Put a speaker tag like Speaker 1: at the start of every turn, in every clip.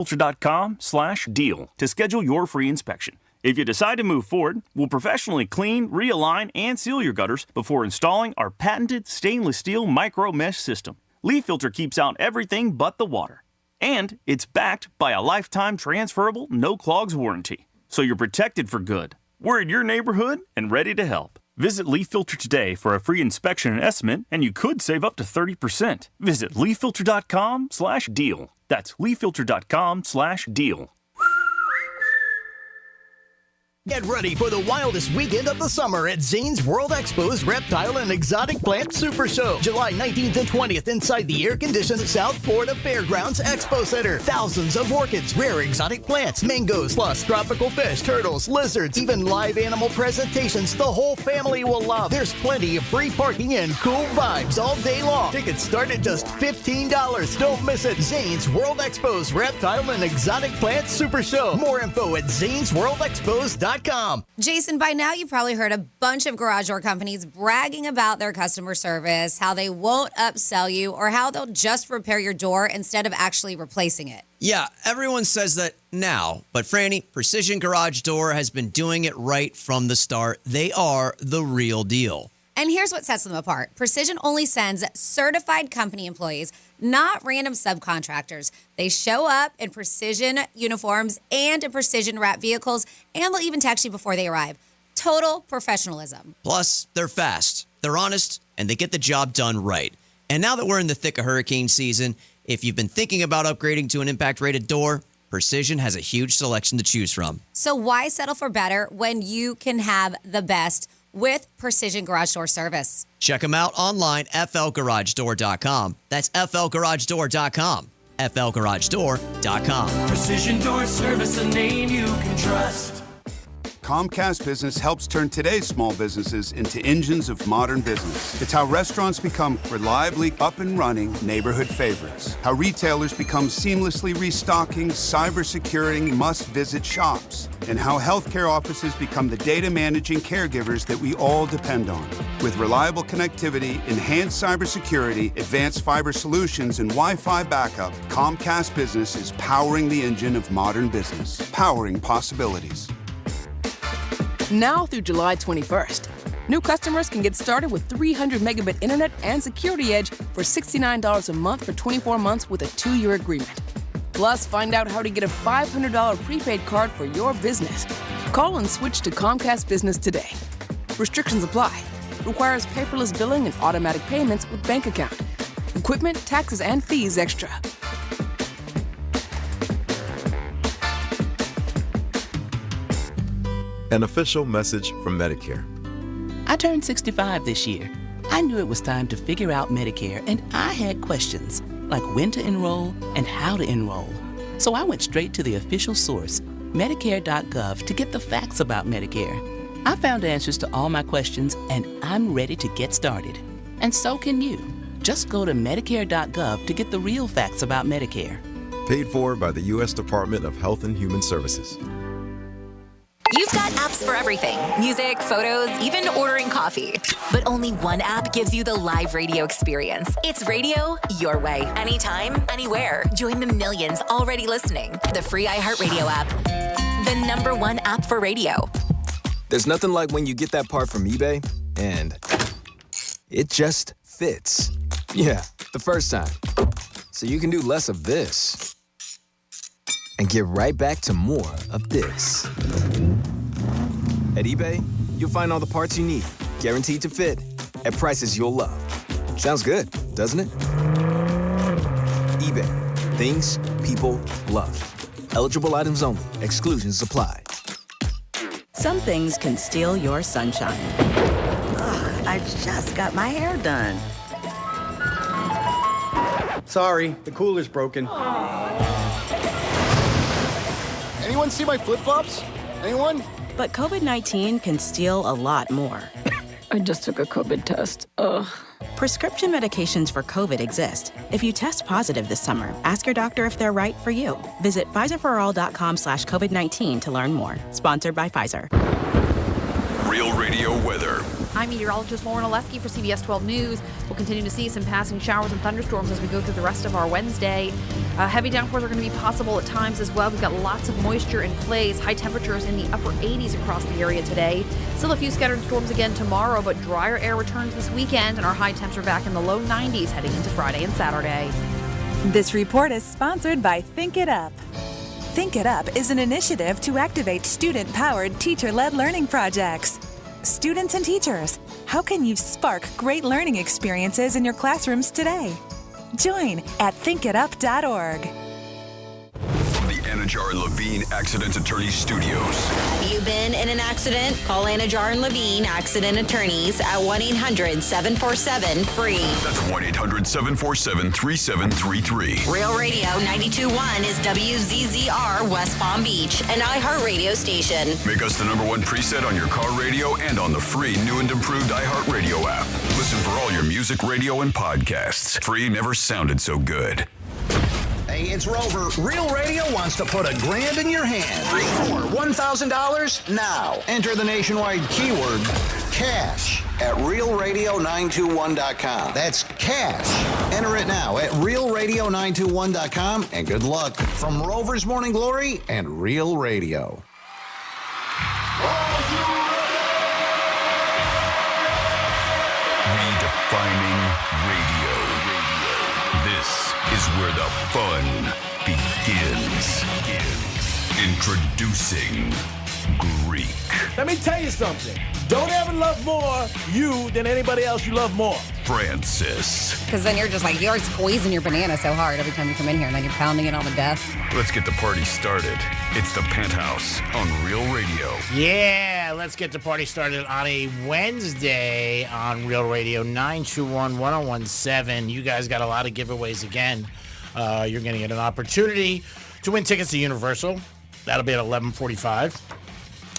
Speaker 1: leafilter.com/deal to schedule your free inspection. If you decide to move forward, we'll professionally clean, realign, and seal your gutters before installing our patented stainless steel micro mesh system. Leaf Filter keeps out everything but the water. And it's backed by a lifetime transferable no clogs warranty. So you're protected for good. We're in your neighborhood and ready to help. Visit Leaf Filter today for a free inspection and estimate, and you could save up to 30%. Visit leaffilter.com/deal. That's leaffilter.com/deal.
Speaker 2: Get ready for the wildest weekend of the summer at Zane's World Expo's Reptile and Exotic Plant Super Show. July 19th and 20th inside the air-conditioned South Florida Fairgrounds Expo Center. Thousands of orchids, rare exotic plants, mangoes, plus tropical fish, turtles, lizards, even live animal presentations the whole family will love. There's plenty of free parking and cool vibes all day long. Tickets start at just $15. Don't miss it. Zane's World Expo's Reptile and Exotic Plant Super Show. More info at zanesworldexpos.com.
Speaker 3: Jason, by now you've probably heard a bunch of garage door companies bragging about their customer service, how they won't upsell you, or how they'll just repair your door instead of actually replacing it.
Speaker 4: Yeah, everyone says that now, but Franny, Precision Garage Door has been doing it right from the start. They are the real deal.
Speaker 3: And here's what sets them apart. Precision only sends certified company employees, not random subcontractors. They show up in Precision uniforms and in Precision wrapped vehicles, and they'll even text you before they arrive. Total professionalism.
Speaker 4: Plus, they're fast, they're honest, and they get the job done right. And now that we're in the thick of hurricane season, if you've been thinking about upgrading to an impact-rated door, Precision has a huge selection to choose from.
Speaker 3: So why settle for better when you can have the best with Precision Garage Door Service?
Speaker 4: Check them out online, flgaragedoor.com. That's flgaragedoor.com. flgaragedoor.com.
Speaker 5: Precision Door Service, a name you can trust.
Speaker 6: Comcast Business helps turn today's small businesses into engines of modern business. It's how restaurants become reliably up and running neighborhood favorites. How retailers become seamlessly restocking, cyber-securing, must-visit shops. And how healthcare offices become the data managing caregivers that we all depend on. With reliable connectivity, enhanced cybersecurity, advanced fiber solutions, and Wi-Fi backup, Comcast Business is powering the engine of modern business. Powering possibilities.
Speaker 7: Now through July 21st, new customers can get started with 300 megabit internet and Security Edge for $69 a month for 24 months with a 2-year agreement. Plus, find out how to get a $500 prepaid card for your business. Call and switch to Comcast Business today. Restrictions apply. Requires paperless billing and automatic payments with bank account. Equipment, taxes, and fees extra.
Speaker 8: An official message from Medicare.
Speaker 9: I turned 65 this year. I knew it was time to figure out Medicare, and I had questions, like when to enroll and how to enroll. So I went straight to the official source, Medicare.gov, to get the facts about Medicare. I found answers to all my questions, and I'm ready to get started. And so can you. Just go to Medicare.gov to get the real facts about Medicare.
Speaker 8: Paid for by the U.S. Department of Health and Human Services.
Speaker 10: You've got apps for everything. Music, photos, even ordering coffee. But only one app gives you the live radio experience. It's radio your way. Anytime, anywhere. Join the millions already listening. The free iHeartRadio app. The #1 app for radio.
Speaker 11: There's nothing like when you get that part from eBay and it just fits. Yeah, the first time. So you can do less of this and get right back to more of this. At eBay, you'll find all the parts you need, guaranteed to fit, at prices you'll love. Sounds good, doesn't it? eBay, things people love. Eligible items only. Exclusions apply.
Speaker 12: Some things can steal your sunshine.
Speaker 13: Ugh, I just got my hair done.
Speaker 14: Sorry, the cooler's broken. Anyone see my flip-flops? Anyone?
Speaker 12: But COVID-19 can steal a lot more.
Speaker 15: I just took a COVID test. Ugh.
Speaker 12: Prescription medications for COVID exist. If you test positive this summer, ask your doctor if they're right for you. Visit PfizerForAll.com/COVID-19 to learn more. Sponsored by Pfizer.
Speaker 16: Real Radio weather. I'm meteorologist Lauren Oleski for CBS 12 News. We'll continue to see some passing showers and thunderstorms as we go through the rest of our Wednesday. Heavy downpours are going to be possible at times as well. We've got lots of moisture in place. High temperatures in the upper 80s across the area today. Still a few scattered storms again tomorrow, but drier air returns this weekend, and our high temps are back in the low 90s heading into Friday and Saturday.
Speaker 17: This report is sponsored by Think It Up. Think It Up is an initiative to activate student-powered, teacher-led learning projects. Students and teachers, how can you spark great learning experiences in your classrooms today? Join at thinkitup.org.
Speaker 18: From the Anajar and Levine Accident Attorneys Studios.
Speaker 19: Have you been in an accident? Call Anajar and Levine Accident Attorneys at 1-800-747-FREE.
Speaker 18: That's 1-800-747-3733.
Speaker 19: Real Radio 92.1 is WZZR West Palm Beach, an iHeartRadio station.
Speaker 18: Make us the #1 preset on your car radio and on the free new and improved iHeartRadio app. Listen for all your music, radio, and podcasts. Free never sounded so good.
Speaker 2: Hey, it's Rover. Real Radio wants to put $1,000 in your hand. For $1,000 now. Enter the nationwide keyword cash at realradio921.com. That's cash. Enter it now at realradio921.com, and good luck from Rover's Morning Glory and Real Radio.
Speaker 18: Redefining radio. This is where the fun begins. Introducing Greek.
Speaker 20: Let me tell you something. Don't ever love more you than anybody else you love more.
Speaker 18: Francis.
Speaker 3: Because then you're just like, you're squeezing your banana so hard every time you come in here, and then you're pounding it on the desk.
Speaker 18: Let's get the party started. It's the Penthouse on Real Radio.
Speaker 21: Yeah, let's get the party started on a Wednesday on Real Radio 921-1017. You guys got a lot of giveaways again. You're going to get an opportunity to win tickets to Universal. That'll be at 11:45.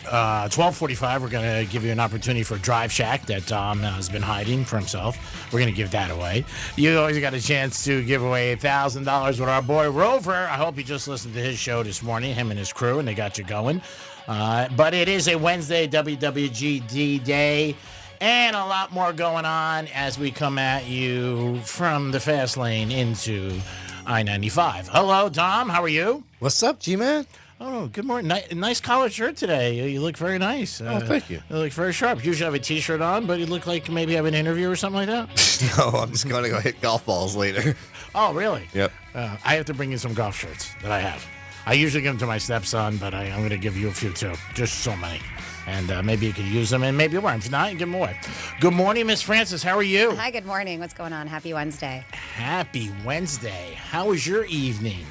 Speaker 21: 12:45, we're going to give you an opportunity for Drive Shack that Dom has been hiding for himself. We're going to give that away. You always got a chance to give away $1,000 with our boy Rover. I hope you just listened to his show this morning, him and his crew, and they got you going. But it is a Wednesday WWGD day, and a lot more going on as we come at you from the fast lane into I-95. Hello, Dom. How are you?
Speaker 22: What's up, G-Man?
Speaker 21: Oh, good morning. Nice collared shirt today. You look very nice.
Speaker 22: Oh, thank you.
Speaker 21: You look very sharp. You usually have a T-shirt on, but you look like maybe have an interview or something like that.
Speaker 22: No, I'm just going to go hit golf balls later.
Speaker 21: Oh, really?
Speaker 22: Yep.
Speaker 21: I have to bring you some golf shirts that I have. I usually give them to my stepson, but I'm going to give you a few too. Just so many. And maybe you could use them, and maybe you won't. If not, you give them away. Good morning, Miss Francis. How are you?
Speaker 3: Hi, good morning. What's going on? Happy Wednesday.
Speaker 21: Happy Wednesday. How was your evening?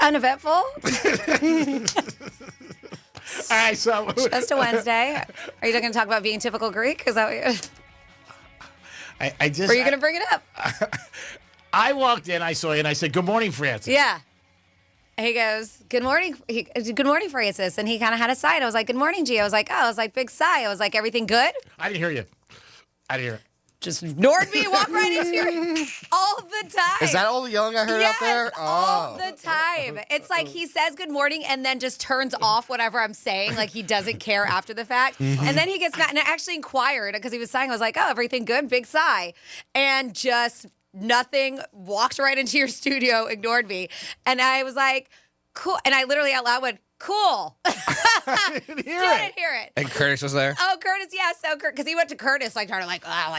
Speaker 3: Uneventful.
Speaker 21: All right, so
Speaker 3: just a Wednesday. Are you going to talk about being typical Greek? Is that what
Speaker 21: I just?
Speaker 3: Or are you going to bring it up?
Speaker 21: I walked in, I saw you, and I said, "Good morning, Francis."
Speaker 3: Yeah. He goes, "Good morning, good morning, Francis," and he kind of had a sigh. I was like, "Good morning, G." I was like, big sigh. I was like, "Everything good?"
Speaker 21: I didn't hear you. I didn't hear it.
Speaker 3: Just ignored me, walk right into your all the time.
Speaker 22: Is that all the yelling I heard out there?
Speaker 3: All the time. It's like he says good morning and then just turns off whatever I'm saying, like he doesn't care after the fact.
Speaker 22: Mm-hmm.
Speaker 3: And then he gets mad, and I actually inquired because he was sighing. I was like, "Oh, everything good?" Big sigh. And just nothing, walked right into your studio, ignored me. And I was like, "Cool." And I literally out loud went, "Cool."
Speaker 22: I didn't hear
Speaker 3: it.
Speaker 22: And Curtis was there?
Speaker 3: Oh, Curtis, yeah. So, because he went to Curtis, like, trying to,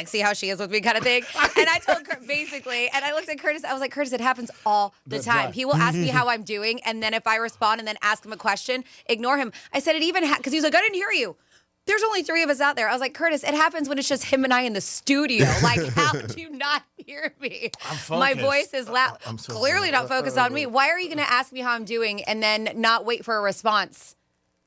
Speaker 3: see how she is with me kind of thing. And I told Curtis, basically, and I looked at Curtis, I was like, "Curtis, it happens all the time. He will ask me how I'm doing, and then if I respond and then ask him a question, ignore him." I said, it even, because he was like, "I didn't hear you. There's only 3 of us out there." I was like, "Curtis, it happens when it's just him and I in the studio. Like, how do you not hear me? My voice is loud."
Speaker 21: I'm so
Speaker 3: clearly not focused on me. Why are you going to ask me how I'm doing and then not wait for a response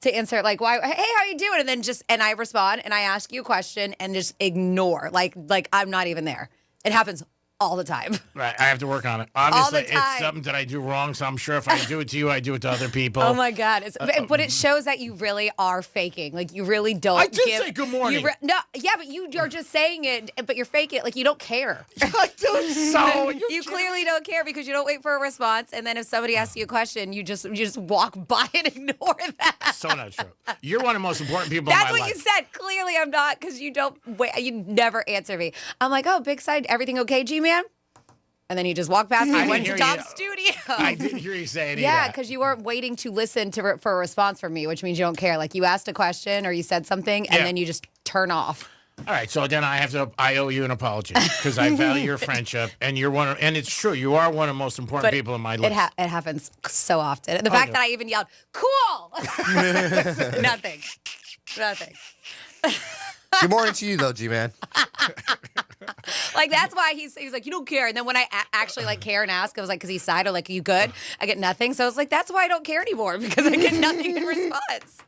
Speaker 3: to answer? Like, why? Hey, how you doing? And then and I respond and I ask you a question and just ignore. Like I'm not even there. It happens all the time.
Speaker 21: Right, I have to work on it. Obviously,
Speaker 3: time.
Speaker 21: it's something that I do wrong, so I'm sure if I do it to you, I do it to other people.
Speaker 3: Oh my God! But it shows that you really are faking. Like you really don't.
Speaker 21: I did say good morning.
Speaker 3: No, yeah, but you're just saying it, but you're faking it. Like you don't care.
Speaker 21: I do so.
Speaker 3: You clearly don't care because you don't wait for a response, and then if somebody asks you a question, you just walk by and ignore that.
Speaker 21: So not true. You're one of the most important people
Speaker 3: That's
Speaker 21: in my
Speaker 3: what
Speaker 21: life.
Speaker 3: you said. Clearly, I'm not because you don't wait. You never answer me. I'm like, oh, big side, everything okay, G-Man? And then you just walk past me and went to Tom's studio.
Speaker 21: I didn't hear you say any of
Speaker 3: Yeah,
Speaker 21: that.
Speaker 3: because you weren't waiting to listen for a response from me, which means you don't care. Like you asked a question or you said something, and then you just turn off.
Speaker 21: All right, so then I owe you an apology because I value your friendship, and and it's true, you are one of the most important people in my life.
Speaker 3: It happens so often. And the fact that I even yelled, cool! Nothing.
Speaker 22: Good morning to you, though, G-Man.
Speaker 3: Like, that's why he's like, you don't care. And then when I actually, like, care and ask, I was like, because he sighed, or like, are you good? I get nothing. So I was like, that's why I don't care anymore, because I get nothing in response.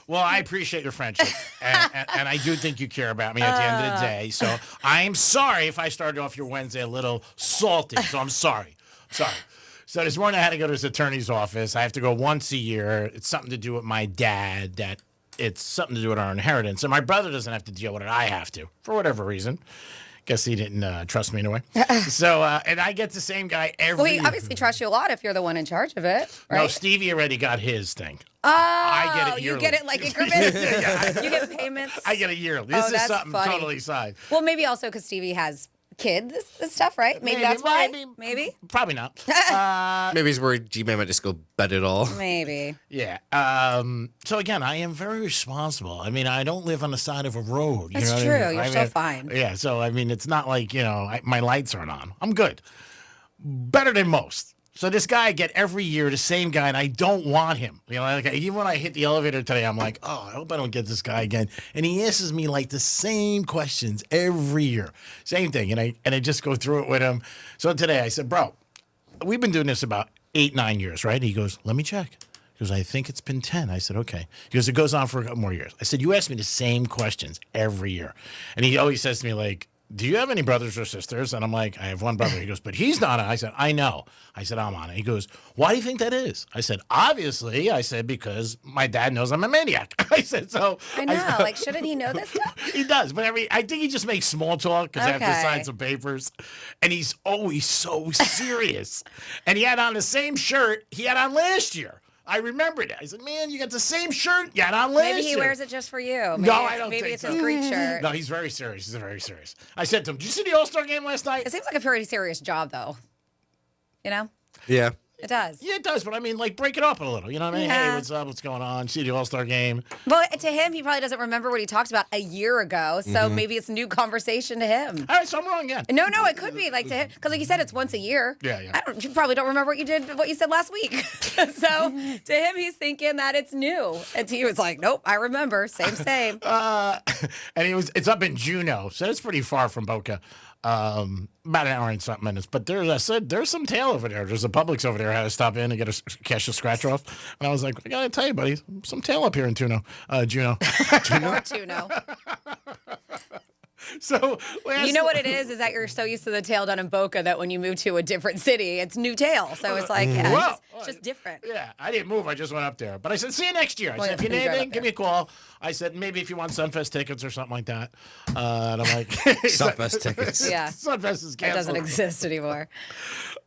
Speaker 21: Well, I appreciate your friendship, and I do think you care about me at the end of the day. So I'm sorry if I started off your Wednesday a little salty. So I'm sorry. So this morning I had to go to his attorney's office. I have to go once a year. It's something to do with my dad. It's something to do with our inheritance. And my brother doesn't have to deal with it. I have to, for whatever reason. Guess he didn't trust me in a way. So, and I get the same guy every year.
Speaker 3: He obviously trusts you a lot if you're the one in charge of it, right?
Speaker 21: No, Stevie already got his thing.
Speaker 3: Oh,
Speaker 21: I get it yearly.
Speaker 3: You get it like increments? You get payments?
Speaker 21: I get a yearly. This is something totally side.
Speaker 3: Well, maybe also because Stevie has kids and stuff, right? Maybe that's why? Maybe?
Speaker 21: Probably not.
Speaker 22: Maybe he's worried G-Man might just go bet it all.
Speaker 3: Maybe.
Speaker 21: Yeah. So again, I am very responsible. I mean, I don't live on the side of a road. You
Speaker 3: That's
Speaker 21: know what
Speaker 3: true.
Speaker 21: I mean?
Speaker 3: You're so fine.
Speaker 21: Yeah. So I mean, it's not like my lights aren't on. I'm good. Better than most. So this guy I get every year, the same guy, and I don't want him. Like even when I hit the elevator today, I'm like, oh, I hope I don't get this guy again. And he answers me like the same questions every year, same thing. And I just go through it with him. So today I said, bro, we've been doing this about 8-9 years, right? He goes, let me check. He goes, I think it's been 10. I said, okay. He goes, it goes on for a couple more years. I said, you ask me the same questions every year. And he always says to me, like, do you have any brothers or sisters? And I'm like, I have one brother. He goes, but he's not on it. I said, I know. I said, I'm on it. He goes, why do you think that is? I said, obviously. I said, because my dad knows I'm a maniac. I said, so.
Speaker 3: I know. Like, shouldn't he know this stuff?
Speaker 21: He does. But I think he just makes small talk because I have to sign some papers. And he's always so serious. And he had on the same shirt he had on last year. I remembered it. I said, man, you got the same shirt you had on last year.
Speaker 3: Maybe he wears it just for you.
Speaker 21: No, I don't think
Speaker 3: Maybe it's
Speaker 21: so.
Speaker 3: his Greek shirt.
Speaker 21: No, he's very serious. He's very serious. I said to him, did you see the All-Star game last night?
Speaker 3: It seems like a pretty serious job, though. You know?
Speaker 22: Yeah.
Speaker 3: It does.
Speaker 21: Yeah, it does. But I mean, like, break it up a little. You know what I mean?
Speaker 3: Yeah.
Speaker 21: Hey, what's up? What's going on? See the All-Star game.
Speaker 3: Well, to him, he probably doesn't remember what he talked about a year ago. So maybe it's a new conversation to him.
Speaker 21: All right, so I'm wrong again.
Speaker 3: No, it could be like to him. Because like you said, it's once a year.
Speaker 21: Yeah.
Speaker 3: You probably don't remember what you said last week. So to him, he's thinking that it's new. And to you, it's like, nope, I remember. Same.
Speaker 21: And it's up in Juneau. So it's pretty far from Boca. About an hour and something minutes. But there's some tail over there. There's a Publix over there. I had to stop in and get a cash a scratch off. And I was like, I gotta tell you, buddy, some tail up here in Juneau. Juneau.
Speaker 3: More Juneau.
Speaker 21: So
Speaker 3: you know what it is that you're so used to the tail down in Boca that when you move to a different city, it's new tail. So it's like, it's just different.
Speaker 21: Yeah, I didn't move. I just went up there. But I said, see you next year. I said, if you need anything, give me a call. I said, maybe if you want Sunfest tickets or something like that. And I'm like,
Speaker 22: Sunfest tickets.
Speaker 3: Yeah.
Speaker 21: Sunfest is canceled.
Speaker 3: It doesn't exist anymore.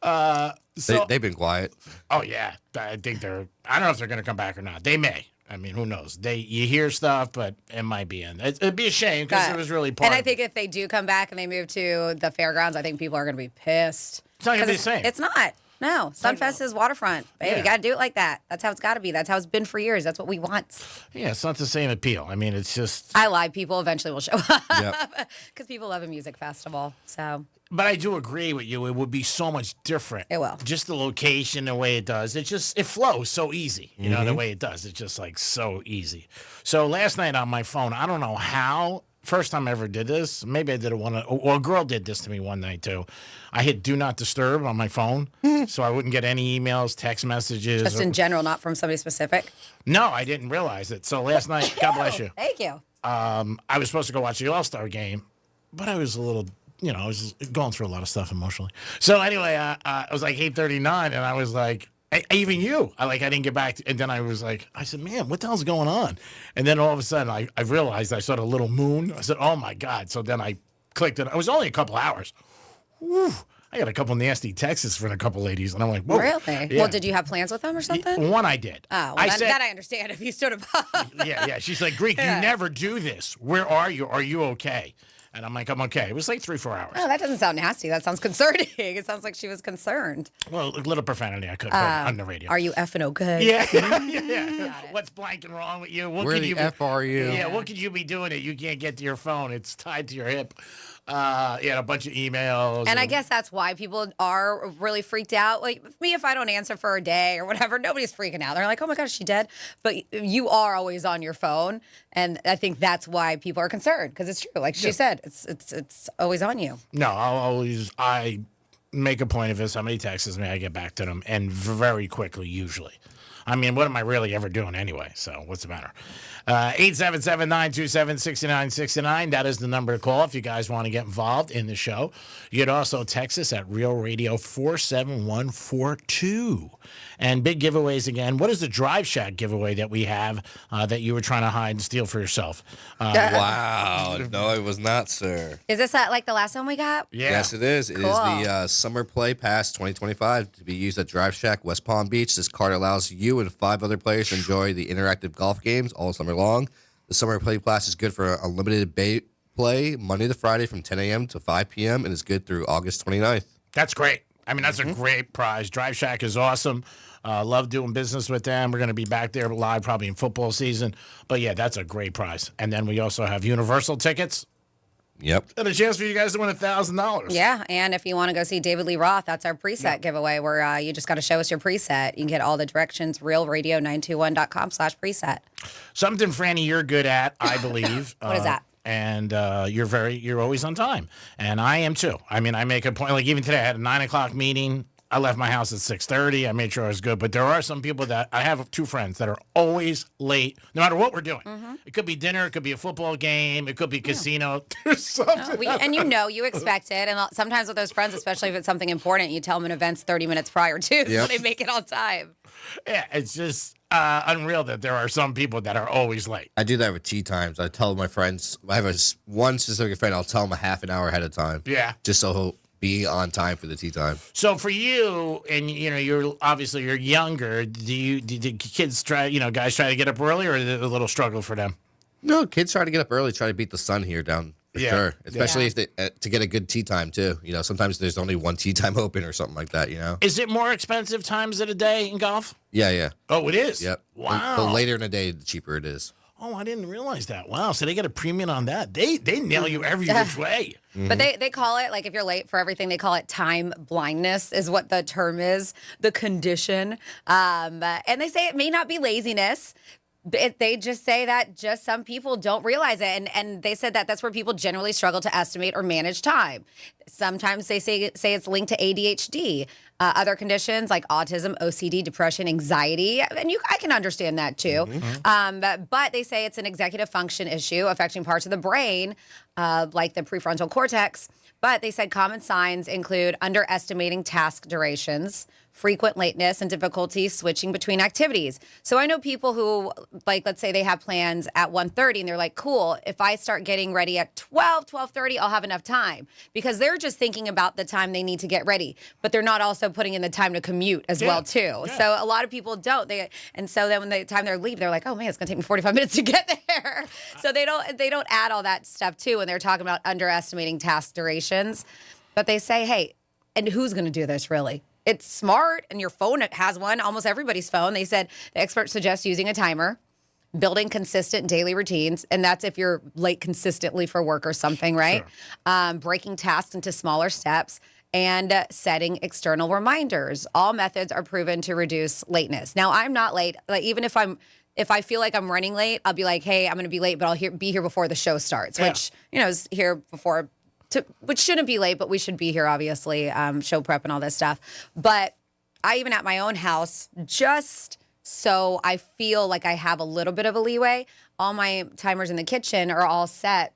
Speaker 22: They've been quiet.
Speaker 21: Oh, yeah. I think I don't know if they're going to come back or not. They may. I mean, who knows? You hear stuff, but it might be in. It'd be a shame because it was really part.
Speaker 3: And I think if they do come back and they move to the fairgrounds, I think people are going to be pissed.
Speaker 21: It's not going to be the same.
Speaker 3: It's not. No, Sunfest is waterfront. Baby, you got to do it like that. That's how it's got to be. That's how it's been for years. That's what we want.
Speaker 21: Yeah, it's not the same appeal. I mean, it's just.
Speaker 3: I lied. People eventually will show up.
Speaker 22: Yep.
Speaker 3: Because people love a music festival. So.
Speaker 21: But I do agree with you. It would be so much different.
Speaker 3: It will.
Speaker 21: Just the location, the way it does. It flows so easy. You know, the way it does. It's just like so easy. So last night on my phone, I don't know how. First time I ever did this. Maybe I did it or a girl did this to me one night too. I hit Do Not Disturb on my phone so I wouldn't get any emails, text messages.
Speaker 3: Just in general, not from somebody specific?
Speaker 21: No, I didn't realize it. So last night, God bless you.
Speaker 3: Thank you.
Speaker 21: I was supposed to go watch the All-Star game, but I was a little I was going through a lot of stuff emotionally. So anyway, it was like 8:39, and I was like, even you, I didn't get back. And then I was like, I said, man, what the hell's going on? And then all of a sudden, I realized I saw the little moon. I said, oh my God. So then I clicked it. It was only a couple hours. Whew. I got a couple nasty texts from a couple ladies, and I'm like, whoa.
Speaker 3: Really?
Speaker 21: Yeah.
Speaker 3: Well, did you have plans with them or something?
Speaker 21: One I did.
Speaker 3: Oh, well, that I understand if you stood above.
Speaker 21: Yeah. She's like, Greek, you never do this. Where are you? Are you okay? And I'm like, I'm okay. It was like 3-4 hours.
Speaker 3: Oh, that doesn't sound nasty. That sounds concerning. It sounds like she was concerned.
Speaker 21: Well, a little profanity I could put on the radio.
Speaker 3: Are you effing okay?
Speaker 21: Yeah. What's blanking wrong with you?
Speaker 22: Where the F are you?
Speaker 21: Yeah, what could you be doing that you can't get to your phone? It's tied to your hip. A bunch of emails.
Speaker 3: And I guess that's why people are really freaked out. Like me, if I don't answer for a day or whatever, nobody's freaking out. They're like, oh my gosh, is she dead? But you are always on your phone. And I think that's why people are concerned, because it's true. Like she said, it's always on you.
Speaker 21: No, I make a point of it. Somebody texts me, I get back to them, and very quickly, usually. I mean, what am I really ever doing anyway? So what's the matter? 877-927-6969. That is the number to call if you guys want to get involved in the show. You could also text us at Real Radio 47142. And big giveaways again. What is the Drive Shack giveaway that we have that you were trying to hide and steal for yourself?
Speaker 22: Wow. No, it was not, sir.
Speaker 3: Is this like the last one we got?
Speaker 21: Yeah.
Speaker 22: Yes, it is. It is the Summer Play Pass 2025 to be used at Drive Shack, West Palm Beach. This card allows you and 5 other players to enjoy the interactive golf games all summer long. The Summer Play Pass is good for unlimited play Monday to Friday from 10 a.m. to 5 p.m. and is good through August 29th.
Speaker 21: That's great. I mean, that's a great prize. Drive Shack is awesome. Love doing business with them. We're going to be back there live probably in football season. But, yeah, that's a great prize. And then we also have Universal tickets.
Speaker 22: Yep.
Speaker 21: And a chance for you guys to win $1,000.
Speaker 3: Yeah, and if you want to go see David Lee Roth, that's our preset giveaway where you just got to show us your preset. You can get all the directions, realradio921.com/preset.
Speaker 21: Something, Franny, you're good at, I believe.
Speaker 3: What is that?
Speaker 21: And you're always on time. And I am too. I mean, I make a point, like even today I had a 9 o'clock meeting. I left my house at 6:30. I made sure I was good. But there are some people that I have 2 friends that are always late, no matter what we're doing. It could be dinner. It could be a football game. It could be casino. There's something.
Speaker 3: And you expect it. And sometimes with those friends, especially if it's something important, you tell them in advance 30 minutes prior too, so they make it on time.
Speaker 21: Yeah, it's just unreal that there are some people that are always late.
Speaker 22: I do that with tea times. I tell my friends, I have one specific friend, I'll tell him a half an hour ahead of time.
Speaker 21: Yeah.
Speaker 22: Just so he'll be on time for the tea time.
Speaker 21: So for you, and you're obviously younger. Did kids guys try to get up early, or is it a little struggle for them?
Speaker 22: No, kids try to get up early, try to beat the sun here down. For sure. Especially if they, to get a good tea time too. Sometimes there's only one tea time open or something like that.
Speaker 21: Is it more expensive times of the day in golf?
Speaker 22: Yeah.
Speaker 21: Oh, it is.
Speaker 22: Yep.
Speaker 21: Wow.
Speaker 22: The later in the day, the cheaper it is.
Speaker 21: Oh, I didn't realize that. Wow. So they get a premium on that. They nail you every which way.
Speaker 3: But they call it, like if you're late for everything, they call it time blindness is what the term is, the condition. And they say it may not be laziness. They just say that just some people don't realize it. And they said that that's where people generally struggle to estimate or manage time. Sometimes they say it's linked to ADHD. Other conditions like autism, OCD, depression, anxiety. And I can understand that too. But they say it's an executive function issue affecting parts of the brain, like the prefrontal cortex. But they said common signs include underestimating task durations, frequent lateness, and difficulty switching between activities. So I know people who, like, let's say they have plans at 1:30 and they're like, cool, if I start getting ready at 12:30, I'll have enough time. Because they're just thinking about the time they need to get ready. But they're not also putting in the time to commute as well, too. Yeah. So a lot of people don't. And so then when the time they leave, they're like, oh, man, it's going to take me 45 minutes to get there. So they don't add all that stuff, too, when they're talking about underestimating task durations. But they say, hey, and who's going to do this, really? It's smart, and your phone has one, almost everybody's phone. They said the experts suggest using a timer, building consistent daily routines, and that's if you're late consistently for work or something, right? Sure. Breaking tasks into smaller steps, and setting external reminders. All methods are proven to reduce lateness. Now, I'm not late. Like, even if I feel like I'm running late, I'll be like, hey, I'm going to be late, but I'll be here before the show starts, which, is here before, which shouldn't be late, but we should be here, obviously, show prep and all this stuff. But I even at my own house, just so I feel like I have a little bit of a leeway, all my timers in the kitchen are all set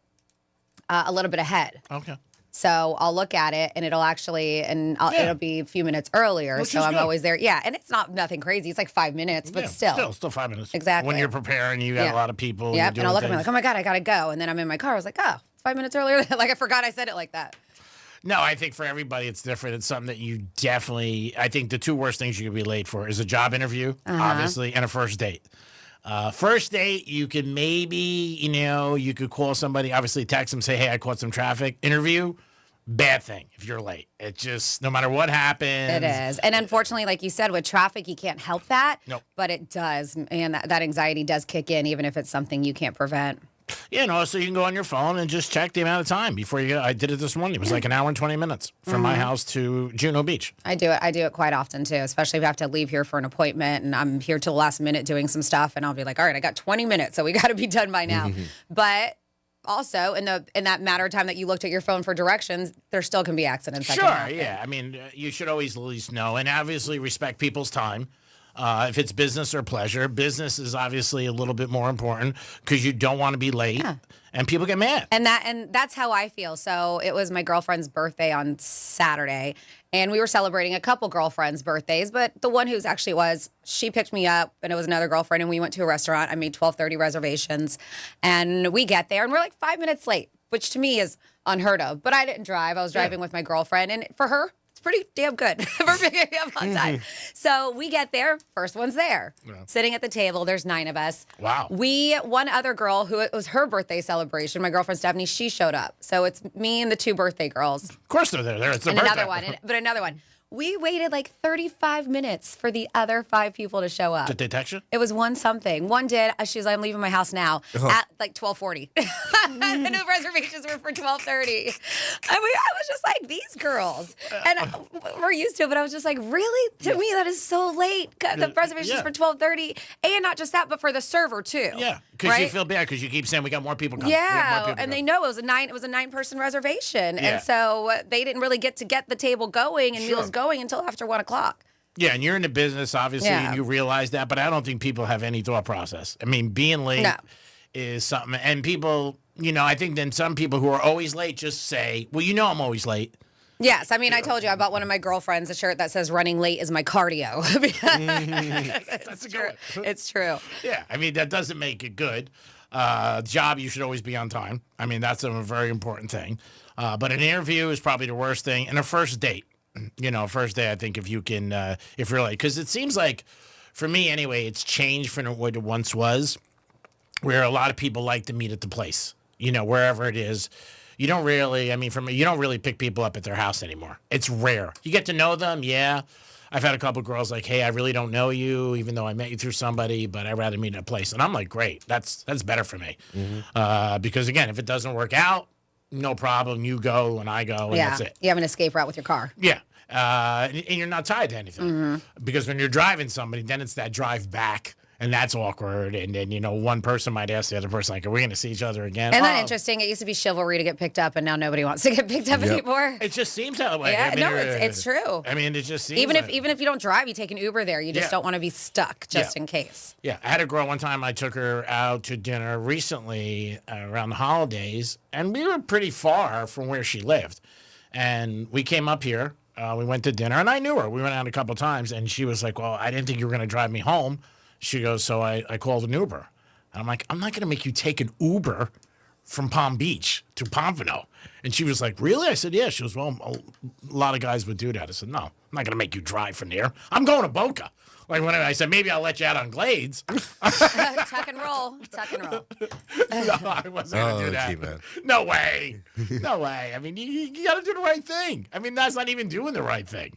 Speaker 3: a little bit ahead.
Speaker 21: Okay.
Speaker 3: So I'll look at it, and it'll actually, it'll be a few minutes earlier.
Speaker 21: Which
Speaker 3: so
Speaker 21: is
Speaker 3: I'm
Speaker 21: good.
Speaker 3: always there. Yeah, and it's nothing crazy. It's like 5 minutes, but still
Speaker 21: 5 minutes.
Speaker 3: Exactly.
Speaker 21: When you're preparing, you got a lot of people.
Speaker 3: Yep. And I'll look at me
Speaker 21: things.
Speaker 3: like, oh my God, I gotta go. And then I'm in my car. I was like, oh, it's 5 minutes earlier. Like I forgot I said it like that.
Speaker 21: No, I think for everybody it's different. It's something that you definitely. I think the two worst things you could be late for is a job interview, obviously, and a first date. First date, you could maybe, you could call somebody, obviously text them, say, hey, I caught some traffic. Interview, bad thing if you're late. It just, no matter what happens.
Speaker 3: It is. And unfortunately, like you said, with traffic, you can't help that.
Speaker 21: Nope.
Speaker 3: But it does. And that anxiety does kick in, even if it's something you can't prevent.
Speaker 21: So you can go on your phone and just check the amount of time before you go. I did it this morning. It was like an hour and 20 minutes from my house to Juneau Beach.
Speaker 3: I do it quite often too, especially if I have to leave here for an appointment and I'm here till the last minute doing some stuff, and I'll be like, all right, I got 20 minutes, so we got to be done by now. But also, in that matter of time that you looked at your phone for directions, there still can be accidents.
Speaker 21: Sure, yeah. I mean, you should always at least know, and obviously respect people's time. If it's business or pleasure, business is obviously a little bit more important because you don't want to be late, and people get mad.
Speaker 3: And that's how I feel. So it was my girlfriend's birthday on Saturday, and we were celebrating a couple girlfriends' birthdays. But the one who's actually she picked me up, and it was another girlfriend, and we went to a restaurant. I made 12:30 reservations, and we get there, and we're like 5 minutes late, which to me is unheard of. But I didn't drive; I was driving with my girlfriend, and for her, pretty damn good for picking me up on time. So we get there, first one's there. Sitting at the table, there's 9 of us.
Speaker 21: Wow.
Speaker 3: One other girl who it was her birthday celebration, my girlfriend Stephanie, she showed up. So it's me and the 2 birthday girls.
Speaker 21: Of course they're there. It's their
Speaker 3: and
Speaker 21: birthday.
Speaker 3: Another one. We waited like 35 minutes for the other 5 people to show up.
Speaker 21: Did they text you?
Speaker 3: It was one something. One did. She's like, I'm leaving my house now at like 12:40. And the reservations were for 12:30. I was just like, these girls. And we're used to it, but I was just like, really? To me, that is so late. The reservations for 12:30. And not just that, but for the server too.
Speaker 21: Yeah, because you feel bad because you keep saying we got more people coming.
Speaker 3: Yeah, and they know it was a 9-person reservation.
Speaker 21: Yeah.
Speaker 3: And so they didn't really get the table going and meals going until after 1 o'clock.
Speaker 21: Yeah, and you're in the business, obviously, and you realize that, but I don't think people have any thought process. I mean, being late is something, and people, I think then some people who are always late just say, well, I'm always late.
Speaker 3: Yes, I mean, I told you I bought one of my girlfriends a shirt that says running late is my cardio.
Speaker 21: That's a good one.
Speaker 3: It's true.
Speaker 21: Yeah, I mean, that doesn't make it good. Job, you should always be on time. I mean, that's a very important thing. But an interview is probably the worst thing, and a first date. First day, I think if you can, if you're like, because it seems like, for me anyway, it's changed from what it once was, where a lot of people like to meet at the place, wherever it is. You don't really, you don't really pick people up at their house anymore. It's rare. You get to know them, yeah. I've had a couple of girls like, hey, I really don't know you, even though I met you through somebody, but I'd rather meet at a place. And I'm like, great, that's better for me. Because again, if it doesn't work out, no problem. You go and I go, and that's it.
Speaker 3: You have an escape route with your car.
Speaker 21: Yeah. And you're not tied to anything. Because when you're driving somebody, then it's that drive back. And that's awkward. And then, one person might ask the other person, like, are we going to see each other again?
Speaker 3: Isn't that interesting? It used to be chivalry to get picked up, and now nobody wants to get picked up anymore.
Speaker 21: It just seems that way.
Speaker 3: Yeah, it's true.
Speaker 21: I mean, it just seems
Speaker 3: even if you don't drive, you take an Uber there. You just don't want to be stuck just in case.
Speaker 21: Yeah, I had a girl one time. I took her out to dinner recently around the holidays, and we were pretty far from where she lived. And we came up here. We went to dinner, and I knew her. We went out a couple times, and she was like, well, I didn't think you were going to drive me home. She goes, so I called an Uber. And I'm like, I'm not going to make you take an Uber from Palm Beach to Pompano. And she was like, really? I said, yeah. She goes, well, a lot of guys would do that. I said, no, I'm not going to make you drive from there. I'm going to Boca. Like when I said, maybe I'll let you out on Glades.
Speaker 3: Tuck and roll.
Speaker 21: No, I wasn't going to do that.
Speaker 22: Man.
Speaker 21: No way. No way. I mean, you got to do the right thing. I mean, that's not even doing the right thing.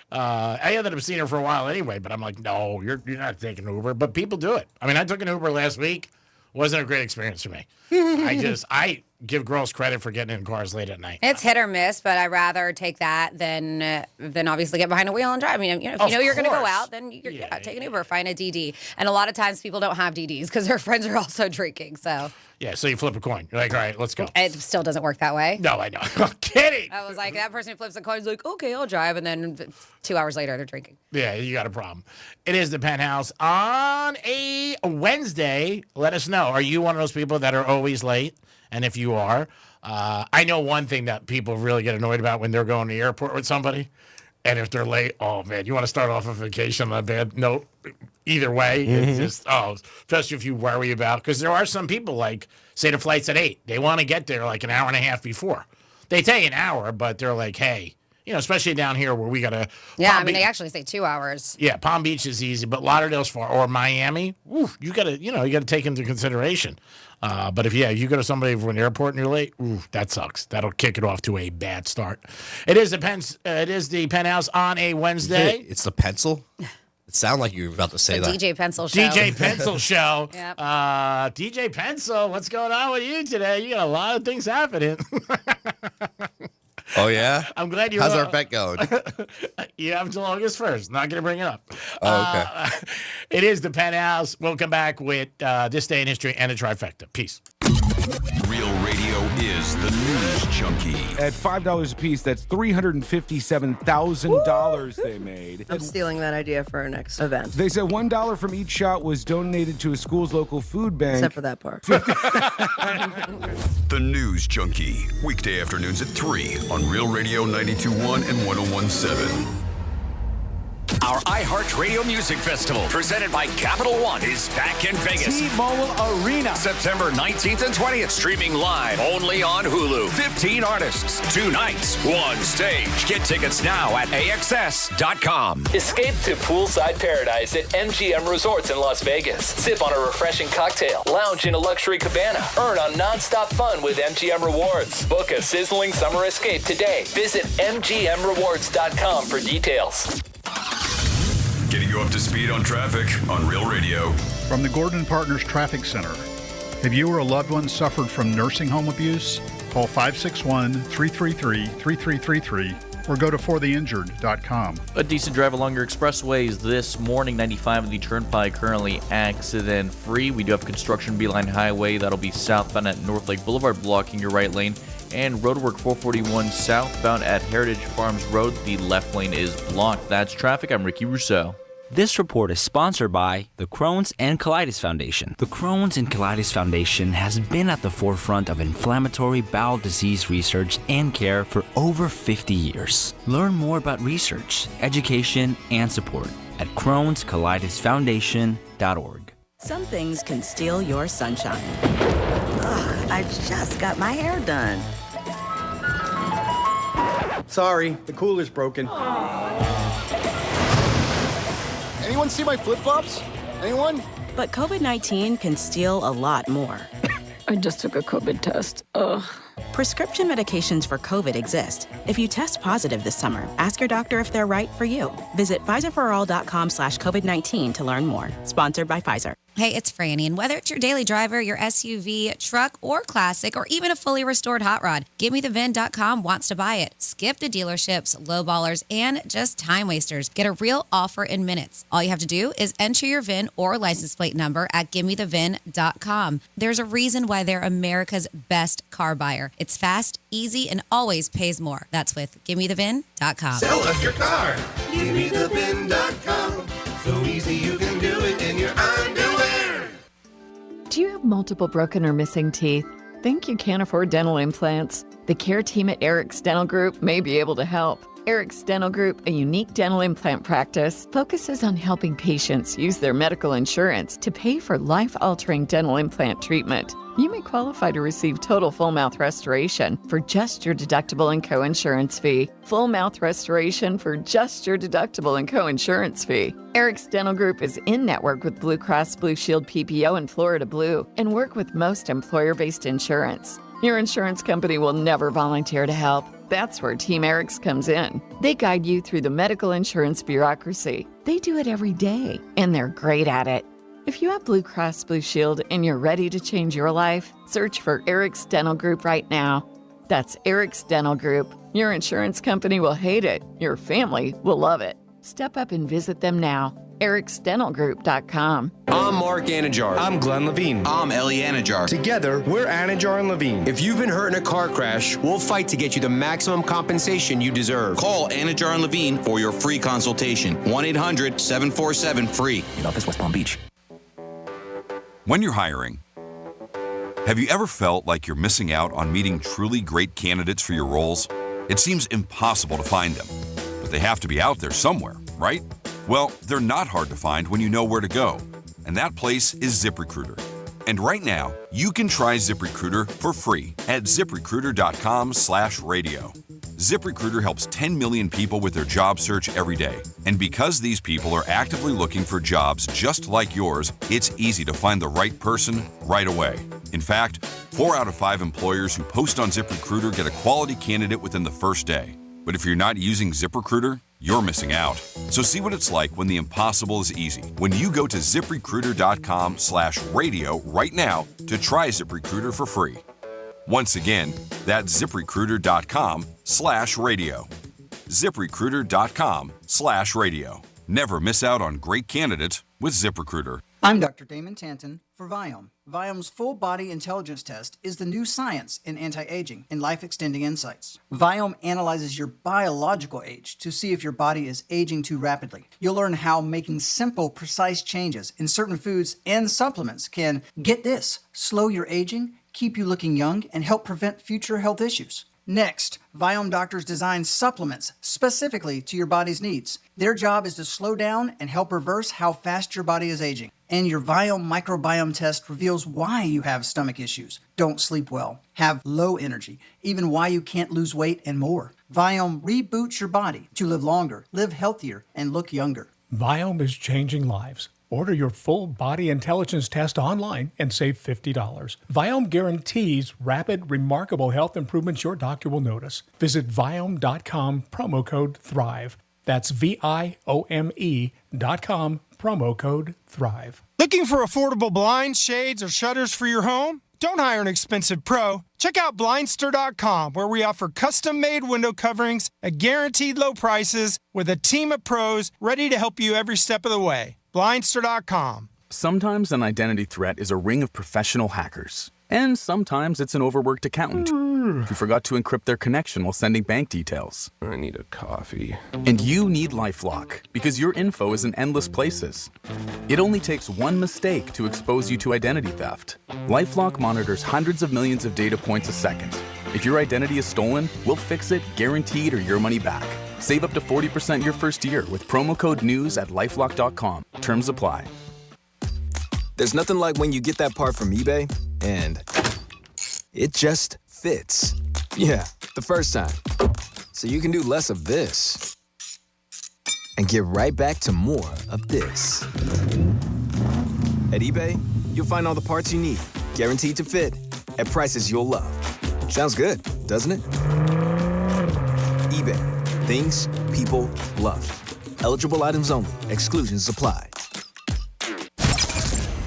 Speaker 21: I ended up seeing her for a while anyway, but I'm like, no, you're not taking Uber. But people do it. I mean, I took an Uber last week. Wasn't a great experience for me. I give girls credit for getting in cars late at night.
Speaker 3: It's hit or miss, but I'd rather take that than obviously get behind a wheel and drive. I mean, if you know you're going to go out, then take an Uber, find a DD. And a lot of times people don't have DDs because their friends are also drinking. So
Speaker 21: yeah, so you flip a coin. You're like, all right, let's go.
Speaker 3: It still doesn't work that way.
Speaker 21: No, I know. I'm kidding.
Speaker 3: I was like, that person who flips a coin is like, okay, I'll drive. And then 2 hours later, they're drinking.
Speaker 21: Yeah, you got a problem. It is the Penthouse on a Wednesday. Let us know. Are you one of those people that are always late? And if you are, I know one thing that people really get annoyed about when they're going to the airport with somebody, and if they're late, oh man, you want to start off a vacation on a bad note. Either way, it's just especially if you worry about, because there are some people like, say the flight's at 8, they want to get there like an hour and a half before. They tell you an hour, but they're like, hey, especially down here where we gotta.
Speaker 3: Yeah, they actually say 2 hours.
Speaker 21: Yeah, Palm Beach is easy, but Lauderdale's far, or Miami. You gotta take into consideration. But if you go to somebody from an airport and you're late, that sucks. That'll kick it off to a bad start. It is the Penthouse on a Wednesday.
Speaker 22: It's the pencil. It sounded like you were about to say that.
Speaker 3: DJ Pencil Show.
Speaker 21: DJ Pencil Show.
Speaker 3: Yep.
Speaker 21: DJ Pencil, what's going on with you today? You got a lot of things happening.
Speaker 22: Oh, yeah?
Speaker 21: I'm glad you're.
Speaker 22: How's our bet going?
Speaker 21: You have until August 1st. Not going to bring it up.
Speaker 22: Oh, okay.
Speaker 21: It is the Penthouse. We'll come back with This Day in History and a trifecta. Peace.
Speaker 18: Real radio is the News Junkie.
Speaker 1: At $5 a piece, that's $357,000 they made.
Speaker 4: I'm stealing that idea for our next event.
Speaker 1: They said $1 from each shot was donated to a school's local food bank.
Speaker 4: Except for that part.
Speaker 18: The News Junkie. Weekday afternoons at 3 on Real Radio 92.1 and 101.7.
Speaker 23: Our iHeartRadio Music Festival, presented by Capital One, is back in Vegas.
Speaker 20: T-Mobile Arena.
Speaker 23: September 19th and 20th, streaming live only on Hulu. 15 artists, 2 nights, 1 stage. Get tickets now at AXS.com.
Speaker 24: Escape to poolside paradise at MGM Resorts in Las Vegas. Sip on a refreshing cocktail. Lounge in a luxury cabana. Earn on nonstop fun with MGM Rewards. Book a sizzling summer escape today. Visit MGMRewards.com for details.
Speaker 18: Getting you up to speed on traffic on Real Radio.
Speaker 25: From the Gordon Partners Traffic Center. Have you or a loved one suffered from nursing home abuse? Call 561-333-3333 or go to fortheinjured.com.
Speaker 26: A decent drive along your expressways this morning. 95 of the Turnpike currently accident-free. We do have construction Beeline Highway. That'll be southbound at North Lake Boulevard blocking your right lane. And roadwork 441 southbound at Heritage Farms Road. The left lane is blocked. That's traffic. I'm Ricky Rousseau.
Speaker 27: This report is sponsored by the Crohn's and Colitis Foundation. The Crohn's and Colitis Foundation has been at the forefront of inflammatory bowel disease research and care for over 50 years. Learn more about research, education, and support at Crohn'sColitisFoundation.org.
Speaker 12: Some things can steal your sunshine.
Speaker 13: Ugh, I just got my hair done.
Speaker 14: Sorry, the cooler's broken. Anyone see my flip-flops? Anyone?
Speaker 12: But COVID-19 can steal a lot more.
Speaker 15: I just took a COVID test. Ugh.
Speaker 12: Prescription medications for COVID exist. If you test positive this summer, ask your doctor if they're right for you. Visit PfizerForAll.com/COVID-19 to learn more. Sponsored by Pfizer.
Speaker 3: Hey, it's Franny, and whether it's your daily driver, your SUV, truck, or classic, or even a fully restored hot rod, GiveMeTheVin.com wants to buy it. Skip the dealerships, lowballers, and just time wasters. Get a real offer in minutes. All you have to do is enter your VIN or license plate number at GiveMeTheVin.com. There's a reason why they're America's best car buyer. It's fast, easy, and always pays more. That's with GiveMeTheVin.com.
Speaker 5: Sell us your car. GiveMeTheVin.com. So easy you can do it in your underwear.
Speaker 28: Do you have multiple broken or missing teeth? Think you can't afford dental implants? The care team at Eric's Dental Group may be able to help. Eric's Dental Group, a unique dental implant practice, focuses on helping patients use their medical insurance to pay for life-altering dental implant treatment. You may qualify to receive total full mouth restoration for just your deductible and co-insurance fee. Full mouth restoration for just your deductible and co-insurance fee. Eric's Dental Group is in network with Blue Cross Blue Shield PPO and Florida Blue and work with most employer-based insurance. Your insurance company will never volunteer to help. That's where Team Eric's comes in. They guide you through the medical insurance bureaucracy. They do it every day, and they're great at it. If you have Blue Cross Blue Shield and you're ready to change your life, search for Eric's Dental Group right now. That's Eric's Dental Group. Your insurance company will hate it. Your family will love it. Step up and visit them now. Eric'sDentalGroup.com.
Speaker 29: I'm Mark Anajar. I'm Glenn Levine. I'm Ellie Anajar. Together, we're Anajar and Levine. If you've been hurt in a car crash, we'll fight to get you the maximum compensation you deserve.
Speaker 30: Call Anajar and Levine for your free consultation. 1-800-747-FREE.
Speaker 29: In office, West Palm Beach.
Speaker 18: When you're hiring, Have you ever felt like you're missing out on meeting truly great candidates for your roles? It seems impossible to find them, but they have to be out there somewhere, right? Well, they're not hard to find when you know where to go, and that place is ZipRecruiter. And right now, you can try ZipRecruiter for free at ZipRecruiter.com/radio. ZipRecruiter helps 10 million people with their job search every day. And because these people are actively looking for jobs just like yours, it's easy to find the right person right away. In fact, 4 out of 5 employers who post on ZipRecruiter get a quality candidate within the first day. But if you're not using ZipRecruiter, you're missing out. So see what it's like when the impossible is easy. When you go to ZipRecruiter.com/radio right now to try ZipRecruiter for free. Once again, that's ZipRecruiter.com/radio. ZipRecruiter.com/radio. Never miss out on great candidates with ZipRecruiter.
Speaker 2: I'm Dr. Damon Tanton for Viome. Viome's full body intelligence test is the new science in anti-aging and life-extending insights. Viome analyzes your biological age to see if your body is aging too rapidly. You'll learn how making simple, precise changes in certain foods and supplements can, get this, slow your aging, keep you looking young, and help prevent future health issues. Next, Viome doctors design supplements specifically to your body's needs. Their job is to slow down and help reverse how fast your body is aging. And your Viome microbiome test reveals why you have stomach issues, don't sleep well, have low energy, even why you can't lose weight, and more. Viome reboots your body to live longer, live healthier, and look younger.
Speaker 6: Viome is changing lives. Order your full body intelligence test online and save $50. Viome guarantees rapid, remarkable health improvements your doctor will notice. Visit Viome.com, promo code THRIVE. That's VIOME.com, promo code THRIVE.
Speaker 7: Looking for affordable blinds, shades, or shutters for your home? Don't hire an expensive pro. Check out Blindster.com, where we offer custom-made window coverings at guaranteed low prices with a team of pros ready to help you every step of the way. Blindster.com.
Speaker 8: Sometimes an identity threat is a ring of professional hackers. And sometimes it's an overworked accountant who forgot to encrypt their connection while sending bank details.
Speaker 9: I need a coffee.
Speaker 8: And you need LifeLock, because your info is in endless places. It only takes one mistake to expose you to identity theft. LifeLock monitors hundreds of millions of data points a second. If your identity is stolen, we'll fix it, guaranteed, or your money back. Save up to 40% your first year with promo code NEWS at LifeLock.com. Terms apply.
Speaker 10: There's nothing like when you get that part from eBay and it just fits. Yeah, the first time. So you can do less of this and get right back to more of this. At eBay, you'll find all the parts you need, guaranteed to fit, at prices you'll love. Sounds good, doesn't it? eBay. Things people love. Eligible items only. Exclusions apply.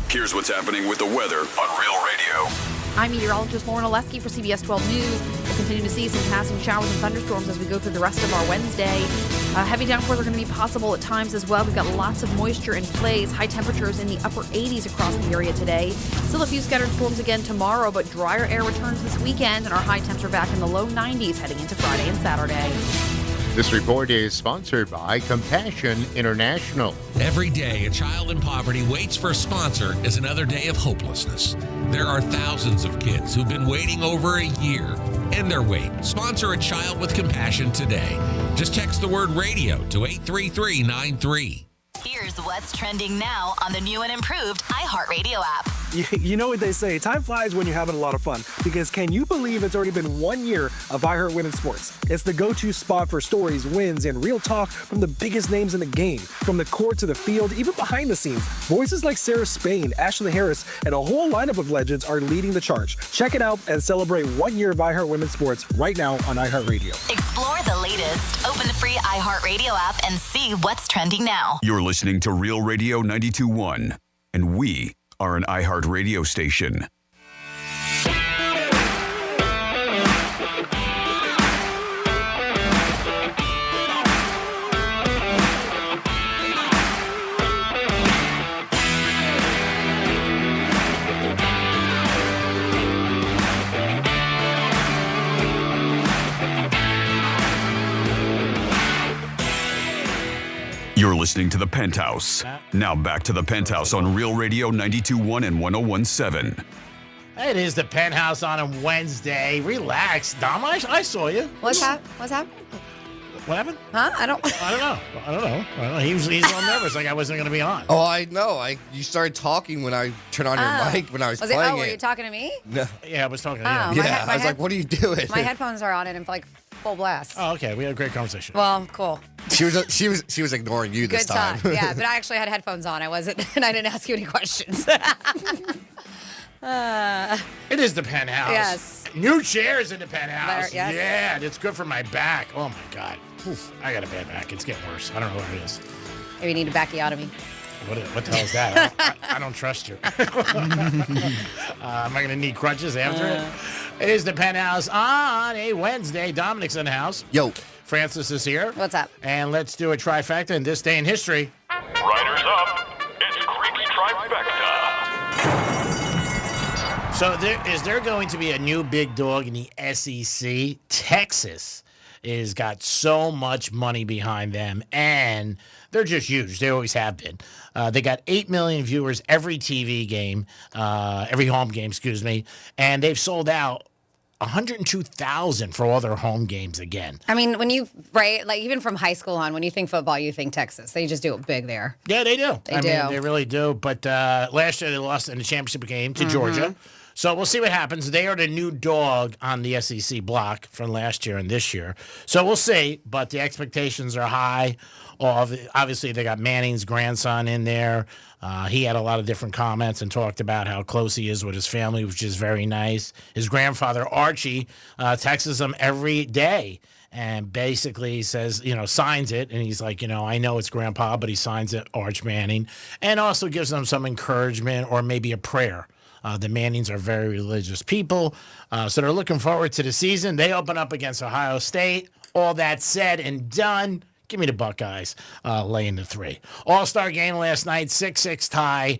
Speaker 18: Here's what's happening with the weather on Real Radio.
Speaker 11: I'm meteorologist Lauren Oleski for CBS 12 News. We'll continue to see some passing showers and thunderstorms as we go through the rest of our Wednesday. Heavy downpours are going to be possible at times as well. We've got lots of moisture in place. High temperatures in the upper 80s across the area today. Still a few scattered storms again tomorrow, but drier air returns this weekend, and our high temps are back in the low 90s heading into Friday and Saturday.
Speaker 16: This report is sponsored by Compassion International.
Speaker 17: Every day, a child in poverty waits for a sponsor is another day of hopelessness. There are thousands of kids who've been waiting over a year. End their wait. Sponsor a child with compassion today. Just text the word radio to 83393.
Speaker 19: Here's what's trending now on the new and improved iHeartRadio app.
Speaker 31: You know what they say, time flies when you're having a lot of fun. Because can you believe it's already been 1 year of iHeart Women's Sports? It's the go-to spot for stories, wins, and real talk from the biggest names in the game. From the court to the field, even behind the scenes. Voices like Sarah Spain, Ashley Harris, and a whole lineup of legends are leading the charge. Check it out and celebrate 1 year of iHeart Women's Sports right now on iHeartRadio.
Speaker 19: Explore the latest. Open the free iHeartRadio app and see what's trending now.
Speaker 18: You're listening to Real Radio 92.1, and we are an iHeart radio station. You're listening to The Penthouse. Now back to The Penthouse on Real Radio 92.1 and 101.7.
Speaker 1: It is the Penthouse on a Wednesday. Relax. Dom, I saw you.
Speaker 3: What's happening?
Speaker 1: What happened?
Speaker 3: Huh? I don't
Speaker 1: know. He's a little nervous, like I wasn't going to be on.
Speaker 4: Oh, I know. You started talking when I turned on your mic when I was playing it.
Speaker 3: Were you talking to me?
Speaker 4: No.
Speaker 1: Yeah, I was talking to
Speaker 3: Oh,
Speaker 1: you.
Speaker 4: Yeah, I was like, what are you doing?
Speaker 3: My headphones are on and like full blast.
Speaker 1: Oh, okay. We had a great conversation.
Speaker 3: Well, cool.
Speaker 4: She was ignoring you this
Speaker 3: Good
Speaker 4: time.
Speaker 3: talk. Yeah, but I actually had headphones on. I didn't ask you any questions.
Speaker 1: It is the Penthouse.
Speaker 3: Yes.
Speaker 1: New chairs in the Penthouse.
Speaker 3: Yes.
Speaker 1: Yeah, it's good for my back. Oh, my God. Oof, I got a bad back. It's getting worse. I don't know what it is.
Speaker 3: Maybe you need a bacchiotomy.
Speaker 1: What the hell is that? I don't trust you. Am I going to need crutches after it? It is the Penthouse on a Wednesday. Dominic's in the house.
Speaker 4: Yo.
Speaker 1: Francis is here.
Speaker 3: What's up?
Speaker 1: And let's do a trifecta in this day in history.
Speaker 9: Riders up. It's Creek's Trifecta.
Speaker 1: So is there going to be a new big dog in the SEC? Texas is got so much money behind them, and they're just huge. They always have been. They got 8 million viewers every TV game, every home game, excuse me, and they've sold out 102,000 for all their home games again.
Speaker 3: I mean, like even from high school on, when you think football, you think Texas. They just do it big there.
Speaker 1: Yeah, they do.
Speaker 3: They do.
Speaker 1: They really do. But last year they lost in the championship game to Georgia. So we'll see what happens. They are the new dog on the SEC block from last year and this year. So we'll see, but the expectations are high. Obviously, they got Manning's grandson in there. He had a lot of different comments and talked about how close he is with his family, which is very nice. His grandfather, Archie, texts him every day and basically says, signs it. And he's like, I know it's Grandpa, but he signs it Arch Manning, and also gives them some encouragement or maybe a prayer. The Mannings are very religious people, so they're looking forward to the season. They open up against Ohio State. All that said and done, give me the Buckeyes laying the 3. All-Star game last night, 6-6 tie.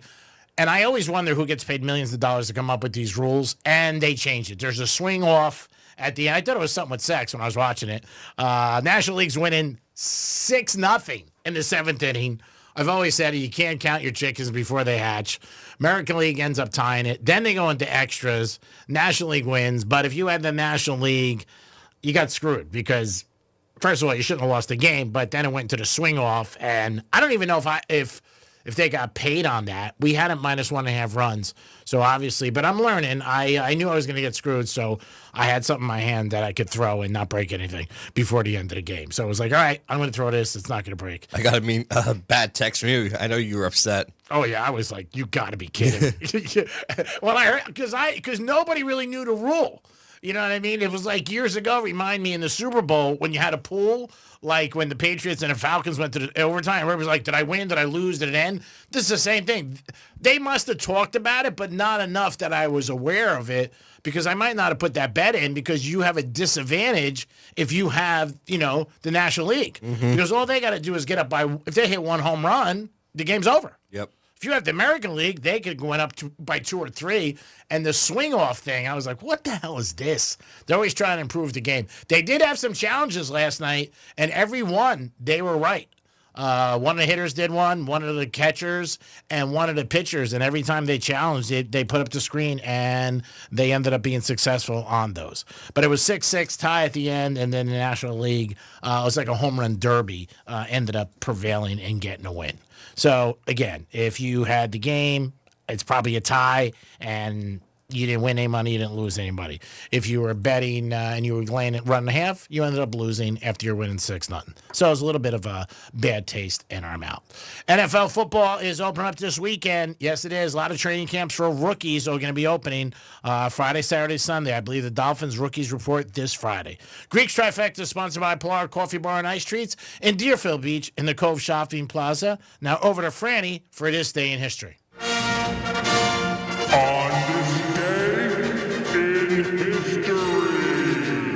Speaker 1: And I always wonder who gets paid millions of dollars to come up with these rules, and they changed it. There's a swing off at the end. I thought it was something with sex when I was watching it. National League's winning 6-0 in the 7th inning. I've always said you can't count your chickens before they hatch. American League ends up tying it. Then they go into extras. National League wins. But if you had the National League, you got screwed because, first of all, you shouldn't have lost the game. But then it went to the swing off. And I don't even know if they got paid on that. We had it -1.5 runs. So obviously, but I'm learning. I knew I was going to get screwed. So I had something in my hand that I could throw and not break anything before the end of the game. So I was like, all right, I'm going to throw this. It's not going to break.
Speaker 4: I got a bad text from you. I know you were upset.
Speaker 1: Oh, yeah. I was like, you got to be kidding. Well, I heard, because nobody really knew the rule. You know what I mean? It was like years ago, remind me, in the Super Bowl when you had a pool, like when the Patriots and the Falcons went to the overtime. Everybody was like, did I win? Did I lose? Did it end? This is the same thing. They must have talked about it, but not enough that I was aware of it, because I might not have put that bet in, because you have a disadvantage if you have, the National League. Because all they got to do is get up if they hit one home run, the game's over.
Speaker 4: Yep.
Speaker 1: If you have the American League, they could go up by 2 or 3. And the swing-off thing, I was like, what the hell is this? They're always trying to improve the game. They did have some challenges last night, and every one, they were right. One of the hitters did one of the catchers, and one of the pitchers. And every time they challenged it, they put up the screen, and they ended up being successful on those. But it was 6-6 tie at the end, and then the National League, it was like a home run derby, ended up prevailing and getting a win. So, again, if you had the game, it's probably a tie, and you didn't win any money, you didn't lose any money. If you were betting and you were laying it 1.5, you ended up losing after you're winning 6-0. So it was a little bit of a bad taste in our mouth. NFL football is opening up this weekend. Yes, it is. A lot of training camps for rookies are going to be opening Friday, Saturday, Sunday. I believe the Dolphins rookies report this Friday. Greek's Trifecta is sponsored by Pilar Coffee Bar and Ice Treats in Deerfield Beach in the Cove Shopping Plaza. Now over to Franny for this day in history.
Speaker 9: On this day in history.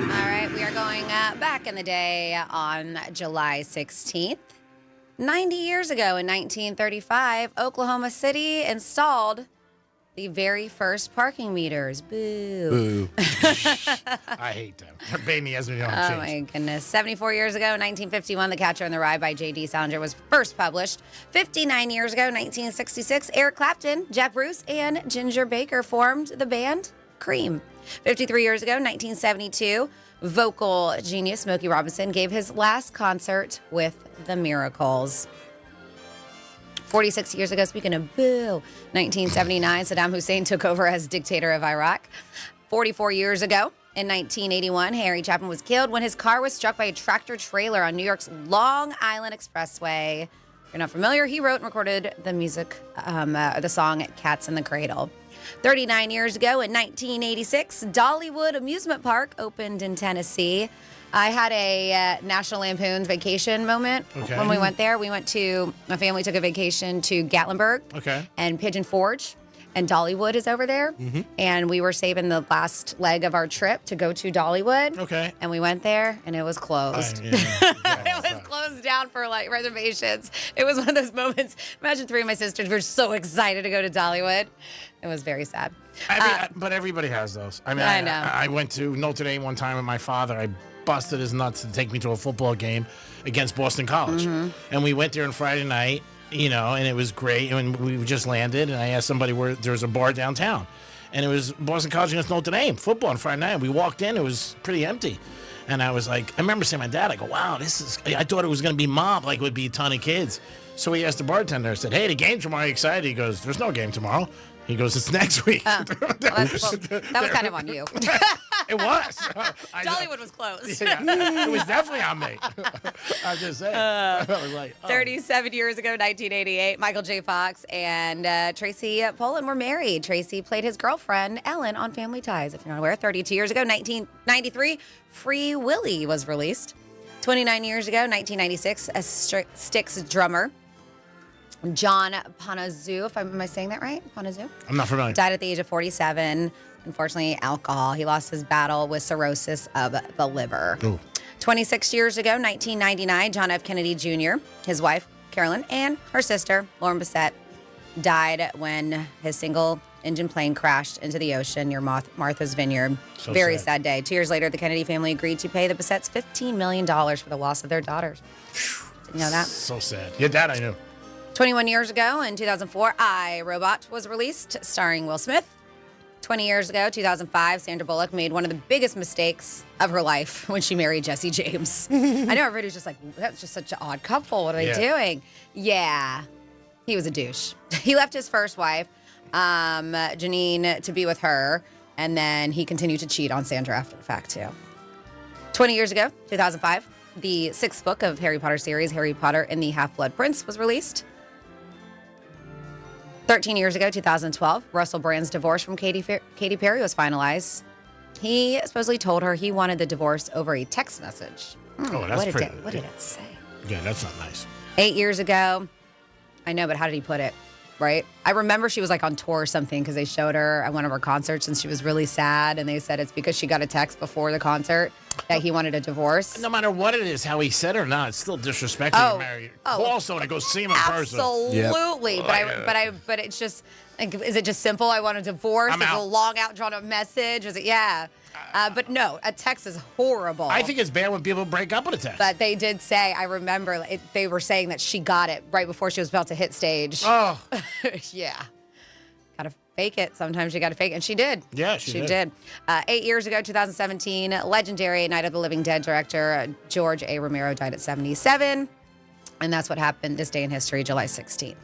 Speaker 3: All right, we are going back in the day on July 16th. 90 years ago in 1935, Oklahoma City installed the very first parking meters. Boo.
Speaker 1: Boo. I hate them. Baby has me on
Speaker 3: Oh,
Speaker 1: change.
Speaker 3: my goodness. 74 years ago, 1951, The Catcher in the Rye by J.D. Salinger was first published. 59 years ago, 1966, Eric Clapton, Jack Bruce, and Ginger Baker formed the band Cream. 53 years ago, 1972, vocal genius Smokey Robinson gave his last concert with The Miracles. 46 years ago, speaking of boo, 1979, Saddam Hussein took over as dictator of Iraq. 44 years ago, in 1981, Harry Chapman was killed when his car was struck by a tractor trailer on New York's Long Island Expressway. If you're not familiar, he wrote and recorded the music, the song Cats in the Cradle. 39 years ago, in 1986, Dollywood Amusement Park opened in Tennessee. I had a National Lampoon's vacation moment when we went there. My family took a vacation to Gatlinburg and Pigeon Forge, and Dollywood is over there. And we were saving the last leg of our trip to go to Dollywood. And we went there, and it was closed. It was closed down for like reservations. It was one of those moments. Imagine three of my sisters were so excited to go to Dollywood. It was very sad.
Speaker 1: But everybody has those. I mean,
Speaker 3: I know.
Speaker 1: I went to Notre Dame one time with my father. I busted his nuts to take me to a football game against Boston College. And we went there on Friday night, and it was great. And we just landed, and I asked somebody where there was a bar downtown. And it was Boston College against Notre Dame, football on Friday night. We walked in, it was pretty empty. And I was like, I remember saying to my dad, I go, wow, I thought it was going to be mob, like it would be a ton of kids. So he asked the bartender, I said, hey, the game tomorrow, are you excited? He goes, there's no game tomorrow. He goes, it's next week.
Speaker 3: That was kind of on you.
Speaker 1: It was.
Speaker 3: Dollywood was closed.
Speaker 1: It was definitely on me. I'm just saying. I was like,
Speaker 3: 37 years ago, 1988, Michael J. Fox and Tracy Pollan were married. Tracy played his girlfriend, Ellen, on Family Ties, if you're not aware. 32 years ago, 1993, Free Willy was released. 29 years ago, 1996, a Styx drummer, John Panazzu, am I saying that right? Panazzu?
Speaker 1: I'm not familiar.
Speaker 3: Died at the age of 47. Unfortunately, alcohol. He lost his battle with cirrhosis of the liver.
Speaker 1: Ooh.
Speaker 3: 26 years ago, 1999, John F. Kennedy Jr., his wife, Carolyn, and her sister, Lauren Bissett, died when his single-engine plane crashed into the ocean near Martha's Vineyard.
Speaker 1: So
Speaker 3: Very sad day. 2 years later, the Kennedy family agreed to pay the Bissetts $15 million for the loss of their daughters. Didn't you know that?
Speaker 1: So sad. Your dad, I knew.
Speaker 3: 21 years ago, in 2004, I, Robot was released, starring Will Smith. 20 years ago, 2005, Sandra Bullock made one of the biggest mistakes of her life when she married Jesse James. I know everybody was just like, that's just such an odd couple. What are they doing? Yeah, he was a douche. He left his first wife, Janine, to be with her, and then he continued to cheat on Sandra after the fact, too. 20 years ago, 2005, the 6th book of Harry Potter series, Harry Potter and the Half-Blood Prince, was released. 13 years ago, 2012, Russell Brand's divorce from Katy Perry was finalized. He supposedly told her he wanted the divorce over a text message.
Speaker 1: Oh, that's pretty.
Speaker 3: What did it say?
Speaker 1: Yeah, that's not nice.
Speaker 3: 8 years ago, I know, but how did he put it? Right? I remember she was like on tour or something because they showed her at one of her concerts and she was really sad. And they said it's because she got a text before the concert that he wanted a divorce.
Speaker 1: No matter what it is, how he said it or not, it's still disrespectful to marry. Call someone to go see him in person.
Speaker 3: Absolutely. But it's just, like, is it just simple? I want a divorce. Is it a long out drawn up message? Was it? Yeah. But no, a text is horrible.
Speaker 1: I think it's bad when people break up with a text.
Speaker 3: But they did say, I remember they were saying that she got it right before she was about to hit stage.
Speaker 1: Oh.
Speaker 3: Yeah. Gotta fake it. Sometimes you gotta fake it. And she did.
Speaker 1: Yeah, she did.
Speaker 3: 8 years ago, 2017, legendary Night of the Living Dead director George A. Romero died at 77. And that's what happened this day in history, July 16th.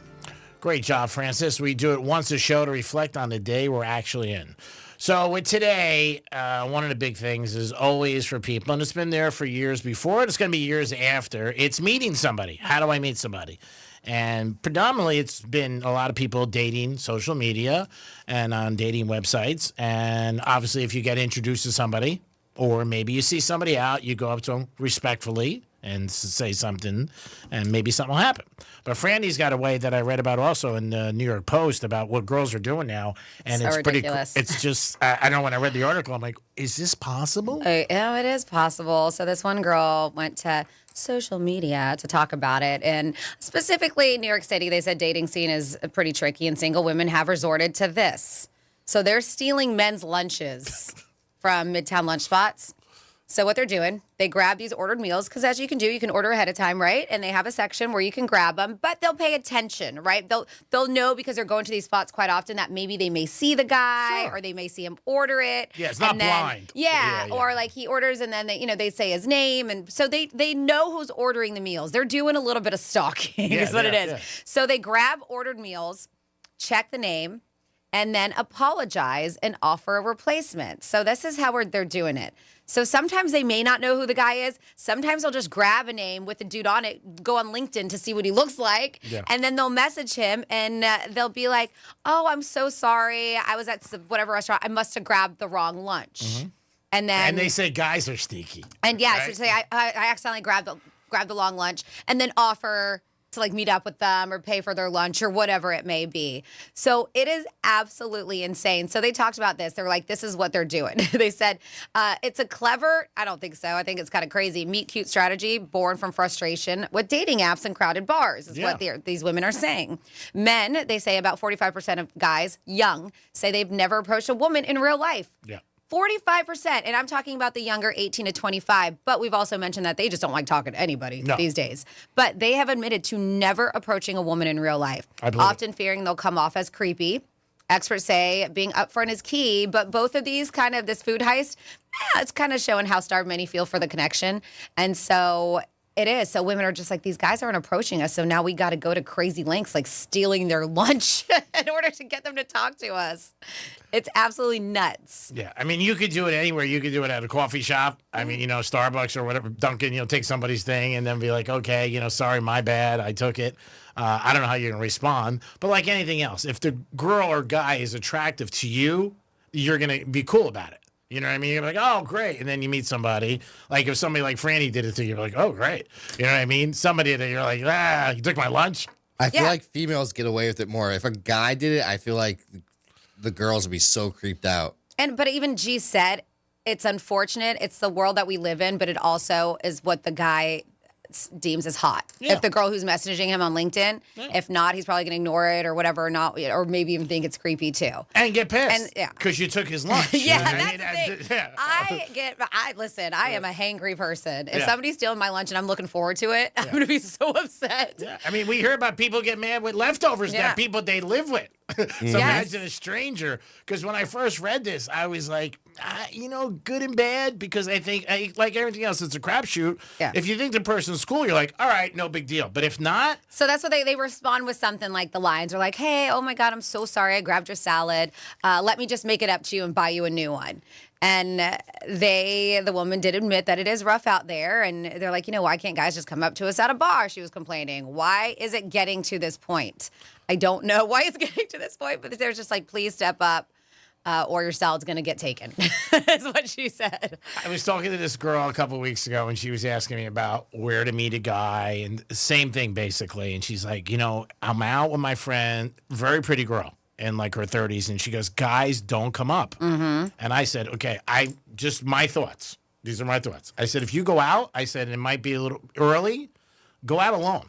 Speaker 1: Great job, Francis. We do it once a show to reflect on the day we're actually in. So with today, one of the big things is always for people, and it's been there for years before, and it's going to be years after, it's meeting somebody. How do I meet somebody? And predominantly, it's been a lot of people dating social media and on dating websites. And obviously, if you get introduced to somebody, or maybe you see somebody out, you go up to them respectfully and say something, and maybe something will happen. But Franny's got a way that I read about also in the New York Post about what girls are doing now, and it's
Speaker 3: ridiculous.
Speaker 1: Pretty. It's just I know when I read the article, I'm like, is this possible?
Speaker 3: Yeah, it is possible. So this one girl went to social media to talk about it. And specifically New York City, they said dating scene is pretty tricky and single women have resorted to this. So they're stealing men's lunches from Midtown lunch spots. So what they're doing, they grab these ordered meals, because as you can do, you can order ahead of time, right? And they have a section where you can grab them, but they'll pay attention, right? They'll know, because they're going to these spots quite often, that maybe they may see the guy or they may see him order it.
Speaker 1: Yeah, it's not blind.
Speaker 3: Yeah, or like he orders and then they say his name, and so they know who's ordering the meals. They're doing a little bit of stalking, is what it is. Yeah. So they grab ordered meals, check the name, and then apologize and offer a replacement. So this is how they're doing it. So sometimes they may not know who the guy is. Sometimes they'll just grab a name with a dude on it, go on LinkedIn to see what he looks like, and then they'll message him, and they'll be like, "Oh, I'm so sorry. I was at whatever restaurant. I must have grabbed the wrong lunch." Mm-hmm. And
Speaker 1: they say guys are sneaky.
Speaker 3: And yeah,
Speaker 1: right?
Speaker 3: so say I accidentally grabbed the long lunch, and then offer to like meet up with them or pay for their lunch or whatever it may be. So it is absolutely insane. So they talked about this. They're like, this is what they're doing. They said, it's a clever, I don't think so. I think it's kind of crazy, meet cute strategy born from frustration with dating apps and crowded bars is what these women are saying. Men, they say about 45% of guys, young, say they've never approached a woman in real life.
Speaker 1: Yeah.
Speaker 3: 45%, and I'm talking about the younger 18 to 25, but we've also mentioned that they just don't like talking to anybody these days. But they have admitted to never approaching a woman in real life, often fearing they'll come off as creepy. Experts say being upfront is key, but both of these this food heist, it's kind of showing how starved many feel for the connection. And so it is. So women are just like, these guys aren't approaching us, so now we got to go to crazy lengths, like stealing their lunch in order to get them to talk to us. It's absolutely nuts.
Speaker 1: Yeah. I mean, you could do it anywhere. You could do it at a coffee shop. I mean, Starbucks or whatever, Dunkin', take somebody's thing and then be like, okay, sorry, my bad. I took it. I don't know how you're going to respond. But like anything else, if the girl or guy is attractive to you, you're going to be cool about it. You know what I mean? You're like, oh, great. And then you meet somebody. Like if somebody like Franny did it to you, you're like, oh, great. You know what I mean? Somebody that you're like, you took my lunch.
Speaker 4: I feel like females get away with it more. If a guy did it, I feel like the girls would be so creeped out.
Speaker 3: But even G said, it's unfortunate. It's the world that we live in, but it also is what the guy deems as hot. Yeah. If the girl who's messaging him on LinkedIn, if not, he's probably going to ignore it or whatever, or maybe even think it's creepy too.
Speaker 1: And get pissed. Because you took his lunch.
Speaker 3: That's the thing. Listen, I am a hangry person. If somebody's stealing my lunch and I'm looking forward to it, I'm going to be so upset.
Speaker 1: Yeah. I mean, we hear about people get mad with leftovers that people they live with. So imagine a stranger. Because when I first read this, I was like, good and bad, because I think, like everything else, it's a crapshoot. Yeah. If you think the person's cool, you're like, all right, no big deal. But if not.
Speaker 3: So that's what they respond with something like the lines are like, hey, oh my God, I'm so sorry. I grabbed your salad. Let me just make it up to you and buy you a new one. And the woman did admit that it is rough out there. And they're like, why can't guys just come up to us at a bar? She was complaining. Why is it getting to this point? I don't know why it's getting to this point, but they're just like, please step up or your salad's going to get taken, is what she said.
Speaker 1: I was talking to this girl a couple of weeks ago, and she was asking me about where to meet a guy, and same thing, basically. And she's like, I'm out with my friend, very pretty girl, in like her 30s, and she goes, guys don't come up. Mm-hmm. And I said, okay, my thoughts. These are my thoughts. I said, if you go out, I said, it might be a little early, go out alone.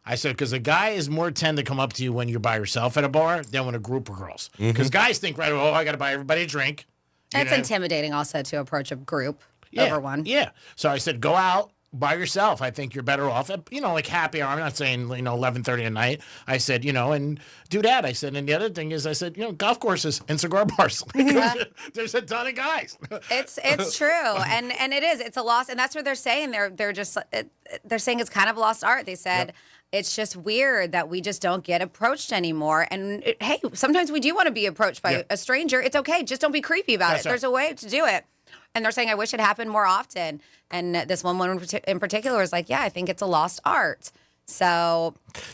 Speaker 1: I said, because a guy is more tend to come up to you when you're by yourself at a bar than when a group of girls. Because guys think right away, I got to buy everybody a drink.
Speaker 3: It's intimidating also to approach a group over one.
Speaker 1: Yeah. So I said, go out by yourself. I think you're better off. Like happy hour. I'm not saying, 11:30 at night. I said, and do that. I said, and the other thing is, I said, golf courses and cigar bars. There's a ton of guys.
Speaker 3: It's true. And it is. It's a loss. And that's what they're saying. They're saying it's kind of a lost art. They said, it's just weird that we just don't get approached anymore. And hey, sometimes we do want to be approached by a stranger. It's okay. Just don't be creepy about it. There's a way to do it. And they're saying, I wish it happened more often. And this one woman in particular is like, I think it's a lost art. So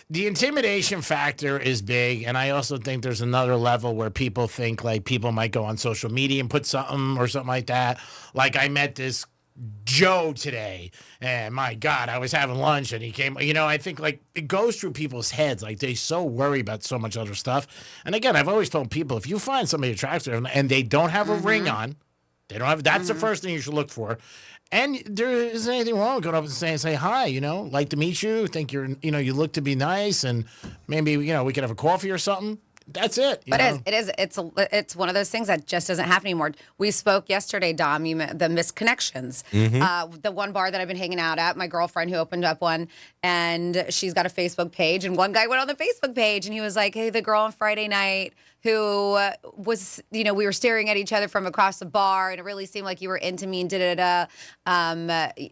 Speaker 1: the intimidation factor is big. And I also think there's another level where people think like people might go on social media and put something or something like that. Like I met this Joe today, and my God, I was having lunch and he came, I think like it goes through people's heads. Like they so worry about so much other stuff. And again, I've always told people, if you find somebody attractive and they don't have a ring on, They don't have. That's the first thing you should look for. And there isn't anything wrong with going up and say hi, like to meet you, think you look to be nice, and maybe, we could have a coffee or something. That's it.
Speaker 13: But it's one of those things that just doesn't happen anymore. We spoke yesterday, Dom, the missed connections. The one bar that I've been hanging out at, my girlfriend who opened up one, and she's got a Facebook page, and one guy went on the Facebook page, and he was like, hey, the girl on Friday night who was, we were staring at each other from across the bar, and it really seemed like you were into me and da-da-da.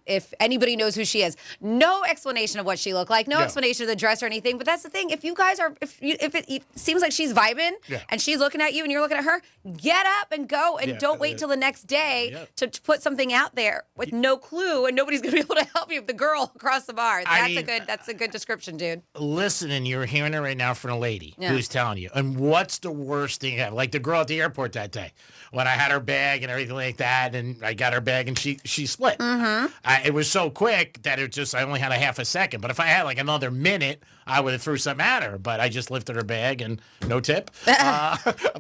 Speaker 13: If anybody knows who she is, no explanation of what she looked like, no explanation of the dress or anything. But that's the thing. If you guys are, if it seems like she's vibing and she's looking at you and you're looking at her, get up and go, and don't wait till the next day to put something out there with no clue, and nobody's gonna be able to help you. The girl across the bar. That's a good description, dude.
Speaker 1: Listen, you're hearing it right now from a lady who's telling you. And what's the worst thing ever? Like the girl at the airport that day when I had her bag and everything like that, and I got her bag and she split. It was so quick that I only had a half a second. But if I had like another minute, I would have threw something at her. But I just lifted her bag and no tip.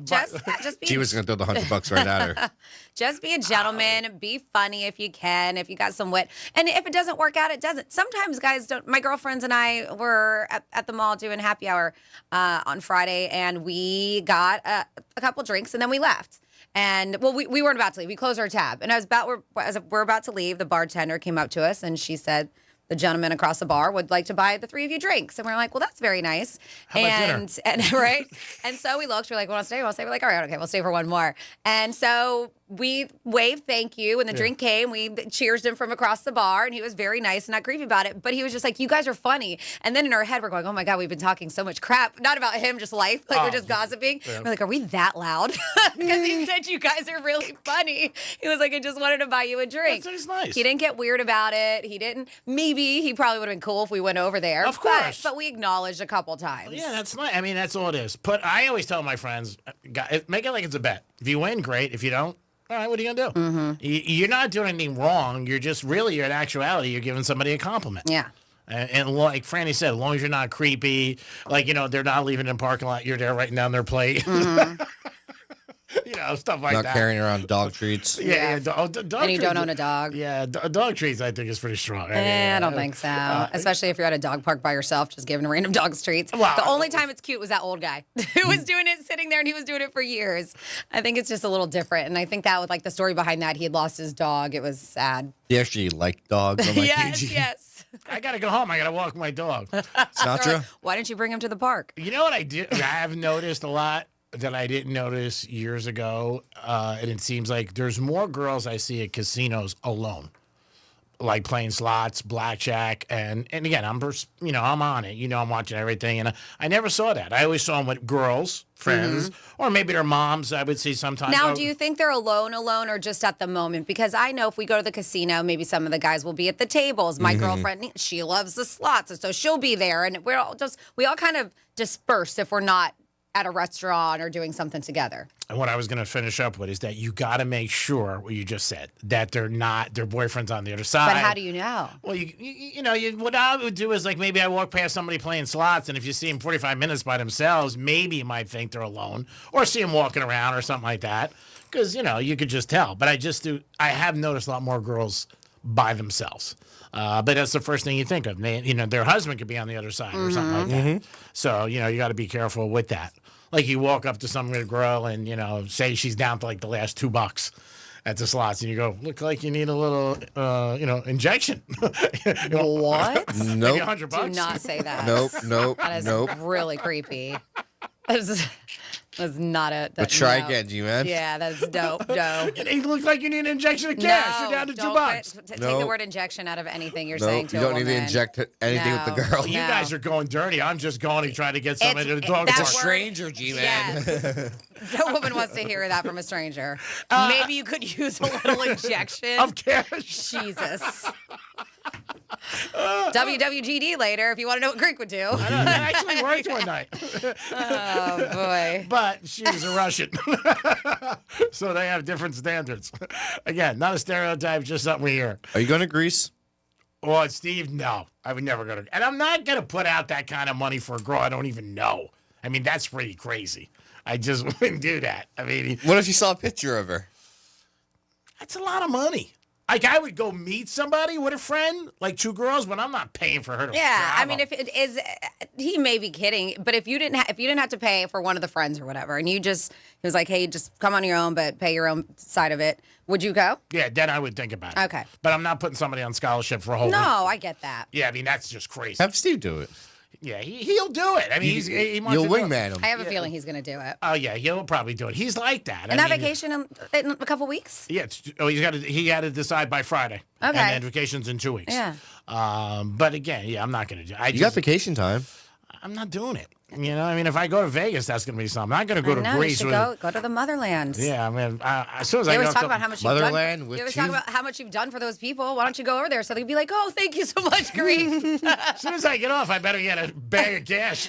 Speaker 13: Just be.
Speaker 4: She was gonna throw the $100 right at her.
Speaker 13: Just be a gentleman. Be funny if you can. If you got some wit, and if it doesn't work out, it doesn't. Sometimes guys don't. My girlfriends and I were at the mall doing happy hour on Friday, and we got a couple drinks, and then we left. And we weren't about to leave. We closed our tab, and as we're about to leave, the bartender came up to us, and she said, the gentleman across the bar would like to buy the three of you drinks. And we're like, well, that's very nice.
Speaker 1: How about dinner?
Speaker 13: And right. And so we looked, we're like, want to stay? Want to stay? We're like, all right, okay, we'll stay for one more. And so we waved thank you, and the drink came. We cheersed him from across the bar, and he was very nice and not creepy about it. But he was just like, you guys are funny. And then in our head, we're going, oh my God, we've been talking so much crap. Not about him, just life. Like we're just gossiping. Yeah. We're like, are we that loud? Because he said you guys are really funny. He was like, I just wanted to buy you a drink.
Speaker 1: That's nice.
Speaker 13: He didn't get weird about it. He didn't. Maybe he probably would have been cool if we went over there.
Speaker 1: Of course.
Speaker 13: But we acknowledged a couple times.
Speaker 1: Yeah, that's nice. I mean, that's all it is. I always tell my friends, make it like it's a bet. If you win, great. If you don't, all right, what are you going to do? You're not doing anything wrong. You're just really, in actuality, you're giving somebody a compliment.
Speaker 13: Yeah.
Speaker 1: And like Franny said, as long as you're not creepy, like, they're not leaving in the parking lot, you're there writing down their plate. Stuff like that.
Speaker 4: Not carrying around dog treats.
Speaker 13: Yeah.
Speaker 1: Dog
Speaker 13: and you don't own a dog.
Speaker 1: Yeah, dog treats, I think, is pretty strong.
Speaker 13: I don't think so. Especially if you're at a dog park by yourself, just giving random dogs treats.
Speaker 1: Well,
Speaker 13: the only time it's cute was that old guy who was doing it, sitting there, and he was doing it for years. I think it's just a little different. And I think that with like the story behind that, he had lost his dog. It was sad.
Speaker 4: He actually liked dogs. I'm like,
Speaker 13: yes.
Speaker 1: I got to go home. I got to walk my dog.
Speaker 4: Sinatra?
Speaker 13: Like, why didn't you bring him to the park?
Speaker 1: You know what I did? I have noticed a lot that I didn't notice years ago, and it seems like there's more girls I see at casinos alone, like playing slots, blackjack, and again, I'm on it. I'm watching everything, and I never saw that. I always saw them with girls, friends, or maybe their moms. I would see sometimes.
Speaker 13: Now, do you think they're alone, or just at the moment? Because I know if we go to the casino, maybe some of the guys will be at the tables. My girlfriend, she loves the slots, and so she'll be there, and we all kind of disperse if we're not at a restaurant or doing something together.
Speaker 1: And what I was going to finish up with is that you got to make sure what you just said, that they're not, their boyfriend's on the other side.
Speaker 13: But how do you know?
Speaker 1: Well, what I would do is like maybe I walk past somebody playing slots, and if you see them 45 minutes by themselves, maybe you might think they're alone, or see them walking around or something like that, because, you could just tell. But I have noticed a lot more girls by themselves. But that's the first thing you think of. Their husband could be on the other side or something like that. So, you got to be careful with that. Like you walk up to some girl and, say she's down to like the last $2 at the slots, and you go, look like you need a little, injection.
Speaker 13: What?
Speaker 4: Nope.
Speaker 1: $100.
Speaker 13: Do not say that.
Speaker 4: Nope.
Speaker 13: That is really creepy. That's not a.
Speaker 4: But try again, G-Man.
Speaker 13: Yeah, that's dope. No.
Speaker 1: It looks like you need an injection of cash. You're down to $2.
Speaker 13: Take the word injection out of anything you're saying to
Speaker 4: you
Speaker 13: a
Speaker 4: don't
Speaker 13: woman.
Speaker 4: need to inject anything with the girl.
Speaker 1: Well, you guys are going dirty. I'm just going to try to get somebody to the dog
Speaker 4: It's
Speaker 1: park.
Speaker 4: a stranger, G-Man.
Speaker 13: Yes. No woman wants to hear that from a stranger. Maybe you could use a little injection
Speaker 1: of cash.
Speaker 13: Jesus. WWGD later if you want to know what Greek would do.
Speaker 1: I know, that actually worked one night.
Speaker 13: Oh, boy.
Speaker 1: But she was a Russian. So they have different standards. Again, not a stereotype, just something we hear.
Speaker 4: Are you going to Greece?
Speaker 1: Well, Steve, no. I would never go to. And I'm not going to put out that kind of money for a girl I don't even know. I mean, that's pretty crazy. I just wouldn't do that. I mean,
Speaker 4: what if you saw a picture of her?
Speaker 1: That's a lot of money. Like, I would go meet somebody with a friend, like 2 girls, but I'm not paying for her to
Speaker 13: Yeah, I
Speaker 1: travel.
Speaker 13: mean, if it is, he may be kidding, but if you didn't have to pay for one of the friends or whatever, and he was like, hey, just come on your own, but pay your own side of it, would you go?
Speaker 1: Yeah, then I would think about it.
Speaker 13: Okay.
Speaker 1: But I'm not putting somebody on scholarship for a whole
Speaker 13: No,
Speaker 1: week.
Speaker 13: I get that.
Speaker 1: Yeah, I mean, that's just crazy.
Speaker 4: Have Steve do it.
Speaker 1: Yeah, he'll do it. I mean, he wants
Speaker 4: You'll
Speaker 1: to do it.
Speaker 4: wingman him.
Speaker 13: I have a feeling he's going to do it.
Speaker 1: Oh, yeah, he'll probably do it. He's like that.
Speaker 13: And
Speaker 1: I
Speaker 13: that
Speaker 1: mean,
Speaker 13: vacation in a couple weeks?
Speaker 1: Yeah, he had to decide by Friday.
Speaker 13: Okay.
Speaker 1: And then vacation's in 2 weeks.
Speaker 13: Yeah.
Speaker 1: But again, yeah, I'm not going to do it.
Speaker 4: You got vacation time.
Speaker 1: I'm not doing it. You know, I mean, if I go to Vegas, that's going to be something. I'm not going to go to
Speaker 13: You
Speaker 1: Greece.
Speaker 13: should go to the motherland.
Speaker 1: Yeah, I mean, as soon as
Speaker 13: You
Speaker 1: I
Speaker 13: always
Speaker 1: go
Speaker 13: talk about how much you've done.
Speaker 4: Motherland with
Speaker 13: You always
Speaker 4: two-
Speaker 13: talk about how much you've done for those people. Why don't you go over there so they'd be like, "Oh, thank you so much, Greece."
Speaker 1: As soon as I get off, I better get a bag of cash.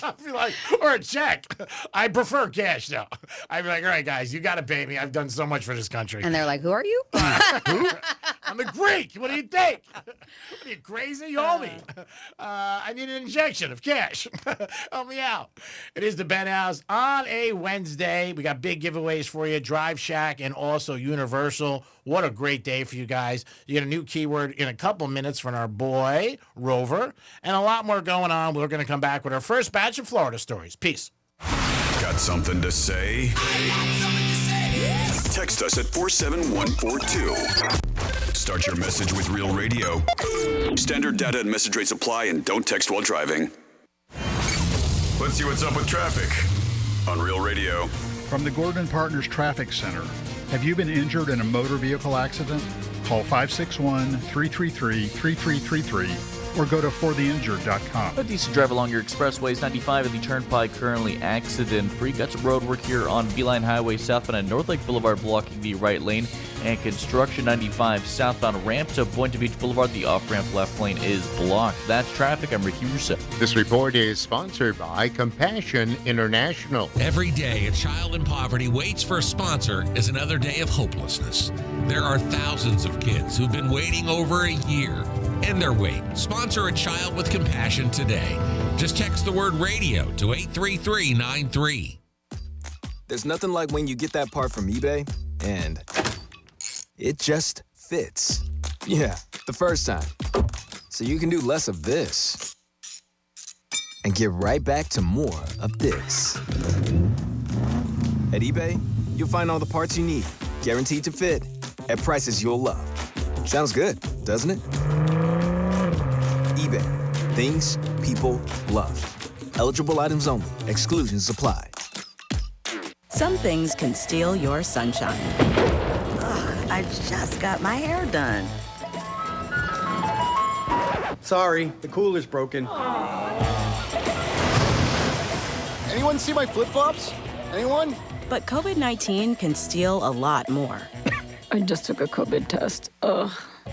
Speaker 1: I'll be like, or a check. I prefer cash, though. I'd be like, all right, guys, you got to pay me. I've done so much for this country.
Speaker 13: And they're like, "Who are you?"
Speaker 1: I'm a Greek. What do you think? What are you, crazy? You owe me. I need an injection of cash. Help me out. It is the Penthouse on a Wednesday. We got big giveaways for you. Drive Shack and also Universal. What a great day for you guys. You get a new keyword in a couple minutes from our boy, Rover. And a lot more going on. We're going to come back with our first batch of Florida stories. Peace.
Speaker 12: Got something to say? Text us at 47142. Start your message with Real Radio. Standard data and message rates apply, and don't text while driving. Let's see what's up with traffic on Real Radio.
Speaker 14: From the Gordon Partners Traffic Center. Have you been injured in a motor vehicle accident? Call 561-333-3333 or go to fortheinjured.com.
Speaker 15: A decent drive along your expressways. 95 and the Turnpike currently accident-free. Got some road work here on Beeline Highway southbound and North Lake Boulevard blocking the right lane. And construction 95 southbound ramp to Point Beach Boulevard. The off-ramp left lane is blocked. That's traffic. I'm Ricky Russo.
Speaker 16: This report is sponsored by Compassion International.
Speaker 17: Every day, a child in poverty waits for a sponsor is another day of hopelessness. There are thousands of kids who've been waiting over a year. End their wait. Sponsor a child with compassion today. Just text the word radio to 83393.
Speaker 10: There's nothing like when you get that part from eBay and it just fits. Yeah, the first time. So you can do less of this and get right back to more of this. At eBay, you'll find all the parts you need, guaranteed to fit, at prices you'll love. Sounds good, doesn't it? eBay. Things people love. Eligible items only. Exclusions apply.
Speaker 20: Some things can steal your sunshine. Ugh, I just got my hair done.
Speaker 21: Sorry, the cooler's broken. Anyone see my flip-flops? Anyone?
Speaker 20: But COVID-19 can steal a lot more.
Speaker 28: I just took a COVID test. Ugh.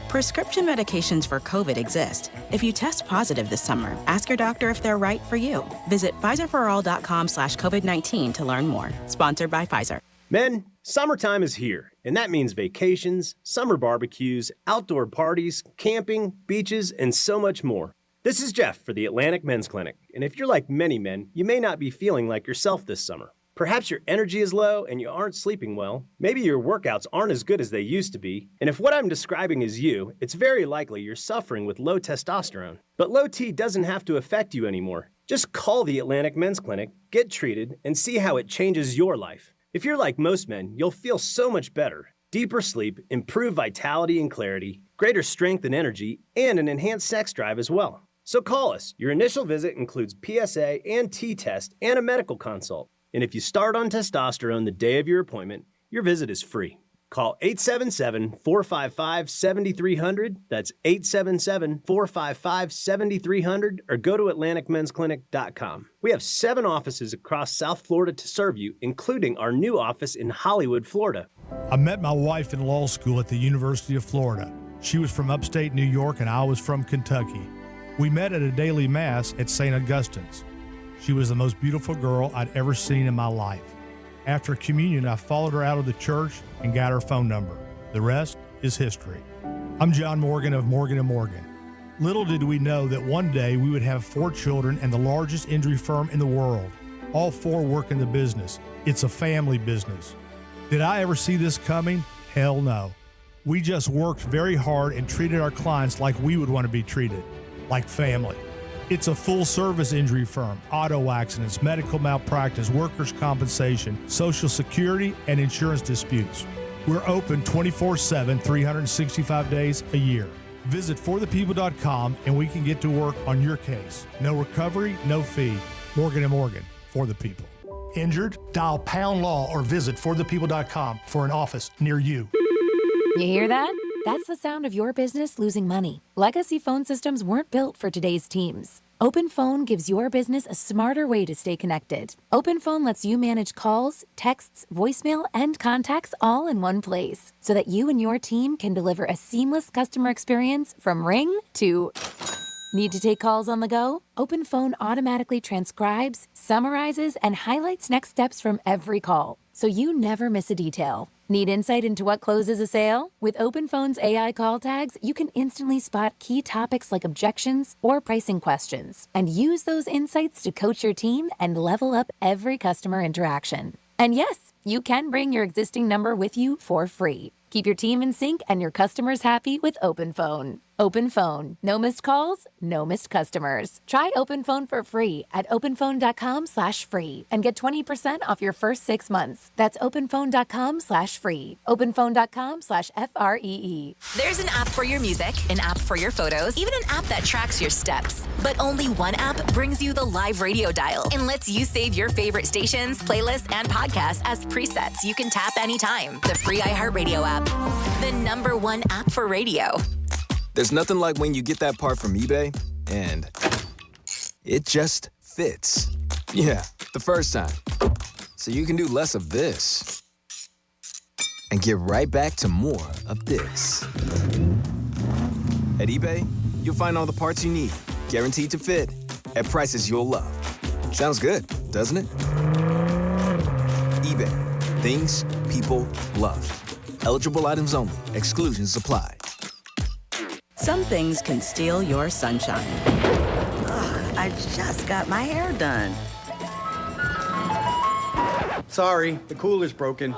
Speaker 20: Prescription medications for COVID exist. If you test positive this summer, ask your doctor if they're right for you. Visit PfizerForAll.com/COVID-19 to learn more. Sponsored by Pfizer.
Speaker 31: Men, summertime is here, and that means vacations, summer barbecues, outdoor parties, camping, beaches, and so much more. This is Jeff for the Atlantic Men's Clinic, and if you're like many men, you may not be feeling like yourself this summer. Perhaps your energy is low and you aren't sleeping well. Maybe your workouts aren't as good as they used to be. And if what I'm describing is you, it's very likely you're suffering with low testosterone. But low T doesn't have to affect you anymore. Just call the Atlantic Men's Clinic, get treated, and see how it changes your life. If you're like most men, you'll feel so much better. Deeper sleep, improved vitality and clarity, greater strength and energy, and an enhanced sex drive as well. So call us. Your initial visit includes PSA and T-test and a medical consult. And if you start on testosterone the day of your appointment, your visit is free. Call 877-455-7300. That's 877-455-7300 or go to AtlanticMen'sClinic.com. We have 7 offices across South Florida to serve you, including our new office in Hollywood, Florida.
Speaker 22: I met my wife in law school at the University of Florida. She was from upstate New York and I was from Kentucky. We met at a daily mass at St. Augustine's. She was the most beautiful girl I'd ever seen in my life. After communion, I followed her out of the church and got her phone number. The rest is history. I'm John Morgan of Morgan & Morgan. Little did we know that one day we would have 4 children and the largest injury firm in the world. All 4 work in the business. It's a family business. Did I ever see this coming? Hell no. We just worked very hard and treated our clients like we would want to be treated, like family. It's a full-service injury firm, auto accidents, medical malpractice, workers' compensation, Social Security, and insurance disputes. We're open 24/7, 365 days a year. Visit forthepeople.com and we can get to work on your case. No recovery, no fee. Morgan & Morgan, for the people. Injured? Dial pound law or visit forthepeople.com for an office near you.
Speaker 2: You hear that? That's the sound of your business losing money. Legacy phone systems weren't built for today's teams. OpenPhone gives your business a smarter way to stay connected. OpenPhone lets you manage calls, texts, voicemail, and contacts all in one place so that you and your team can deliver a seamless customer experience from ring to... Need to take calls on the go? OpenPhone automatically transcribes, summarizes, and highlights next steps from every call, so you never miss a detail. Need insight into what closes a sale? With OpenPhone's AI call tags, you can instantly spot key topics like objections or pricing questions, and use those insights to coach your team and level up every customer interaction. And yes, you can bring your existing number with you for free. Keep your team in sync and your customers happy with OpenPhone. OpenPhone. No missed calls, no missed customers. Try OpenPhone for free at openphone.com/free and get 20% off your first 6 months. That's openphone.com/free. openphone.com/FREE.
Speaker 19: There's an app for your music, an app for your photos, even an app that tracks your steps. But only one app brings you the live radio dial and lets you save your favorite stations, playlists, and podcasts as presets you can tap anytime. The free iHeartRadio app. The #1 app for radio.
Speaker 10: There's nothing like when you get that part from eBay and it just fits. Yeah, the first time. So you can do less of this and get right back to more of this. At eBay, you'll find all the parts you need, guaranteed to fit, at prices you'll love. Sounds good, doesn't it? eBay. Things people love. Eligible items only. Exclusions apply.
Speaker 20: Some things can steal your sunshine. Ugh, I just got my hair done.
Speaker 21: Sorry, the cooler's broken.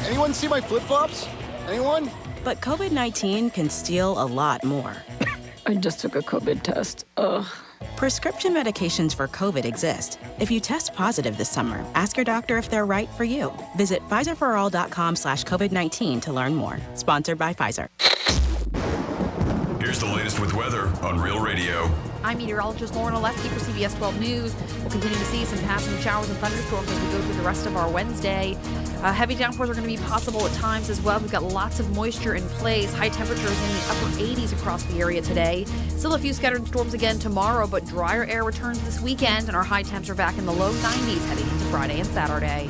Speaker 21: Anyone see my flip-flops? Anyone?
Speaker 20: But COVID-19 can steal a lot more.
Speaker 28: I just took a COVID test. Ugh.
Speaker 20: Prescription medications for COVID exist. If you test positive this summer, ask your doctor if they're right for you. Visit Pfizerforall.com/COVID-19 to learn more. Sponsored by Pfizer.
Speaker 12: Here's the latest with weather on Real Radio.
Speaker 11: I'm meteorologist Lauren Oleski for CBS 12 News. We'll continue to see some passing showers and thunderstorms as we go through the rest of our Wednesday. Heavy downpours are going to be possible at times as well. We've got lots of moisture in place. High temperatures in the upper 80s across the area today. Still a few scattered storms again tomorrow, but drier air returns this weekend, and our high temps are back in the low 90s heading into Friday and Saturday.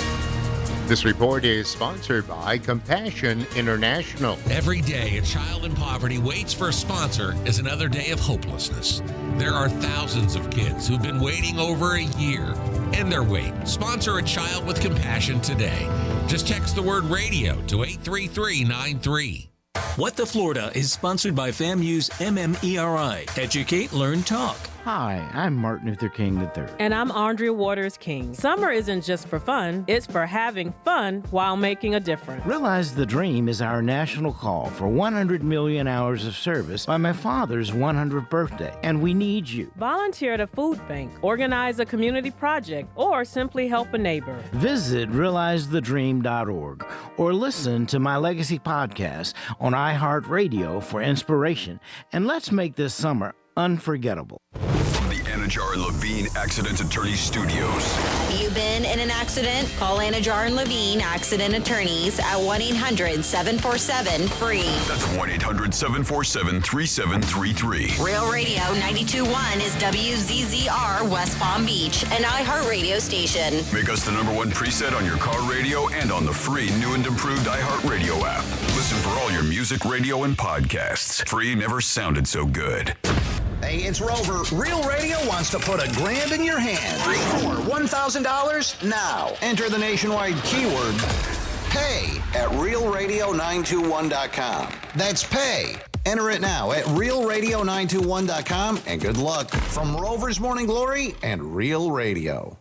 Speaker 16: This report is sponsored by Compassion International.
Speaker 17: Every day, a child in poverty waits for a sponsor is another day of hopelessness. There are thousands of kids who've been waiting over a year. End their wait. Sponsor a child with compassion today. Just text the word radio to 83393.
Speaker 5: What the Florida is sponsored by FAMU's MMERI. Educate, Learn, Talk.
Speaker 6: Hi, I'm Martin Luther King III.
Speaker 7: And I'm Andrea Waters King. Summer isn't just for fun, it's for having fun while making a difference.
Speaker 6: Realize the Dream is our national call for 100 million hours of service by my father's 100th birthday, and we need you.
Speaker 7: Volunteer at a food bank, organize a community project, or simply help a neighbor.
Speaker 6: Visit realizethedream.org or listen to my Legacy podcast on iHeartRadio for inspiration, and let's make this summer unforgettable.
Speaker 12: From the Anajar and Levine Accident Attorney Studios.
Speaker 23: You been in an accident? Call Anajar and Levine Accident Attorneys at 1-800-747-FREE.
Speaker 12: That's 1-800-747-3733.
Speaker 23: Real Radio 92.1 is WZZR West Palm Beach, an iHeartRadio station.
Speaker 12: Make us the #1 preset on your car radio and on the free new and improved iHeartRadio app. Listen for all your music, radio, and podcasts. Free never sounded so good.
Speaker 24: Hey, it's Rover. Real Radio wants to put $1,000 in your hand. For $1,000 now. Enter the nationwide keyword PAY at realradio921.com. That's PAY. Enter it now at realradio921.com, and good luck from Rover's Morning Glory and Real Radio.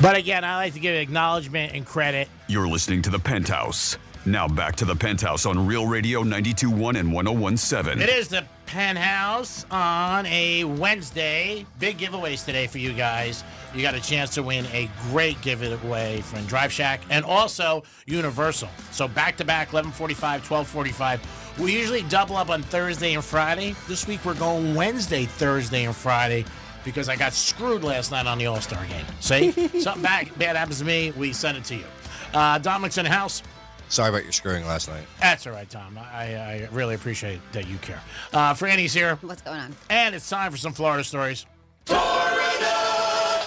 Speaker 1: But again, I like to give acknowledgement and credit.
Speaker 12: You're listening to The Penthouse. Now back to The Penthouse on Real Radio 92.1 and 101.7.
Speaker 1: It is The Penthouse on a Wednesday. Big giveaways today for you guys. You got a chance to win a great giveaway from Drive Shack and also Universal. So back-to-back, 11:45, 12:45. We usually double up on Thursday and Friday. This week we're going Wednesday, Thursday, and Friday because I got screwed last night on the All-Star game. See? Something bad happens to me, we send it to you. Dominic's in the house.
Speaker 3: Sorry about your screwing last night.
Speaker 1: That's all right, Tom. I really appreciate that you care. Franny's here.
Speaker 4: What's going on?
Speaker 1: And it's time for some Florida stories.
Speaker 31: Florida.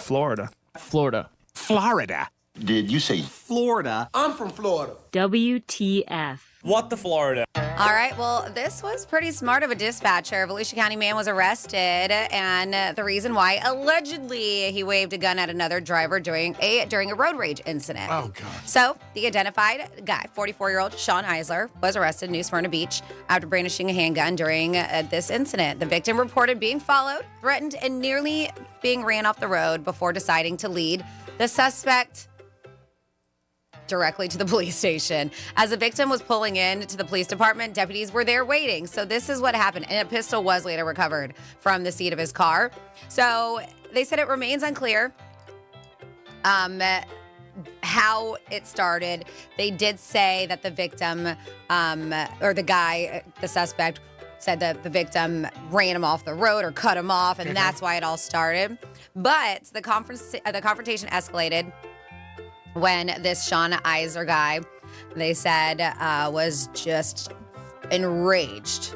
Speaker 8: Florida.
Speaker 21: Did you say
Speaker 8: Florida.
Speaker 21: I'm from Florida?
Speaker 7: WTF.
Speaker 8: What the Florida?
Speaker 4: All right, well, this was pretty smart of a dispatcher. A Volusia County man was arrested, and the reason why, allegedly, he waved a gun at another driver during a road rage incident.
Speaker 1: Oh, God.
Speaker 4: So, the identified guy, 44-year-old Sean Eisler, was arrested in New Smyrna Beach after brandishing a handgun during this incident. The victim reported being followed, threatened, and nearly being ran off the road before deciding to lead the suspect directly to the police station. As the victim was pulling in to the police department, deputies were there waiting. So this is what happened. And a pistol was later recovered from the seat of his car. So they said it remains unclear how it started. They did say that the victim, or the guy, the suspect, said that the victim ran him off the road or cut him off, and that's why it all started. But the confrontation escalated when this Sean Eisler guy, they said, was just enraged.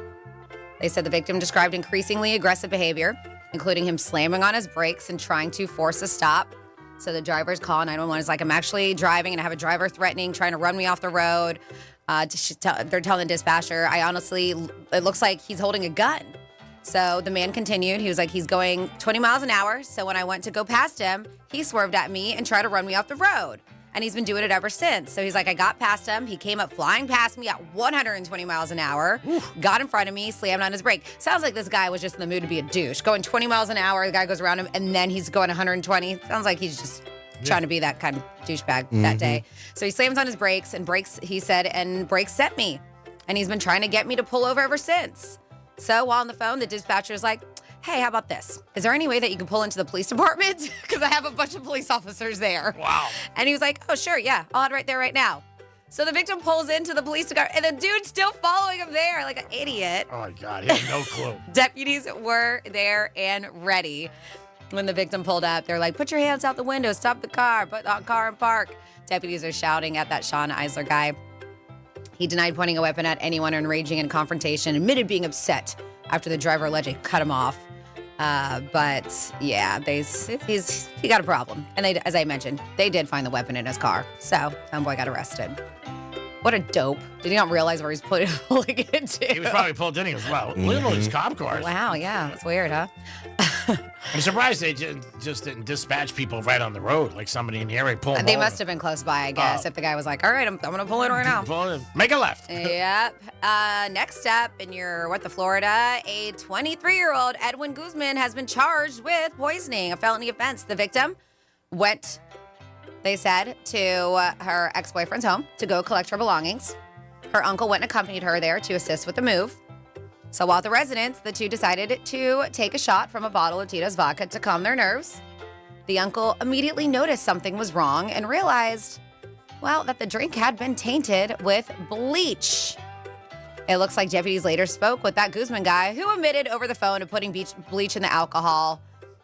Speaker 4: They said the victim described increasingly aggressive behavior, including him slamming on his brakes and trying to force a stop. So the driver's call 911 is like, I'm actually driving and I have a driver trying to run me off the road. They're telling the dispatcher, it looks like he's holding a gun. So the man continued. He was like, he's going 20 miles an hour. So when I went to go past him, he swerved at me and tried to run me off the road. And he's been doing it ever since. So he's like, I got past him. He came up flying past me at 120 miles an hour, got in front of me, slammed on his brake. Sounds like this guy was just in the mood to be a douche. Going 20 miles an hour, the guy goes around him, and then he's going 120. Sounds like he's just trying to be that kind of douchebag that day. So he slams on his brakes, he said, and brakes sent me. And he's been trying to get me to pull over ever since. So while on the phone, the dispatcher is like, hey, how about this? Is there any way that you can pull into the police department? Because I have a bunch of police officers there.
Speaker 1: Wow.
Speaker 4: And he was like, oh, sure, yeah, I'll head right there right now. So the victim pulls into the police department, and the dude's still following him there like an idiot.
Speaker 1: Oh, my God, he had no clue.
Speaker 4: Deputies were there and ready. When the victim pulled up, they're like, put your hands out the window, stop the car, put the car in park. Deputies are shouting at that Sean Eisler guy. He denied pointing a weapon at anyone or engaging in confrontation, admitted being upset after the driver allegedly cut him off. But yeah, he got a problem. And they, as I mentioned, they did find the weapon in his car. So homeboy got arrested. What a dope. Did he not realize where he's pulling into?
Speaker 1: He was probably pulled in as well. Look at all these cop cars.
Speaker 4: Wow, yeah. That's weird, huh?
Speaker 1: I'm surprised they just didn't dispatch people right on the road, like somebody in here, pull them
Speaker 4: They
Speaker 1: over.
Speaker 4: must have been close by, I guess, if the guy was like, all right, I'm going to pull in right now.
Speaker 1: Pull in. Make a left.
Speaker 4: Yep. Next up in Florida, a 23-year-old Edwin Guzman has been charged with poisoning, a felony offense. The victim went, they said, to her ex-boyfriend's home to go collect her belongings. Her uncle went and accompanied her there to assist with the move. So while at the residence, the two decided to take a shot from a bottle of Tito's vodka to calm their nerves. The uncle immediately noticed something was wrong and realized, well, that the drink had been tainted with bleach. It looks like deputies later spoke with that Guzman guy who admitted over the phone to putting bleach in the alcohol,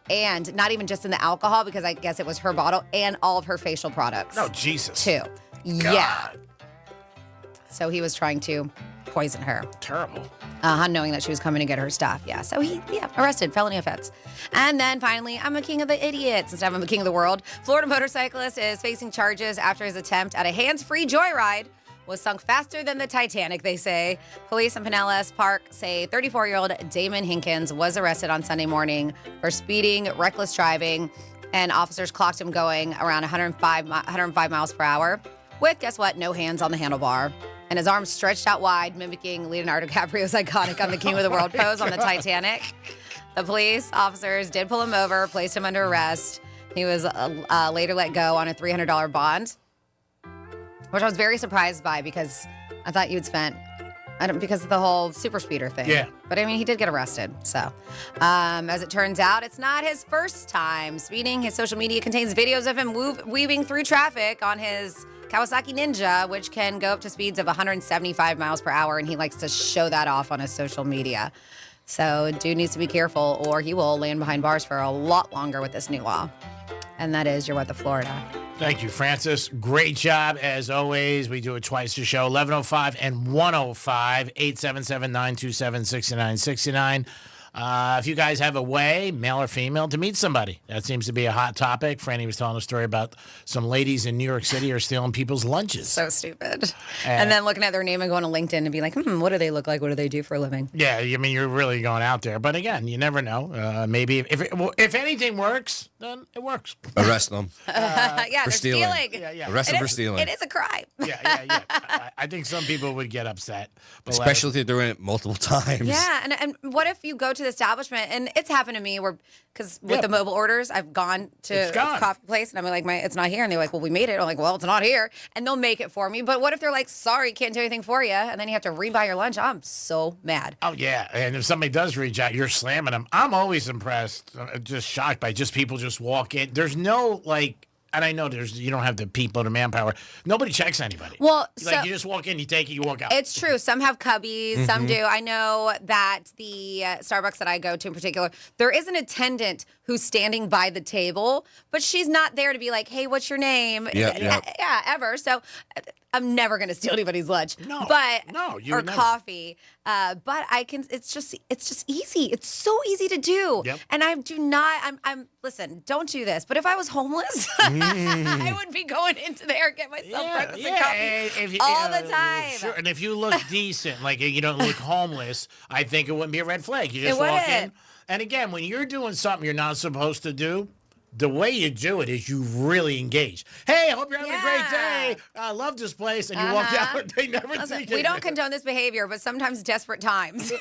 Speaker 4: and not even just in the alcohol, because I guess it was her bottle and all of her facial products.
Speaker 1: Oh, Jesus.
Speaker 4: Too.
Speaker 1: God.
Speaker 4: Yeah. So he was trying to poison her.
Speaker 1: Terrible.
Speaker 4: Knowing that she was coming to get her stuff. Yeah. So arrested, felony offense. And then finally, I'm a king of the idiots instead of I'm a king of the world. Florida motorcyclist is facing charges after his attempt at a hands-free joyride was sunk faster than the Titanic, they say. Police in Pinellas Park say 34-year-old Damon Hinkins was arrested on Sunday morning for speeding, reckless driving, and officers clocked him going around 105 miles per hour with, guess what, no hands on the handlebar. And his arms stretched out wide, mimicking Leonardo DiCaprio's iconic I'm the King of the World pose on the Titanic. The police officers did pull him over, placed him under arrest. He was later let go on a $300 bond, which I was very surprised by because I thought you'd spent, because of the whole super speeder thing.
Speaker 1: Yeah.
Speaker 4: But I mean, he did get arrested. So, as it turns out, it's not his first time speeding. His social media contains videos of him weaving through traffic on his Kawasaki Ninja, which can go up to speeds of 175 miles per hour, and he likes to show that off on his social media. So, dude needs to be careful, or he will land behind bars for a lot longer with this new law. And that is your What the Florida.
Speaker 1: Thank you, Francis. Great job, as always. We do it twice a show, 11:05 and 1:05, 877-927-6969. If you guys have a way, male or female, to meet somebody, that seems to be a hot topic. Franny was telling a story about some ladies in New York City are stealing people's lunches.
Speaker 4: So stupid. And then looking at their name and going to LinkedIn and be like, what do they look like? What do they do for a living?
Speaker 1: Yeah, I mean, you're really going out there. But again, you never know. Maybe if anything works, then it works.
Speaker 3: Arrest them.
Speaker 4: Yeah,
Speaker 3: for
Speaker 4: they're
Speaker 3: stealing.
Speaker 4: stealing.
Speaker 3: Arrest them for stealing.
Speaker 4: It is a crime.
Speaker 1: Yeah. I think some people would get upset. But
Speaker 3: Especially if they're doing it multiple times.
Speaker 4: Yeah, and what if you go to the establishment, and it's happened to me where, because with the mobile orders, I've gone to a coffee place, and I'm like, it's not here, and they're like, well, we made it. I'm like, well, it's not here, and they'll make it for me. But what if they're like, sorry, can't do anything for you, and then you have to rebuy your lunch? I'm so mad.
Speaker 1: Oh, yeah, and if somebody does reach out, you're slamming them. I'm always impressed, just shocked by just people just walk in. There's no, and I know you don't have the people, the manpower. Nobody checks anybody.
Speaker 4: Well,
Speaker 1: you just walk in, you take it, you walk out.
Speaker 4: It's true. Some have cubbies, some do. I know that the Starbucks that I go to in particular, there is an attendant who's standing by the table, but she's not there to be like, hey, what's your name? Yeah, ever. So I'm never going to steal anybody's lunch. Or coffee. But I can. It's just easy. It's so easy to do. Yep. And I do not. Listen. Don't do this. But if I was homeless, I would be going into there and get myself breakfast and coffee all the time.
Speaker 1: Sure. And if you look decent, like you don't look homeless, I think it wouldn't be a red flag. You just walk in. And again, when you're doing something you're not supposed to do, the way you do it is you really engage. Hey, I hope you're having a great day. I love this place. And you walk out, they never think
Speaker 4: we don't condone this behavior, but sometimes desperate times.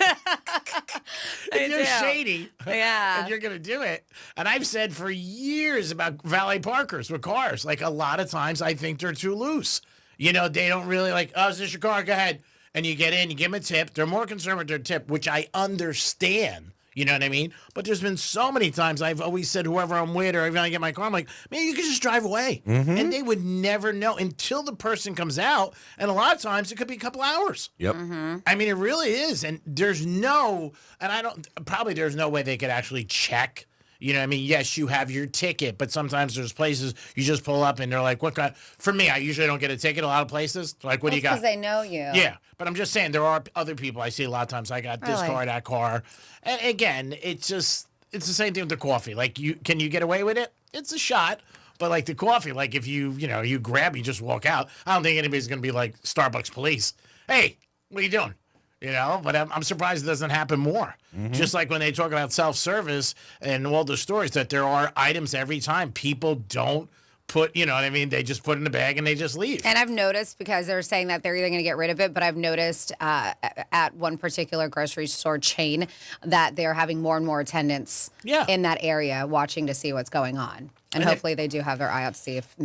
Speaker 1: If you're shady, and you're going to do it. And I've said for years about valet parkers with cars, like a lot of times I think they're too loose. They don't really is this your car? Go ahead. And you get in, you give them a tip. They're more concerned with their tip, which I understand. You know what I mean? But there's been so many times I've always said whoever I'm with or if I get my car, I'm like, man, you can just drive away. And they would never know until the person comes out. And a lot of times it could be a couple hours.
Speaker 3: Yep.
Speaker 1: I mean, it really is. And there's no way they could actually check. You know what I mean? Yes, you have your ticket, but sometimes there's places you just pull up and they're like, what kind? For me, I usually don't get a ticket a lot of places. Like, what do you got?
Speaker 4: Because they know you.
Speaker 1: Yeah, but I'm just saying there are other people I see a lot of times. I got this car, that car. And again, it's the same thing with the coffee. Like, can you get away with it? It's a shot. But like the coffee, like if you grab, you just walk out. I don't think anybody's going to be like Starbucks police. Hey, what are you doing? But I'm surprised it doesn't happen more. Just like when they talk about self-service and all the stories that there are items every time people don't put, they just put it in the bag and they just leave.
Speaker 4: And I've noticed, because they're saying that they're either going to get rid of it, but I've noticed at one particular grocery store chain that they're having more and more attendants in that area watching to see what's going on. And hopefully they do have their eye out to see if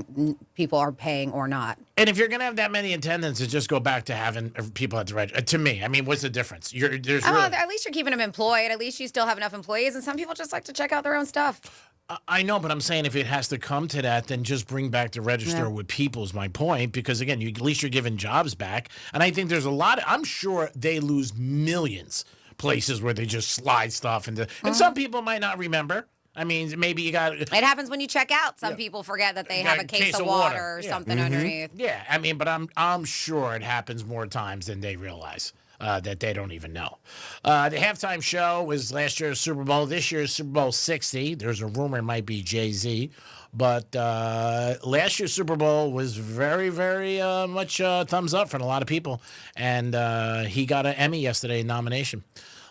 Speaker 4: people are paying or not.
Speaker 1: And if you're going to have that many attendants, just go back to having people at the register. To me, I mean, what's the difference? At
Speaker 4: least you're keeping them employed. At least you still have enough employees. And some people just like to check out their own stuff.
Speaker 1: I know, but I'm saying if it has to come to that, then just bring back the register with people is my point. Because, again, at least you're giving jobs back. And I think there's I'm sure they lose millions places where they just slide stuff into. And some people might not remember. I mean, maybe you got... It
Speaker 4: happens when you check out. Some people forget that they have a case of water or something underneath.
Speaker 1: Yeah, I mean, but I'm sure it happens more times than they realize. That they don't even know. The halftime show was last year's Super Bowl. This year's Super Bowl 60. There's a rumor it might be Jay-Z. But last year's Super Bowl was very, very much thumbs up from a lot of people. And he got an Emmy yesterday nomination.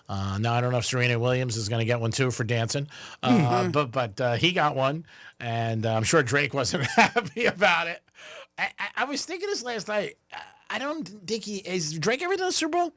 Speaker 1: Now, I don't know if Serena Williams is going to get one, too, for dancing. But he got one. And I'm sure Drake wasn't happy about it. I was thinking this last night. I don't think has Drake ever done a Super Bowl?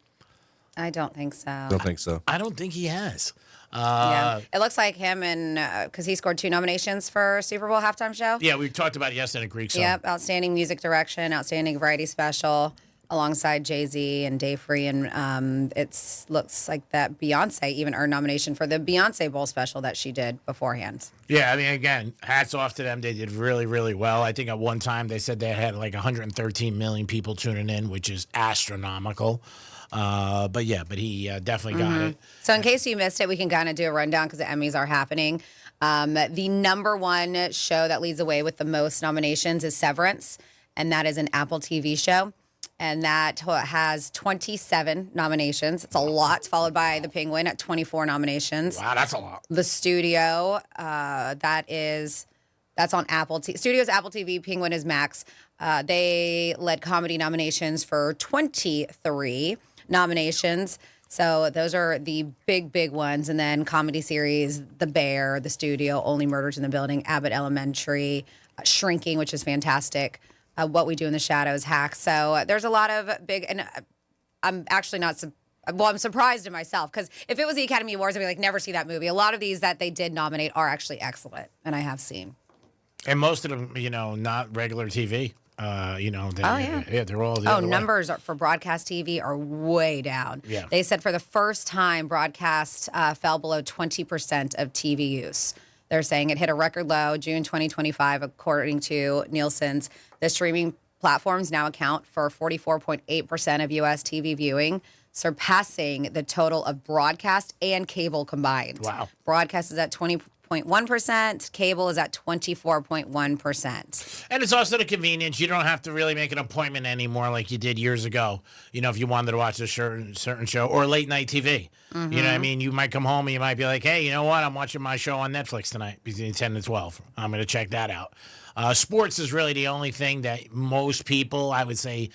Speaker 4: I don't think so.
Speaker 3: Don't think so.
Speaker 1: I don't think he has.
Speaker 4: It looks like him and because he scored 2 nominations for Super Bowl halftime show.
Speaker 1: Yeah, we talked about it yesterday in Greek song.
Speaker 4: Yep, outstanding music direction, outstanding variety special, alongside Jay-Z and Dave Free, and it looks like that Beyonce even earned nomination for the Beyonce Bowl special that she did beforehand.
Speaker 1: Yeah, I mean, again, hats off to them. They did really, really well. I think at one time they said they had like 113 million people tuning in, which is astronomical. But he definitely got it.
Speaker 4: So in case you missed it, we can kind of do a rundown because the Emmys are happening. The number one show that leads away with the most nominations is Severance, and that is an Apple TV show. And that has 27 nominations. It's a lot, followed by The Penguin at 24 nominations.
Speaker 1: Wow, that's a lot.
Speaker 4: The Studio, that's on Apple TV. Studio's Apple TV, Penguin is Max. They led comedy nominations for 23 nominations. So those are the big ones. And then comedy series, The Bear, The Studio, Only Murders in the Building, Abbott Elementary, Shrinking, which is fantastic. What We Do in the Shadows, Hacks. So there's a lot of big, and I'm actually not, I'm surprised in myself because if it was the Academy Awards, I'd be like, never see that movie. A lot of these that they did nominate are actually excellent, and I have seen.
Speaker 1: And most of them, not regular TV. They're all the other way.
Speaker 4: Numbers for broadcast TV are way down.
Speaker 1: Yeah.
Speaker 4: They said for the first time, broadcast fell below 20% of TV use. They're saying it hit a record low June 2025, according to Nielsen's. The streaming platforms now account for 44.8% of U.S. TV viewing, surpassing the total of broadcast and cable combined.
Speaker 1: Wow.
Speaker 4: Broadcast is at 20.1%. Cable is at 24.1%.
Speaker 1: And it's also the convenience. You don't have to really make an appointment anymore like you did years ago. If you wanted to watch a certain show or late night TV. You know what I mean? You might come home and you might be like, hey, you know what? I'm watching my show on Netflix tonight between 10 and 12. I'm going to check that out. Sports is really the only thing that most people, I would say,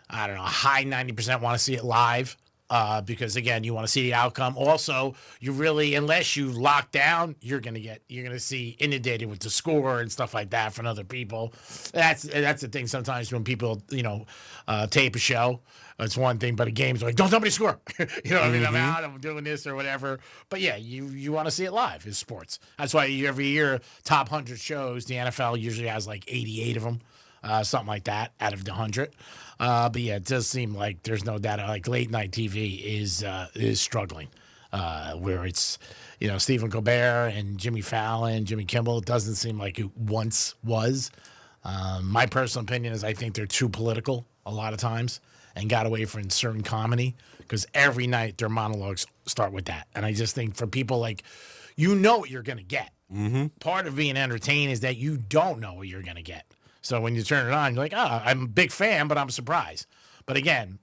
Speaker 1: I don't know, a high 90% want to see it live. Because again, you want to see the outcome. Also, you really, unless you lock down, you're gonna see inundated with the score and stuff like that from other people. That's the thing. Sometimes when people tape a show, it's one thing, but a game's like, don't tell me to score. You know what I mean? I'm out. I'm doing this or whatever. But yeah, you want to see it live. It's sports. That's why every year top 100 shows, the NFL usually has like 88 of them. Something like that out of the 100. But yeah, it does seem like there's no data. Like late night TV is struggling, where it's Stephen Colbert and Jimmy Fallon, Jimmy Kimmel. It doesn't seem like it once was. My personal opinion is I think they're too political a lot of times and got away from certain comedy because every night their monologues start with that. And I just think for people like, what you're gonna get. Part of being entertained is that you don't know what you're gonna get. So when you turn it on, you're like, I'm a big fan, but I'm surprised. But again,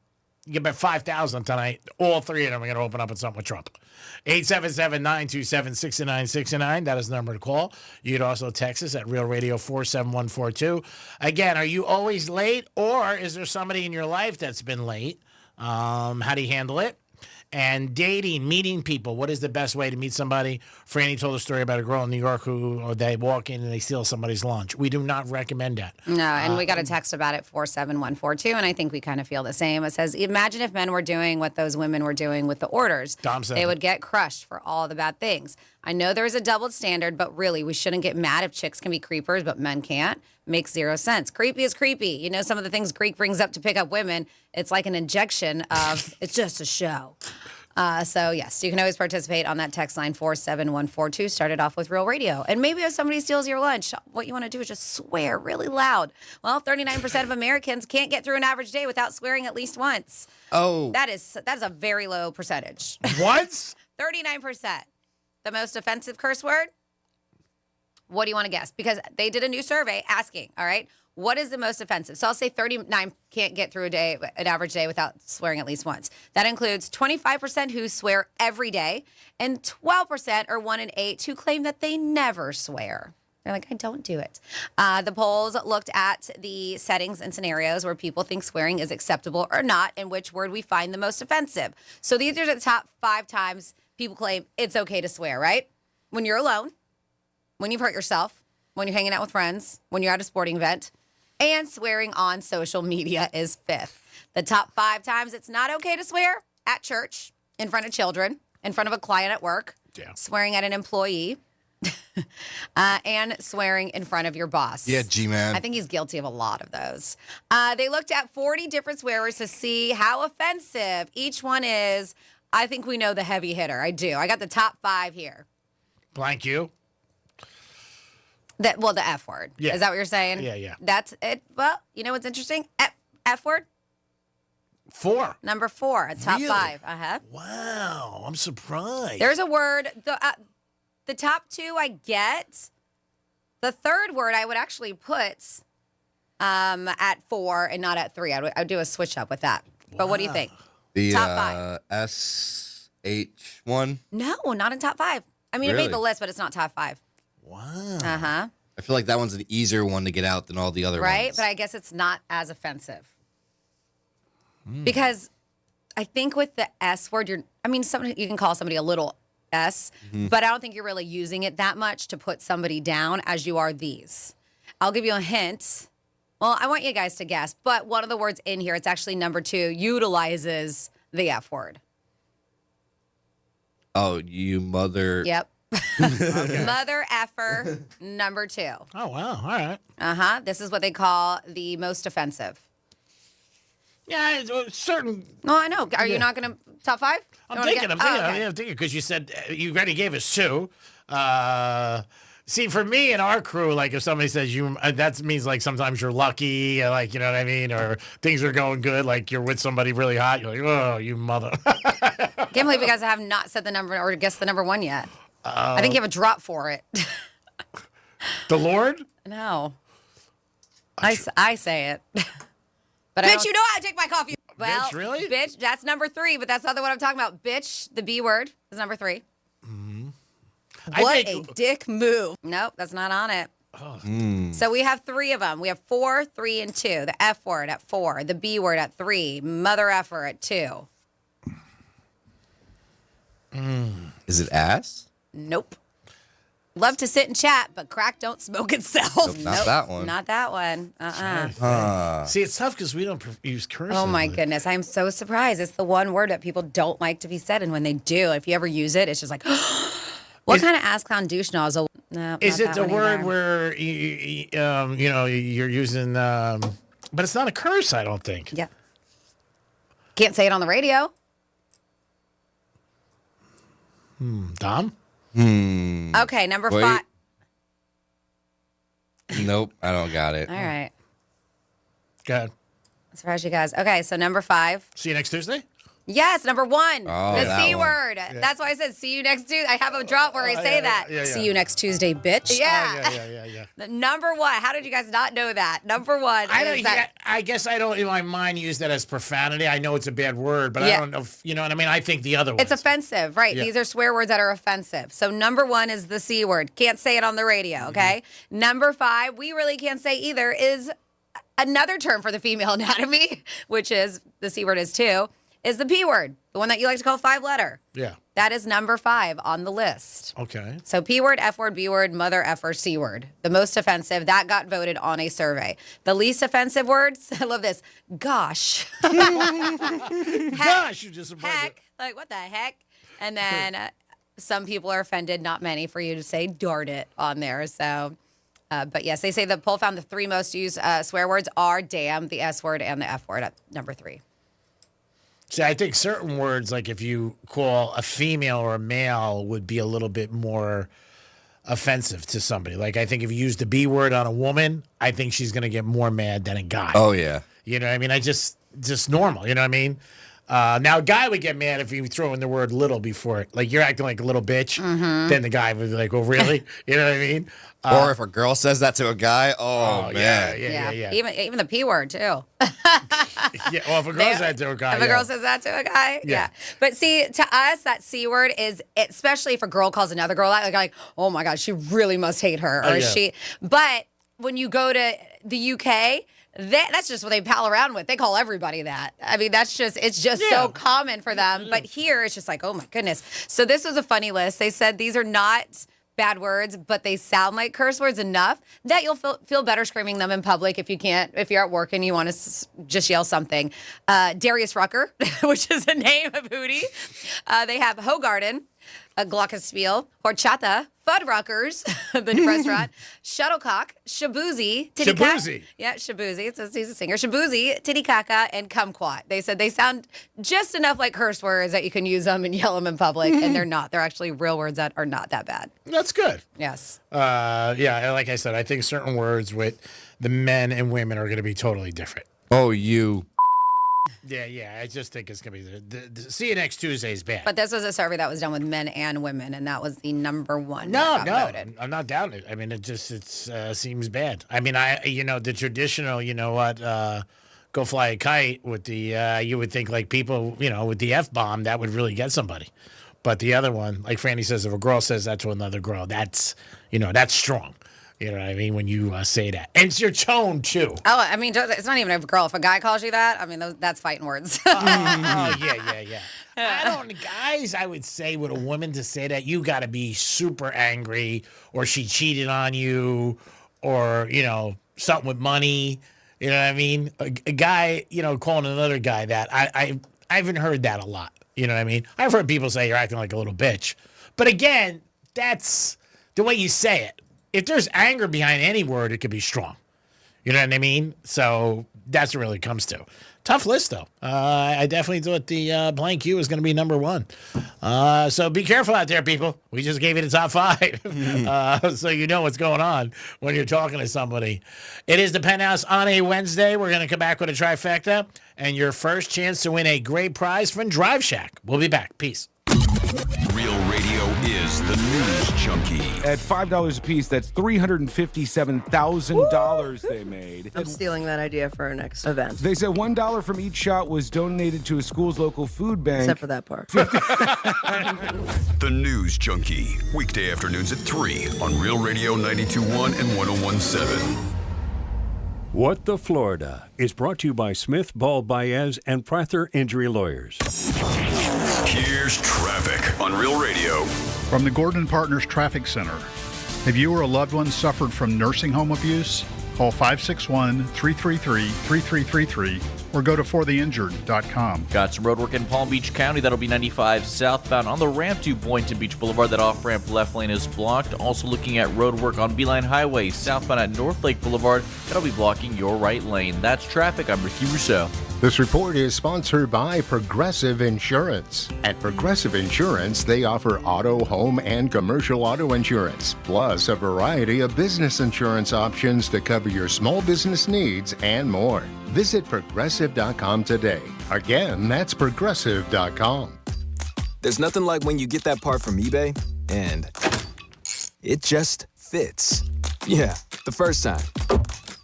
Speaker 1: you get about 5,000 tonight. All three of them are going to open up with something with Trump. 877-927-6969. That is the number to call. You could also text us at Real Radio 47142. Again, are you always late, or is there somebody in your life that's been late? How do you handle it? And dating, meeting people. What is the best way to meet somebody? Franny told a story about a girl in New York who they walk in and they steal somebody's lunch. We do not recommend that.
Speaker 4: No, and we got a text about it, 47142, and I think we kind of feel the same. It says, imagine if men were doing what those women were doing with the orders.
Speaker 1: Dom said
Speaker 4: they would get crushed for all the bad things. I know there's a double standard, but really, we shouldn't get mad if chicks can be creepers, but men can't. Makes zero sense. Creepy is creepy. Some of the things Greek brings up to pick up women, it's like an injection of, it's just a show. So, yes, you can always participate on that text line 47142. Started off with Real Radio. And maybe if somebody steals your lunch, what you want to do is just swear really loud. Well, 39% of Americans can't get through an average day without swearing at least once.
Speaker 3: Oh.
Speaker 4: That is a very low percentage.
Speaker 1: What? 39%.
Speaker 4: The most offensive curse word? What do you want to guess? Because they did a new survey asking, all right, what is the most offensive? So I'll say 39 can't get through an average day without swearing at least once. That includes 25% who swear every day and 12% or 1 in 8 who claim that they never swear. They're like, I don't do it. The polls looked at the settings and scenarios where people think swearing is acceptable or not, and which word we find the most offensive. So these are the top 5 times people claim it's okay to swear, right? When you're alone, when you've hurt yourself, when you're hanging out with friends, when you're at a sporting event, and swearing on social media is 5th. The top 5 times it's not okay to swear: at church, in front of children, in front of a client at work, swearing at an employee, and swearing in front of your boss.
Speaker 3: Yeah, G-Man.
Speaker 4: I think he's guilty of a lot of those. They looked at 40 different swear words to see how offensive each one is. I think we know the heavy hitter. I do. I got the top 5 here.
Speaker 1: Blank you.
Speaker 4: The F word.
Speaker 1: Yeah.
Speaker 4: Is that what you're saying?
Speaker 1: Yeah.
Speaker 4: That's it. Well, you know what's interesting? F word?
Speaker 1: 4.
Speaker 4: Number 4, top
Speaker 1: Really?
Speaker 4: 5.
Speaker 1: Wow, I'm surprised.
Speaker 4: There's a word. The top 2 I get. The third word I would actually put at 4 and not at 3. I would do a switch up with that. But what do you think?
Speaker 3: The
Speaker 4: top 5.
Speaker 3: SH1.
Speaker 4: No, not in top 5. I mean, it
Speaker 3: Really?
Speaker 4: made the list, but it's not top 5.
Speaker 1: Wow.
Speaker 4: Uh-huh.
Speaker 3: I feel like that one's an easier one to get out than all the other
Speaker 4: Right?
Speaker 3: ones.
Speaker 4: But I guess it's not as offensive. Because I think with the S word, you can call somebody a little S, but I don't think you're really using it that much to put somebody down as you are these. I'll give you a hint. Well, I want you guys to guess, but one of the words in here, it's actually number 2, utilizes the F word.
Speaker 3: Oh, you mother.
Speaker 4: Yep. Mother effer, number 2.
Speaker 1: Oh, wow. All right.
Speaker 4: Uh-huh. This is what they call the most offensive.
Speaker 1: Yeah, it's certain.
Speaker 4: No, I know. Are you not going to top 5?
Speaker 1: I'm thinking, because you said you already gave us 2. See, for me and our crew, like if somebody says you, that means like sometimes you're lucky, like, you know what I mean? Or things are going good, like you're with somebody really hot. You're like, oh, you mother.
Speaker 4: Can't believe you guys have not said the number or guessed the number 1 yet. I think you have a drop for it.
Speaker 1: The Lord?
Speaker 4: No. I say it. But bitch, you know how to take my coffee. Well,
Speaker 1: bitch, really?
Speaker 4: Bitch, that's number 3, but that's not the one I'm talking about. Bitch, the B word, is number 3. What a dick move. Nope, that's not on it. So we have 3 of them. We have 4, 3, and 2. The F word at 4. The B word at 3. Mother effer at 2.
Speaker 3: Is it ass?
Speaker 4: Nope. Love to sit and chat, but crack don't smoke itself.
Speaker 3: Nope, not that one.
Speaker 4: Not that one.
Speaker 1: See, it's tough because we don't use cursive.
Speaker 4: Oh my goodness, I'm so surprised. It's the one word that people don't like to be said, and when they do, if you ever use it, it's just like, what kind of ass clown douche nozzle? No,
Speaker 1: Is
Speaker 4: not
Speaker 1: it
Speaker 4: that
Speaker 1: the
Speaker 4: one
Speaker 1: word
Speaker 4: either.
Speaker 1: where you're using? But it's not a curse, I don't think.
Speaker 4: Yeah. Can't say it on the radio.
Speaker 1: Dom?
Speaker 4: Okay, number
Speaker 3: Wait.
Speaker 4: 5.
Speaker 3: Nope, I don't got it.
Speaker 4: All right.
Speaker 1: Go ahead.
Speaker 4: Surprise you guys. Okay, so number 5.
Speaker 1: See you next Tuesday?
Speaker 4: Yes, number 1.
Speaker 3: Oh,
Speaker 4: the
Speaker 3: that
Speaker 4: C
Speaker 3: one.
Speaker 4: word.
Speaker 1: Yeah.
Speaker 4: That's why I said see you next Tuesday. I have a drop where I say that.
Speaker 1: yeah.
Speaker 4: See you next Tuesday, bitch. Yeah.
Speaker 1: Yeah.
Speaker 4: The number 1. How did you guys not know that? Number 1.
Speaker 1: I guess I don't, in my mind, use that as profanity. I know it's a bad word, but I
Speaker 4: Yeah.
Speaker 1: don't know if, you know what I mean? I think the other one.
Speaker 4: It's offensive, right?
Speaker 1: Yeah.
Speaker 4: These are swear words that are offensive. So number 1 is the C word. Can't say it on the radio, okay? Number 5, we really can't say either, is another term for the female anatomy, which is, the C word is 2, is the P word, the one that you like to call 5-letter.
Speaker 1: Yeah.
Speaker 4: That is number 5 on the list.
Speaker 1: Okay.
Speaker 4: So P word, F word, B word, mother effer, C word. The most offensive, that got voted on a survey. The least offensive words, I love this, gosh.
Speaker 1: Gosh, you just
Speaker 4: Heck, like what the heck? And then some people are offended, not many, for you to say darn it on there. So, but yes, they say the poll found the 3 most used swear words are damn, the S word, and the F word at number 3.
Speaker 1: See, I think certain words, like if you call a female or a male, would be a little bit more offensive to somebody. Like I think if you use the B word on a woman, I think she's going to get more mad than a guy.
Speaker 3: Oh, yeah.
Speaker 1: You know what I mean? I just normal, you know what I mean? Now, a guy would get mad if you throw in the word little before it. Like, you're acting like a little bitch. Then the guy would be like, oh, really? You know what I mean?
Speaker 3: Or if a girl says that to a guy, man.
Speaker 1: Yeah.
Speaker 4: Even the P word, too.
Speaker 1: Well, if a girl says that to a guy.
Speaker 4: If a girl says that to a guy, yeah. But see, to us, that C word is, especially if a girl calls another girl that, like, oh my God, she really must hate her. Or is she? But when you go to the UK, that's just what they pal around with. They call everybody that. I mean, it's just so common for them. But here, it's just like, oh my goodness. So this was a funny list. They said these are not bad words, but they sound like curse words enough that you'll feel better screaming them in public if you're at work and you want to just yell something. Darius Rucker, which is the name of Hootie. They have Hogarden, a glockenspiel, horchata, Fuddruckers, the new restaurant, shuttlecock, shabuzi,
Speaker 1: Shabuzi.
Speaker 4: Yeah, shabuzi. He's a singer. Shabuzi, titicaca, and kumquat. They said they sound just enough like curse words that you can use them and yell them in public, and they're not. They're actually real words that are not that bad.
Speaker 1: That's good.
Speaker 4: Yes.
Speaker 1: Yeah, like I said, I think certain words with the men and women are going to be totally different.
Speaker 3: Oh, you.
Speaker 1: Yeah. I just think it's going to be the see you next Tuesday is bad.
Speaker 4: But this was a survey that was done with men and women, and that was the number one.
Speaker 1: No,
Speaker 4: that got voted.
Speaker 1: I'm not down it. I mean, it seems bad. I mean, the traditional, go fly a kite with the, you would think like people, with the F-bomb, that would really get somebody. But the other one, like Franny says, if a girl says that to another girl, that's strong. You know what I mean? When you say that. And it's your tone, too.
Speaker 4: Oh, I mean, it's not even a girl. If a guy calls you that, I mean, that's fighting words.
Speaker 1: Yeah. Guys, I would say with a woman to say that, you got to be super angry, or she cheated on you, or, something with money. You know what I mean? A guy, calling another guy that. I haven't heard that a lot. You know what I mean? I've heard people say you're acting like a little bitch. But again, that's the way you say it. If there's anger behind any word, it could be strong. You know what I mean? So that's what it really comes to. Tough list, though. I definitely thought the blank U was going to be number one. So be careful out there, people. We just gave you the top 5. So you know what's going on when you're talking to somebody. It is the Penthouse on a Wednesday. We're going to come back with a trifecta and your first chance to win a great prize from Drive Shack. We'll be back. Peace.
Speaker 12: Real Radio is the News Junkie.
Speaker 9: At $5 a piece, that's $357,000 they made.
Speaker 13: I'm stealing that idea for our next event.
Speaker 9: They said $1 from each shot was donated to a school's local food bank.
Speaker 13: Except for that part.
Speaker 12: The News Junkie. Weekday afternoons at 3 on Real Radio 92.1 and 101.7.
Speaker 14: What the Florida is brought to you by Smith, Ball, Baez, and Prather Injury Lawyers.
Speaker 12: Here's traffic on Real Radio.
Speaker 15: From the Gordon Partners Traffic Center. Have you or a loved one suffered from nursing home abuse? Call 561-333-3333 or go to fortheinjured.com.
Speaker 18: Got some road work in Palm Beach County. That'll be 95 southbound on the ramp to Boynton Beach Boulevard. That off-ramp left lane is blocked. Also looking at road work on Beeline Highway southbound at North Lake Boulevard. That'll be blocking your right lane. That's traffic. I'm Ricky Rousseau.
Speaker 16: This report is sponsored by Progressive Insurance. At Progressive Insurance, they offer auto, home, and commercial auto insurance, plus a variety of business insurance options to cover your small business needs and more. Visit Progressive.com today. Again, that's Progressive.com.
Speaker 10: There's nothing like when you get that part from eBay and it just fits. Yeah, the first time.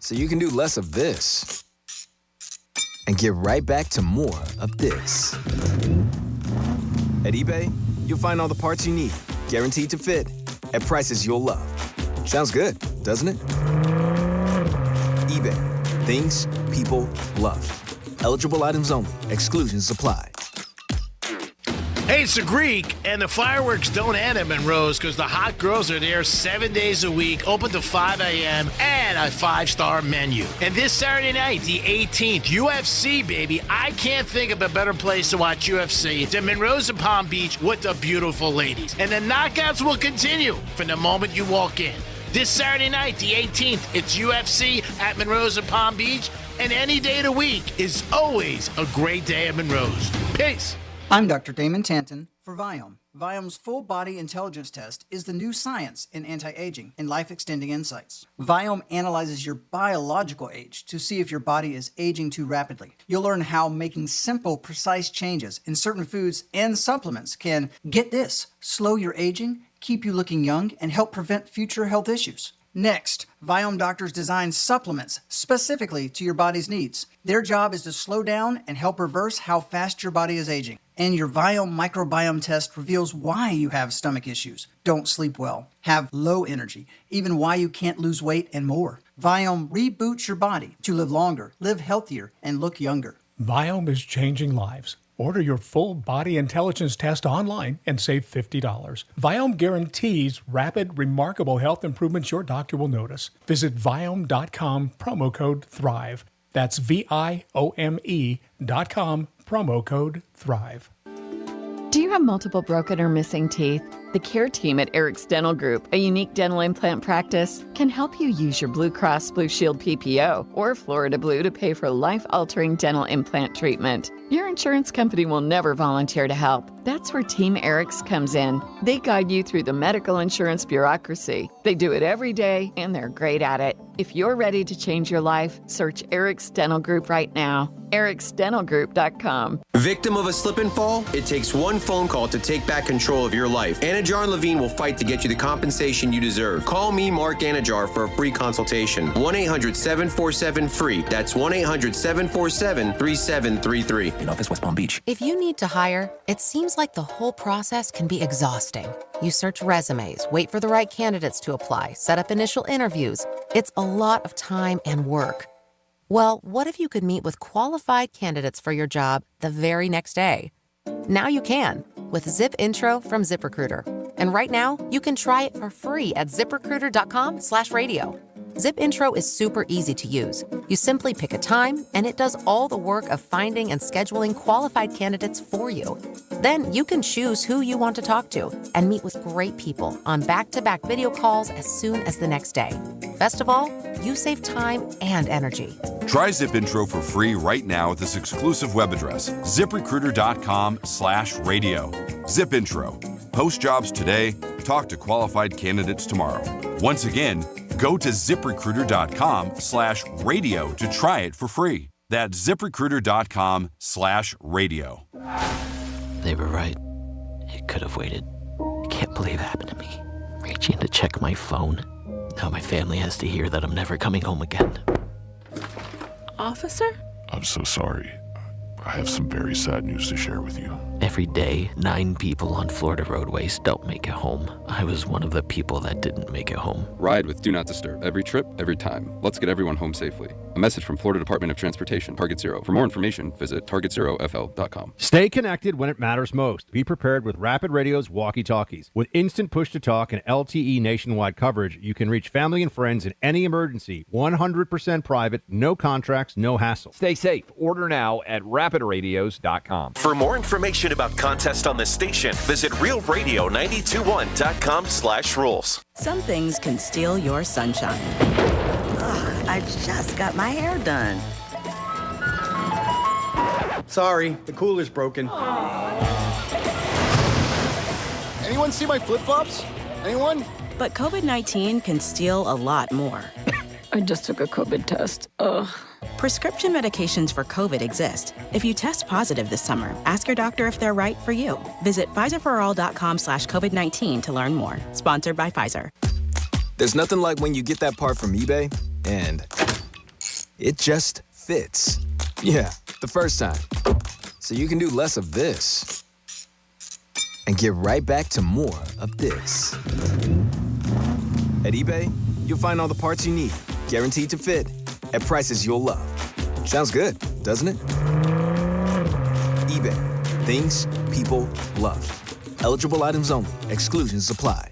Speaker 10: So you can do less of this and get right back to more of this. At eBay, you'll find all the parts you need, guaranteed to fit, at prices you'll love. Sounds good, doesn't it? eBay, things people love. Eligible items only. Exclusions apply.
Speaker 1: Hey, it's the Greek, and the fireworks don't end at Monroe's because the hot girls are there 7 days a week, open to 5 a.m., and a 5-star menu. And this Saturday night, the 18th, UFC, baby. I can't think of a better place to watch UFC than Monroe's in Palm Beach with the beautiful ladies. And the knockouts will continue from the moment you walk in. This Saturday night, the 18th, it's UFC at Monroe's in Palm Beach, and any day of the week is always a great day at Monroe's. Peace.
Speaker 22: I'm Dr. Damon Tanton for Viome. Viome's full body intelligence test is the new science in anti-aging and life-extending insights. Viome analyzes your biological age to see if your body is aging too rapidly. You'll learn how making simple, precise changes in certain foods and supplements can, get this, slow your aging, keep you looking young, and help prevent future health issues. Next, Viome doctors design supplements specifically to your body's needs. Their job is to slow down and help reverse how fast your body is aging. And your Viome microbiome test reveals why you have stomach issues, don't sleep well, have low energy, even why you can't lose weight, and more. Viome reboots your body to live longer, live healthier, and look younger.
Speaker 25: Viome is changing lives. Order your full body intelligence test online and save $50. Viome guarantees rapid, remarkable health improvements your doctor will notice. Visit Viome.com, promo code THRIVE. That's VIOME.com, promo code THRIVE.
Speaker 2: Do you have multiple broken or missing teeth? The care team at Eric's Dental Group, a unique dental implant practice, can help you use your Blue Cross Blue Shield PPO or Florida Blue to pay for life-altering dental implant treatment. Your insurance company will never volunteer to help. That's where Team Eric's comes in. They guide you through the medical insurance bureaucracy. They do it every day, and they're great at it. If you're ready to change your life, search Eric's Dental Group right now. ericsdentalgroup.com.
Speaker 5: Victim of a slip and fall? It takes one phone call to take back control of your life. Anajar and Levine will fight to get you the compensation you deserve. Call me, Mark Anajar, for a free consultation. 1-800-747-FREE. That's 1-800-747-3733.
Speaker 11: In office, West Palm Beach.
Speaker 17: If you need to hire, it seems like the whole process can be exhausting. You search resumes, wait for the right candidates to apply, set up initial interviews. It's a lot of time and work. Well, what if you could meet with qualified candidates for your job the very next day? Now you can with Zip Intro from ZipRecruiter. And right now, you can try it for free at ZipRecruiter.com/radio. Zip Intro is super easy to use. You simply pick a time, and it does all the work of finding and scheduling qualified candidates for you. Then you can choose who you want to talk to and meet with great people on back-to-back video calls as soon as the next day. Best of all, you save time and energy.
Speaker 19: Try Zip Intro for free right now at this exclusive web address, ZipRecruiter.com/radio. Zip Intro. Post jobs today, talk to qualified candidates tomorrow. Once again, go to ZipRecruiter.com/radio to try it for free. That's ZipRecruiter.com/radio.
Speaker 11: They were right. It could have waited. I can't believe it happened to me. Reaching to check my phone. Now my family has to hear that I'm never coming home again.
Speaker 20: Officer?
Speaker 26: I'm so sorry. I have some very sad news to share with you.
Speaker 11: Every day, 9 people on Florida roadways don't make it home. I was one of the people that didn't make it home.
Speaker 27: Ride with Do Not Disturb. Every trip, every time. Let's get everyone home safely. A message from Florida Department of Transportation, Target Zero. For more information, visit targetzerofl.com.
Speaker 28: Stay connected when it matters most. Be prepared with Rapid Radio's walkie-talkies. With instant push-to-talk and LTE nationwide coverage, you can reach family and friends in any emergency. 100% private, no contracts, no hassle.
Speaker 29: Stay safe. Order now at rapidradios.com.
Speaker 30: For more information about contests on this station, visit realradio921.com/rules.
Speaker 31: Some things can steal your sunshine.
Speaker 32: Ugh, I just got my hair done.
Speaker 21: Sorry, the cooler's broken. Anyone see my flip-flops? Anyone?
Speaker 31: But COVID-19 can steal a lot more.
Speaker 2: I just took a COVID test. Ugh.
Speaker 31: Prescription medications for COVID exist. If you test positive this summer, ask your doctor if they're right for you. Visit PfizerForAll.com/COVID-19 to learn more. Sponsored by Pfizer.
Speaker 10: There's nothing like when you get that part from eBay and it just fits. Yeah, the first time. So you can do less of this and get right back to more of this. At eBay, you'll find all the parts you need, guaranteed to fit, at prices you'll love. Sounds good, doesn't it? eBay. Things people love. Eligible items only. Exclusions apply.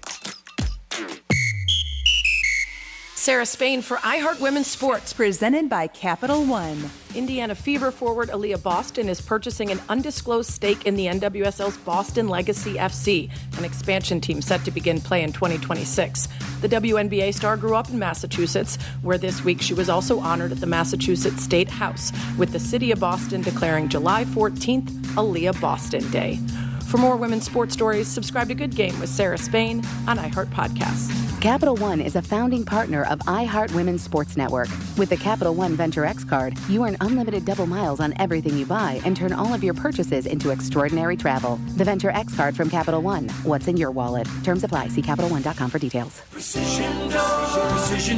Speaker 33: Sarah Spain for iHeart Women's Sports.
Speaker 34: Presented by Capital One.
Speaker 7: Indiana Fever forward Aaliyah Boston is purchasing an undisclosed stake in the NWSL's Boston Legacy FC, an expansion team set to begin play in 2026. The WNBA star grew up in Massachusetts, where this week she was also honored at the Massachusetts State House, with the city of Boston declaring July 14th Aaliyah Boston Day. For more women's sports stories, subscribe to Good Game with Sarah Spain on iHeart Podcasts.
Speaker 35: Capital One is a founding partner of iHeart Women's Sports Network. With the Capital One Venture X card, you earn unlimited double miles on everything you buy and turn all of your purchases into extraordinary travel. The Venture X card from Capital One. What's in your wallet? Terms apply. See CapitalOne.com for details.
Speaker 36: Precision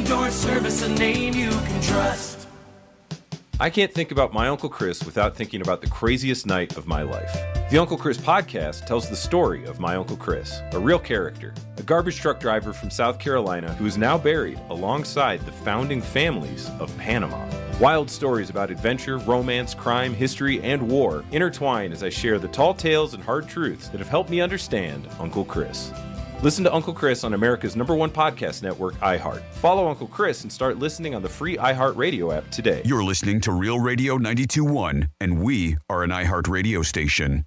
Speaker 36: Door Service, a name you can trust.
Speaker 37: I can't think about my Uncle Chris without thinking about the craziest night of my life. The Uncle Chris podcast tells the story of my Uncle Chris, a real character, a garbage truck driver from South Carolina who is now buried alongside the founding families of Panama. Wild stories about adventure, romance, crime, history, and war intertwine as I share the tall tales and hard truths that have helped me understand Uncle Chris. Listen to Uncle Chris on America's #1 podcast network, iHeart. Follow Uncle Chris and start listening on the free iHeart Radio app today.
Speaker 12: You're listening to Real Radio 92.1, and we are an iHeart Radio station.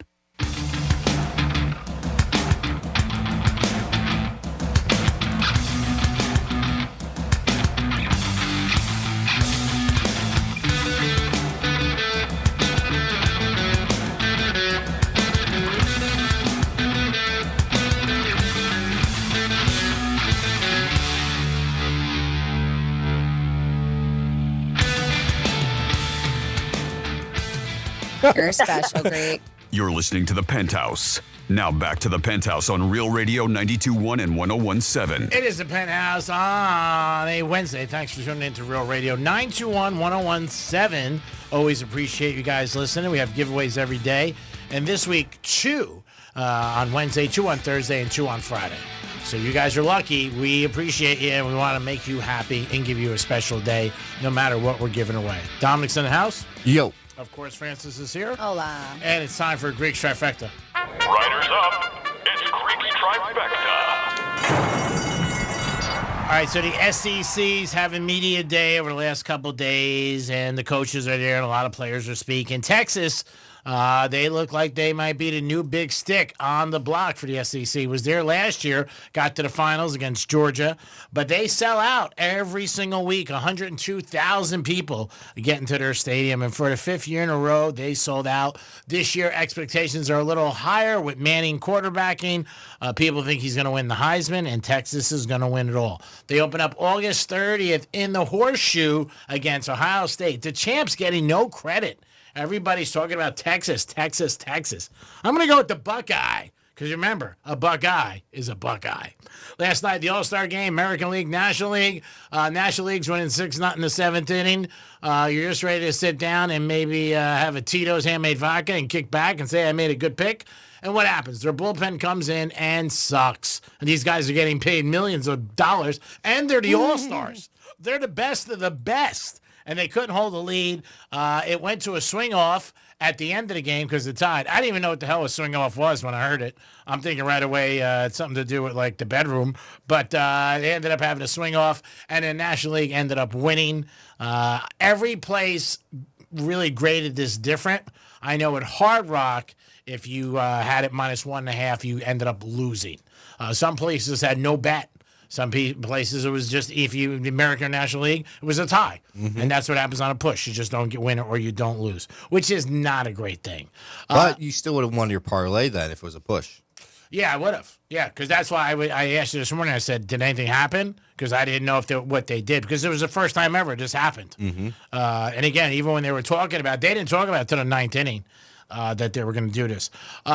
Speaker 1: You're special, Greek.
Speaker 12: You're listening to The Penthouse. Now back to The Penthouse on Real Radio 92.1 and 101.7.
Speaker 3: It is The Penthouse on a Wednesday. Thanks for tuning in to Real Radio 921 101.7. Always appreciate you guys listening. We have giveaways every day. And this week, 2 on Wednesday, 2 on Thursday, and 2 on Friday. So you guys are lucky. We appreciate you, and we want to make you happy and give you a special day no matter what we're giving away. Dominic's in the house.
Speaker 4: Yo.
Speaker 3: Of course, Francis is here.
Speaker 1: Hola.
Speaker 3: And it's time for Greek's Trifecta.
Speaker 5: Riders up. It's Greek's Trifecta.
Speaker 3: All right, so the SEC's having media day over the last couple of days, and the coaches are there, and a lot of players are speaking. Texas, they look like they might be the new big stick on the block for the SEC. Was there last year, got to the finals against Georgia, but they sell out every single week. 102,000 people get into their stadium, and for the 5th year in a row, they sold out. This year, expectations are a little higher with Manning quarterbacking. People think he's going to win the Heisman, and Texas is going to win it all. They open up August 30th in the Horseshoe against Ohio State. The champs getting no credit. Everybody's talking about Texas. I'm going to go with the Buckeye because remember, a Buckeye is a Buckeye. Last night, the All-Star Game, American League, National League. National League's winning 6-0 in the 7th inning. You're just ready to sit down and maybe have a Tito's handmade vodka and kick back and say, I made a good pick. And what happens? Their bullpen comes in and sucks. And these guys are getting paid millions of dollars, and they're the All-Stars. They're the best of the best. And they couldn't hold the lead. It went to a swing-off at the end of the game because it tied. I didn't even know what the hell a swing-off was when I heard it. I'm thinking right away it's something to do with, like, the bedroom. But they ended up having a swing-off, and the National League ended up winning. Every place really graded this different. I know at Hard Rock, if you had it -1.5, you ended up losing. Some places had no bet. Some places it was just the American National League, it was a tie. Mm-hmm. And that's what happens on a push. You just don't win it or you don't lose, which is not a great thing.
Speaker 4: But you still would have won your parlay then if it was a push.
Speaker 3: Yeah, I would have. Yeah, because that's why I asked you this morning. I said, did anything happen? Because I didn't know what they did. Because it was the first time ever this happened. Mm-hmm. And again, even when they were talking about it, they didn't talk about it until the 9th inning. That they were going to do this.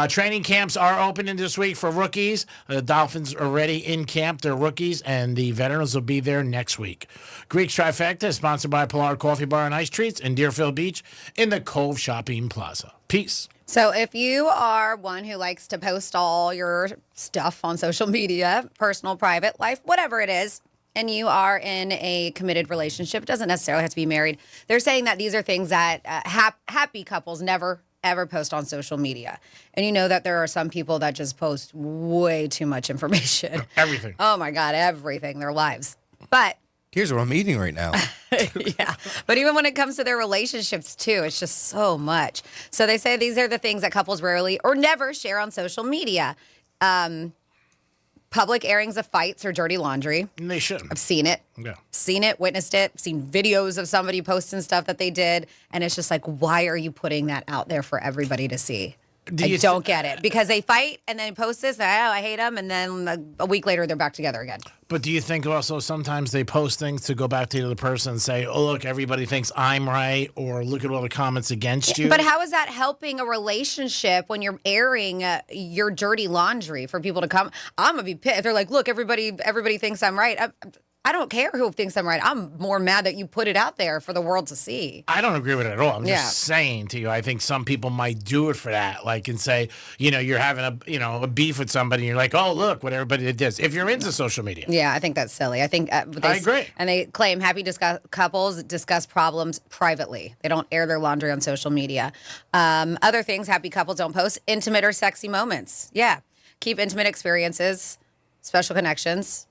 Speaker 3: Training camps are opening this week for rookies. The Dolphins are already in camp. They're rookies, and the veterans will be there next week. Greek's Trifecta is sponsored by Pilar Coffee Bar and Ice Treats in Deerfield Beach in the Cove Shopping Plaza. Peace.
Speaker 1: So if you are one who likes to post all your stuff on social media, personal, private life, whatever it is, and you are in a committed relationship, it doesn't necessarily have to be married, they're saying that these are things that happy couples never ever post on social media. And you know that there are some people that just post way too much information.
Speaker 3: Everything.
Speaker 1: Oh my God, everything, their lives. But
Speaker 4: here's what I'm eating right now.
Speaker 1: Yeah. But even when it comes to their relationships too, it's just so much. So they say these are the things that couples rarely or never share on social media. Public airings of fights or dirty laundry.
Speaker 3: And they shouldn't.
Speaker 1: I've seen it.
Speaker 3: Yeah.
Speaker 1: Seen it, witnessed it, seen videos of somebody posting stuff that they did. And it's just like, why are you putting that out there for everybody to see? I don't get it. Because they fight and then post this, I hate them, and then a week later they're back together again.
Speaker 3: But do you think also sometimes they post things to go back to the other person and say, oh, look, everybody thinks I'm right, or look at all the comments against you?
Speaker 1: But how is that helping a relationship when you're airing your dirty laundry for people to come? I'm going to be pissed. They're like, look, everybody thinks I'm right. I don't care who thinks I'm right. I'm more mad that you put it out there for the world to see.
Speaker 3: I don't agree with it at all. I'm just saying to you, I think some people might do it for that, like, and say, you're having a beef with somebody, and you're like, oh, look what everybody did this. If you're into social media.
Speaker 1: Yeah, I think that's silly. I think I
Speaker 3: agree.
Speaker 1: And they claim happy couples discuss problems privately. They don't air their laundry on social media. Other things happy couples don't post: intimate or sexy moments. Yeah, keep intimate experiences, special connections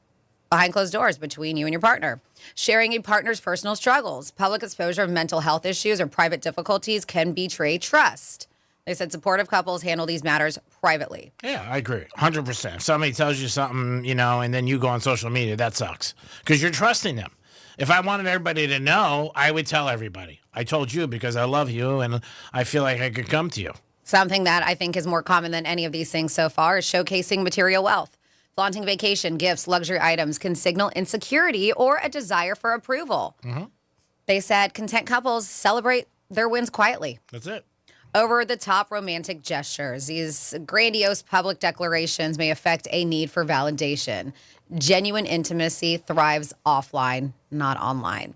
Speaker 1: behind closed doors between you and your partner. Sharing a partner's personal struggles, public exposure of mental health issues or private difficulties can betray trust. They said supportive couples handle these matters privately.
Speaker 3: Yeah, I agree. 100%. If somebody tells you something, and then you go on social media, that sucks. Because you're trusting them. If I wanted everybody to know, I would tell everybody. I told you because I love you and I feel like I could come to you.
Speaker 1: Something that I think is more common than any of these things so far is showcasing material wealth. Flaunting vacation, gifts, luxury items can signal insecurity or a desire for approval. Mm-hmm. They said content couples celebrate their wins quietly.
Speaker 3: That's it.
Speaker 1: Over-the-top romantic gestures. These grandiose public declarations may affect a need for validation. Genuine intimacy thrives offline, not online.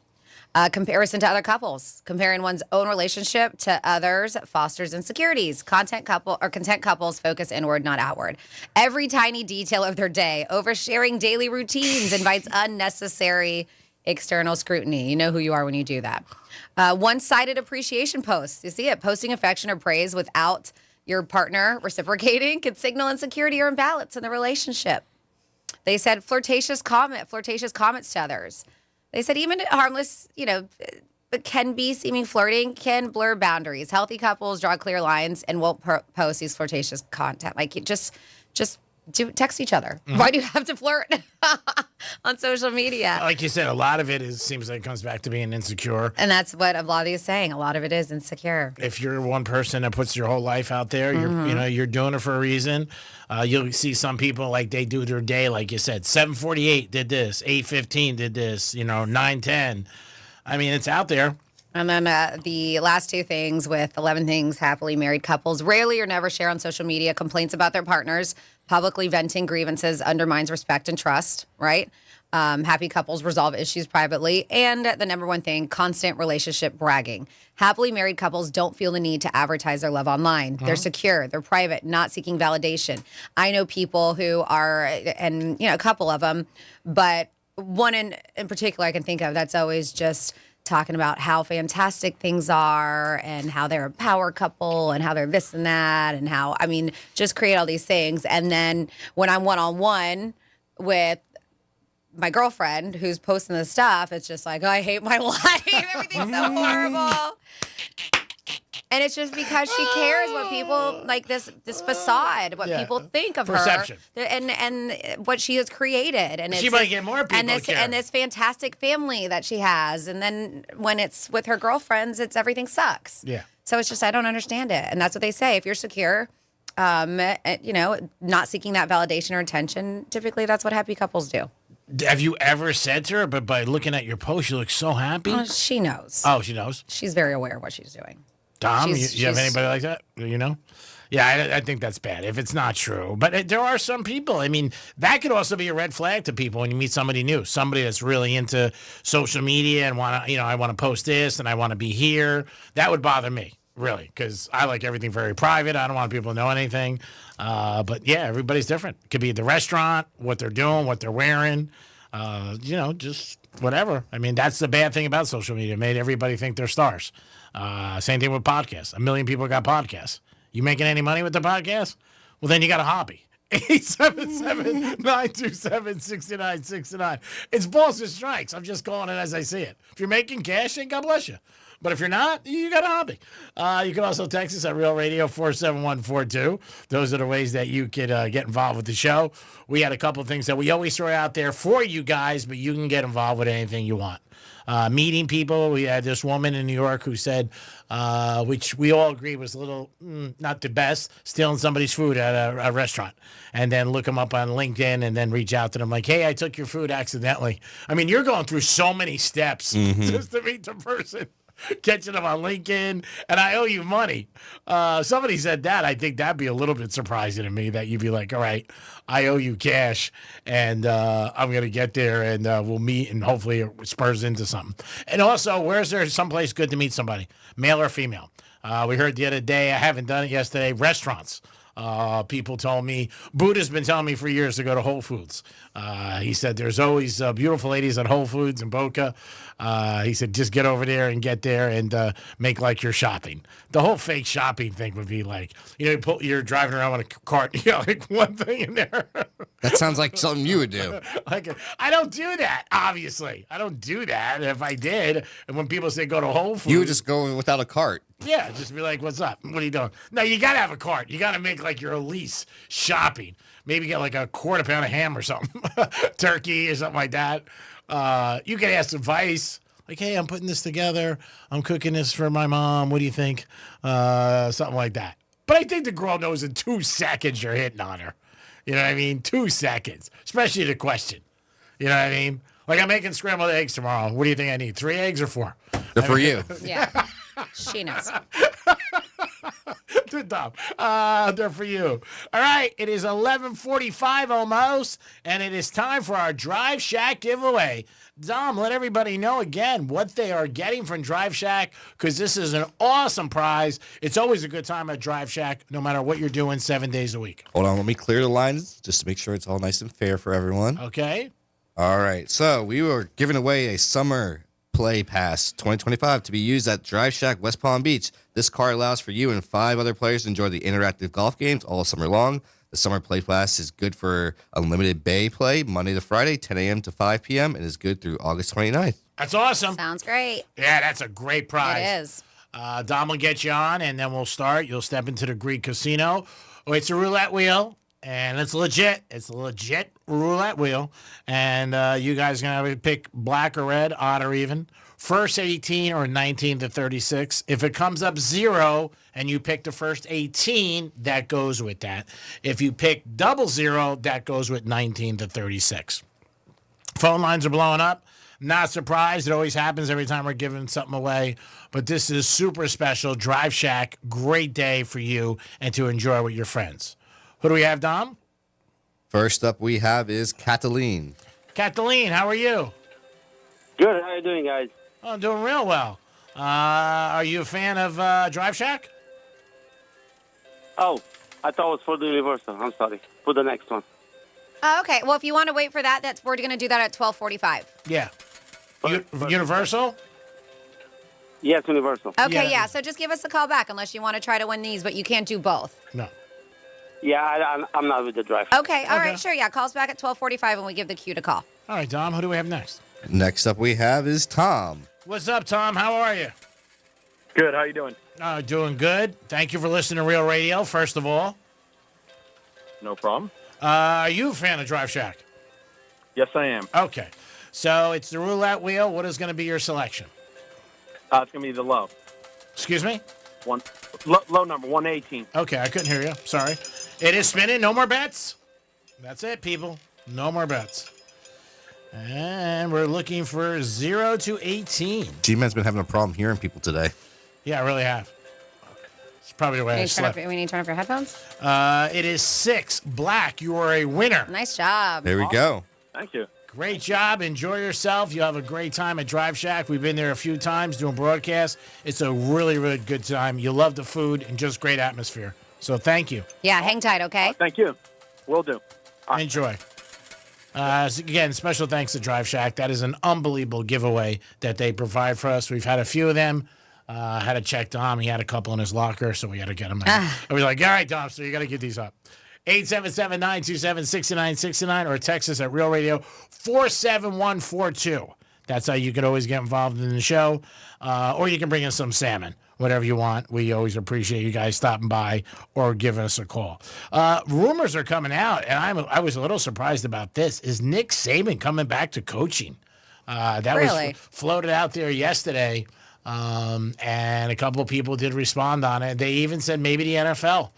Speaker 1: Comparison to other couples. Comparing one's own relationship to others fosters insecurities. Content couples focus inward, not outward. Every tiny detail of their day. Oversharing daily routines invites unnecessary external scrutiny. You know who you are when you do that. One-sided appreciation posts. You see it. Posting affection or praise without your partner reciprocating can signal insecurity or imbalance in the relationship. They said flirtatious comments to others. They said even harmless, but can be seeming flirting can blur boundaries. Healthy couples draw clear lines and won't post these flirtatious content. Like you just text each other. Mm-hmm. Why do you have to flirt on social media?
Speaker 3: Like you said, a lot of it seems like it comes back to being insecure.
Speaker 1: And that's what a lot of you is saying. A lot of it is insecure.
Speaker 3: If you're one person that puts your whole life out there, you're doing it for a reason. You'll see some people like they do their day, like you said, 7:48 did this, 8:15 did this, 9:10. I mean, it's out there.
Speaker 1: And then the last two things with 11 things happily married couples rarely or never share on social media complaints about their partners. Publicly venting grievances undermines respect and trust, right? Happy couples resolve issues privately. And the number one thing, constant relationship bragging. Happily married couples don't feel the need to advertise their love online. They're secure, they're private, not seeking validation. I know people who are, and a couple of them, but one in particular I can think of that's always just talking about how fantastic things are and how they're a power couple and how they're this and that and how, just create all these things. And then when I'm one-on-one with my girlfriend who's posting this stuff, it's just like, oh, I hate my life. Everything's so horrible. And it's just because she cares what people, like this facade, what people think of
Speaker 3: Perception.
Speaker 1: her and what she has created. And
Speaker 3: she might get more people
Speaker 1: and this fantastic family that she has. And then when it's with her girlfriends, everything sucks.
Speaker 3: Yeah.
Speaker 1: So it's just, I don't understand it. And that's what they say. If you're secure, not seeking that validation or attention, typically that's what happy couples do.
Speaker 3: Have you ever said to her, but by looking at your post, you look so happy?
Speaker 1: She knows.
Speaker 3: Oh, she knows?
Speaker 1: She's very aware of what she's doing.
Speaker 3: Tom, you have anybody like that? Yeah, I think that's bad if it's not true. But there are some people. That could also be a red flag to people when you meet somebody new, somebody that's really into social media and I want to post this and I want to be here. That would bother me, really, because I like everything very private. I don't want people to know anything. But yeah, everybody's different. It could be at the restaurant, what they're doing, what they're wearing, just whatever. That's the bad thing about social media. It made everybody think they're stars. Same thing with podcasts. 1 million people got podcasts. You making any money with the podcast? Well, then you got a hobby. 877-927-6969. It's balls and strikes. I'm just calling it as I see it. If you're making cash, then God bless you. But if you're not, you got a hobby. You can also text us at Real Radio 47142. Those are the ways that you could get involved with the show. We had a couple of things that we always throw out there for you guys, but you can get involved with anything you want. Meeting people. We had this woman in New York who said, which we all agree was a little not the best, stealing somebody's food at a restaurant. And then look them up on LinkedIn and then reach out to them like, hey, I took your food accidentally. You're going through so many steps just to meet the person. Catching them on LinkedIn, and I owe you money. Somebody said that. I think that'd be a little bit surprising to me that you'd be like, all right, I owe you cash, and I'm going to get there, and we'll meet, and hopefully it spurs into something. And also, where's there someplace good to meet somebody, male or female? We heard the other day, I haven't done it yesterday, restaurants. People told me, Buddha's been telling me for years to go to Whole Foods. He said there's always beautiful ladies at Whole Foods in Boca. He said just get over there and get there and make like you're shopping. The whole fake shopping thing would be like, you're driving around with a cart, like one thing in there.
Speaker 4: That sounds like something you would do.
Speaker 3: I don't do that, obviously. I don't do that. If I did, and when people say go to Whole Foods.
Speaker 4: You would just go in without a cart.
Speaker 3: Yeah, just be like, what's up? What are you doing? No, you got to have a cart. You got to make like your Elise shopping. Maybe get like a quarter pound of ham or something. Turkey or something like that. You can ask advice. Like, hey, I'm putting this together. I'm cooking this for my mom. What do you think? Something like that. But I think the girl knows in 2 seconds you're hitting on her. You know what I mean? 2 seconds. Especially the question. You know what I mean? Like, I'm making scrambled eggs tomorrow. What do you think I need? 3 eggs or 4?
Speaker 4: They're for you.
Speaker 1: Yeah. She knows.
Speaker 3: Too dumb. They're for you. All right, it is 11:45 almost, and it is time for our Drive Shack giveaway. Dom, let everybody know again what they are getting from Drive Shack, because this is an awesome prize. It's always a good time at Drive Shack, no matter what you're doing 7 days a week.
Speaker 4: Hold on, let me clear the lines just to make sure it's all nice and fair for everyone.
Speaker 3: Okay.
Speaker 4: All right, so we were giving away a summer Play Pass 2025 to be used at Drive Shack West Palm Beach. This card allows for you and 5 other players to enjoy the interactive golf games all summer long. The Summer Play Pass is good for unlimited bay play Monday to Friday, 10 a.m. to 5 p.m., and is good through August 29th.
Speaker 3: That's awesome.
Speaker 1: Sounds great.
Speaker 3: Yeah, that's a great prize.
Speaker 1: It is.
Speaker 3: Dom will get you on, and then we'll start. You'll step into the Greek Casino. Oh, it's a roulette wheel, and it's legit. It's a legit roulette wheel. And you guys are going to have to pick black or red, odd or even. First 18 or 19 to 36. If it comes up 0 and you pick the first 18, that goes with that. If you pick 00, that goes with 19 to 36. Phone lines are blowing up. Not surprised. It always happens every time we're giving something away. But this is super special. Drive Shack, great day for you and to enjoy with your friends. Who do we have, Dom?
Speaker 4: First up we have is Cataline.
Speaker 3: Kathleen, how are you?
Speaker 6: Good. How are you doing, guys?
Speaker 3: Oh, I'm doing real well. Are you a fan of Drive Shack?
Speaker 6: Oh, I thought it was for the Universal. I'm sorry. For the next one.
Speaker 1: Okay. Well, if you want to wait for that, we're going to do that at 12:45.
Speaker 3: Yeah. Universal?
Speaker 6: Yes, Universal.
Speaker 1: Okay, yeah. So just give us a call back unless you want to try to win these, but you can't do both.
Speaker 3: No.
Speaker 6: Yeah, I'm not with the Drive.
Speaker 1: Okay. All right. Sure. Yeah. Call us back at 12:45 and we give the cue to call.
Speaker 3: All right, Dom. Who do we have next?
Speaker 4: Next up we have is Tom.
Speaker 3: What's up, Tom? How are you?
Speaker 8: Good. How you doing?
Speaker 3: Doing good. Thank you for listening to Real Radio, first of all.
Speaker 8: No problem.
Speaker 3: Are you a fan of Drive Shack?
Speaker 8: Yes, I am.
Speaker 3: Okay. So it's the roulette wheel. What is going to be your selection?
Speaker 8: It's going to be the low.
Speaker 3: Excuse me?
Speaker 8: Low number, 118.
Speaker 3: Okay, I couldn't hear you. Sorry. It is spinning. No more bets. That's it, people. No more bets. And we're looking for 0 to 18.
Speaker 4: G-Man's been having a problem hearing people today.
Speaker 3: Yeah, I really have. It's probably the way I slept.
Speaker 1: We need to turn off your headphones?
Speaker 3: It is 6. Black, you are a winner.
Speaker 1: Nice job.
Speaker 4: There we go.
Speaker 8: Thank you.
Speaker 3: Great job. Enjoy yourself. You'll have a great time at Drive Shack. We've been there a few times doing broadcasts. It's a really, really good time. You love the food and just great atmosphere. So thank you.
Speaker 1: Yeah, hang tight, okay?
Speaker 8: Thank you. Will do.
Speaker 3: Enjoy. Again, special thanks to Drive Shack. That is an unbelievable giveaway that they provide for us. We've had a few of them. Had to check Dom. He had a couple in his locker, so we had to get them out. I was like, all right, Dom, so you got to get these up. 877-927-6969 or text us at Real Radio 47142. That's how you can always get involved in the show. Or you can bring in some salmon, whatever you want. We always appreciate you guys stopping by or giving us a call. Rumors are coming out, and I was a little surprised about this. Is Nick Saban coming back to coaching? That was floated out there yesterday, and a couple of people did respond on it. They even said maybe the NFL.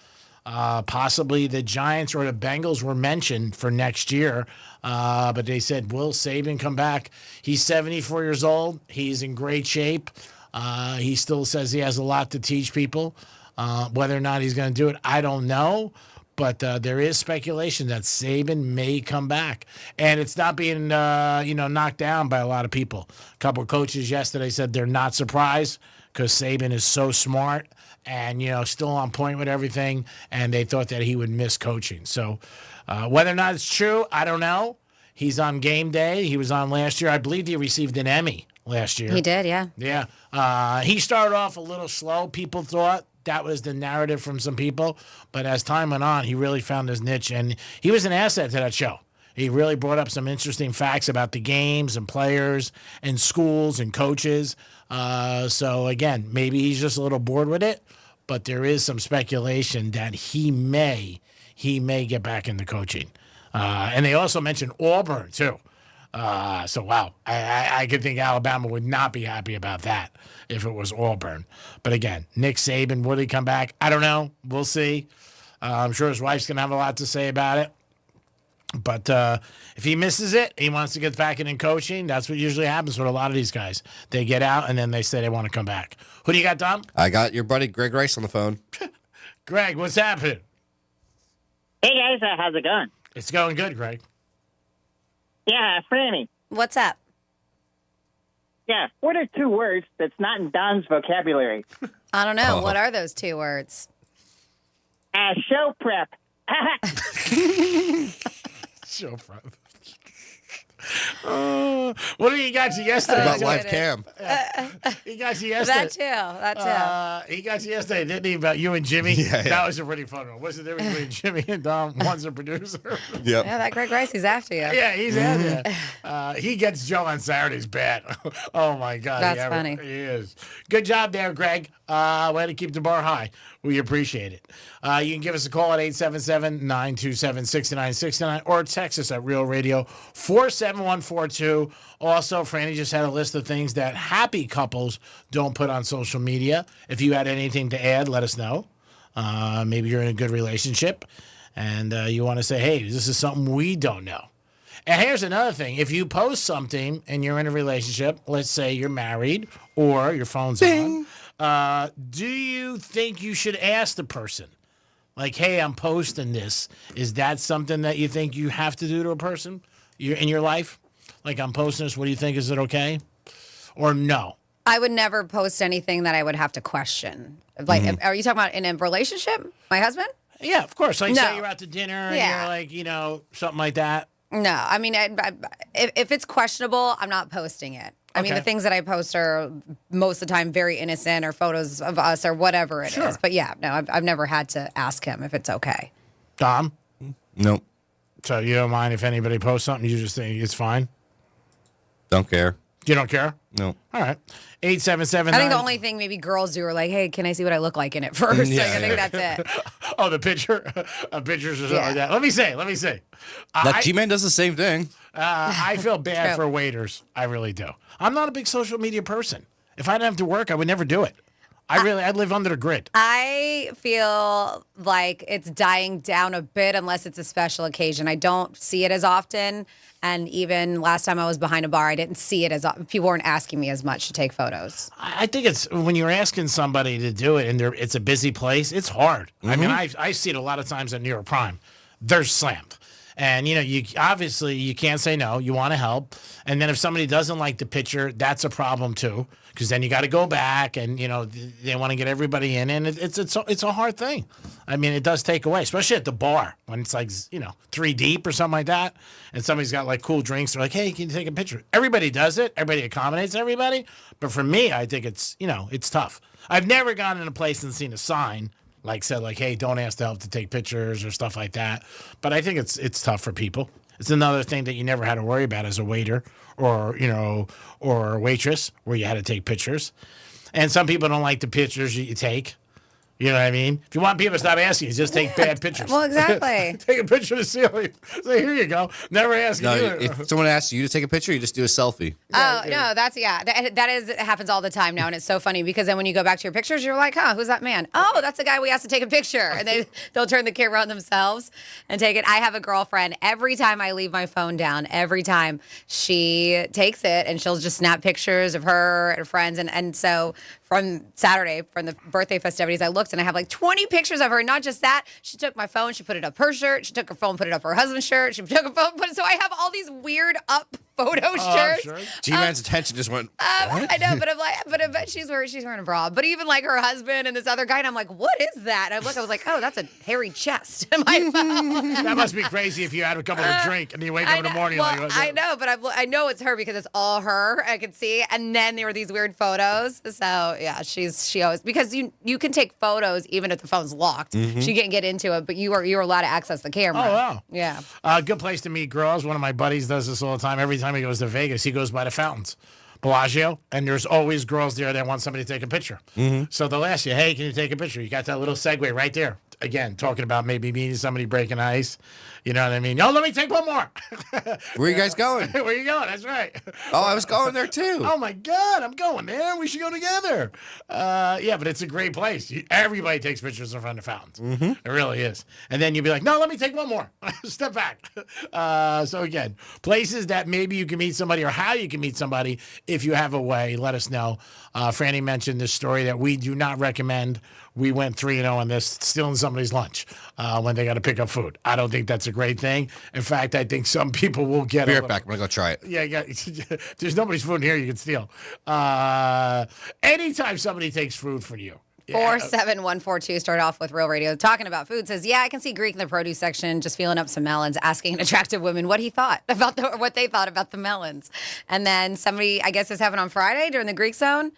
Speaker 3: Possibly the Giants or the Bengals were mentioned for next year, but they said, will Saban come back? He's 74 years old. He's in great shape. He still says he has a lot to teach people. Whether or not he's going to do it, I don't know. But there is speculation that Saban may come back. And it's not being knocked down by a lot of people. A couple of coaches yesterday said they're not surprised because Saban is so smart and, still on point with everything, and they thought that he would miss coaching. So whether or not it's true, I don't know. He's on game day. He was on last year. I believe he received an Emmy last year.
Speaker 1: He did, yeah.
Speaker 3: Yeah. He started off a little slow, people thought. That was the narrative from some people. But as time went on, he really found his niche, and he was an asset to that show. He really brought up some interesting facts about the games and players and schools and coaches. So, again, maybe he's just a little bored with it, but there is some speculation that he may get back into coaching. And they also mentioned Auburn, too. So, wow, I could think Alabama would not be happy about that if it was Auburn. But, again, Nick Saban, will he come back? I don't know. We'll see. I'm sure his wife's going to have a lot to say about it. But if he misses it, he wants to get back in coaching. That's what usually happens with a lot of these guys. They get out, and then they say they want to come back. Who do you got, Dom?
Speaker 4: I got your buddy Greg Rice on the phone.
Speaker 3: Greg, what's happening?
Speaker 9: Hey guys, how's it going?
Speaker 3: It's going good, Greg.
Speaker 9: Yeah, Franny.
Speaker 1: What's up?
Speaker 9: Yeah, what are 2 words that's not in Don's vocabulary?
Speaker 1: I don't know. What are those 2 words?
Speaker 9: Show prep.
Speaker 3: Show prep. What did he got you yesterday?
Speaker 4: About live cam.
Speaker 3: He got you yesterday.
Speaker 1: That too.
Speaker 3: He got you yesterday, didn't he? About you and Jimmy.
Speaker 4: Yeah.
Speaker 3: That was a pretty fun one. What's the difference between Jimmy and Dom? One's a producer.
Speaker 4: Yep.
Speaker 1: Yeah, that Greg Rice, he's after you.
Speaker 3: Yeah, he's out there. He gets Joe on Saturdays bad. Oh my God.
Speaker 1: That's funny.
Speaker 3: He is. Good job there, Greg. Way to keep the bar high. We appreciate it. You can give us a call at 877-927-6969 or text us at Real Radio 47142. Also, Franny just had a list of things that happy couples don't put on social media. If you had anything to add, let us know. Maybe you're in a good relationship and you want to say, hey, this is something we don't know. And here's another thing. If you post something and you're in a relationship, let's say you're married or your phone's on, do you think you should ask the person, like, hey, I'm posting this. Is that something that you think you have to do to a person in your life? Like, I'm posting this. What do you think? Is it okay? Or no?
Speaker 1: I would never post anything that I would have to question. Like, are you talking about in a relationship? My husband?
Speaker 3: Yeah, of course. Like,
Speaker 1: No.
Speaker 3: say you're out to dinner and you're like, something like that.
Speaker 1: No, I mean, if it's questionable, I'm not posting it. I mean,
Speaker 3: Okay.
Speaker 1: the things that I post are most of the time very innocent or photos of us or whatever it is. But yeah, no, I've never had to ask him if it's okay.
Speaker 3: Dom?
Speaker 4: Nope.
Speaker 3: So you don't mind if anybody posts something, you just think it's fine?
Speaker 4: Don't care.
Speaker 3: You don't care?
Speaker 4: No.
Speaker 3: All right. 877.
Speaker 1: I think the only thing maybe girls do are like, hey, can I see what I look like in it first?
Speaker 4: Yeah,
Speaker 1: Like, I think
Speaker 4: yeah.
Speaker 1: that's it.
Speaker 3: Oh, the picture? Pictures or something like that. Let me say.
Speaker 4: That G-Man does the same thing.
Speaker 3: I feel bad
Speaker 1: True.
Speaker 3: for waiters. I really do. I'm not a big social media person. If I didn't have to work, I would never do it. I'd live under the grid.
Speaker 1: I feel like it's dying down a bit unless it's a special occasion. I don't see it as often. And even last time I was behind a bar, I didn't see it as often. People weren't asking me as much to take photos.
Speaker 3: I think it's when you're asking somebody to do it and it's a busy place, it's hard. I mean, I see it a lot of times at New York Prime. They're slammed. And, you obviously you can't say no. You want to help. And then if somebody doesn't like the picture, that's a problem too. Because then you got to go back and, they want to get everybody in. And it's a hard thing. I mean, it does take away, especially at the bar when it's like, 3 deep or something like that. And somebody's got like cool drinks. They're like, hey, can you take a picture? Everybody does it. Everybody accommodates everybody. But for me, I think it's, it's tough. I've never gone in a place and seen a sign said, hey, don't ask to help to take pictures or stuff like that. But I think it's tough for people. It's another thing that you never had to worry about as a waiter or a waitress where you had to take pictures. And some people don't like the pictures you take. You know what I mean? If you want people to stop asking you, just take bad pictures.
Speaker 1: Well, exactly.
Speaker 3: Take a picture of the ceiling. Say, here you go. Never ask you.
Speaker 4: If someone asks you to take a picture, you just do a selfie.
Speaker 1: Oh, no, it happens all the time now. And it's so funny because then when you go back to your pictures, you're like, who's that man? Oh, that's the guy we asked to take a picture. And they'll turn the camera on themselves and take it. I have a girlfriend, every time I leave my phone down, every time she takes it and she'll just snap pictures of her and her friends. And so from Saturday, from the birthday festivities, I looked and I have like 20 pictures of her. And not just that, she took my phone, she put it up her shirt, she took her phone, put it up her husband's shirt, she took her phone, put it. So I have all these weird up photo shirts.
Speaker 3: Sure.
Speaker 4: G-Man's attention just went, what?
Speaker 1: I know, but I'm like, but she's wearing a bra. But even like her husband and this other guy, and I'm like, what is that? And I was like, oh, that's a hairy chest in my phone.
Speaker 3: That must be crazy if you had a couple of drink and you wake up in the morning.
Speaker 1: Well, I know, but I know it's her because it's all her. I can see, and then there were these weird photos. So yeah, she always, because you can take photos even if the phone's locked. She can't get into it, but you are allowed to access the camera.
Speaker 3: Oh wow,
Speaker 1: yeah.
Speaker 3: Good place to meet girls. One of my buddies does this all the time. Every time he goes to Vegas, he goes by the fountains, Bellagio, and there's always girls there that want somebody to take a picture. So they'll ask you, hey, can you take a picture? You got that little segue right there. again, talking about maybe meeting somebody breaking ice. You know what I mean? Oh, let me take one more.
Speaker 4: Where are you guys going?
Speaker 3: Where you going? That's right.
Speaker 4: Oh, I was going there too.
Speaker 3: Oh my God, I'm going there. We should go together. Yeah, but it's a great place. Everybody takes pictures in front of fountains.
Speaker 4: Mm-hmm.
Speaker 3: It really is. And then you'll be like, no, let me take one more. Step back. So again, places that maybe you can meet somebody or how you can meet somebody. If you have a way, let us know. Franny mentioned this story that we do not recommend. We went 3-0 on this, stealing somebody's lunch when they got to pick up food. I don't think that's a great thing. In fact, I think some people will get
Speaker 4: Be right back. I'm going to go try it.
Speaker 3: Yeah. There's nobody's food in here you can steal. Anytime somebody takes food from you.
Speaker 1: 47142 started off with Real Radio talking about food. Says, yeah, I can see Greek in the produce section just feeling up some melons, asking attractive women what they thought about the melons. And then somebody, I guess this happened on Friday during the Greek Zone,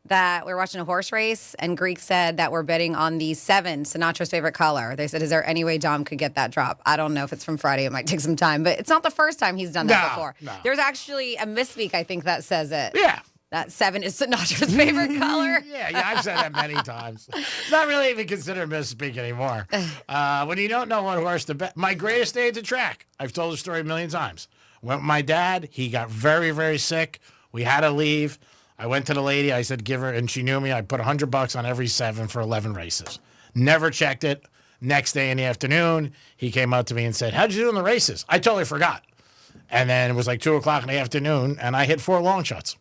Speaker 1: that we're watching a horse race, and Greek said that we're betting on the 7, Sinatra's favorite color. They said, is there any way Dom could get that drop? I don't know if it's from Friday. It might take some time, but it's not the first time he's done that before.
Speaker 3: No.
Speaker 1: There's actually a Misspeak, I think, that says it.
Speaker 3: Yeah.
Speaker 1: That 7 is Sinatra's favorite color.
Speaker 3: Yeah, I've said that many times. It's not really even considered misspeak anymore. When you don't know what horse to bet. My greatest day at the track, I've told the story a million times. Went with my dad. He got very, very sick. We had to leave. I went to the lady. I said, give her, and she knew me. I put $100 on every 7 for 11 races. Never checked it. Next day in the afternoon, he came up to me and said, how'd you do in the races? I totally forgot. And then it was like 2 o'clock in the afternoon, and I hit 4 long shots.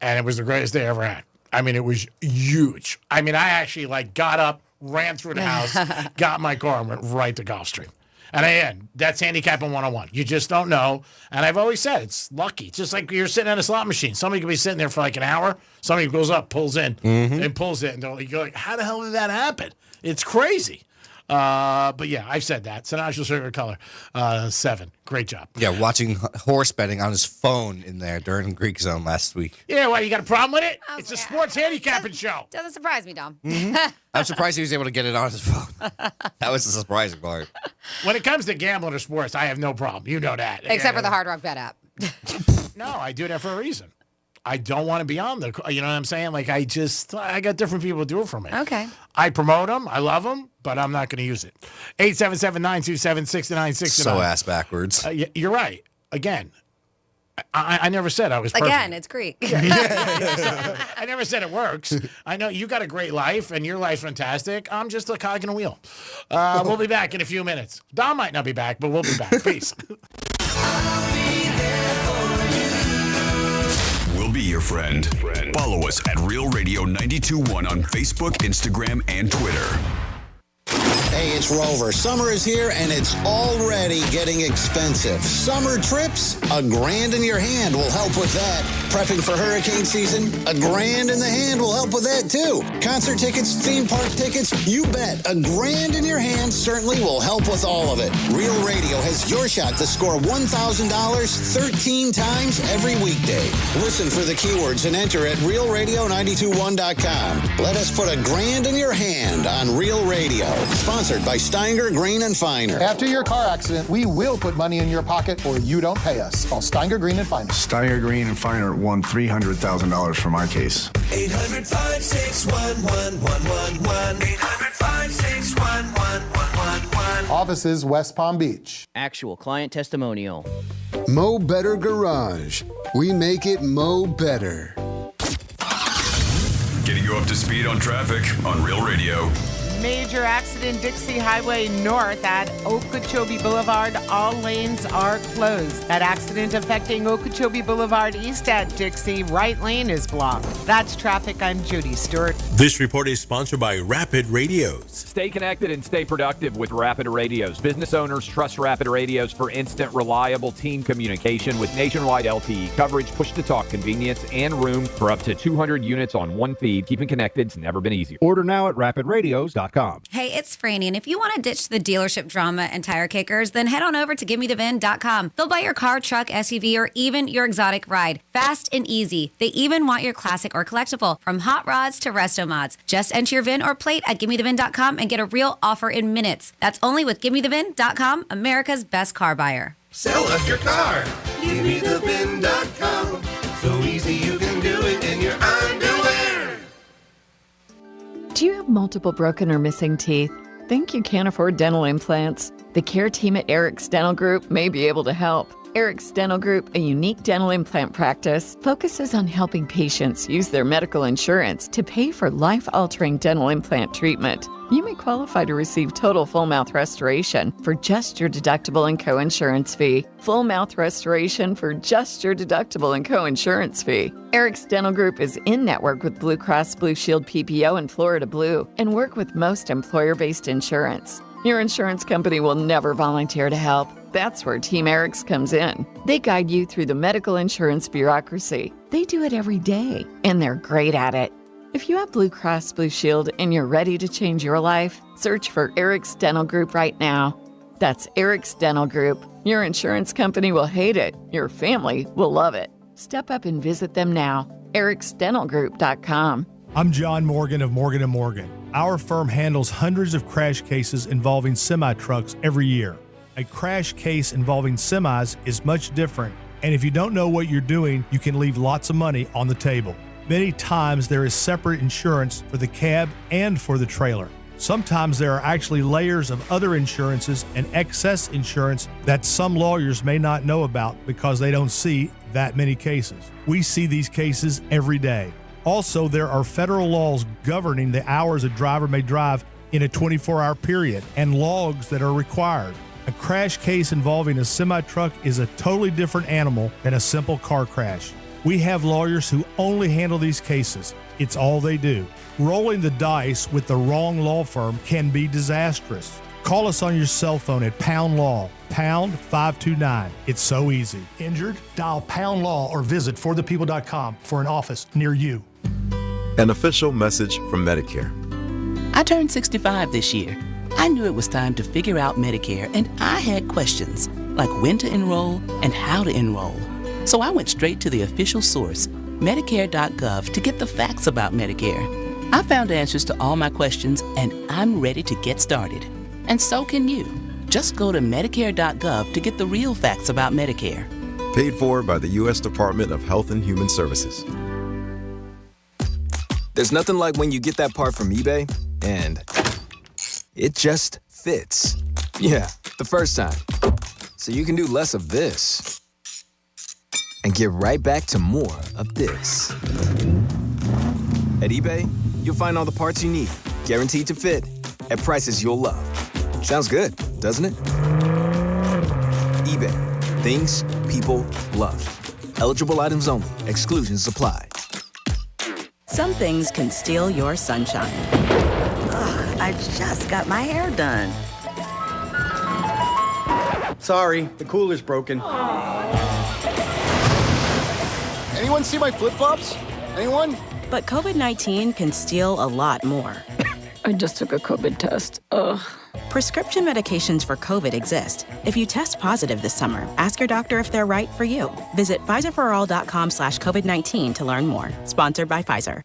Speaker 3: And it was the greatest day I ever had. I mean, it was huge. I mean, I actually got up, ran through the house, got in my car, and went right to Gulfstream. And again, that's handicapping 101. You just don't know. And I've always said it's lucky. It's just like you're sitting at a slot machine. Somebody could be sitting there for like an hour. Somebody goes up, pulls in, and pulls it. And you're like, how the hell did that happen? It's crazy. But yeah, I've said that. Sinatra's favorite color, 7. Great job.
Speaker 4: Yeah, watching horse betting on his phone in there during Greek Zone last week.
Speaker 3: Yeah, what, you got a problem with it? It's a sports handicapping show.
Speaker 1: Doesn't surprise me, Dom.
Speaker 4: I'm surprised he was able to get it on his phone. That was the surprising part.
Speaker 3: When it comes to gambling or sports, I have no problem. You know that.
Speaker 1: Except for the Hard Rock Bet app.
Speaker 3: No, I do that for a reason. I don't want to be on you know what I'm saying? Like, I got different people to do it for me.
Speaker 1: Okay.
Speaker 3: I promote them. I love them, but I'm not going to use it. 877-927-6969.
Speaker 4: So ass backwards.
Speaker 3: You're right. Again, I never said I was perfect.
Speaker 1: Again, it's Greek.
Speaker 3: I never said it works. I know you got a great life, and your life's fantastic. I'm just a cog in a wheel. We'll be back in a few minutes. Dom might not be back, but we'll be back. Peace.
Speaker 12: We'll be your friend. Follow us at Real Radio 92.1 on Facebook, Instagram, and Twitter.
Speaker 11: Hey, it's Rover. Summer is here, and it's already getting expensive. Summer trips? $1,000 in your hand will help with that. Prepping for hurricane season? $1,000 in the hand will help with that, too. Concert tickets, theme park tickets? You bet. $1,000 in your hand certainly will help with all of it. Real Radio has your shot to score $1,000 13 times every weekday. Listen for the keywords and enter at realradio921.com. Let us put $1,000 in your hand on Real Radio. Sponsored by Steinger, Green & Finer.
Speaker 21: After your car accident, we will put money in your pocket or you don't pay us. Call Steinger, Green & Finer.
Speaker 13: Steinger, Green & Finer won $300,000 for my case.
Speaker 36: 800-561-1111. 800-561-1111.
Speaker 21: Offices, West Palm Beach.
Speaker 14: Actual client testimonial.
Speaker 21: Mo Better Garage. We make it Mo Better.
Speaker 12: Getting you up to speed on traffic on Real Radio.
Speaker 15: Major accident Dixie Highway North at Okeechobee Boulevard. All lanes are closed. That accident affecting Okeechobee Boulevard East at Dixie. Right lane is blocked. That's traffic. I'm Judy Stewart.
Speaker 16: This report is sponsored by Rapid Radios.
Speaker 17: Stay connected and stay productive with Rapid Radios. Business owners trust Rapid Radios for instant, reliable team communication with nationwide LTE coverage, push-to-talk convenience, and room for up to 200 units on one feed. Keeping connected's never been easier.
Speaker 16: Order now at rapidradios.com.
Speaker 1: Hey, it's Franny, and if you want to ditch the dealership drama and tire kickers, then head on over to GiveMeTheVIN.com. They'll buy your car, truck, SUV, or even your exotic ride. Fast and easy. They even want your classic or collectible, from hot rods to resto mods. Just enter your VIN or plate at GiveMeTheVIN.com and get a real offer in minutes. That's only with GiveMeTheVIN.com, America's best car buyer.
Speaker 36: Sell us your car. GiveMeTheVIN.com. So easy you can do it in your underwear.
Speaker 2: Do you have multiple broken or missing teeth? Think you can't afford dental implants? The care team at Eric's Dental Group may be able to help. Eric's Dental Group, a unique dental implant practice, focuses on helping patients use their medical insurance to pay for life-altering dental implant treatment. You may qualify to receive total full mouth restoration for just your deductible and co-insurance fee. Full mouth restoration for just your deductible and co-insurance fee. Eric's Dental Group is in network with Blue Cross Blue Shield PPO and Florida Blue and work with most employer-based insurance. Your insurance company will never volunteer to help. That's where Team Eric's comes in. They guide you through the medical insurance bureaucracy. They do it every day, and they're great at it. If you have Blue Cross Blue Shield and you're ready to change your life, search for Eric's Dental Group right now. That's Eric's Dental Group. Your insurance company will hate it. Your family will love it. Step up and visit them now. ericsdentalgroup.com.
Speaker 10: I'm John Morgan of Morgan & Morgan. Our firm handles hundreds of crash cases involving semi-trucks every year. A crash case involving semis is much different, and if you don't know what you're doing, you can leave lots of money on the table. Many times there is separate insurance for the cab and for the trailer. Sometimes there are actually layers of other insurances and excess insurance that some lawyers may not know about because they don't see that many cases. We see these cases every day. Also, there are federal laws governing the hours a driver may drive in a 24-hour period and logs that are required. A crash case involving a semi-truck is a totally different animal than a simple car crash. We have lawyers who only handle these cases. It's all they do. Rolling the dice with the wrong law firm can be disastrous. Call us on your cell phone at Pound Law, pound 529. It's so easy.
Speaker 21: Injured? Dial Pound Law or visit forthepeople.com for an office near you.
Speaker 18: An official message from Medicare.
Speaker 19: I turned 65 this year. I knew it was time to figure out Medicare, and I had questions, like when to enroll and how to enroll. So I went straight to the official source, Medicare.gov, to get the facts about Medicare. I found answers to all my questions, and I'm ready to get started. And so can you. Just go to Medicare.gov to get the real facts about Medicare.
Speaker 18: Paid for by the U.S. Department of Health and Human Services.
Speaker 20: There's nothing like when you get that part from eBay, and it just fits. Yeah, the first time. So you can do less of this and get right back to more of this. At eBay, you'll find all the parts you need, guaranteed to fit, at prices you'll love. Sounds good, doesn't it? eBay. Things people love. Eligible items only. Exclusions apply.
Speaker 22: Some things can steal your sunshine. Ugh, I just got my hair done.
Speaker 23: Sorry, the cooler's broken. Anyone see my flip-flops? Anyone?
Speaker 22: But COVID-19 can steal a lot more.
Speaker 24: I just took a COVID test. Ugh.
Speaker 22: Prescription medications for COVID exist. If you test positive this summer, ask your doctor if they're right for you. Visit PfizerForAll.com/COVID-19 to learn more. Sponsored by Pfizer.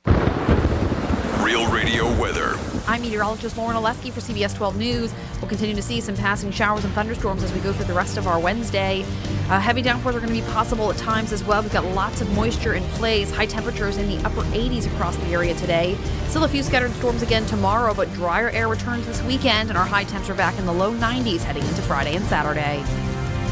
Speaker 12: Real Radio weather.
Speaker 25: I'm meteorologist Lauren Oleski for CBS 12 News. We'll continue to see some passing showers and thunderstorms as we go through the rest of our Wednesday. Heavy downpours are going to be possible at times as well. We've got lots of moisture in place. High temperatures in the upper 80s across the area today. Still a few scattered storms again tomorrow, but drier air returns this weekend, and our high temps are back in the low 90s heading into Friday and Saturday.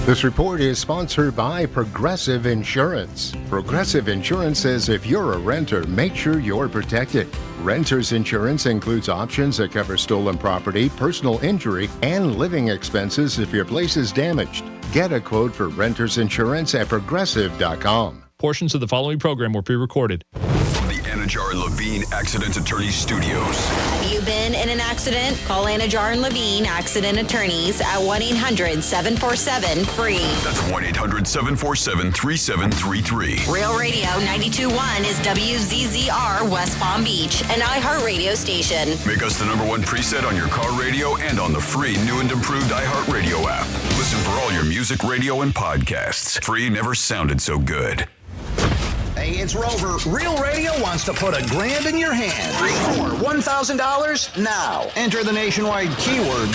Speaker 26: This report is sponsored by Progressive Insurance. Progressive Insurance says if you're a renter, make sure you're protected. Renter's insurance includes options that cover stolen property, personal injury, and living expenses if your place is damaged. Get a quote for renter's insurance at progressive.com.
Speaker 27: Portions of the following program were pre-recorded.
Speaker 12: From the Anajar and Levine Accident Attorney Studios.
Speaker 28: Have you been in an accident? Call Anajar and Levine Accident Attorneys at 1-800-747-FREE.
Speaker 12: That's 1-800-747-3733.
Speaker 28: Real Radio 92.1 is WZZR West Palm Beach, an iHeartRadio station.
Speaker 12: Make us the #1 preset on your car radio and on the free new and improved iHeartRadio app. Listen for all your music, radio, and podcasts. Free never sounded so good.
Speaker 11: Hey, it's Rover. Real Radio wants to put $1,000 in your hand. For $1,000 now. Enter the nationwide keyword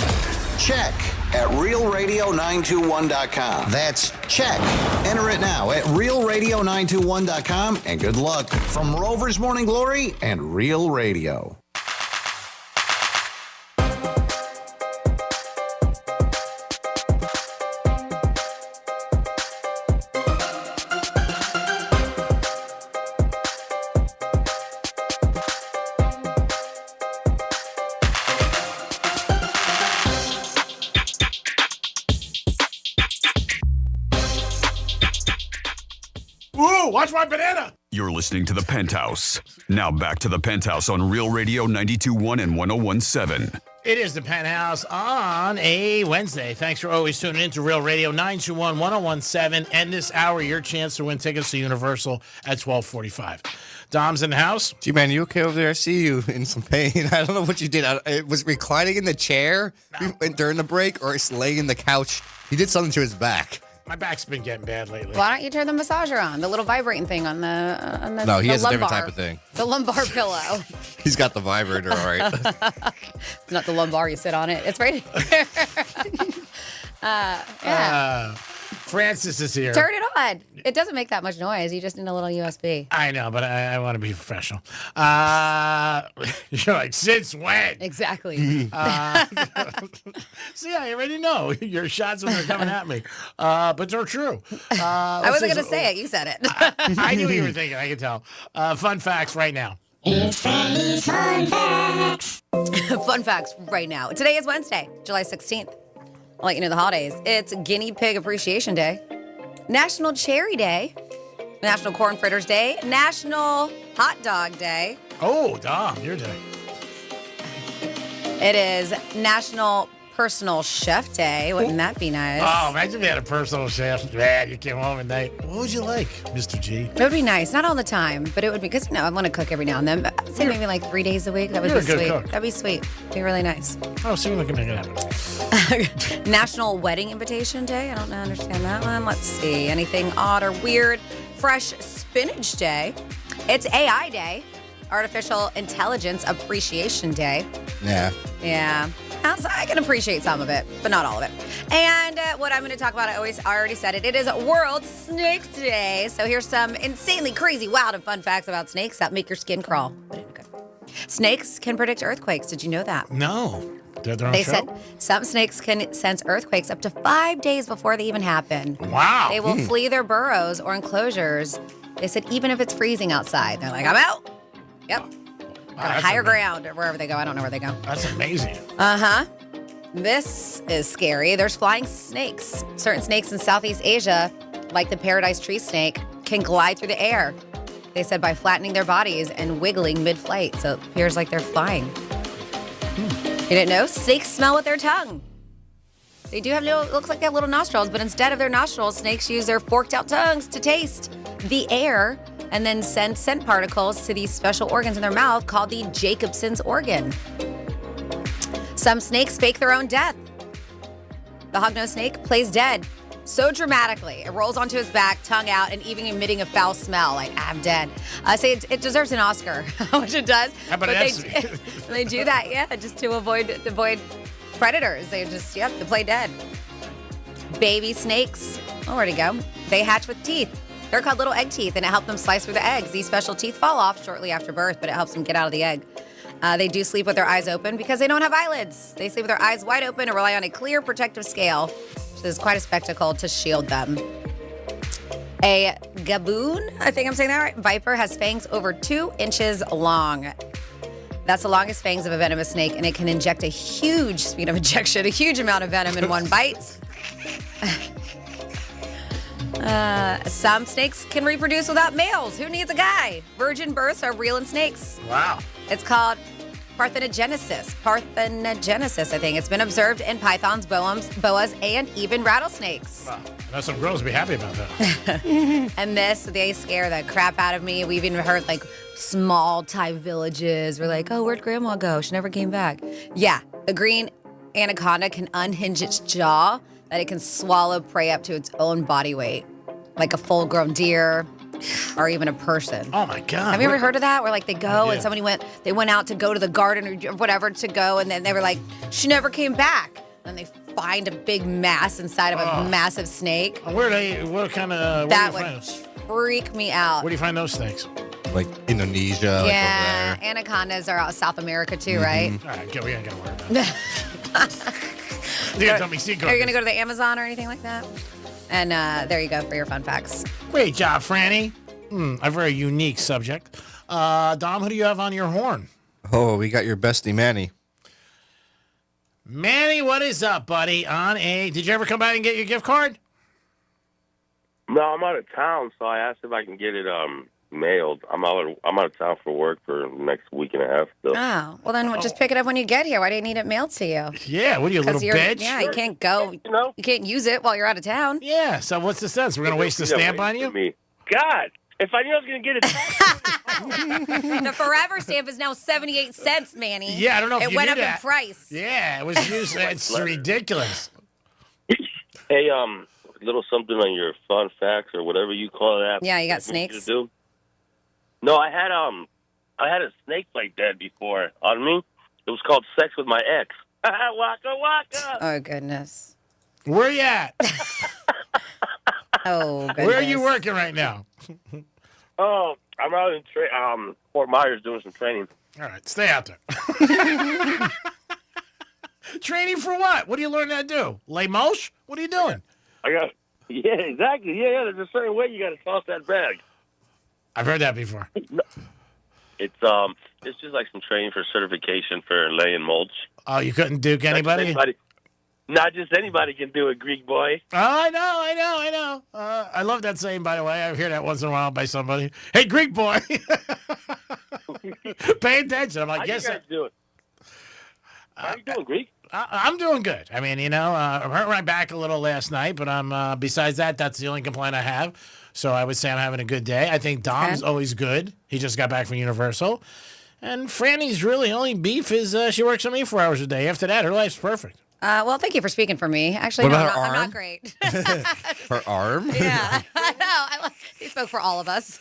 Speaker 11: check at realradio921.com. That's check. Enter it now at realradio921.com, and good luck from Rover's Morning Glory and Real Radio.
Speaker 3: watch my banana.
Speaker 12: You're listening to The Penthouse. Now back to The Penthouse on Real Radio 92.1 and 101.7.
Speaker 3: It is The Penthouse on a Wednesday. Thanks for always tuning in to Real Radio 921 1017. And this hour, your chance to win tickets to Universal at 12:45. Dom's in the house.
Speaker 4: Gee, man, you okay over there? I see you in some pain. I don't know what you did. It was reclining in the chair during the break, or it's laying in the couch. He did something to his back.
Speaker 3: My back's been getting bad lately.
Speaker 1: Why don't you turn the massager on? The little vibrating thing on the
Speaker 4: No, he has
Speaker 1: lumbar,
Speaker 4: a different type of thing.
Speaker 1: The lumbar pillow.
Speaker 4: He's got the vibrator, all right.
Speaker 1: It's not the lumbar, you sit on it. It's right here. Yeah.
Speaker 3: Francis is here.
Speaker 1: Turn it on. It doesn't make that much noise. You just need a little USB.
Speaker 3: I know, but I want to be professional. You're like, since when?
Speaker 1: Exactly.
Speaker 3: See, I already know your shots when they're coming at me. But they're true.
Speaker 1: I wasn't going to say it. You said it.
Speaker 3: I knew what you were thinking. I could tell. Fun facts right now.
Speaker 1: It's Freddy's Fun Facts. Fun facts right now. Today is Wednesday, July 16th. I'll let you know the holidays. It's Guinea Pig Appreciation Day, National Cherry Day, National Corn Fritters Day, National Hot Dog Day.
Speaker 3: Oh, Dom, your day.
Speaker 1: It is National Personal Chef Day. Wouldn't that be nice?
Speaker 3: Oh, imagine if you had a personal chef. Man, you came home at night. What would you like, Mr. G?
Speaker 1: It would be nice. Not all the time, but it would be, because, I want to cook every now and then. I'd say maybe like 3 days a week. That would
Speaker 3: You're
Speaker 1: be
Speaker 3: a good
Speaker 1: sweet.
Speaker 3: cook.
Speaker 1: That'd be sweet. Be really nice.
Speaker 3: Oh, see, we can make it happen.
Speaker 1: National Wedding Invitation Day. I don't understand that one. Let's see. Anything odd or weird? Fresh Spinach Day. It's AI Day. Artificial Intelligence Appreciation Day.
Speaker 4: Yeah.
Speaker 1: Yeah. So I can appreciate some of it, but not all of it. And what I'm going to talk about, I already said it. It is World Snake Day. So here's some insanely crazy, wild, and fun facts about snakes that make your skin crawl. Snakes can predict earthquakes. Did you know that?
Speaker 3: No.
Speaker 1: They said some snakes can sense earthquakes up to 5 days before they even happen.
Speaker 3: Wow.
Speaker 1: They will flee their burrows or enclosures. They said even if it's freezing outside, they're like, I'm out. Yep. Got higher ground or wherever they go. I don't know where they go.
Speaker 3: That's amazing.
Speaker 1: Uh-huh. This is scary. There's flying snakes. Certain snakes in Southeast Asia, like the paradise tree snake, can glide through the air. They said by flattening their bodies and wiggling mid-flight, so it appears like they're flying. You didn't know? Snakes smell with their tongue. They do have looks like they have little nostrils, but instead of their nostrils, snakes use their forked out tongues to taste the air and then send scent particles to these special organs in their mouth called the Jacobson's organ. Some snakes fake their own death. The hognose snake plays dead so dramatically. It rolls onto his back, tongue out, and even emitting a foul smell, like, I'm dead. I say it deserves an Oscar, which it does.
Speaker 3: How about
Speaker 1: they do that, yeah, just to avoid predators. They just, they play dead. Baby snakes, where'd he go? They hatch with teeth. They're called little egg teeth, and it helps them slice through the eggs. These special teeth fall off shortly after birth, but it helps them get out of the egg. They do sleep with their eyes open because they don't have eyelids. They sleep with their eyes wide open and rely on a clear protective scale, which is quite a spectacle to shield them. A gaboon, I think I'm saying that right, viper has fangs over 2 inches long. That's the longest fangs of a venomous snake, and it can inject a huge speed of injection, a huge amount of venom in one bite. Some snakes can reproduce without males. Who needs a guy? Virgin births are real in snakes.
Speaker 3: Wow.
Speaker 1: It's called parthenogenesis. Parthenogenesis, I think. It's been observed in pythons, boas, and even rattlesnakes.
Speaker 3: Wow. I know some girls will be happy about that.
Speaker 1: And they scare the crap out of me. We've even heard like small Thai villages. We're like, oh, where'd grandma go? She never came back. Yeah, the green anaconda can unhinge its jaw that it can swallow prey up to its own body weight, like a full-grown deer or even a person.
Speaker 3: Oh my God!
Speaker 1: Have you ever heard of that? Where like they go and somebody went out to go to the garden or whatever to go, and then they were like, she never came back. And they find a big mass inside of a massive snake.
Speaker 3: What kind of?
Speaker 1: That would freak me out.
Speaker 3: Where do you find those snakes?
Speaker 4: Like Indonesia.
Speaker 1: Yeah,
Speaker 4: like over there.
Speaker 1: Anacondas are out South America too, right?
Speaker 3: All right, we ain't gonna worry about that. You're gonna tell me
Speaker 1: Are you gonna go to the Amazon or anything like that? And there you go for your fun facts.
Speaker 3: Great job, Franny. A very unique subject. Dom, who do you have on your horn?
Speaker 4: Oh, we got your bestie, Manny.
Speaker 3: Manny, what is up, buddy? Did you ever come by and get your gift card?
Speaker 5: No, I'm out of town, so I asked if I can get it mailed. I'm out of town for work for the next week and a half. So.
Speaker 1: Oh, well then just pick it up when you get here. Why do you need it mailed to you?
Speaker 3: Yeah, what are you, a little bitch?
Speaker 1: Yeah, you can't go. You can't use it while you're out of town.
Speaker 3: Yeah, so what's the sense? We're going to waste the stamp on you?
Speaker 5: God, if I knew I was going to get it.
Speaker 1: The Forever stamp is now 78 cents, Manny.
Speaker 3: Yeah, I don't know if
Speaker 1: it
Speaker 3: you
Speaker 1: went
Speaker 3: knew
Speaker 1: up
Speaker 3: that.
Speaker 1: in price.
Speaker 3: Yeah, it was used. It's ridiculous.
Speaker 5: Hey, little something on your fun facts or whatever you call that.
Speaker 1: Yeah, you got snakes.
Speaker 5: Do. No, I had a snake like that before on me. It was called sex with my ex. Waka waka.
Speaker 1: Oh goodness.
Speaker 3: Where you at?
Speaker 1: Oh goodness.
Speaker 3: Where are you working right now?
Speaker 5: Oh, I'm out in Fort Myers doing some training.
Speaker 3: All right, stay out there. Training for what? What do you learn how to do? Lay mulch? What are you doing?
Speaker 5: Yeah, exactly. Yeah, there's a certain way you got to toss that bag.
Speaker 3: I've heard that before.
Speaker 5: It's just like some training for certification for laying mulch.
Speaker 3: Oh, you couldn't duke anybody?
Speaker 5: Not just anybody can do it, Greek boy.
Speaker 3: Oh, I know. I love that saying, by the way. I hear that once in a while by somebody. Hey, Greek boy. Pay attention. I'm like,
Speaker 5: How
Speaker 3: yes,
Speaker 5: you guys doing? How are you doing, Greek?
Speaker 3: I'm doing good. I mean, I hurt my back a little last night, but I'm besides that, that's the only complaint I have. So I would say I'm having a good day. I think Dom's always good. He just got back from Universal. And Franny's really only beef is she works on me 4 hours a day. After that, her life's perfect.
Speaker 1: Well, thank you for speaking for me. Actually,
Speaker 4: What
Speaker 1: no,
Speaker 4: about her
Speaker 1: I'm not
Speaker 4: arm?
Speaker 1: great.
Speaker 4: Her arm?
Speaker 1: Yeah, I know. He spoke for all of us.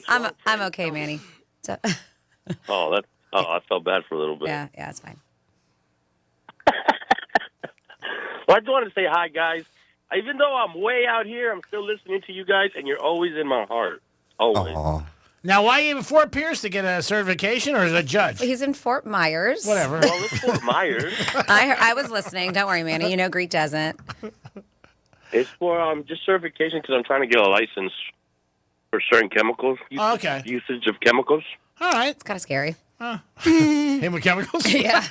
Speaker 1: I'm okay, Manny. So,
Speaker 5: I felt bad for a little bit.
Speaker 1: yeah, it's fine.
Speaker 5: Well, I just wanted to say hi, guys. Even though I'm way out here, I'm still listening to you guys, and you're always in my heart. Always.
Speaker 4: Aww.
Speaker 3: Now, why are you in Fort Pierce to get a certification or as a judge?
Speaker 1: He's in Fort Myers.
Speaker 3: Whatever.
Speaker 5: Well, it's Fort Myers.
Speaker 1: I was listening. Don't worry, Manny. You know Greek doesn't.
Speaker 5: It's for just certification because I'm trying to get a license for certain chemicals.
Speaker 3: Okay.
Speaker 5: Usage of chemicals.
Speaker 3: All right.
Speaker 1: It's kind of scary.
Speaker 3: Him with chemicals?
Speaker 1: Yeah.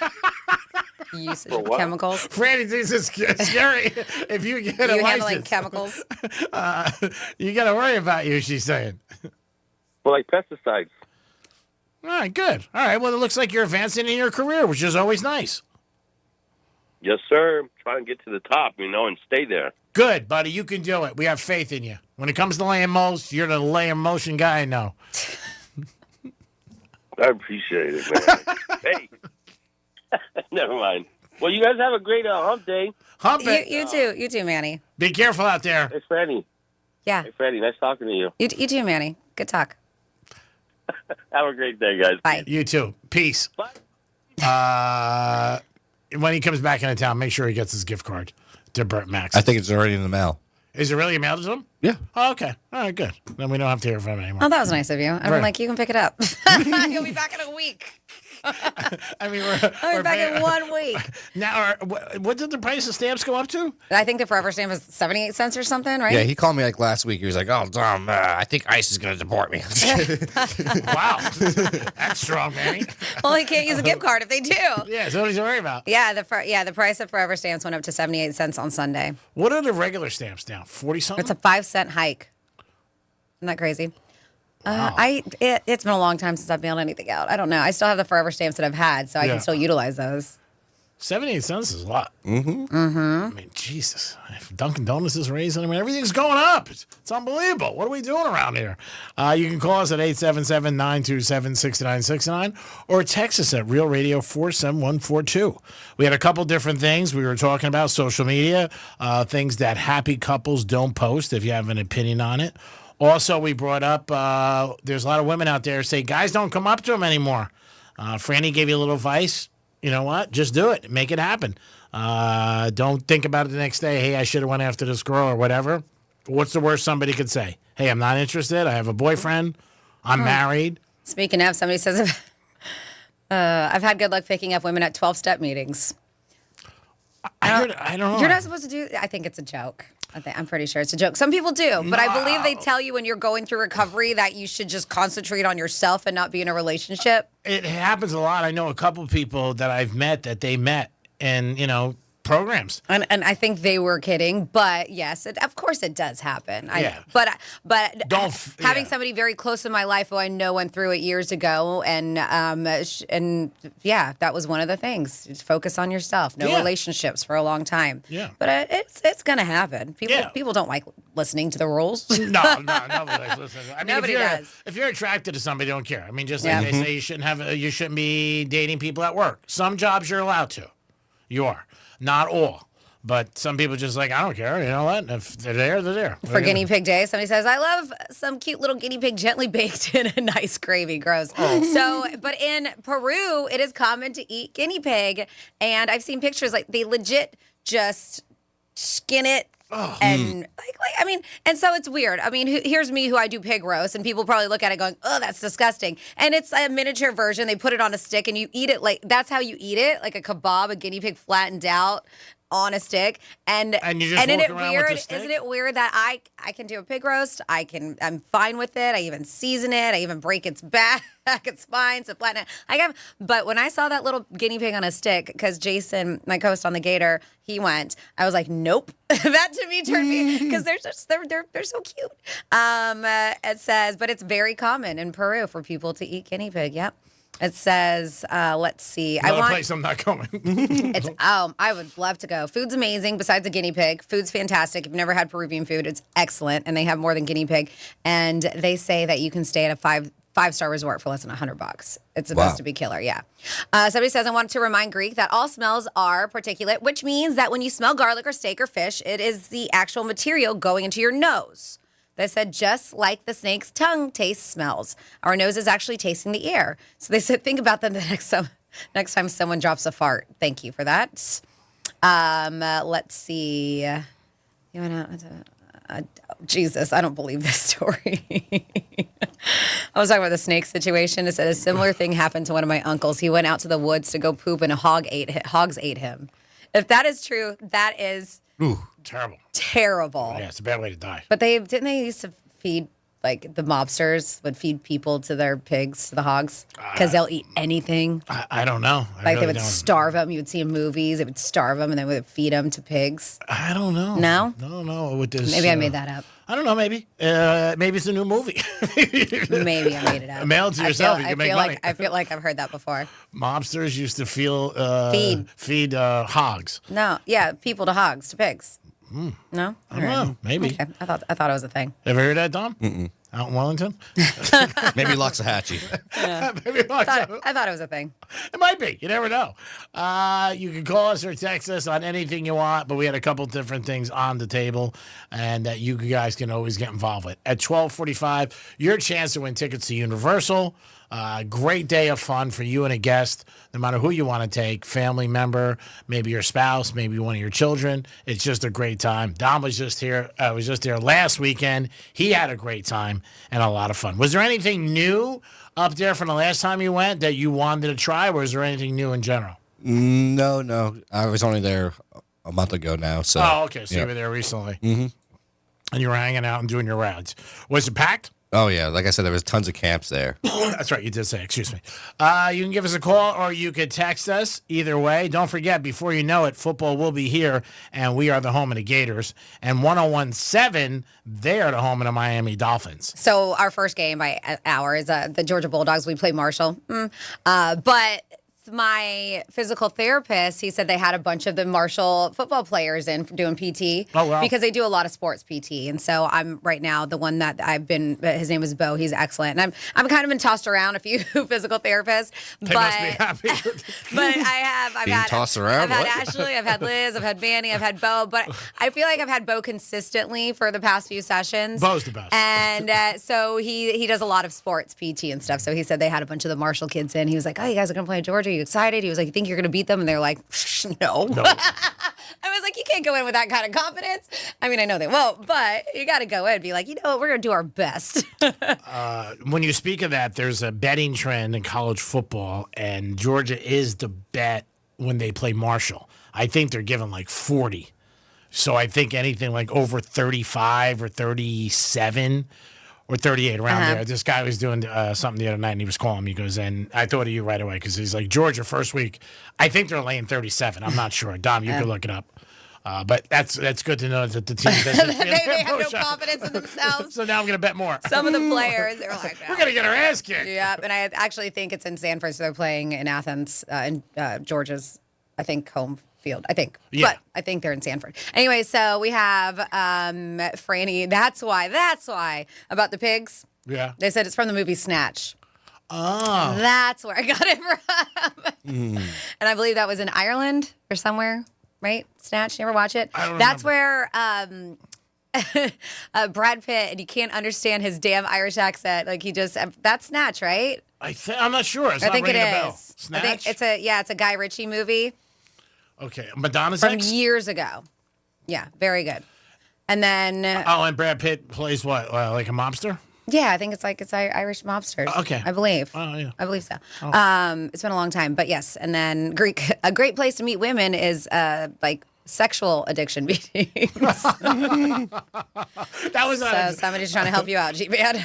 Speaker 1: Usage of chemicals.
Speaker 3: Franny thinks it's scary if you get a
Speaker 1: You handling
Speaker 3: license.
Speaker 1: chemicals.
Speaker 3: You got to worry about you, she's saying.
Speaker 5: Well, like pesticides.
Speaker 3: All right, good. All right, well, it looks like you're advancing in your career, which is always nice.
Speaker 5: Yes, sir. Try and get to the top, and stay there.
Speaker 3: Good, buddy. You can do it. We have faith in you. When it comes to laying mulch, you're the laying motion guy I know.
Speaker 5: I appreciate it, man. Hey. Never mind. Well, you guys have a great hump day.
Speaker 3: Hump it.
Speaker 1: You too, Manny.
Speaker 3: Be careful out there.
Speaker 5: Hey, Franny.
Speaker 1: Yeah.
Speaker 5: Hey, Franny. Nice talking to you.
Speaker 1: You too, Manny. Good talk.
Speaker 5: Have a great day, guys.
Speaker 1: Bye.
Speaker 3: You too. Peace.
Speaker 5: Bye.
Speaker 3: When he comes back into town, make sure he gets his gift card to Burt Max.
Speaker 4: I think it's already in the mail.
Speaker 3: Is it really mailed to him?
Speaker 4: Yeah.
Speaker 3: Oh, okay. All right, good. Then we don't have to hear from him anymore.
Speaker 1: Oh, that was nice of you. I'm
Speaker 3: Right.
Speaker 1: like, you can pick it up. You'll be back in a week.
Speaker 3: I mean,
Speaker 1: I'll be back in 1 week.
Speaker 3: Now, what did the price of stamps go up to?
Speaker 1: I think the Forever stamp is 78 cents or something, right?
Speaker 4: Yeah, he called me like last week. He was like, "Oh, Dom, I think ICE is going to deport me."
Speaker 3: Wow. That's strong, Manny.
Speaker 1: Well, he can't use a gift card if they do.
Speaker 3: Yeah, so what he's worried about.
Speaker 1: Yeah, the price of Forever stamps went up to 78 cents on Sunday.
Speaker 3: What are the regular stamps now? 40-something?
Speaker 1: It's a 5-cent hike. Isn't that crazy?
Speaker 3: Wow.
Speaker 1: It's been a long time since I've mailed anything out. I don't know. I still have the Forever stamps that I've had, so I
Speaker 3: Yeah.
Speaker 1: can still utilize those.
Speaker 3: 78 cents is a lot.
Speaker 4: Mm-hmm.
Speaker 1: Mm-hmm.
Speaker 3: I mean, Jesus. If Dunkin' Donuts is raising, I mean, everything's going up. It's unbelievable. What are we doing around here? You can call us at 877-927-6969 or text us at Real Radio 47142. We had a couple different things. We were talking about social media, things that happy couples don't post, if you have an opinion on it. Also, we brought up there's a lot of women out there who say guys don't come up to them anymore. Franny gave you a little advice. You know what? Just do it. Make it happen. Don't think about it the next day. Hey, I should have went after this girl or whatever. What's the worst somebody could say? Hey, I'm not interested. I have a boyfriend. I'm married.
Speaker 1: Speaking of, somebody says, I've had good luck picking up women at 12-step meetings.
Speaker 3: I don't know.
Speaker 1: You're not supposed to do. I think it's a joke. I'm pretty sure it's a joke. Some people do, but I believe they tell you when you're going through recovery that you should just concentrate on yourself and not be in a relationship.
Speaker 3: It happens a lot. I know a couple people that I've met that they met and, programs.
Speaker 1: And I think they were kidding, but yes, of course it does happen. But having somebody very close in my life who I know went through it years ago, and that was one of the things. Just focus on yourself. No relationships for a long time.
Speaker 3: Yeah.
Speaker 1: But it's gonna happen. People don't like listening to the rules.
Speaker 3: No, nobody likes listening. I mean,
Speaker 1: Nobody does.
Speaker 3: If you're attracted to somebody, don't care. I mean, just like they say, you shouldn't be dating people at work. Some jobs you're allowed to. You are. Not all. But some people just like, I don't care. You know what? If they're there, they're there.
Speaker 1: For Guinea Pig Day, somebody says, I love some cute little guinea pig gently baked in a nice gravy. Gross. But in Peru, it is common to eat guinea pig. And I've seen pictures, like, they legit just skin it. And and so it's weird. I mean, here's me who I do pig roast, and people probably look at it going, oh, that's disgusting. And it's a miniature version. They put it on a stick and you eat it that's how you eat it, like a kebab, a guinea pig flattened out on a stick. And
Speaker 3: you just
Speaker 1: isn't
Speaker 3: walk
Speaker 1: it
Speaker 3: around
Speaker 1: weird?
Speaker 3: with the stick?
Speaker 1: Isn't it weird that I can do a pig roast? I'm fine with it. I even season it. I even break its back, its spine, to flatten it. But when I saw that little guinea pig on a stick, because Jason, my co-host on The Gator, he went, I was like, nope. That to me turned me, because they're so cute. It says, but it's very common in Peru for people to eat guinea pig. Yep. It says, let's see.
Speaker 3: Another place I'm not going.
Speaker 1: I would love to go. Food's amazing. Besides the guinea pig, food's fantastic. If you've never had Peruvian food, it's excellent, and they have more than guinea pig. And they say that you can stay at a five-star resort for less than $100. It's supposed to be killer. Yeah. Somebody says, I want to remind Greek that all smells are particulate, which means that when you smell garlic or steak or fish, it is the actual material going into your nose. They said, just like the snake's tongue tastes smells, our nose is actually tasting the air. So they said, think about that the next time someone drops a fart. Thank you for that. Let's see. Jesus, I don't believe this story. I was talking about the snake situation. It said a similar thing happened to one of my uncles. He went out to the woods to go poop, and hogs ate him. If that is true, that is...
Speaker 3: Ooh, terrible.
Speaker 1: Terrible.
Speaker 3: Yeah, it's a bad way to die.
Speaker 1: But they used to feed, like, the mobsters would feed people to their pigs, to the hogs, because they'll eat anything.
Speaker 3: I don't know.
Speaker 1: They would starve them. You would see in movies. They would starve them and then would feed them to pigs.
Speaker 3: I don't know.
Speaker 1: No?
Speaker 3: No. With this,
Speaker 1: maybe I made that up.
Speaker 3: I don't know. Maybe it's a new movie.
Speaker 1: Maybe I made it up.
Speaker 3: Mail it to yourself. You can make money.
Speaker 1: I feel like I've heard that before.
Speaker 3: Mobsters used to feed hogs.
Speaker 1: No, yeah, people to hogs, to pigs. No,
Speaker 3: I don't know. Maybe.
Speaker 1: Okay. I thought it was a thing.
Speaker 3: Ever heard that, Dom? Mm-mm. Out in Wellington?
Speaker 4: Maybe Loxahatchee.
Speaker 1: Yeah.
Speaker 3: Maybe
Speaker 1: I thought it was a thing.
Speaker 3: It might be. You never know. You can call us or text us on anything you want, but we had a couple different things on the table and that you guys can always get involved with. At 12:45, your chance to win tickets to Universal. Great day of fun for you and a guest, no matter who you want to take, family member, maybe your spouse, maybe one of your children. It's just a great time. Dom was just here. Was just there last weekend. He had a great time and a lot of fun. Was there anything new up there from the last time you went that you wanted to try, or was there anything new in general?
Speaker 4: No. I was only there a month ago now. So.
Speaker 3: Oh, okay. So you were there recently. Mm-hmm. And you were hanging out and doing your rounds. Was it packed?
Speaker 4: Oh, yeah. Like I said, there was tons of camps there.
Speaker 3: That's right. You did say, excuse me. You can give us a call or you could text us. Either way, don't forget, before you know it, football will be here, and we are the home of the Gators. And 101.7, they are the home of the Miami Dolphins.
Speaker 1: So our first game by hour is the Georgia Bulldogs. We play Marshall. But my physical therapist, he said they had a bunch of the Marshall football players in doing PT.
Speaker 3: Oh, wow.
Speaker 1: Because they do a lot of sports PT. And so I'm right now the one that his name is Bo. He's excellent. And I'm kind of been tossed around a few physical therapists.
Speaker 3: They must be happy.
Speaker 1: But I've had
Speaker 4: tossed around.
Speaker 1: I've had Ashley, I've had Liz, I've had Manny, I've had Bo. But I feel like I've had Bo consistently for the past few sessions.
Speaker 3: Bo's the best.
Speaker 1: And so he does a lot of sports PT and stuff. So he said they had a bunch of the Marshall kids in. He was like, oh, you guys are going to play Georgia? Are you excited? He was like, you think you're going to beat them? And they're like, no. I was like, you can't go in with that kind of confidence. I mean, I know they won't, but you got to go in and be like, you know what, we're going to do our best.
Speaker 3: When you speak of that, there's a betting trend in college football, and Georgia is the bet when they play Marshall. I think they're given like 40. So I think anything like over 35 or 37 or 38, around there. This guy was doing something the other night, and he was calling me. He goes, and I thought of you right away because he's like, Georgia, first week. I think they're laying 37. I'm not sure. Dom, you can look it up. But that's good to know that the team doesn't
Speaker 1: they have no confidence in themselves.
Speaker 3: So now I'm going to bet more.
Speaker 1: Some of the players, they're like,
Speaker 3: we're going to get our ass kicked.
Speaker 1: Yeah, and I actually think it's in Sanford, so they're playing in Athens, in Georgia's, I think, home field. I think.
Speaker 3: Yeah.
Speaker 1: But I think they're in Sanford. Anyway, so we have Franny. That's why. About the pigs.
Speaker 3: Yeah.
Speaker 1: They said it's from the movie Snatch.
Speaker 3: Oh.
Speaker 1: That's where I got it from. And I believe that was in Ireland or somewhere. Right? Snatch. You ever watch it?
Speaker 3: I don't
Speaker 1: That's
Speaker 3: remember.
Speaker 1: where Brad Pitt, and you can't understand his damn Irish accent. Like that's Snatch, right?
Speaker 3: I'm not sure. It's
Speaker 1: I
Speaker 3: not
Speaker 1: think it
Speaker 3: ringing a bell.
Speaker 1: is.
Speaker 3: Snatch?
Speaker 1: I think it's a Guy Ritchie movie
Speaker 3: Okay. Madonna's
Speaker 1: from
Speaker 3: ex?
Speaker 1: years ago. Yeah, very good. And then
Speaker 3: and Brad Pitt plays what? Like a mobster?
Speaker 1: yeah, I think it's Irish mobsters.
Speaker 3: Okay.
Speaker 1: I believe.
Speaker 3: Oh, yeah.
Speaker 1: I believe so. It's been a long time, but yes. And then a great place to meet women is like sexual addiction meetings.
Speaker 3: That was
Speaker 1: so somebody's trying to help you out, G-Man.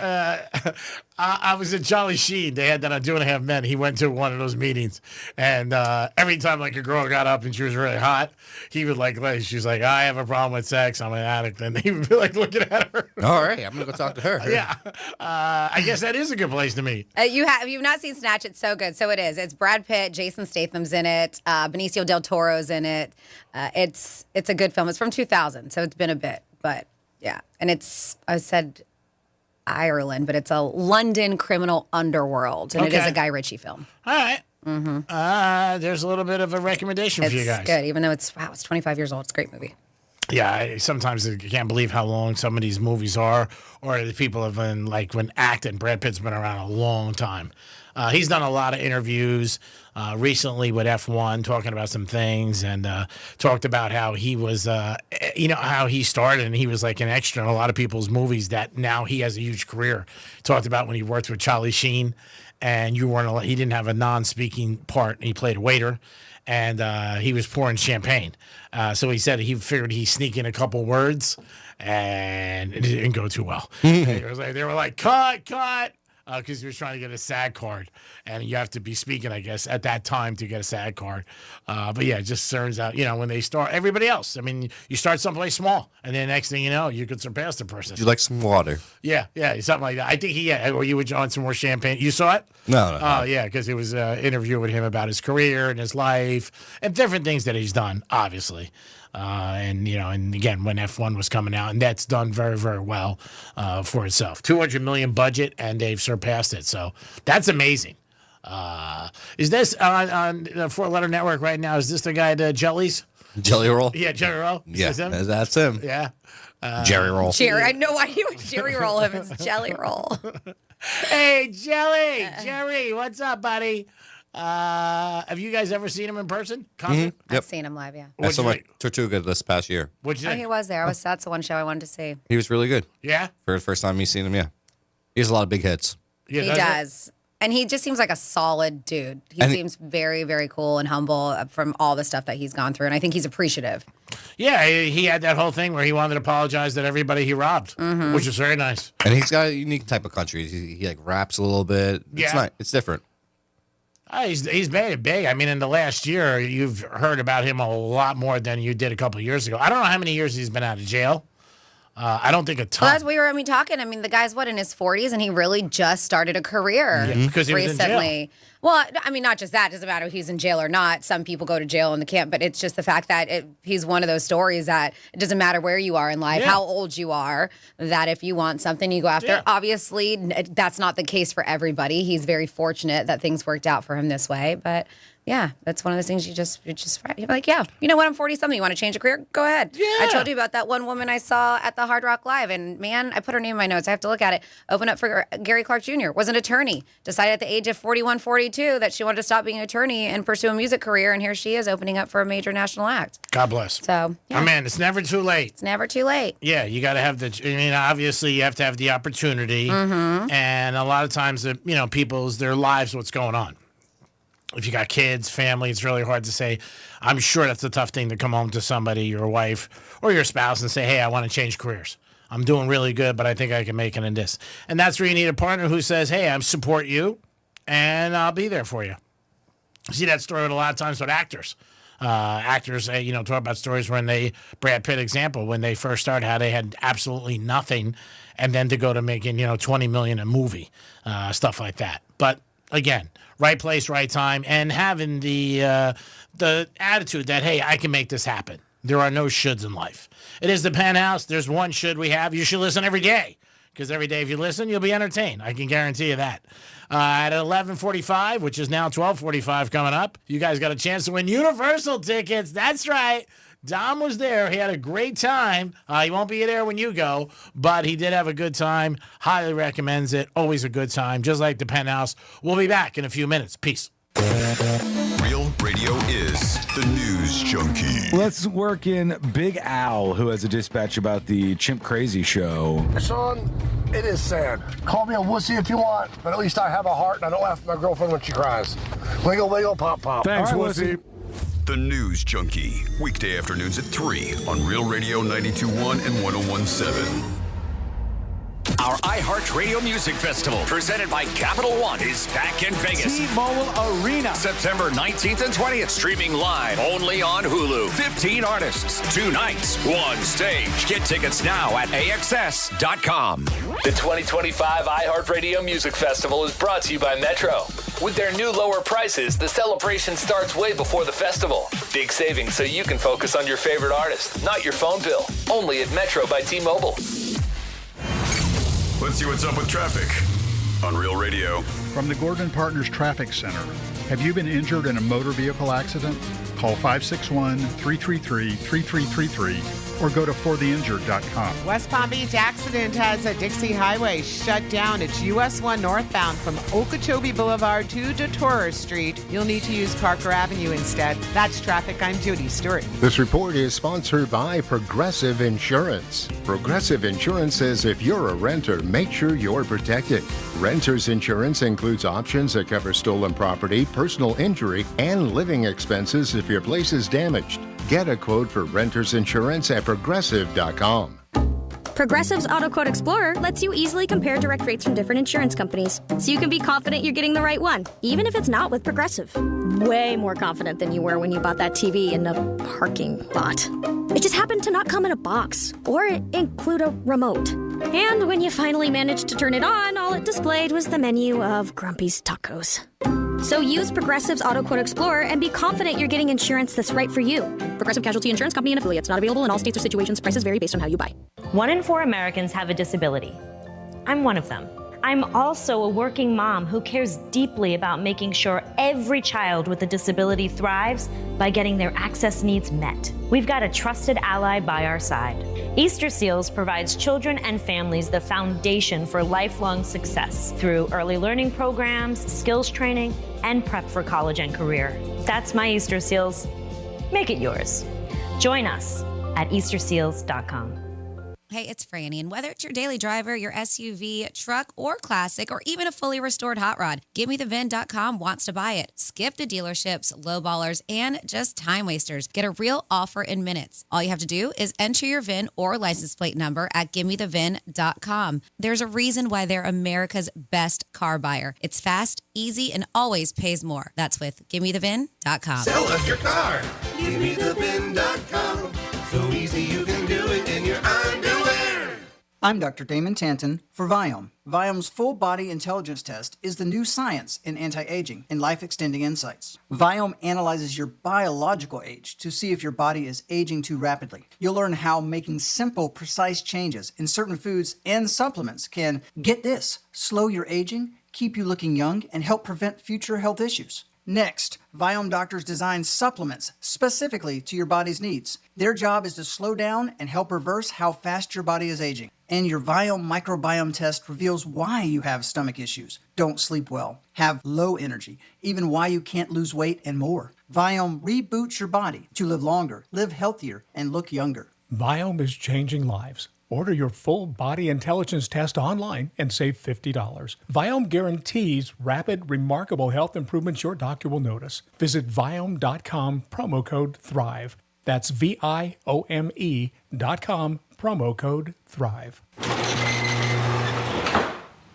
Speaker 3: I was at Charlie Sheen. They had that on 2.5 Men. He went to one of those meetings, and every time like a girl got up and she was really hot, he would she's like, I have a problem with sex. I'm an addict, and he would be like looking at her.
Speaker 4: All right, I'm gonna go talk to her.
Speaker 3: Yeah, I guess that is a good place to meet.
Speaker 1: You've not seen Snatch? It's so good. So it is. It's Brad Pitt, Jason Statham's in it, Benicio del Toro's in it. It's a good film. It's from 2000, so it's been a bit, but yeah. And I said Ireland, but it's a London criminal underworld, and it is
Speaker 3: Okay.
Speaker 1: a Guy Ritchie film.
Speaker 3: All right.
Speaker 1: Mm-hmm.
Speaker 3: There's a little bit of a recommendation for you guys.
Speaker 1: It's good, even though it's 25 years old. It's a great movie.
Speaker 3: Yeah, sometimes I can't believe how long some of these movies are, or the people have been when acting. Brad Pitt's been around a long time. He's done a lot of interviews recently with F1, talking about some things, and talked about how he was, how he started, and he was like an extra in a lot of people's movies. That now he has a huge career. Talked about when he worked with Charlie Sheen, and he didn't have a non-speaking part. He played a waiter. And he was pouring champagne. So he said he figured he'd sneak in a couple words, and it didn't go too well. They were like, cut, because he was trying to get a SAG card. And you have to be speaking, I guess, at that time to get a SAG card. But yeah, it just turns out, when they start, everybody else, I mean, you start someplace small, and then next thing you know, you could surpass the person.
Speaker 4: Would you like some water?
Speaker 3: Yeah, something like that. I think or you would on some more champagne. You saw it?
Speaker 4: No.
Speaker 3: Oh, yeah, because it was an interview with him about his career and his life and different things that he's done, obviously. And again, when F1 was coming out, and that's done very, very well for itself. $200 million budget, and they've surpassed it. So that's amazing. Is this on the Four Letter Network right now? Is this the guy, the Jellies?
Speaker 4: Jelly Roll?
Speaker 3: Yeah, Jelly Roll.
Speaker 4: Yeah,
Speaker 3: Is him?
Speaker 4: that's him.
Speaker 3: Yeah.
Speaker 4: Jerry Roll.
Speaker 1: Jerry, I know why you would Jerry roll him. It's Jelly Roll.
Speaker 3: Hey, Jerry, what's up, buddy? Have you guys ever seen him in person?
Speaker 4: Yep.
Speaker 1: I've seen him live, yeah.
Speaker 4: I saw my Tortuga this past year.
Speaker 3: What'd you think?
Speaker 1: He was there. That's the one show I wanted to see.
Speaker 4: He was really good.
Speaker 3: Yeah?
Speaker 4: For the first time me seeing him, yeah. He has a lot of big hits.
Speaker 3: Yeah,
Speaker 1: He does. And he just seems like a solid dude. He seems very, very cool and humble from all the stuff that he's gone through. And I think he's appreciative.
Speaker 3: Yeah, he had that whole thing where he wanted to apologize to everybody he robbed, which is very nice.
Speaker 4: And he's got a unique type of country. He like raps a little bit. It's
Speaker 3: Yeah.
Speaker 4: nice. It's different.
Speaker 3: He's made it big. I mean, in the last year, you've heard about him a lot more than you did a couple of years ago. I don't know how many years he's been out of jail. I don't think a ton.
Speaker 1: Well, that's what we were talking. I mean, the guy's in his 40s, and he really just started a career
Speaker 3: because he was in
Speaker 1: recently.
Speaker 3: jail.
Speaker 1: Well, I mean, not just that. It doesn't matter if he's in jail or not. Some people go to jail and they can't. But it's just the fact that he's one of those stories that it doesn't matter where you are in life, how old you are, that if you want something, you go after it. Obviously, that's not the case for everybody. He's very fortunate that things worked out for him this way. But yeah, that's one of those things you're like, yeah, you know what? I'm 40-something. You want to change a career? Go ahead.
Speaker 3: Yeah.
Speaker 1: I told you about that one woman I saw at the Hard Rock Live, and man, I put her name in my notes. I have to look at it. Open up for Gary Clark Jr. Was an attorney. Decided at the age of 41, 42 that she wanted to stop being an attorney and pursue a music career, and here she is opening up for a major national act.
Speaker 3: God bless.
Speaker 1: So, yeah.
Speaker 3: Oh, man, it's never too late.
Speaker 1: It's never too late.
Speaker 3: Yeah, you got to have obviously you have to have the opportunity, and a lot of times, their lives, what's going on. If you got kids, family, it's really hard to say. I'm sure that's a tough thing to come home to somebody, your wife or your spouse, and say, hey, I want to change careers. I'm doing really good, but I think I can make it in this. And that's where you need a partner who says, hey, I support you, and I'll be there for you. I see that story a lot of times with actors. Actors, talk about stories when Brad Pitt example, when they first started, how they had absolutely nothing, and then to go to making, $20 million a movie, stuff like that. But again, right place, right time, and having the attitude that, hey, I can make this happen. There are no shoulds in life. It is the Penthouse. There's one should we have. You should listen every day, because every day if you listen, you'll be entertained. I can guarantee you that. At 11:45, which is now 12:45 coming up, you guys got a chance to win Universal tickets. That's right. Dom was there. He had a great time. He won't be there when you go, but he did have a good time. Highly recommends it. Always a good time, just like the Penthouse. We'll be back in a few minutes. Peace.
Speaker 12: Real Radio is the news junkie.
Speaker 6: Let's work in Big Al, who has a dispatch about the Chimp Crazy show.
Speaker 7: Sean, it is sad. Call me a wussy if you want, but at least I have a heart and I don't laugh at my girlfriend when she cries. Wiggle, wiggle, pop, pop.
Speaker 6: Thanks,
Speaker 7: right,
Speaker 6: wussy.
Speaker 12: The News Junkie, weekday afternoons at 3 on Real Radio 92.1 and 101.7.
Speaker 8: Our iHeartRadio Music Festival, presented by Capital One, is back in Vegas.
Speaker 9: T-Mobile Arena.
Speaker 8: September 19th and 20th. Streaming live only on Hulu. 15 artists, 2 nights, 1 stage. Get tickets now at AXS.com.
Speaker 13: The 2025 iHeartRadio Music Festival is brought to you by Metro. With their new lower prices, the celebration starts way before the festival. Big savings so you can focus on your favorite artist, not your phone bill. Only at Metro by T-Mobile.
Speaker 12: Let's see what's up with traffic on Real Radio.
Speaker 14: From the Gordon Partners Traffic Center. Have you been injured in a motor vehicle accident? Call 561-333-3333 or go to fortheinjured.com.
Speaker 15: West Palm Beach accident has a Dixie Highway shut down. It's US 1 northbound from Okeechobee Boulevard to DeTorres Street. You'll need to use Parker Avenue instead. That's traffic. I'm Judy Stewart.
Speaker 26: This report is sponsored by Progressive Insurance. Progressive Insurance says if you're a renter, make sure you're protected. Renter's insurance includes options that cover stolen property, personal injury, and living expenses if your place is damaged. Get a quote for renter's insurance at progressive.com.
Speaker 16: Progressive's Auto Quote Explorer lets you easily compare direct rates from different insurance companies, so you can be confident you're getting the right one, even if it's not with Progressive. Way more confident than you were when you bought that TV in the parking lot. It just happened to not come in a box or include a remote. And when you finally managed to turn it on, all it displayed was the menu of Grumpy's Tacos. So use Progressive's Auto Quote Explorer and be confident you're getting insurance that's right for you. Progressive Casualty Insurance Company and affiliates. Not available in all states or situations. Prices vary based on how you buy.
Speaker 17: 1 in 4 Americans have a disability. I'm one of them. I'm also a working mom who cares deeply about making sure every child with a disability thrives by getting their access needs met. We've got a trusted ally by our side. Easter Seals provides children and families the foundation for lifelong success through early learning programs, skills training, and prep for college and career. That's my Easter Seals. Make it yours. Join us at easterseals.com.
Speaker 1: Hey, it's Franny, and whether it's your daily driver, your SUV, truck, or classic, or even a fully restored hot rod, GiveMeTheVin.com wants to buy it. Skip the dealerships, lowballers, and just time wasters. Get a real offer in minutes. All you have to do is enter your VIN or license plate number at GiveMeTheVin.com. There's a reason why they're America's best car buyer. It's fast, easy, and always pays more. That's with GiveMeTheVin.com.
Speaker 29: Sell us your car. GiveMeTheVin.com. So easy you can do it in your underwear.
Speaker 30: I'm Dr. Damon Tanton for Viome. Viome's full body intelligence test is the new science in anti-aging and life-extending insights. Viome analyzes your biological age to see if your body is aging too rapidly. You'll learn how making simple, precise changes in certain foods and supplements can, get this, slow your aging, keep you looking young, and help prevent future health issues. Next, Viome doctors design supplements specifically to your body's needs. Their job is to slow down and help reverse how fast your body is aging. And your Viome microbiome test reveals why you have stomach issues, don't sleep well, have low energy, even why you can't lose weight, and more. Viome reboots your body to live longer, live healthier, and look younger.
Speaker 36: Viome is changing lives. Order your full body intelligence test online and save $50. Viome guarantees rapid, remarkable health improvements your doctor will notice. Visit Viome.com, promo code THRIVE. That's VIOME.com, promo code THRIVE.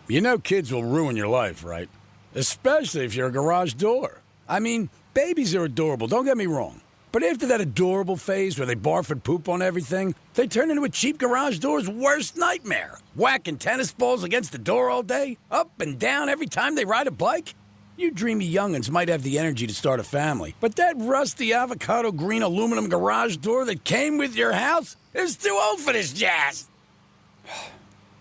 Speaker 2: You know kids will ruin your life, right? Especially if you're a garage door. I mean, babies are adorable, don't get me wrong. But after that adorable phase where they barf and poop on everything, they turn into a cheap garage door's worst nightmare. Whacking tennis balls against the door all day, up and down every time they ride a bike. You dreamy young'uns might have the energy to start a family, but that rusty avocado green aluminum garage door that came with your house is too old for this jazz.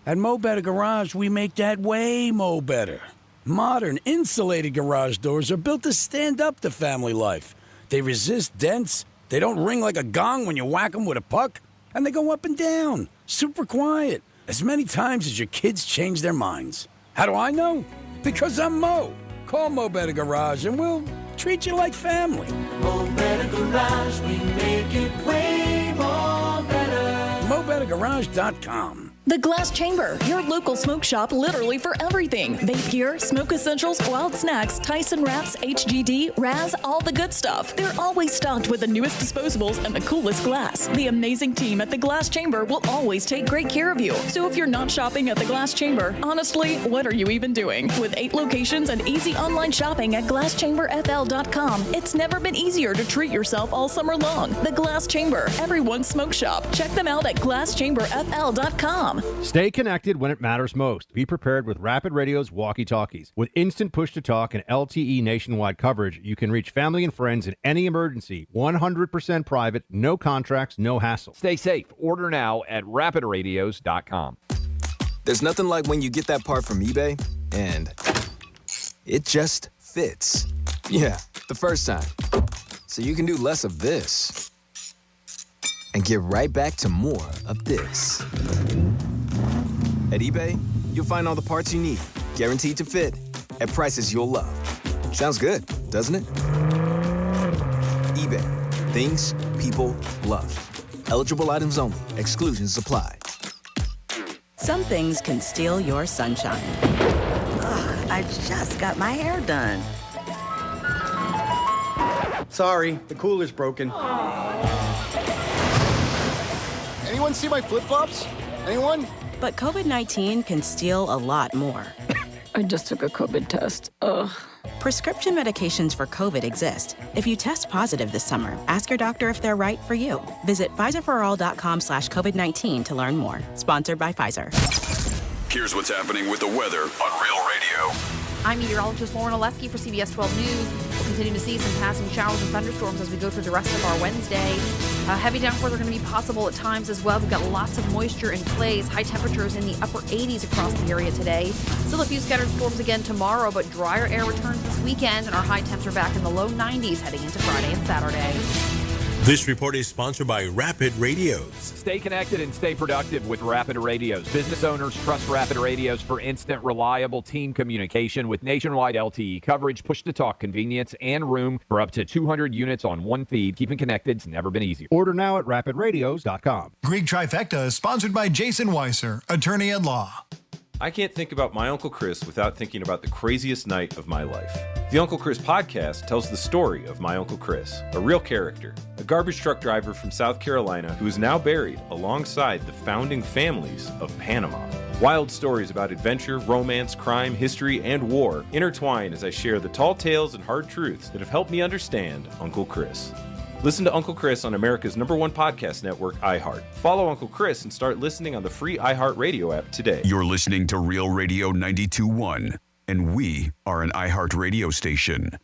Speaker 2: At Mo Better Garage, we make that way mo better. Modern, insulated garage doors are built to stand up to family life. They resist dents, they don't ring like a gong when you whack them with a puck, and they go up and down, super quiet, as many times as your kids change their minds. How do I know? Because I'm Mo. Call Mo Better Garage and we'll treat you like family.
Speaker 29: Mo Better Garage, we make it way more better.
Speaker 2: MoBetterGarage.com.
Speaker 9: The Glass Chamber, your local smoke shop literally for everything. Vape gear, smoke essentials, wild snacks, Tyson wraps, HGD, Raz, all the good stuff. They're always stocked with the newest disposables and the coolest glass. The amazing team at the Glass Chamber will always take great care of you. So if you're not shopping at the Glass Chamber, honestly, what are you even doing? With 8 locations and easy online shopping at GlassChamberFL.com, it's never been easier to treat yourself all summer long. The Glass Chamber, everyone's smoke shop. Check them out at GlassChamberFL.com.
Speaker 10: Stay connected when it matters most. Be prepared with Rapid Radio's walkie-talkies. With instant push-to-talk and LTE nationwide coverage, you can reach family and friends in any emergency. 100% private, no contracts, no hassle.
Speaker 18: Stay safe. Order now at rapidradios.com.
Speaker 19: There's nothing like when you get that part from eBay and it just fits. Yeah, the first time. So you can do less of this and get right back to more of this. At eBay, you'll find all the parts you need, guaranteed to fit, at prices you'll love. Sounds good, doesn't it? eBay, things people love. Eligible items only. Exclusions apply.
Speaker 20: Some things can steal your sunshine. Ugh, I just got my hair done.
Speaker 21: Sorry, the cooler's broken. Anyone see my flip-flops? Anyone?
Speaker 20: But COVID-19 can steal a lot more.
Speaker 22: I just took a COVID test. Ugh.
Speaker 20: Prescription medications for COVID exist. If you test positive this summer, ask your doctor if they're right for you. Visit PfizerForAll.com/COVID-19 to learn more. Sponsored by Pfizer.
Speaker 12: Here's what's happening with the weather on Real Radio.
Speaker 23: I'm meteorologist Lauren Oleski for CBS 12 News. We'll continue to see some passing showers and thunderstorms as we go through the rest of our Wednesday. Heavy downpours are going to be possible at times as well. We've got lots of moisture in place. High temperatures in the upper 80s across the area today. Still a few scattered storms again tomorrow, but drier air returns this weekend, and our high temps are back in the low 90s heading into Friday and Saturday.
Speaker 24: This report is sponsored by Rapid Radios.
Speaker 18: Stay connected and stay productive with Rapid Radios. Business owners trust Rapid Radios for instant, reliable team communication with nationwide LTE coverage, push-to-talk convenience, and room for up to 200 units on one feed. Keeping connected's never been easier.
Speaker 10: Order now at rapidradios.com.
Speaker 25: Greek Trifecta is sponsored by Jason Weiser, attorney at law.
Speaker 31: I can't think about my Uncle Chris without thinking about the craziest night of my life. The Uncle Chris podcast tells the story of my Uncle Chris, a real character, a garbage truck driver from South Carolina who is now buried alongside the founding families of Panama. Wild stories about adventure, romance, crime, history, and war intertwine as I share the tall tales and hard truths that have helped me understand Uncle Chris. Listen to Uncle Chris on America's #1 podcast network, iHeart. Follow Uncle Chris and start listening on the free iHeart Radio app today.
Speaker 12: You're listening to Real Radio 92.1, and we are an iHeart radio station.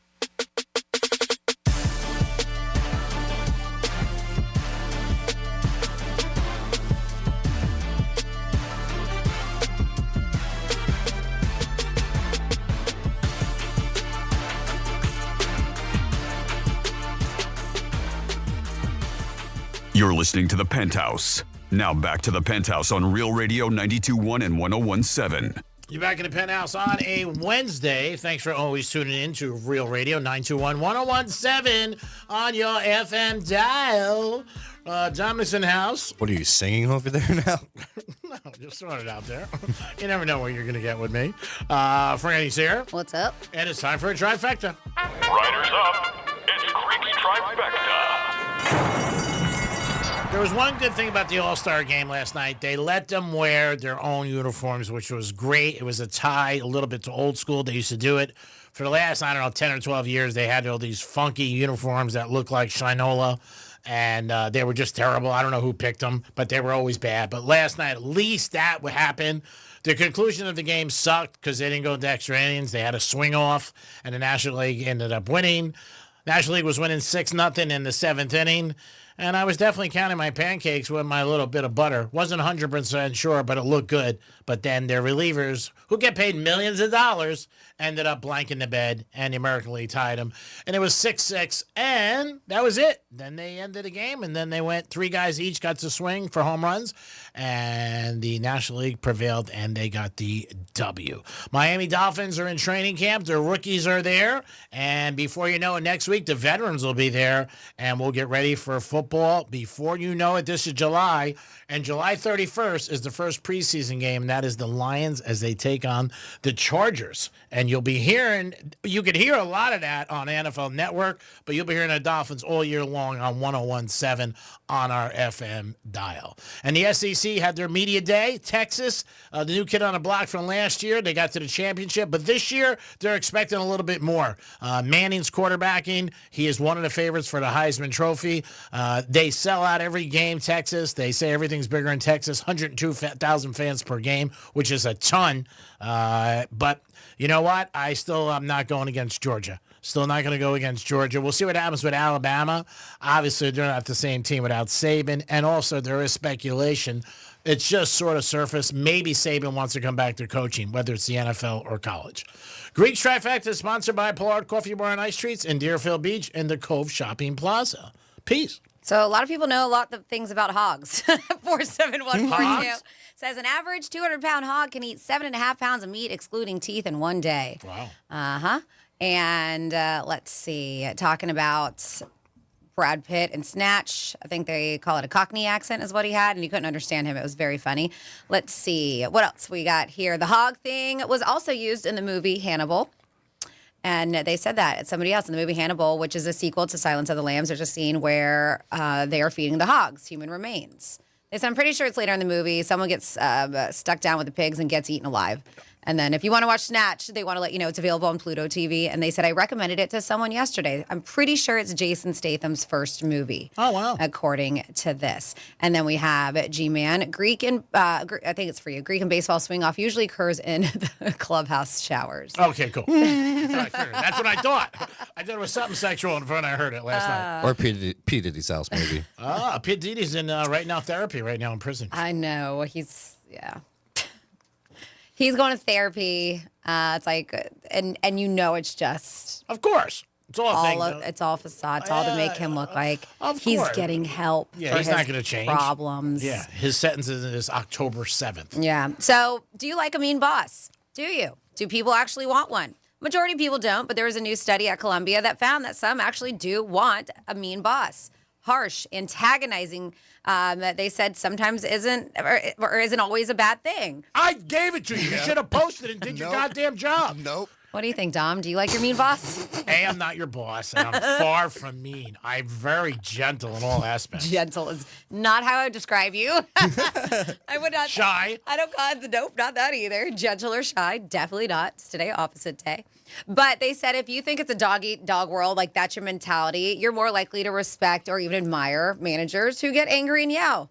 Speaker 12: You're listening to The Penthouse. Now back to The Penthouse on Real Radio 92.1 and 101.7.
Speaker 3: You're back in The Penthouse on a Wednesday. Thanks for always tuning in to Real Radio 921 101.7 on your FM dial. Dominic's in the house.
Speaker 4: What are you singing over there now?
Speaker 3: No, just throwing it out there. You never know what you're going to get with me. Franny's here.
Speaker 1: What's up?
Speaker 3: And it's time for a trifecta.
Speaker 8: Riders up. It's Greek's Trifecta.
Speaker 3: There was one good thing about the All-Star game last night. They let them wear their own uniforms, which was great. It was a tie, a little bit to old school. They used to do it for the last, 10 or 12 years. They had all these funky uniforms that looked like Shinola, and they were just terrible. I don't know who picked them, but they were always bad. But last night, at least that would happen. The conclusion of the game sucked because they didn't go to extra innings. They had a swing off, and the National League ended up winning. National League was winning 6-0 in the 7th inning. And I was definitely counting my pancakes with my little bit of butter. Wasn't 100% sure, but it looked good. But then their relievers, who get paid millions of dollars, ended up blanking the bed, and the American League tied them. And it was 6-6, and that was it. Then they ended the game, and then they went 3 guys each got to swing for home runs, and the National League prevailed, and they got the W. Miami Dolphins are in training camp. Their rookies are there, and before you know it, next week, the veterans will be there, and we'll get ready for football. Before you know it, this is July, and July 31st is the first preseason game, and that is the Lions as they take on the Chargers. And you could hear a lot of that on NFL Network, but you'll be hearing the Dolphins all year long on 101.7 on our FM dial. And the SEC had their media day. Texas, the new kid on the block from last year, they got to the championship, but this year they're expecting a little bit more. Manning's quarterbacking. He is one of the favorites for the Heisman Trophy. They sell out every game, Texas. They say everything's bigger in Texas. 102,000 fans per game, which is a ton. But you know what? I'm not going against Georgia. Still not going to go against Georgia. We'll see what happens with Alabama. Obviously, they're not the same team without Saban. And also, there is speculation. It's just sort of surface. Maybe Saban wants to come back to coaching, whether it's the NFL or college. Greek Trifecta is sponsored by Pollard Coffee Bar and Ice Treats in Deerfield Beach and the Cove Shopping Plaza. Peace.
Speaker 1: So a lot of people know a lot of things about hogs. 47142 says an average 200-pound hog can eat 7.5 pounds of meat, excluding teeth, in one day.
Speaker 3: Wow.
Speaker 1: Uh-huh. And let's see, talking about Brad Pitt and Snatch. I think they call it a Cockney accent is what he had, and you couldn't understand him. It was very funny. Let's see. What else we got here? The hog thing was also used in the movie Hannibal. And they said that it's somebody else in the movie Hannibal, which is a sequel to Silence of the Lambs. There's a scene where they are feeding the hogs human remains. They said, I'm pretty sure it's later in the movie. Someone gets stuck down with the pigs and gets eaten alive. And then if you want to watch Snatch, they want to let you know it's available on Pluto TV. And they said, I recommended it to someone yesterday. I'm pretty sure it's Jason Statham's first movie.
Speaker 3: Oh, wow.
Speaker 1: According to this. And then we have G-Man. Greek and, I think it's for you. Greek and baseball swing off usually occurs in the clubhouse showers.
Speaker 3: Okay, cool. That's what I thought. I thought it was something sexual in front. I heard it last night.
Speaker 4: Or P. Diddy's house, maybe.
Speaker 3: P. Diddy's in right now therapy right now in prison.
Speaker 1: I know. He's going to therapy. It's like, and it's just.
Speaker 3: Of course. It's all
Speaker 1: it's all facade. It's all to make him look like he's getting help.
Speaker 3: Yeah,
Speaker 1: for
Speaker 3: he's not going to change
Speaker 1: problems.
Speaker 3: Yeah, his sentence is October 7th.
Speaker 1: Yeah. So, do you like a mean boss? Do you? Do people actually want one? Majority of people don't, but there was a new study at Columbia that found that some actually do want a mean boss. Harsh, antagonizing, they said sometimes isn't or isn't always a bad thing.
Speaker 3: I gave it to you. You should have posted and did your goddamn job.
Speaker 4: Nope.
Speaker 1: What do you think, Dom? Do you like your mean boss?
Speaker 3: A, I'm not your boss, and I'm far from mean. I'm very gentle in all aspects.
Speaker 1: Gentle is not how I would describe you. I would not.
Speaker 3: Shy.
Speaker 1: I don't call it nope, not that either. Gentle or shy, definitely not. It's today, opposite day. But they said if you think it's a dog-eat-dog world, like that's your mentality, you're more likely to respect or even admire managers who get angry and yell.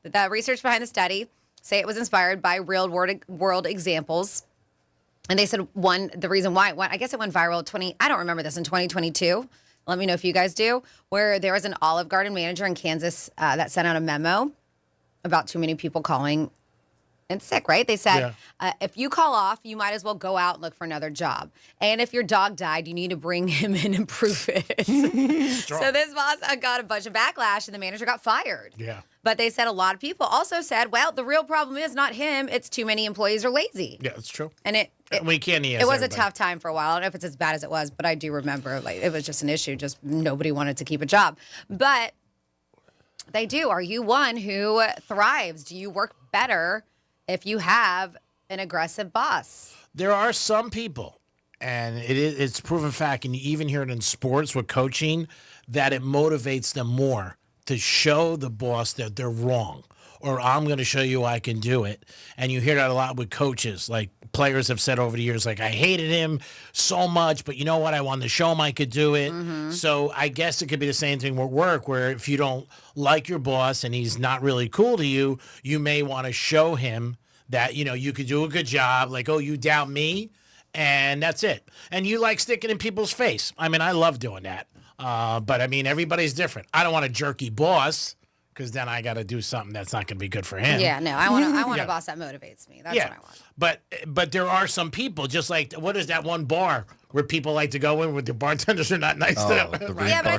Speaker 1: The research behind the study say it was inspired by real-world examples. And they said the reason why, I guess it went viral I don't remember this, in 2022. Let me know if you guys do, where there was an Olive Garden manager in Kansas that sent out a memo about too many people calling in sick, right? They said, if you call off, you might as well go out and look for another job. And if your dog died, you need to bring him in and prove it. So this boss got a bunch of backlash and the manager got fired.
Speaker 3: Yeah.
Speaker 1: But they said a lot of people also said, well, the real problem is not him. It's too many employees are lazy.
Speaker 3: Yeah, that's true.
Speaker 1: And it was a tough time for a while. I don't know if it's as bad as it was, but I do remember it was just an issue. Just nobody wanted to keep a job. But they do. Are you one who thrives? Do you work better if you have an aggressive boss?
Speaker 3: There are some people, and it's proven fact, and you even hear it in sports with coaching, that it motivates them more to show the boss that they're wrong, or I'm going to show you I can do it. And you hear that a lot with coaches. Like players have said over the years, like, I hated him so much, but you know what? I wanted to show him I could do it. So I guess it could be the same thing with work, where if you don't like your boss and he's not really cool to you, you may want to show him that, you could do a good job. Like, oh, you doubt me? And that's it. And you like sticking in people's face. I mean, I love doing that. But I mean, everybody's different. I don't want a jerky boss, because then I got to do something that's not going to be good for him.
Speaker 1: Yeah, no, I want a boss that motivates me. That's what I want.
Speaker 3: But there are some people, just like, what is that one bar where people like to go in with the bartenders are not nice to them?
Speaker 1: Yeah, but I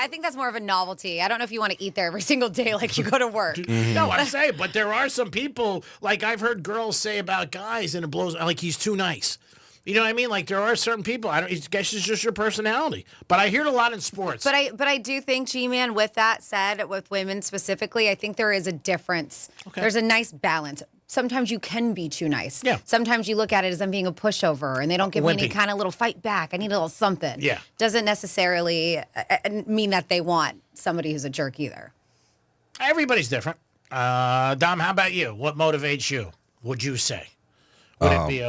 Speaker 1: think that's more of a novelty. I don't know if you want to eat there every single day like you go to work.
Speaker 3: No, I'm saying, but there are some people, like I've heard girls say about guys, and it blows, like, he's too nice. You know what I mean? Like, there are certain people. I guess it's just your personality. But I hear it a lot in sports.
Speaker 1: But I do think, G-Man, with that said, with women specifically, I think there is a difference. Okay. There's a nice balance. Sometimes you can be too nice. Yeah. Sometimes you look at it as I'm being a pushover, and they don't give me any kind of little fight back. I need a little something.
Speaker 3: Yeah.
Speaker 1: Doesn't necessarily mean that they want somebody who's a jerk either.
Speaker 3: Everybody's different. Dom, how about you? What motivates you, would you say? Would it be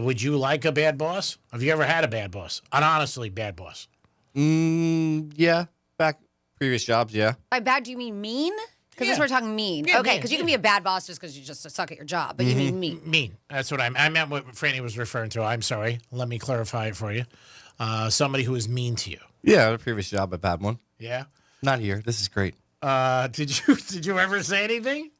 Speaker 3: would you like a bad boss? Have you ever had a bad boss? An honestly bad boss?
Speaker 4: Yeah. Back previous jobs, yeah.
Speaker 1: By bad, do you mean mean? Because we're talking mean. Yeah, okay, because you can be a bad boss just because you just suck at your job, but you mean mean.
Speaker 3: Mean. That's what I meant what Franny was referring to. I'm sorry. Let me clarify it for you. Somebody who is mean to you.
Speaker 4: Yeah, the previous job, I've had one.
Speaker 3: Yeah?
Speaker 4: Not here. This is great.
Speaker 3: Did you ever say anything?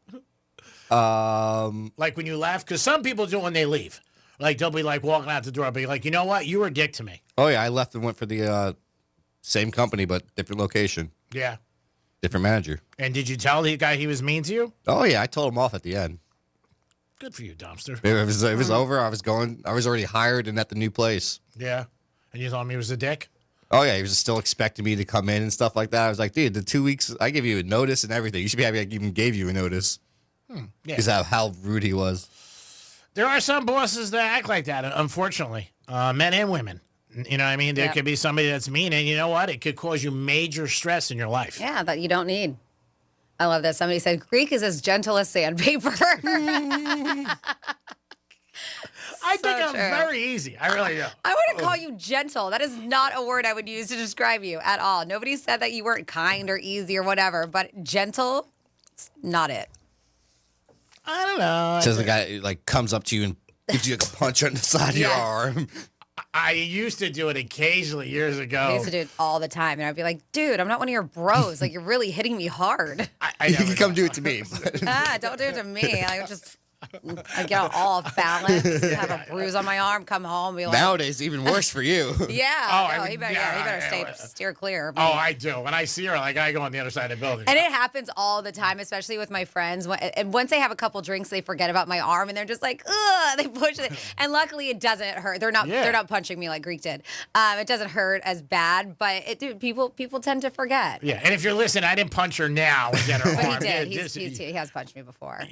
Speaker 3: Like when you laugh, because some people do when they leave. Like they'll be like walking out the door, be like, you know what, you were a dick to me.
Speaker 4: Oh yeah, I left and went for the same company but different location.
Speaker 3: Yeah.
Speaker 4: Different manager.
Speaker 3: And did you tell the guy he was mean to you?
Speaker 4: Oh yeah, I told him off at the end.
Speaker 3: Good for you, Dumpster.
Speaker 4: It was over. I was already hired and at the new place.
Speaker 3: Yeah. And you told him he was a dick?
Speaker 4: Oh yeah, he was still expecting me to come in and stuff like that. I was like, dude, the 2 weeks I gave you a notice and everything. You should be happy I even gave you a notice. Because how rude he was.
Speaker 3: There are some bosses that act like that, unfortunately. Men and women. You know what I mean? There could be somebody that's mean, and you know what? It could cause you major stress in your life.
Speaker 1: Yeah, that you don't need. I love that. Somebody said, Greek is as gentle as sandpaper.
Speaker 3: I think I'm very easy. I really do.
Speaker 1: I wouldn't call you gentle. That is not a word I would use to describe you at all. Nobody said that you weren't kind or easy or whatever, but gentle, not it.
Speaker 3: I don't know.
Speaker 4: Says the guy like comes up to you and gives you like a punch on the side of your arm.
Speaker 3: I used to do it occasionally years ago.
Speaker 1: I used to do it all the time, and I'd be like, dude, I'm not one of your bros. Like, you're really hitting me hard.
Speaker 4: You can come do it to me.
Speaker 1: Don't do it to me. I get all balanced, have a bruise on my arm, come home, be like,
Speaker 4: nowadays even worse for you.
Speaker 1: Yeah. You better steer clear of me.
Speaker 3: Oh, I do. When I see her, like I go on the other side of the building.
Speaker 1: And it happens all the time, especially with my friends. And once they have a couple drinks, they forget about my arm and they're just like, ugh, they push it. And luckily, it doesn't hurt. They're not punching me like Greek did. It doesn't hurt as bad, but people tend to forget.
Speaker 3: Yeah, and if you're listening, I didn't punch her now and get her
Speaker 1: but
Speaker 3: arm.
Speaker 1: He did. He has punched me before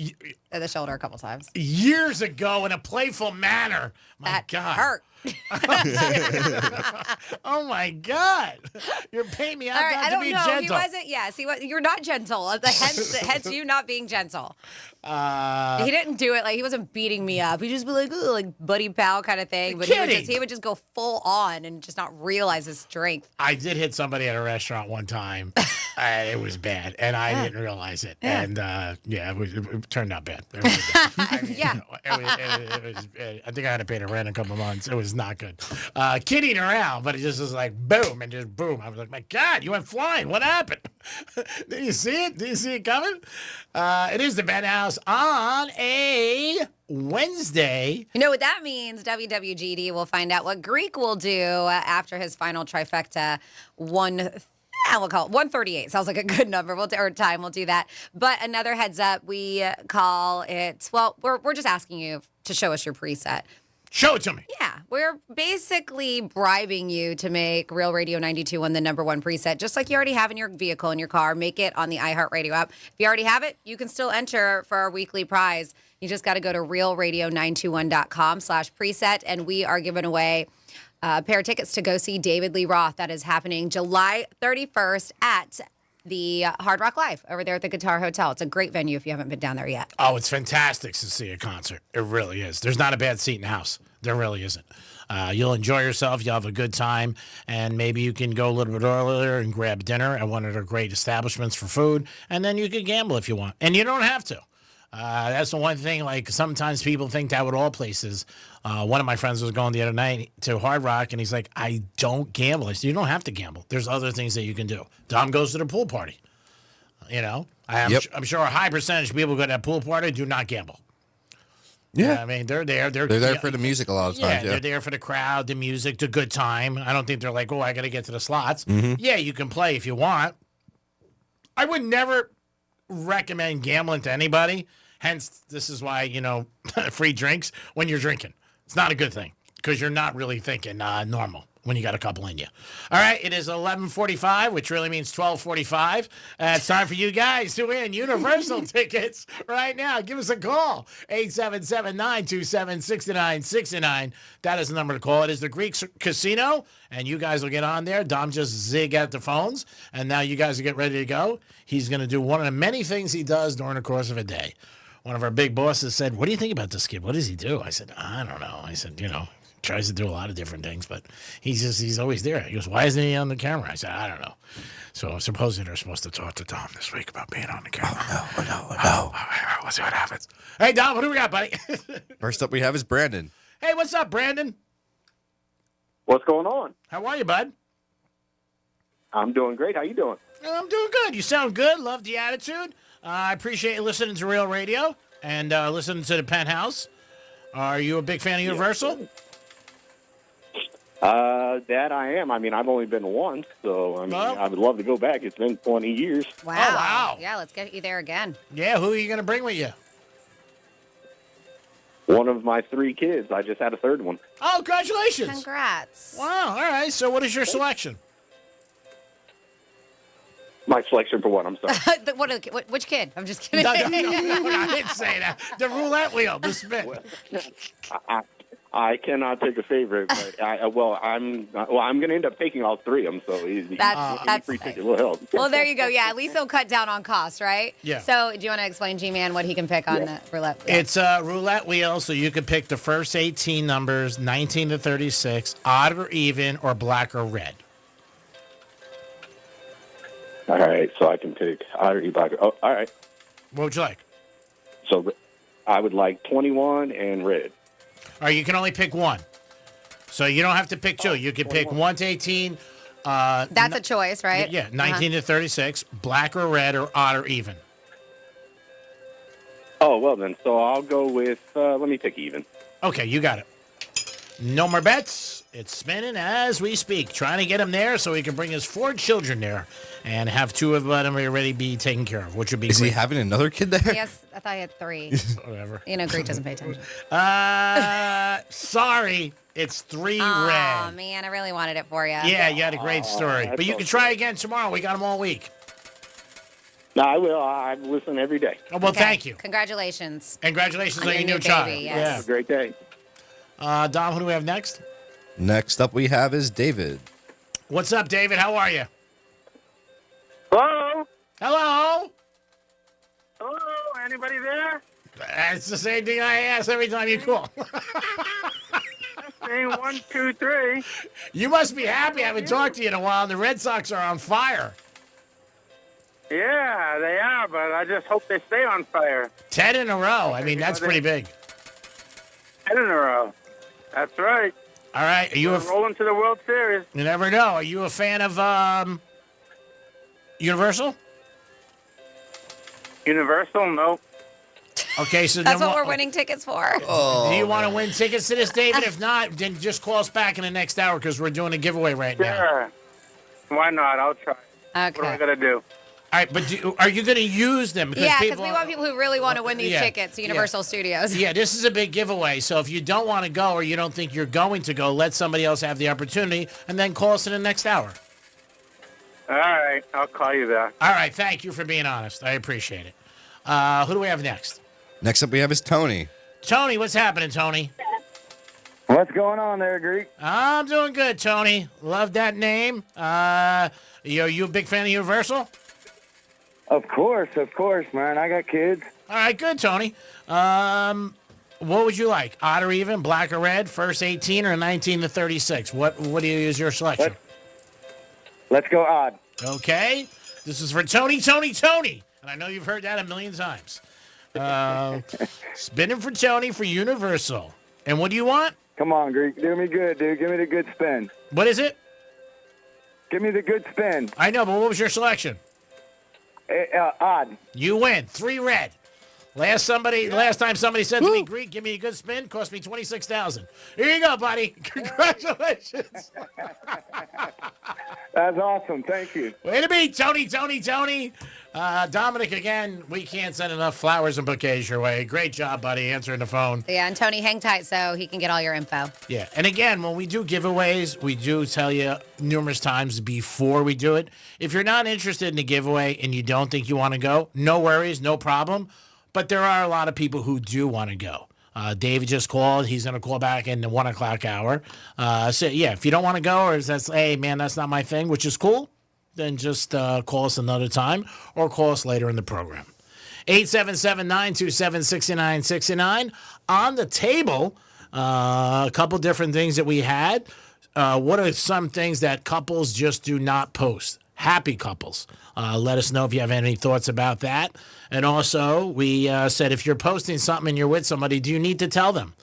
Speaker 1: at the shoulder a couple times.
Speaker 3: Years ago in a playful manner. My God.
Speaker 1: Hurt.
Speaker 3: Oh my God! You're paying me out
Speaker 1: right,
Speaker 3: not to be gentle.
Speaker 1: He wasn't. Yeah, see what? You're not gentle. Hence you not being gentle. He didn't do it like he wasn't beating me up. He just be like, ooh, like buddy pal kind of thing. But he would just go full on and just not realize his strength.
Speaker 3: I did hit somebody at a restaurant one time. It was bad, and I didn't realize it. Yeah. And it turned out bad. It was bad. I think I had to pay the rent a couple of months. It was not good. Kidding around, but it just was like boom and just boom. I was like, my God, you went flying. What happened? Did you see it? Did you see it coming? It is the Penthouse on a Wednesday.
Speaker 1: You know what that means? WWGD will find out what Greek will do after his final trifecta. We'll call it 138. Sounds like a good number. We'll do that. But another heads up, we call it. Well, we're just asking you to show us your preset.
Speaker 3: Show it to me.
Speaker 1: Yeah, we're basically bribing you to make Real Radio 92.1 the number one preset, just like you already have in your vehicle, in your car. Make it on the iHeartRadio app. If you already have it, you can still enter for our weekly prize. You just got to go to realradio921.com/preset, and we are giving away a pair of tickets to go see David Lee Roth. That is happening July 31st at the Hard Rock Live over there at the Guitar Hotel. It's a great venue if you haven't been down there yet.
Speaker 3: Oh, it's fantastic to see a concert. It really is. There's not a bad seat in the house. There really isn't. You'll enjoy yourself. You'll have a good time. And maybe you can go a little bit earlier and grab dinner at one of their great establishments for food. And then you can gamble if you want. And you don't have to. That's the one thing, like, sometimes people think that with all places. One of my friends was going the other night to Hard Rock, and he's like, I don't gamble. I said, you don't have to gamble. There's other things that you can do. Dom goes to the pool party. You know? I'm sure a high percentage of people who go to that pool party do not gamble.
Speaker 4: Yeah.
Speaker 3: I mean, they're there.
Speaker 4: They're there for the music a lot of times. Yeah,
Speaker 3: they're there for the crowd, the music, the good time. I don't think they're like, oh, I got to get to the slots.
Speaker 4: Mhm.
Speaker 3: Yeah, you can play if you want. I would never recommend gambling to anybody. Hence, this is why, free drinks when you're drinking. It's not a good thing because you're not really thinking normal when you got a couple in you. All right, it is 11:45, which really means 12:45. It's time for you guys to win Universal tickets right now. Give us a call, 877-927-6969. That is the number to call. It is the Greek Casino, and you guys will get on there. Dom just zig at the phones, and now you guys will get ready to go. He's going to do one of the many things he does during the course of a day. One of our big bosses said, what do you think about this kid? What does he do? I said, I don't know. I said, tries to do a lot of different things, but he's always there. He goes, why isn't he on the camera? I said, I don't know. So supposedly they're supposed to talk to Dom this week about being on the camera. Oh, no. We'll see what happens. Hey, Dom, what do we got, buddy?
Speaker 4: First up we have is Brandon.
Speaker 3: Hey, what's up, Brandon?
Speaker 5: What's going on?
Speaker 3: How are you, bud?
Speaker 5: I'm doing great. How you doing?
Speaker 3: I'm doing good. You sound good. Love the attitude. I appreciate you listening to Real Radio and listening to the Penthouse. Are you a big fan of Universal?
Speaker 5: That I am. I mean, I've only been once, so I would love to go back. It's been 20 years.
Speaker 1: Wow.
Speaker 3: Oh, wow.
Speaker 1: Yeah, let's get you there again.
Speaker 3: Yeah, who are you going to bring with you?
Speaker 5: One of my 3 kids. I just had a third one.
Speaker 3: Oh, congratulations.
Speaker 1: Congrats.
Speaker 3: Wow, all right. So what is your selection?
Speaker 5: My selection for what? I'm sorry.
Speaker 1: Which kid? I'm just kidding.
Speaker 3: No, I didn't say that. The roulette wheel, the spin.
Speaker 5: I cannot pick a favorite, but I'm going to end up taking all 3 of them. So
Speaker 1: That's
Speaker 5: free ticket will help.
Speaker 1: Well, there you go. Yeah, at least he'll cut down on cost, right?
Speaker 3: Yeah.
Speaker 1: So do you want to explain, G-Man, what he can pick on the roulette wheel?
Speaker 3: It's a roulette wheel, so you can pick the first 18 numbers, 19 to 36, odd or even, or black or red.
Speaker 5: All right, so I can pick odd or even. Oh, all right.
Speaker 3: What would you like?
Speaker 5: So I would like 21 and red.
Speaker 3: Or you can only pick one. So you don't have to pick 2. You can pick 1 to 18.
Speaker 1: That's a choice, right?
Speaker 3: Yeah, 19 to 36, black or red, or odd or even.
Speaker 5: Oh, well then, so I'll go with, let me pick even.
Speaker 3: Okay, you got it. No more bets. It's spinning as we speak. Trying to get him there so he can bring his 4 children there and have 2 of them already be taken care of, which would be
Speaker 4: Is
Speaker 3: great.
Speaker 4: he having another kid there?
Speaker 1: Yes, I thought he had 3.
Speaker 3: Whatever.
Speaker 1: Greek doesn't pay attention.
Speaker 3: Sorry. It's 3 red.
Speaker 1: Oh, man, I really wanted it for you.
Speaker 3: Yeah, you had a great story. But you can try again tomorrow. We got them all week.
Speaker 5: No, I will. I listen every day.
Speaker 3: Oh, well, thank you.
Speaker 1: Congratulations.
Speaker 3: Congratulations on your new
Speaker 1: baby,
Speaker 3: child.
Speaker 1: yes.
Speaker 5: Have a great day.
Speaker 3: Dom, who do we have next?
Speaker 4: Next up we have is David.
Speaker 3: What's up, David? How are you?
Speaker 6: Hello?
Speaker 3: Hello?
Speaker 6: Hello? Anybody there?
Speaker 3: It's the same thing I ask every time you call.
Speaker 6: Saying 1, 2, 3.
Speaker 3: You must be happy. I haven't talked to you in a while. The Red Sox are on fire.
Speaker 6: Yeah, they are, but I just hope they stay on fire.
Speaker 3: 10 in a row. I mean, that's pretty big.
Speaker 6: 10 in a row. That's right.
Speaker 3: All right. Are you
Speaker 6: We're rolling to the World Series.
Speaker 3: You never know. Are you a fan of Universal?
Speaker 6: Universal? Nope.
Speaker 3: Okay, so
Speaker 1: That's
Speaker 3: then
Speaker 1: what we're winning tickets for.
Speaker 3: Do you want to win tickets to this, David? If not, then just call us back in the next hour because we're doing a giveaway right now.
Speaker 6: Sure. Why not? I'll try.
Speaker 1: Okay.
Speaker 6: What am I going to do?
Speaker 3: All right, but are you going to use them?
Speaker 1: Yeah, because we want people who really want to win these tickets to Universal Studios.
Speaker 3: Yeah, this is a big giveaway. So if you don't want to go or you don't think you're going to go, let somebody else have the opportunity and then call us in the next hour.
Speaker 6: All right. I'll call you back.
Speaker 3: All right. Thank you for being honest. I appreciate it. Who do we have next?
Speaker 4: Next up we have is Tony.
Speaker 3: Tony, what's happening, Tony?
Speaker 6: What's going on there, Greek?
Speaker 3: I'm doing good, Tony. Love that name. You a big fan of Universal?
Speaker 6: Of course, man. I got kids.
Speaker 3: All right, good, Tony. What would you like? Odd or even, black or red, first 18 or 19 to 36? What do you use your selection?
Speaker 6: Let's go odd.
Speaker 3: Okay. This is for Tony. And I know you've heard that a million times. Spinning for Tony for Universal. And what do you want?
Speaker 6: Come on, Greek. Do me good, dude. Give me the good spin.
Speaker 3: What is it?
Speaker 6: Give me the good spin.
Speaker 3: I know, but what was your selection?
Speaker 6: Odd.
Speaker 3: You win. 3 red. Last time somebody said to me, Greek, give me a good spin, cost me $26,000. Here you go, buddy. Congratulations.
Speaker 6: That's awesome. Thank you.
Speaker 3: Way to be, Tony. Dominic, again, we can't send enough flowers and bouquets your way. Great job, buddy, answering the phone.
Speaker 1: Yeah, and Tony, hang tight so he can get all your info.
Speaker 3: Yeah, and again, when we do giveaways, we do tell you numerous times before we do it. If you're not interested in the giveaway and you don't think you want to go, no worries, no problem. But there are a lot of people who do want to go. David just called. He's going to call back in the 1 o'clock hour. So, yeah, if you don't want to go or that's, hey, man, that's not my thing, which is cool, then just call us another time or call us later in the program. 877-927-6969. On the table, a couple different things that we had. What are some things that couples just do not post? Happy couples. Let us know if you have any thoughts about that. And also, we said if you're posting something and you're with somebody, do you need to tell them?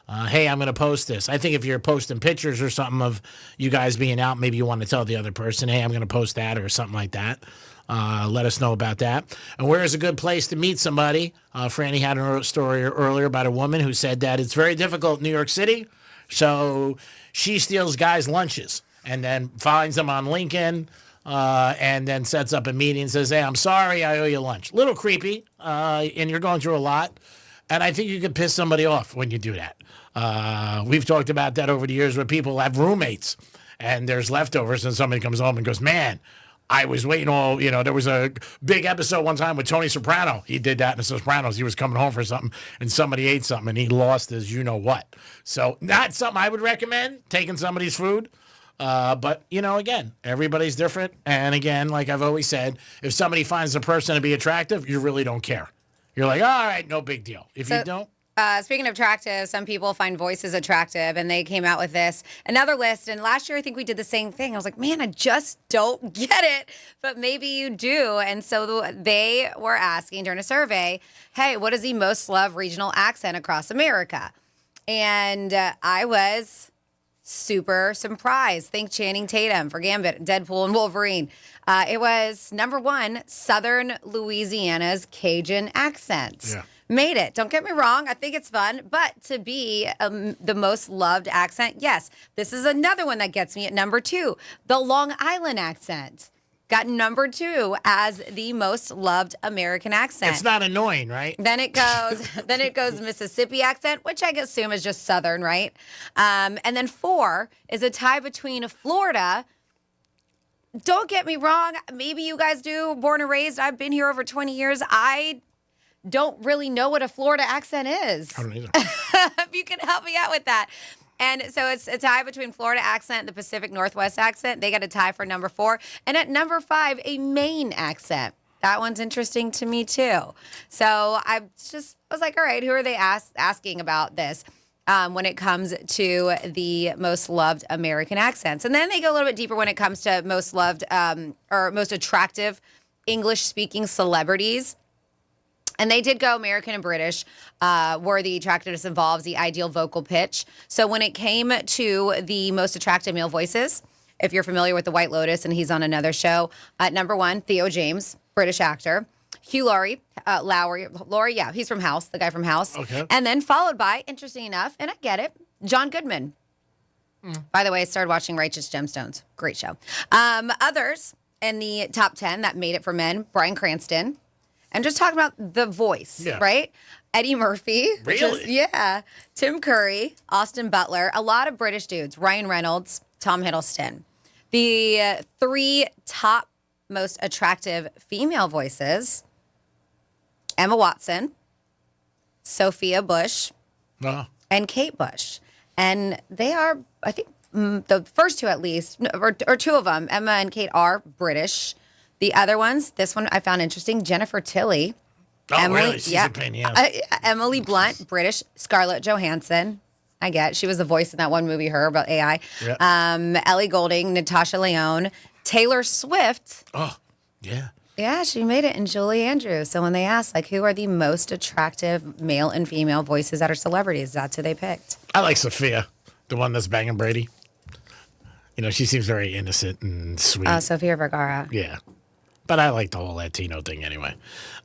Speaker 3: Hey, I'm going to post this. I think if you're posting pictures or something of you guys being out, maybe you want to tell the other person, hey, I'm going to post that or something like that. Let us know about that. And where is a good place to meet somebody? Franny had a story earlier about a woman who said that it's very difficult in New York City. So she steals guys' lunches and then finds them on LinkedIn. And then sets up a meeting and says, hey, I'm sorry, I owe you lunch. Little creepy, and you're going through a lot. And I think you could piss somebody off when you do that. We've talked about that over the years where people have roommates and there's leftovers and somebody comes home and goes, man, I was waiting there was a big episode one time with Tony Soprano. He did that in The Sopranos. He was coming home for something and somebody ate something and he lost his you-know-what. So not something I would recommend, taking somebody's food. But, again, everybody's different. And again, like I've always said, if somebody finds a person to be attractive, you really don't care. You're like, all right, no big deal. If you don't.
Speaker 1: Speaking of attractive, some people find voices attractive, and they came out with another list. And last year, I think we did the same thing. I was like, man, I just don't get it. But maybe you do. And so they were asking during a survey, hey, what is the most loved regional accent across America? And I was super surprised. Think Channing Tatum for Gambit, Deadpool, and Wolverine. It was number 1, Southern Louisiana's Cajun accent.
Speaker 3: Yeah.
Speaker 1: Made it. Don't get me wrong. I think it's fun. But to be the most loved accent, yes. This is another one that gets me at number 2. The Long Island accent. Got number 2 as the most loved American accent.
Speaker 3: It's not annoying, right?
Speaker 1: Then it goes Mississippi accent, which I assume is just Southern, right? And then 4 is a tie between Florida. Don't get me wrong. Maybe you guys do. Born and raised. I've been here over 20 years. I don't really know what a Florida accent is.
Speaker 3: I don't either.
Speaker 1: If you can help me out with that. And so it's a tie between Florida accent and the Pacific Northwest accent. They got a tie for number 4. And at number 5, a Maine accent. That one's interesting to me, too. So I was like, all right, who are they asking about this when it comes to the most loved American accents? And then they go a little bit deeper when it comes to most loved or most attractive English-speaking celebrities. And they did go American and British, where the attractiveness involves the ideal vocal pitch. So when it came to the most attractive male voices, if you're familiar with The White Lotus and he's on another show, at number 1, Theo James, British actor. Hugh Laurie, yeah, he's from House, the guy from House.
Speaker 3: Okay.
Speaker 1: And then followed by, interesting enough, and I get it, John Goodman. By the way, I started watching Righteous Gemstones. Great show. Others in the top 10 that made it for men, Bryan Cranston. And just talking about the voice, right? Eddie Murphy.
Speaker 3: Really?
Speaker 1: Tim Curry, Austin Butler, a lot of British dudes. Ryan Reynolds, Tom Hiddleston. The 3 top most attractive female voices, Emma Watson, Sophia Bush, and Kate Bush. And they are, I think, the first 2 at least, or 2 of them, Emma and Kate, are British. The other ones, this one I found interesting. Jennifer Tilly.
Speaker 3: Oh, really? She's a pain in the ass.
Speaker 1: Emily Blunt, British. Scarlett Johansson. I get. She was the voice in that one movie, her, about AI.
Speaker 3: Yeah.
Speaker 1: Ellie Goulding, Natasha Lyonne, Taylor Swift.
Speaker 3: Oh, yeah.
Speaker 1: Yeah, she made it, and Julie Andrews. So when they asked, like, who are the most attractive male and female voices that are celebrities, that's who they picked.
Speaker 3: I like Sophia, the one that's banging Brady. You know, she seems very innocent and sweet.
Speaker 1: Sofia Vergara.
Speaker 3: Yeah. But I like the whole Latino thing anyway.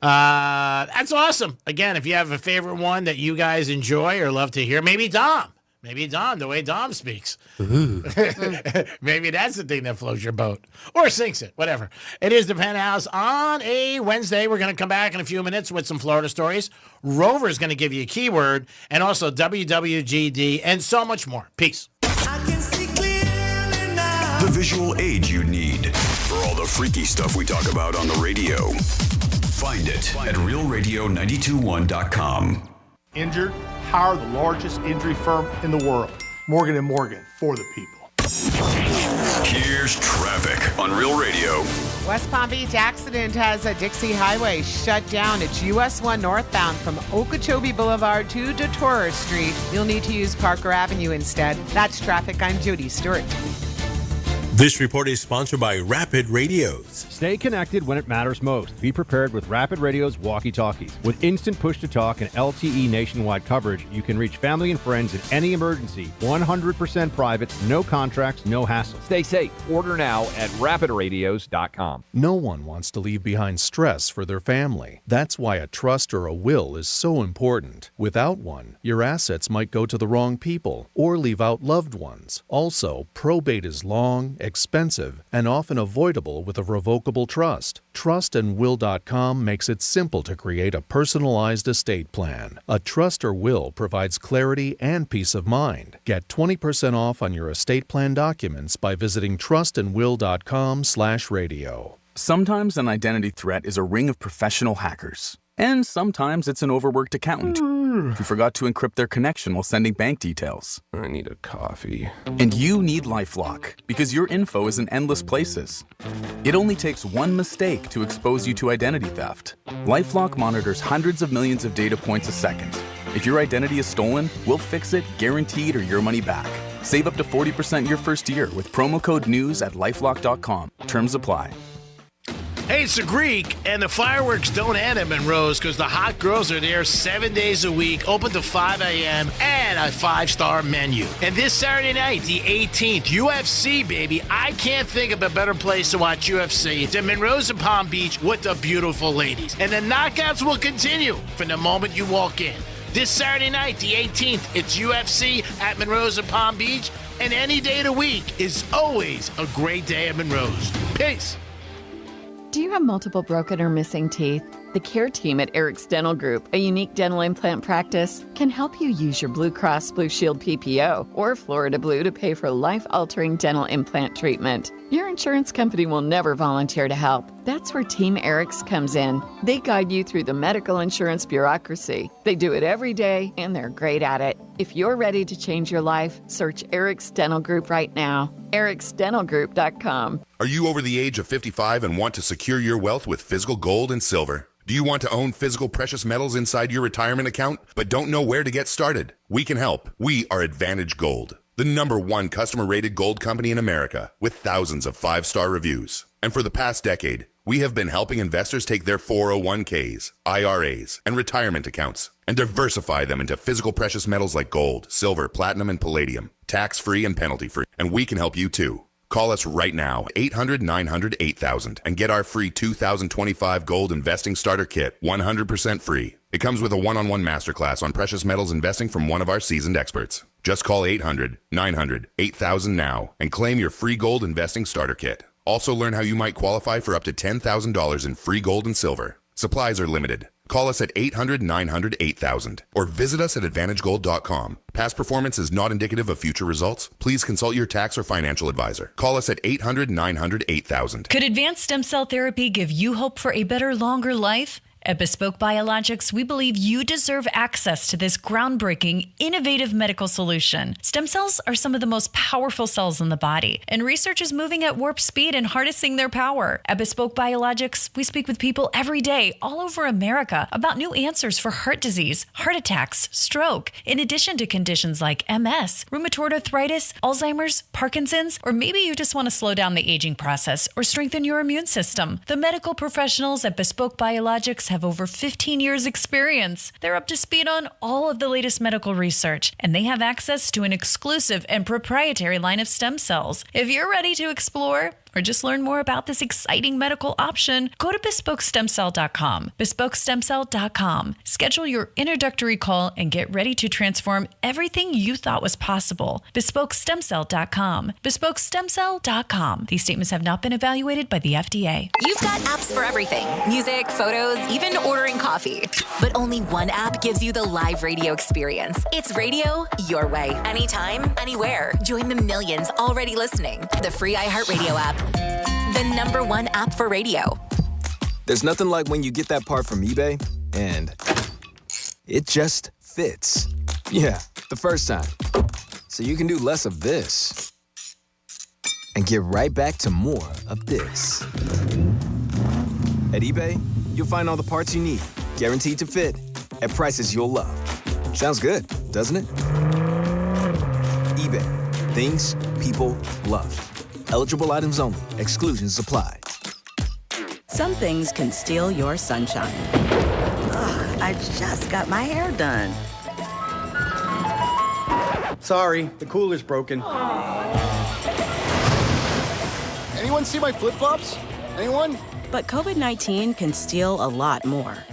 Speaker 3: That's awesome. Again, if you have a favorite one that you guys enjoy or love to hear, maybe Dom. Maybe Dom, the way Dom speaks. Maybe that's the thing that floats your boat. Or sinks it, whatever. It is the Penthouse on a Wednesday. We're going to come back in a few minutes with some Florida stories. Rover's going to give you a keyword, and also WWGD, and so much more. Peace.
Speaker 12: The visual aid you need for all the freaky stuff we talk about on the radio. Find it at realradio921.com.
Speaker 7: Injured? Hire the largest injury firm in the world. Morgan & Morgan, for the people.
Speaker 12: Here's traffic on Real Radio.
Speaker 11: West Palm Beach accident has a Dixie Highway shut down. It's US 1 northbound from Okeechobee Boulevard to DeTorres Street. You'll need to use Parker Avenue instead. That's traffic. I'm Judy Stewart.
Speaker 24: This report is sponsored by Rapid Radios.
Speaker 10: Stay connected when it matters most. Be prepared with Rapid Radio's walkie-talkies. With instant push-to-talk and LTE nationwide coverage, you can reach family and friends in any emergency. 100% private, no contracts, no hassle.
Speaker 18: Stay safe. Order now at rapidradios.com.
Speaker 13: No one wants to leave behind stress for their family. That's why a trust or a will is so important. Without one, your assets might go to the wrong people or leave out loved ones. Also, probate is long, expensive, and often avoidable with a revocable trust. Trustandwill.com makes it simple to create a personalized estate plan. A trust or will provides clarity and peace of mind. Get 20% off on your estate plan documents by visiting trustandwill.com/radio.
Speaker 14: Sometimes an identity threat is a ring of professional hackers. And sometimes it's an overworked accountant who forgot to encrypt their connection while sending bank details.
Speaker 15: I need a coffee.
Speaker 14: And you need LifeLock, because your info is in endless places. It only takes one mistake to expose you to identity theft. LifeLock monitors hundreds of millions of data points a second. If your identity is stolen, we'll fix it, guaranteed, or your money back. Save up to 40% your first year with promo code NEWS at LifeLock.com. Terms apply.
Speaker 3: Hey, it's the Greek, and the fireworks don't end at Monroe's because the hot girls are there 7 days a week, open to 5 a.m., and a 5-star menu. And this Saturday night, the 18th, UFC, baby. I can't think of a better place to watch UFC. It's at Monroe's in Palm Beach with the beautiful ladies. And the knockouts will continue from the moment you walk in. This Saturday night, the 18th, it's UFC at Monroe's in Palm Beach, and any day of the week is always a great day at Monroe's. Peace.
Speaker 16: Do you have multiple broken or missing teeth? The care team at Eric's Dental Group, a unique dental implant practice, can help you use your Blue Cross Blue Shield PPO or Florida Blue to pay for life-altering dental implant treatment. Your insurance company will never volunteer to help. That's where Team Eric's comes in. They guide you through the medical insurance bureaucracy. They do it every day, and they're great at it. If you're ready to change your life, search Eric's Dental Group right now. ericsdentalgroup.com.
Speaker 17: Are you over the age of 55 and want to secure your wealth with physical gold and silver? Do you want to own physical precious metals inside your retirement account, but don't know where to get started? We can help. We are Advantage Gold, the #1 customer-rated gold company in America, with thousands of 5-star reviews. And for the past decade, we have been helping investors take their 401ks, IRAs, and retirement accounts and diversify them into physical precious metals like gold, silver, platinum, and palladium, tax-free and penalty-free. And we can help you too. Call us right now, 800-900-8000, and get our free 2025 Gold Investing Starter Kit, 100% free. It comes with a one-on-one masterclass on precious metals investing from one of our seasoned experts. Just call 800-900-8000 now and claim your free Gold Investing Starter Kit. Also learn how you might qualify for up to $10,000 in free gold and silver. Supplies are limited. Call us at 800-900-8000 or visit us at AdvantageGold.com. Past performance is not indicative of future results. Please consult your tax or financial advisor. Call us at 800-900-8000.
Speaker 26: Could advanced stem cell therapy give you hope for a better, longer life?
Speaker 2: At Bespoke Biologics, we believe you deserve access to this groundbreaking, innovative medical solution. Stem cells are some of the most powerful cells in the body, and research is moving at warp speed and harnessing their power. At Bespoke Biologics, we speak with people every day all over America about new answers for heart disease, heart attacks, stroke, in addition to conditions like MS, rheumatoid arthritis, Alzheimer's, Parkinson's, or maybe you just want to slow down the aging process or strengthen your immune system. The medical professionals at Bespoke Biologics have over 15 years experience. They're up to speed on all of the latest medical research, and they have access to an exclusive and proprietary line of stem cells. If you're ready to explore or just learn more about this exciting medical option, go to BespokeStemCell.com. BespokeStemCell.com. Schedule your introductory call and get ready to transform everything you thought was possible. BespokeStemCell.com. BespokeStemCell.com. These statements have not been evaluated by the FDA.
Speaker 9: You've got apps for everything. Music, photos, even ordering coffee. But only one app gives you the live radio experience. It's radio your way. Anytime, anywhere. Join the millions already listening. The free iHeartRadio app. The #1 app for radio.
Speaker 15: There's nothing like when you get that part from eBay and it just fits. Yeah, the first time. So you can do less of this and get right back to more of this. At eBay, you'll find all the parts you need, guaranteed to fit, at prices you'll love. Sounds good, doesn't it? eBay. Things people love. Eligible items only. Exclusions apply.
Speaker 20: Some things can steal your sunshine. Ugh, I just got my hair done.
Speaker 19: Sorry, the cooler's broken. Anyone see my flip-flops? Anyone?
Speaker 20: But COVID-19 can steal a lot more.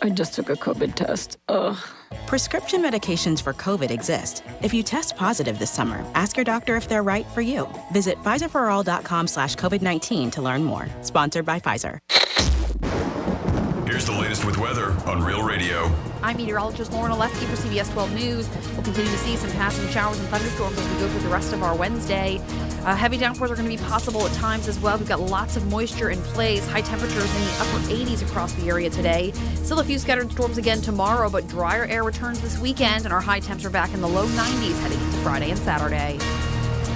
Speaker 21: I just took a COVID test. Ugh.
Speaker 20: Prescription medications for COVID exist. If you test positive this summer, ask your doctor if they're right for you. Visit PfizerForAll.com/COVID-19 to learn more. Sponsored by Pfizer.
Speaker 12: Here's the latest with weather on Real Radio.
Speaker 23: I'm meteorologist Lauren Oleski for CBS 12 News. We'll continue to see some passing showers and thunderstorms as we go through the rest of our Wednesday. Heavy downpours are going to be possible at times as well. We've got lots of moisture in place. High temperatures in the upper 80s across the area today. Still a few scattered storms again tomorrow, but drier air returns this weekend, and our high temps are back in the low 90s heading into Friday and Saturday.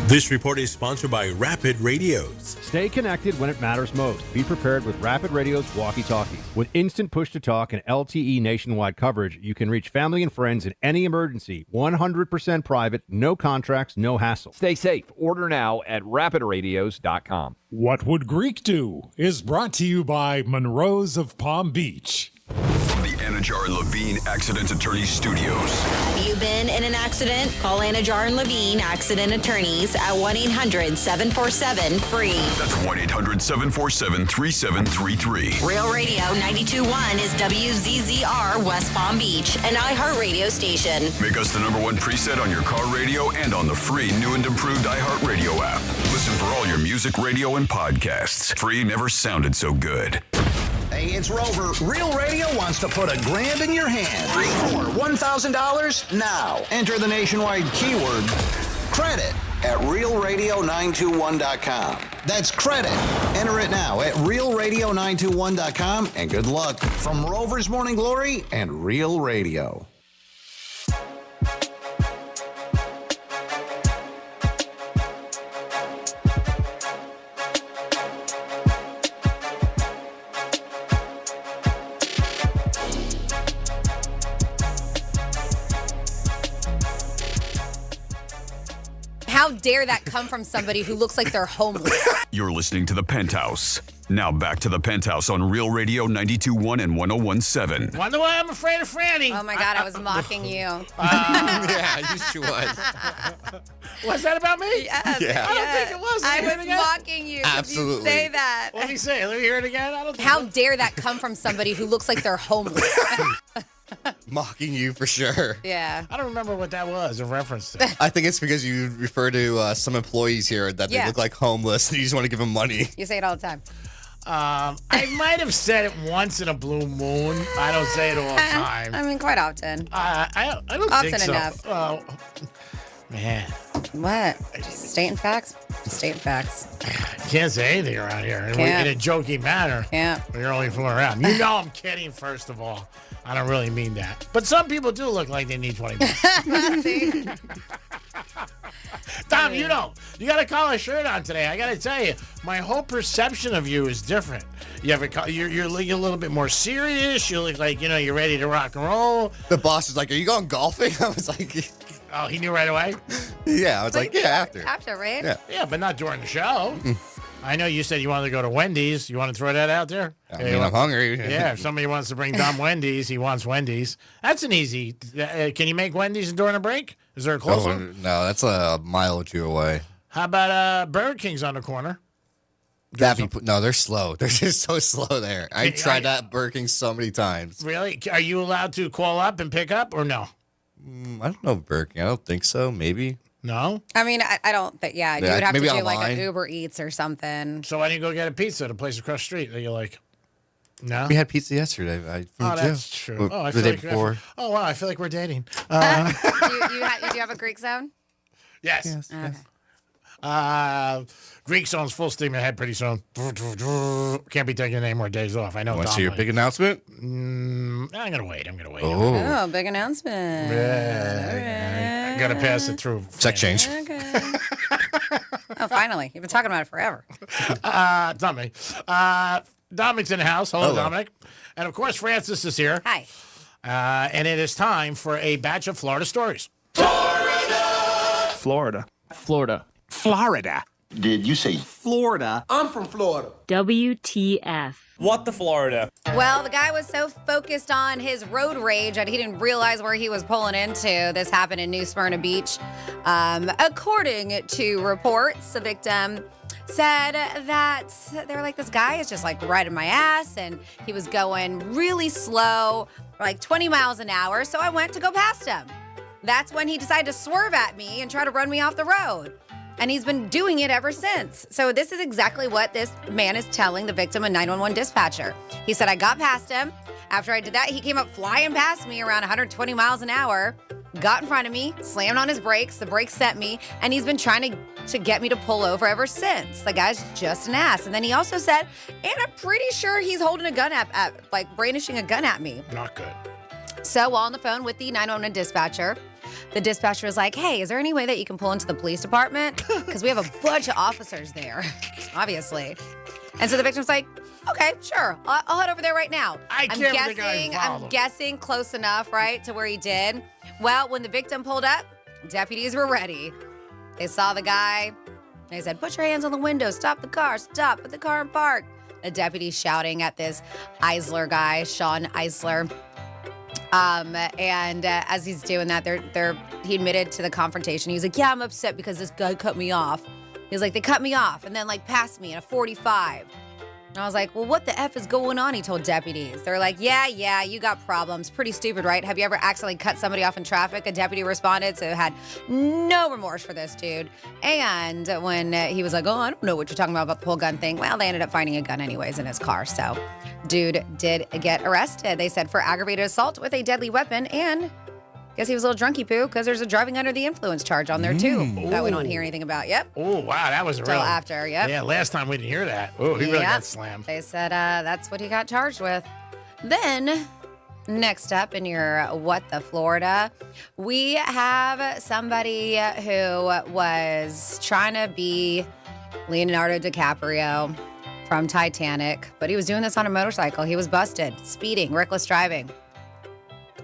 Speaker 24: This report is sponsored by Rapid Radios.
Speaker 10: Stay connected when it matters most. Be prepared with Rapid Radio's walkie-talkies. With instant push-to-talk and LTE nationwide coverage, you can reach family and friends in any emergency. 100% private, no contracts, no hassle.
Speaker 18: Stay safe. Order now at rapidradios.com.
Speaker 22: What Would Greek Do is brought to you by Monroe's of Palm Beach.
Speaker 12: From the Anajar and Levine Accident Attorneys Studios.
Speaker 26: Have you been in an accident? Call Anajar and Levine Accident Attorneys at 1-800-747-FREE.
Speaker 12: That's 1-800-747-3733.
Speaker 26: Real Radio 92.1 is WZZR West Palm Beach, an iHeartRadio station.
Speaker 12: Make us the #1 preset on your car radio and on the free new and improved iHeartRadio app. Listen for all your music, radio, and podcasts. Free never sounded so good.
Speaker 27: Hey, it's Rover. Real Radio wants to put $1,000 in your hand. For $1,000 now. Enter the nationwide keyword credit at realradio921.com. That's credit. Enter it now at realradio921.com, and good luck from Rover's Morning Glory and Real Radio.
Speaker 1: How dare that come from somebody who looks like they're homeless?
Speaker 12: You're listening to The Penthouse. Now back to The Penthouse on Real Radio 92.1 and 101.7.
Speaker 3: Wonder why I'm afraid of Franny.
Speaker 1: Oh my God, I was mocking you.
Speaker 4: Yeah, you sure was.
Speaker 3: Was that about me?
Speaker 1: Yes.
Speaker 4: Yeah.
Speaker 3: I don't think it was.
Speaker 1: I
Speaker 3: Let me hear it
Speaker 1: was
Speaker 3: again.
Speaker 1: mocking you.
Speaker 4: Absolutely.
Speaker 1: You say that.
Speaker 3: Let me say it. Let me hear it again. I don't think
Speaker 1: How dare that come from somebody who looks like they're homeless?
Speaker 4: Mocking you for sure.
Speaker 1: Yeah.
Speaker 3: I don't remember what that was in reference to.
Speaker 4: I think it's because you refer to some employees here that they look like homeless and you just want to give them money.
Speaker 1: You say it all the time.
Speaker 3: I might have said it once in a blue moon. I don't say it all the time.
Speaker 1: I mean, quite often.
Speaker 3: I don't
Speaker 1: Often
Speaker 3: think so.
Speaker 1: enough.
Speaker 3: Man.
Speaker 1: What? Just stating facts. Stating facts.
Speaker 3: Can't say anything around here in a jokey manner.
Speaker 1: Can't.
Speaker 3: You're only fooling around. You know I'm kidding, first of all. I don't really mean that. But some people do look like they need 20 bucks. Tom, you know, you got a collar shirt on today. I got to tell you, my whole perception of you is different. You have you're looking a little bit more serious. You look like, you're ready to rock and roll.
Speaker 4: The boss was like, "Are you going golfing?" I was like,
Speaker 3: "Oh, he knew right away."
Speaker 4: Yeah, I was like, "Yeah, after."
Speaker 1: After, right?
Speaker 3: Yeah, but not during the show. I know you said you wanted to go to Wendy's. You want to throw that out there?
Speaker 4: I mean, I'm hungry.
Speaker 3: Yeah, if somebody wants to bring Dom Wendy's, he wants Wendy's. That's an easy. Can you make Wendy's during a break? Is there a close one?
Speaker 4: No, that's a mile or two away.
Speaker 3: How about Burger King's on the corner?
Speaker 4: No, they're slow. They're just so slow there. I tried that Burger King so many times.
Speaker 3: Really? Are you allowed to call up and pick up or no?
Speaker 4: I don't know Burger King. I don't think so. Maybe.
Speaker 3: No?
Speaker 1: I mean, I don't think, you would have to do
Speaker 4: online.
Speaker 1: like an Uber Eats or something.
Speaker 3: So why didn't you go get a pizza at a place across the street that you like? No?
Speaker 4: We had pizza yesterday.
Speaker 3: That's true.
Speaker 4: The day before.
Speaker 3: Oh, wow. I feel like we're dating.
Speaker 1: You do have a Greek zone?
Speaker 3: Yes.
Speaker 1: Okay.
Speaker 3: Greek zone's full steam ahead pretty soon. Can't be taking any more days off. I know.
Speaker 4: Want to see your big announcement?
Speaker 3: I'm gonna wait.
Speaker 1: Oh, big announcement!
Speaker 3: Yeah, I gotta pass it through.
Speaker 4: Sex change.
Speaker 1: Okay. Oh, finally! You've been talking about it forever.
Speaker 3: It's not me. Dominic's in the house. Hello, Dominic. And of course, Francis is here.
Speaker 1: Hi.
Speaker 3: And it is time for a batch of Florida stories.
Speaker 5: Florida.
Speaker 27: Did you say
Speaker 5: Florida?
Speaker 27: I'm from Florida?
Speaker 6: WTF.
Speaker 5: What the Florida?
Speaker 1: Well, the guy was so focused on his road rage that he didn't realize where he was pulling into. This happened in New Smyrna Beach. According to reports, the victim said that they were like, this guy is just like right in my ass, and he was going really slow, like 20 miles an hour. So I went to go past him. That's when he decided to swerve at me and try to run me off the road. And he's been doing it ever since. So this is exactly what this man is telling the victim, a 911 dispatcher. He said, I got past him. After I did that, he came up flying past me around 120 miles an hour, got in front of me, slammed on his brakes. The brakes sent me, and he's been trying to get me to pull over ever since. The guy's just an ass. And then he also said, and I'm pretty sure he's holding a gun like brandishing a gun at me.
Speaker 3: Not good.
Speaker 1: So while on the phone with the 911 dispatcher, the dispatcher was like, hey, is there any way that you can pull into the police department? Because we have a bunch of officers there, obviously. And so the victim's like, okay, sure. I'll head over there right now. I'm guessing close enough, right, to where he did. Well, when the victim pulled up, deputies were ready. They saw the guy. They said, put your hands on the window. Stop the car. Stop. Put the car in park. A deputy shouting at this Eisler guy, Sean Eisler. And as he's doing that, he admitted to the confrontation. He was like, yeah, I'm upset because this guy cut me off. He was like, they cut me off and then like passed me in a 45. And I was like, well, what the F is going on? He told deputies. They're like, yeah, you got problems. Pretty stupid, right? Have you ever accidentally cut somebody off in traffic? A deputy responded, so had no remorse for this dude. And when he was like, oh, I don't know what you're talking about the whole gun thing. Well, they ended up finding a gun anyways in his car. So dude did get arrested. They said for aggravated assault with a deadly weapon, and guess he was a little drunky poo because there's a driving under the influence charge on there too that we don't hear anything about. Yep.
Speaker 3: Oh, wow. That was
Speaker 1: Until after, yep.
Speaker 3: Yeah, last time we didn't hear that. Oh, he really got slammed.
Speaker 1: They said that's what he got charged with. Then, next up in your What the Florida, we have somebody who was trying to be Leonardo DiCaprio from Titanic, but he was doing this on a motorcycle. He was busted, speeding, reckless driving.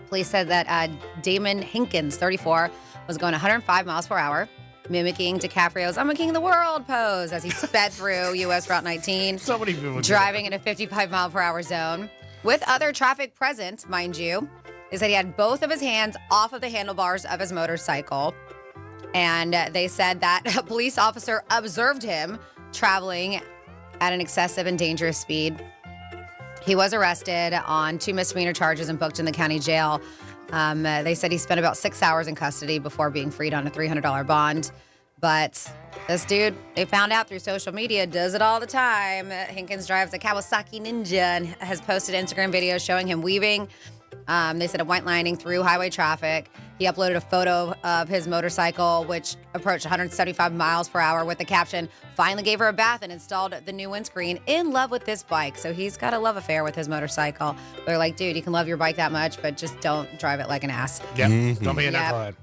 Speaker 1: Police said that Damon Hinkins, 34, was going 105 miles per hour, mimicking DiCaprio's I'm a king of the world pose as he sped through U.S. Route 19,
Speaker 3: so many people
Speaker 1: driving in a 55 mile per hour zone. With other traffic present, mind you, they said he had both of his hands off of the handlebars of his motorcycle. And they said that a police officer observed him traveling at an excessive and dangerous speed. He was arrested on 2 misdemeanor charges and booked in the county jail. They said he spent about 6 hours in custody before being freed on a $300 bond. But this dude, they found out through social media, does it all the time. Hinkins drives a Kawasaki Ninja and has posted Instagram videos showing him weaving. They said a white lining through highway traffic. He uploaded a photo of his motorcycle, which approached 175 miles per hour, with the caption, "Finally gave her a bath and installed the new windscreen. In love with this bike." So he's got a love affair with his motorcycle. They're like, dude, you can love your bike that much, but just don't drive it like an ass.
Speaker 3: Yeah, don't be a knucklehead.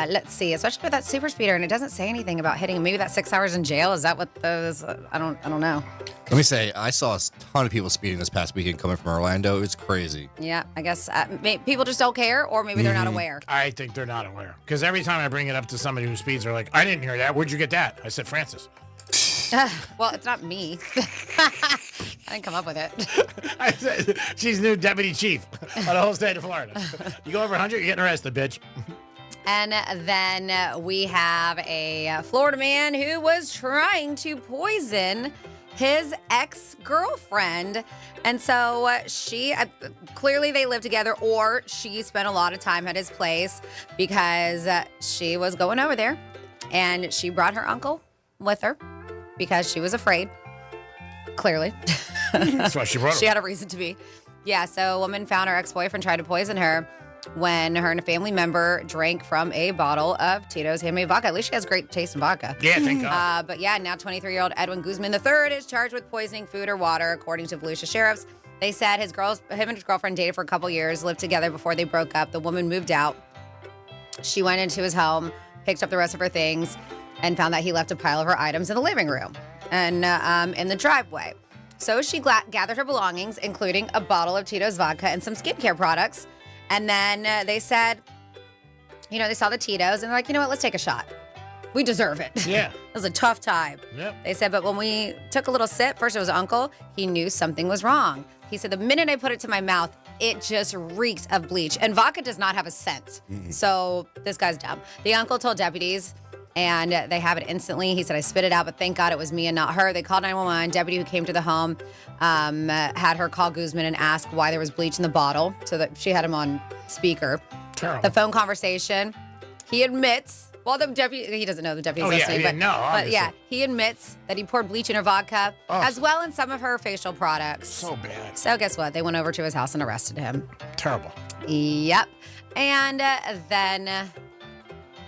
Speaker 1: Let's see, especially with that super speeder, and it doesn't say anything about hitting him. Maybe that 6 hours in jail. Is that what those? I don't know.
Speaker 4: Let me say, I saw a ton of people speeding this past weekend coming from Orlando. It's crazy.
Speaker 1: Yeah, I guess people just don't care, or maybe they're not aware.
Speaker 3: I think they're not aware. Because every time I bring it up to somebody who speeds, they're like, I didn't hear that. Where'd you get that? I said, Francis.
Speaker 1: Well, it's not me. I didn't come up with it.
Speaker 3: I said, she's new deputy chief of the whole state of Florida. You go over 100, you're getting arrested, bitch.
Speaker 1: And then we have a Florida man who was trying to poison his ex-girlfriend. And so she, clearly they lived together, or she spent a lot of time at his place because she was going over there and she brought her uncle with her because she was afraid. Clearly.
Speaker 3: That's why she brought him.
Speaker 1: She had a reason to be. Yeah, so a woman found her ex-boyfriend tried to poison her when her and a family member drank from a bottle of Tito's handmade vodka. At least she has great taste in vodka.
Speaker 3: Yeah, thank God.
Speaker 1: But yeah, now 23-year-old Edwin Guzman III is charged with poisoning food or water, according to Volusia sheriffs. They said him and his girlfriend dated for a couple years, lived together before they broke up. The woman moved out. She went into his home, picked up the rest of her things, and found that he left a pile of her items in the living room and in the driveway. So she gathered her belongings, including a bottle of Tito's vodka and some skincare products. And then they said, they saw the Tito's and they're like, you know what, let's take a shot. We deserve it.
Speaker 3: Yeah.
Speaker 1: It was a tough time.
Speaker 3: Yep.
Speaker 1: They said, but when we took a little sip, first it was uncle, he knew something was wrong. He said, the minute I put it to my mouth, it just reeks of bleach. And vodka does not have a scent.
Speaker 4: Mm-hmm.
Speaker 1: So this guy's dumb. The uncle told deputies, and they have it instantly. He said, I spit it out, but thank God it was me and not her. They called 911. Deputy who came to the home had her call Guzman and ask why there was bleach in the bottle, so that she had him on speaker.
Speaker 3: Terrible.
Speaker 1: The phone conversation, he admits, well, the deputy, he doesn't know the deputy's listening,
Speaker 3: he didn't know,
Speaker 1: but yeah,
Speaker 3: obviously.
Speaker 1: he admits that he poured bleach in her vodka, as well as some of her facial products.
Speaker 3: So bad.
Speaker 1: So guess what? They went over to his house and arrested him.
Speaker 3: Terrible.
Speaker 1: Yep. And then a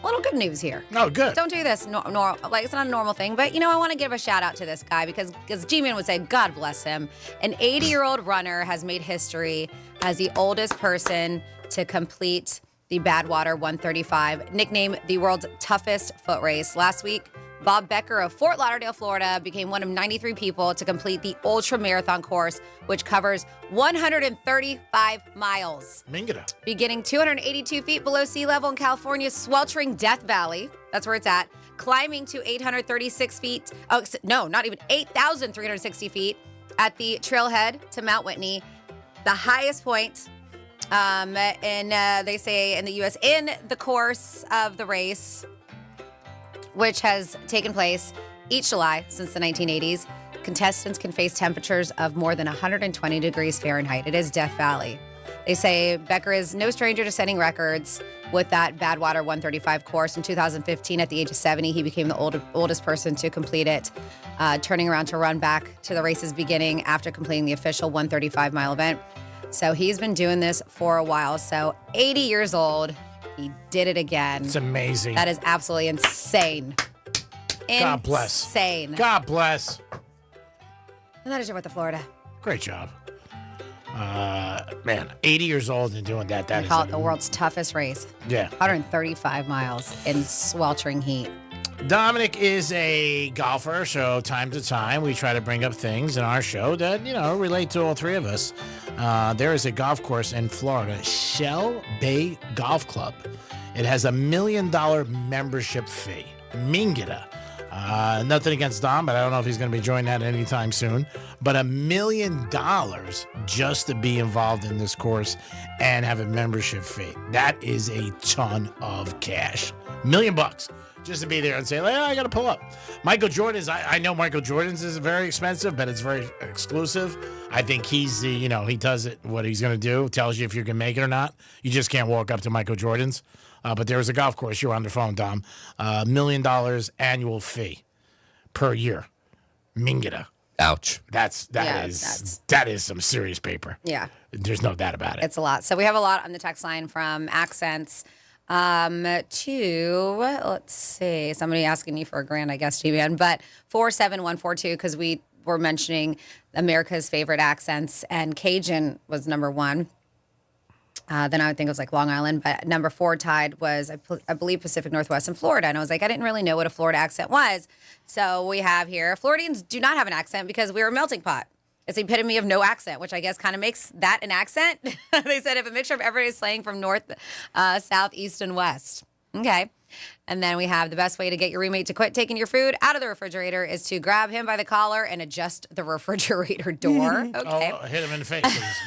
Speaker 1: little good news here.
Speaker 3: Oh, good.
Speaker 1: Don't do this. It's not a normal thing. But, I want to give a shout out to this guy because G-Man would say, God bless him. An 80-year-old runner has made history as the oldest person to complete the Badwater 135, nicknamed the world's toughest foot race. Last week, Bob Becker of Fort Lauderdale, Florida, became one of 93 people to complete the ultra marathon course, which covers 135 miles.
Speaker 3: Mingada.
Speaker 1: Beginning 282 feet below sea level in California's sweltering Death Valley. That's where it's at. Climbing to 836 feet. Oh, no, not even 8,360 feet at the trailhead to Mount Whitney. The highest point they say in the U.S. in the course of the race, which has taken place each July since the 1980s. Contestants can face temperatures of more than 120 degrees Fahrenheit. It is Death Valley. They say Becker is no stranger to setting records with that Badwater 135 course. In 2015, at the age of 70, he became the oldest person to complete it, turning around to run back to the race's beginning after completing the official 135-mile event. So he's been doing this for a while. So 80 years old, he did it again.
Speaker 3: It's amazing.
Speaker 1: That is absolutely insane.
Speaker 3: God bless.
Speaker 1: Insane.
Speaker 3: God bless.
Speaker 1: And that is your What the Florida.
Speaker 3: Great job. Man, 80 years old and doing that.
Speaker 1: They call it the world's toughest race.
Speaker 3: Yeah.
Speaker 1: 135 miles in sweltering heat.
Speaker 3: Dominic is a golfer, so time to time we try to bring up things in our show that, relate to all three of us. There is a golf course in Florida, Shell Bay Golf Club. It has $1 million membership fee. Mingada. Nothing against Dom, but I don't know if he's going to be joining that anytime soon. But $1 million just to be involved in this course and have a membership fee. That is a ton of cash. $1 million just to be there and say, I got to pull up. Michael Jordan's, I know Michael Jordan's is very expensive, but it's very exclusive. I think he's the, he does it, what he's going to do, tells you if you can make it or not. You just can't walk up to Michael Jordan's. But there was a golf course, you're on the phone, Dom, $1 million annual fee per year. Mingada.
Speaker 4: Ouch.
Speaker 3: That is some serious paper.
Speaker 1: Yeah.
Speaker 3: There's no doubt about it.
Speaker 1: It's a lot. So we have a lot on the text line from accents to, let's see, somebody asking you for $1,000, I guess, G-Man, but 47142, because we were mentioning America's favorite accents, and Cajun was number 1. Then I would think it was like Long Island, but number 4 tied was, I believe, Pacific Northwest and Florida. And I was like, I didn't really know what a Florida accent was. So we have here, Floridians do not have an accent because we're a melting pot. It's the epitome of no accent, which I guess kind of makes that an accent. They said if a mixture of everybody's slang from north, south, east, and west. Okay. And then we have the best way to get your roommate to quit taking your food out of the refrigerator is to grab him by the collar and adjust the refrigerator door. Okay.
Speaker 3: Oh, hit him in the face.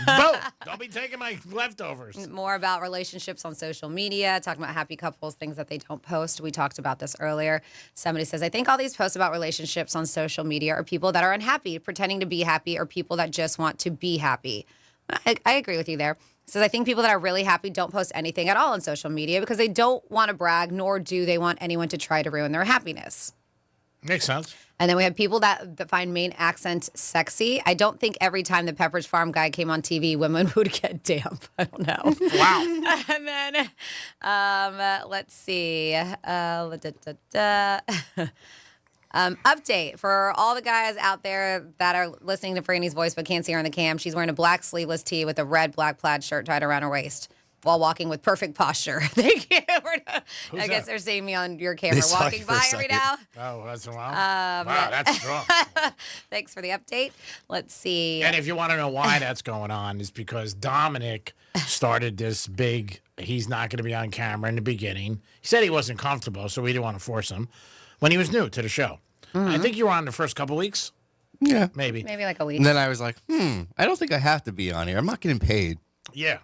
Speaker 3: Boom! Don't be taking my leftovers.
Speaker 1: More about relationships on social media, talking about happy couples, things that they don't post. We talked about this earlier. Somebody says, I think all these posts about relationships on social media are people that are unhappy, pretending to be happy, or people that just want to be happy. I agree with you there. Says, I think people that are really happy don't post anything at all on social media because they don't want to brag, nor do they want anyone to try to ruin their happiness.
Speaker 3: Makes sense.
Speaker 1: And then we have people that find Maine accent sexy. I don't think every time the Pepperidge Farm guy came on TV, women would get damp. I don't know.
Speaker 3: Wow.
Speaker 1: And then, let's see. Update for all the guys out there that are listening to Franny's voice but can't see her on the cam. She's wearing a black sleeveless tee with a red black plaid shirt tied around her waist while walking with perfect posture. Thank you. I guess they're seeing me on your camera walking by every now.
Speaker 3: Oh, that's wrong. Wow, that's strong.
Speaker 1: Thanks for the update. Let's see.
Speaker 3: And if you want to know why that's going on, is because Dominic started this big, he's not going to be on camera in the beginning. He said he wasn't comfortable, so we didn't want to force him. When he was new to the show. I think you were on the first couple weeks.
Speaker 4: Yeah.
Speaker 3: Maybe
Speaker 1: like a week.
Speaker 4: And then I was like, I don't think I have to be on here. I'm not getting paid.
Speaker 3: Yeah.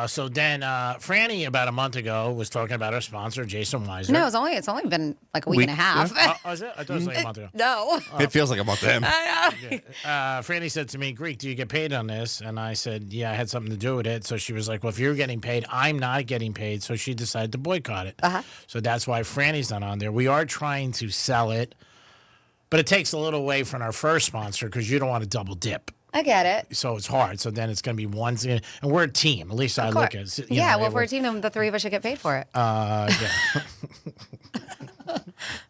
Speaker 3: So then Franny about a month ago was talking about our sponsor, Jason Weiser.
Speaker 1: No, it's only been like a week and a half.
Speaker 3: Yeah. Oh, is it? I thought it was like a month ago.
Speaker 1: No.
Speaker 4: It feels like a month to him.
Speaker 1: I know.
Speaker 3: Yeah. Franny said to me, Greek, do you get paid on this? And I said, yeah, I had something to do with it. So she was like, well, if you're getting paid, I'm not getting paid. So she decided to boycott it. So that's why Franny's not on there. We are trying to sell it, but it takes a little away from our first sponsor because you don't want to double dip.
Speaker 1: I get it.
Speaker 3: So it's hard. So then it's going to be one, and we're a team. At least I look at it.
Speaker 1: Yeah, well, if we're a team, then the three of us should get paid for it.
Speaker 3: Yeah.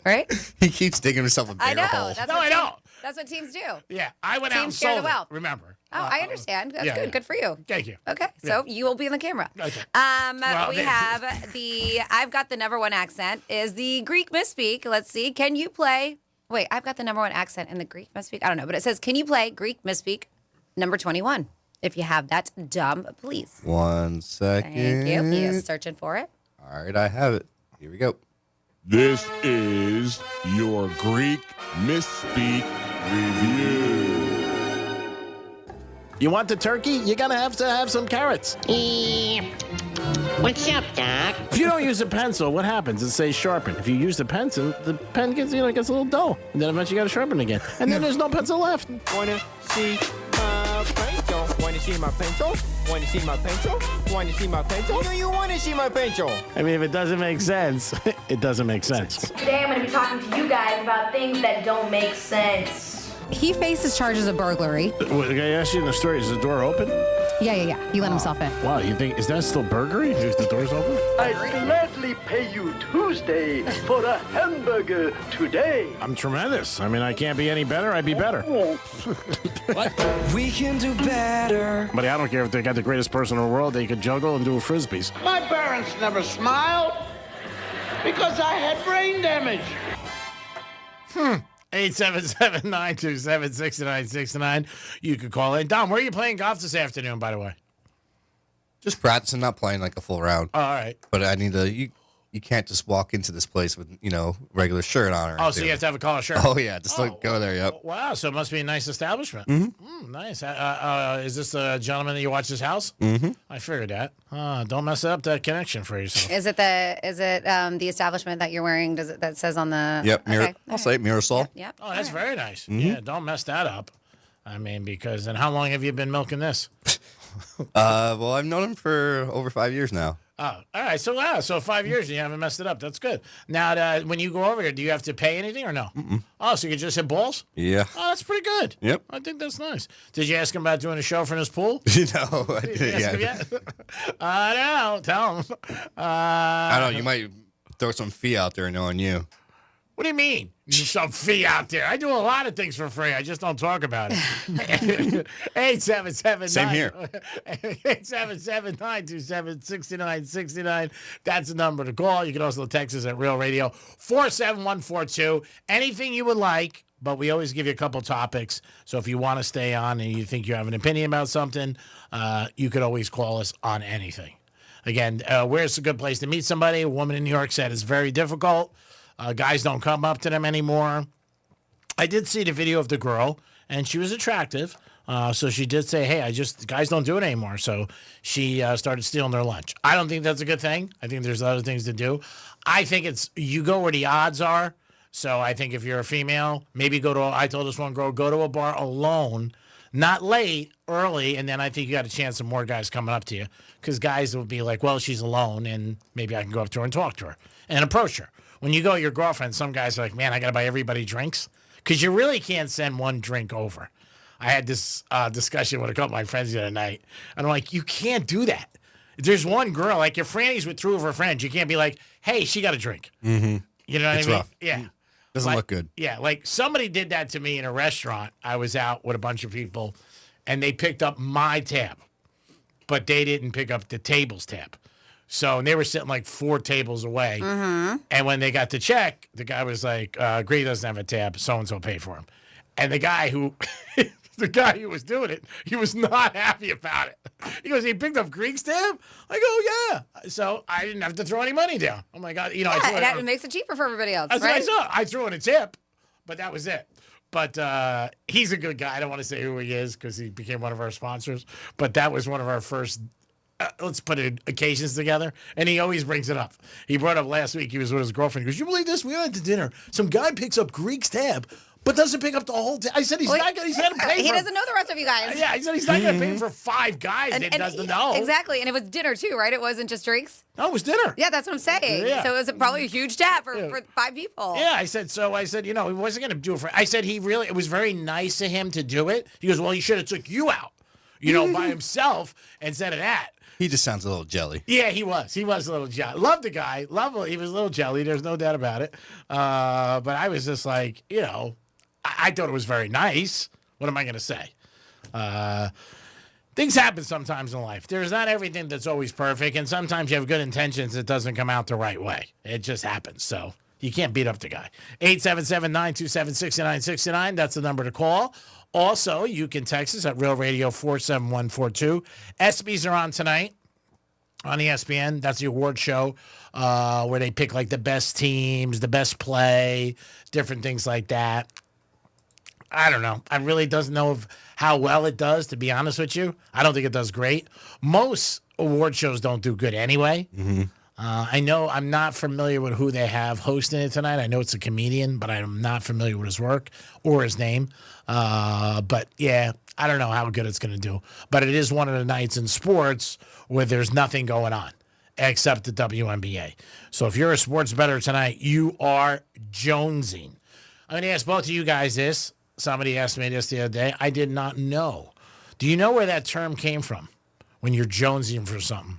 Speaker 1: Right?
Speaker 4: He keeps digging himself a bigger hole.
Speaker 1: That's what teams do.
Speaker 3: Yeah, I went out and sold it, remember.
Speaker 1: Oh, I understand. That's good.
Speaker 3: Yeah.
Speaker 1: Good for you.
Speaker 3: Thank you.
Speaker 1: Okay, so you will be in the camera.
Speaker 3: Okay.
Speaker 1: We have I've got the number one accent is the Greek misspeak. Let's see. Can you play? Wait, I've got the number one accent in the Greek misspeak. I don't know, but it says, can you play Greek misspeak number 21? If you have that, Dom, please.
Speaker 4: 1 second.
Speaker 1: Thank you. He is searching for it.
Speaker 4: All right, I have it. Here we go.
Speaker 6: This is your Greek Misspeak Review.
Speaker 3: You want the turkey? You're going to have some carrots.
Speaker 7: What's up, Doc?
Speaker 3: If you don't use a pencil, what happens? It says sharpen. If you use the pencil, the pen gets a little dull. And then eventually you got to sharpen again. And then there's no pencil left.
Speaker 8: Wanna see my pencil? Wanna see my pencil? Wanna see my pencil? Wanna see my pencil? No, you wanna see my pencil.
Speaker 3: I mean, if it doesn't make sense, it doesn't make sense.
Speaker 11: Today I'm going to be talking to you guys about things that don't make sense.
Speaker 1: He faces charges of burglary.
Speaker 3: What, I asked you in the story, is the door open?
Speaker 1: Yeah. He let himself in.
Speaker 3: Wow, you think, is that still burglary if the door's open?
Speaker 13: I gladly pay you Tuesday for a hamburger today.
Speaker 3: I'm tremendous. I mean, I can't be any better. I'd be better.
Speaker 8: What? We can do better.
Speaker 3: But I don't care if they got the greatest person in the world. They could juggle and do frisbees.
Speaker 13: My parents never smiled because I had brain damage.
Speaker 3: 877-927-6969. You could call in. Dom, where are you playing golf this afternoon, by the way?
Speaker 4: Just practicing, not playing like a full round.
Speaker 3: Oh, all right.
Speaker 4: But I need to. You can't just walk into this place with regular shirt on. Or
Speaker 3: so you have to have a collar shirt.
Speaker 4: Oh yeah, just go there. Yep.
Speaker 3: Wow, so it must be a nice establishment. Nice. Is this the gentleman that you watch his house? I figured that. Don't mess up that connection for yourself.
Speaker 1: Is it the establishment that you're wearing? That says on the?
Speaker 4: Yep. I'll say Mirasol.
Speaker 1: Yep.
Speaker 3: Oh, that's very nice. Yeah, don't mess that up. I mean, and how long have you been milking this?
Speaker 4: Well, I've known him for over 5 years now.
Speaker 3: Oh, all right. So 5 years and you haven't messed it up. That's good. Now, when you go over here, do you have to pay anything or no? Oh, so you can just hit balls?
Speaker 4: Yeah.
Speaker 3: Oh, that's pretty good.
Speaker 4: Yep.
Speaker 3: I think that's nice. Did you ask him about doing a show from his pool?
Speaker 4: No, I
Speaker 3: Did you ask him
Speaker 4: didn't.
Speaker 3: yet? I know. Tell him.
Speaker 4: I don't know. You might throw some fee out there knowing you.
Speaker 3: What do you mean? Some fee out there. I do a lot of things for free. I just don't talk about it. 877
Speaker 4: Same here.
Speaker 3: 877-927-6969. That's the number to call. You can also text us at Real Radio 47142. Anything you would like, but we always give you a couple topics. So if you want to stay on and you think you have an opinion about something, you could always call us on anything. Again, where's a good place to meet somebody? A woman in New York said it's very difficult. Guys don't come up to them anymore. I did see the video of the girl, and she was attractive. So she did say, hey, guys don't do it anymore. So she started stealing their lunch. I don't think that's a good thing. I think there's other things to do. I think you go where the odds are. So I think if you're a female, maybe I told this one girl, go to a bar alone, not late, early, and then I think you got a chance of more guys coming up to you. Because guys will be like, well, she's alone, and maybe I can go up to her and talk to her and approach her. When you go with your girlfriend, some guys are like, man, I got to buy everybody drinks. Because you really can't send one drink over. I had this discussion with a couple of my friends the other night. And I'm like, you can't do that. There's one girl, like if Franny's with two of her friends, you can't be like, hey, she got a drink.
Speaker 4: Mm-hmm.
Speaker 3: You know what I mean?
Speaker 4: Rough.
Speaker 3: Yeah.
Speaker 4: Doesn't look good.
Speaker 3: Yeah, like somebody did that to me in a restaurant. I was out with a bunch of people, and they picked up my tab, but they didn't pick up the table's tab. So they were sitting like 4 tables away.
Speaker 1: Mm-hmm.
Speaker 3: And when they got the check, the guy was like, Greg doesn't have a tab. So-and-so paid for him. And the guy who was doing it, he was not happy about it. He goes, he picked up Greek's tab? I go, yeah. So I didn't have to throw any money down. Oh, my God.
Speaker 1: It makes it cheaper for everybody else,
Speaker 3: That's
Speaker 1: right?
Speaker 3: what I saw. I threw in a tip, but that was it. But he's a good guy. I don't want to say who he is because he became one of our sponsors. But that was one of our first let's put it occasions together, and he always brings it up. He brought up last week, he was with his girlfriend. He goes, you believe this? We went to dinner. Some guy picks up Greek's tab, but doesn't pick up the whole tab. I said, he's not going to pay
Speaker 1: He
Speaker 3: for
Speaker 1: doesn't know the rest of you guys.
Speaker 3: Yeah, he said he's not going to pay for 5 guys that doesn't know.
Speaker 1: Exactly, and it was dinner too, right? It wasn't just drinks?
Speaker 3: No, it was dinner.
Speaker 1: Yeah, that's what I'm saying.
Speaker 3: Yeah.
Speaker 1: So it was probably a huge tab for 5 people.
Speaker 3: Yeah, I said, he wasn't going to do it for, I said, it was very nice of him to do it. He goes, well, he should have took you out, by himself instead of that.
Speaker 4: He just sounds a little jelly.
Speaker 3: Yeah, he was. He was a little jelly. Love the guy. He was a little jelly. There's no doubt about it. But I was just like, I thought it was very nice. What am I going to say? Things happen sometimes in life. There's not everything that's always perfect. And sometimes you have good intentions. It doesn't come out the right way. It just happens. So you can't beat up the guy. 877-927-6969. That's the number to call. Also, you can text us at Real Radio 47142. ESPYs are on tonight on ESPN. That's the award show where they pick like the best teams, the best play, different things like that. I don't know. I really doesn't know of how well it does, to be honest with you. I don't think it does great. Most award shows don't do good anyway.
Speaker 4: Mm-hmm.
Speaker 3: I know I'm not familiar with who they have hosting it tonight. I know it's a comedian, but I'm not familiar with his work or his name. But yeah, I don't know how good it's going to do. But it is one of the nights in sports where there's nothing going on except the WNBA. So if you're a sports bettor tonight, you are jonesing. I'm going to ask both of you guys this. Somebody asked me this the other day. I did not know. Do you know where that term came from when you're jonesing for something?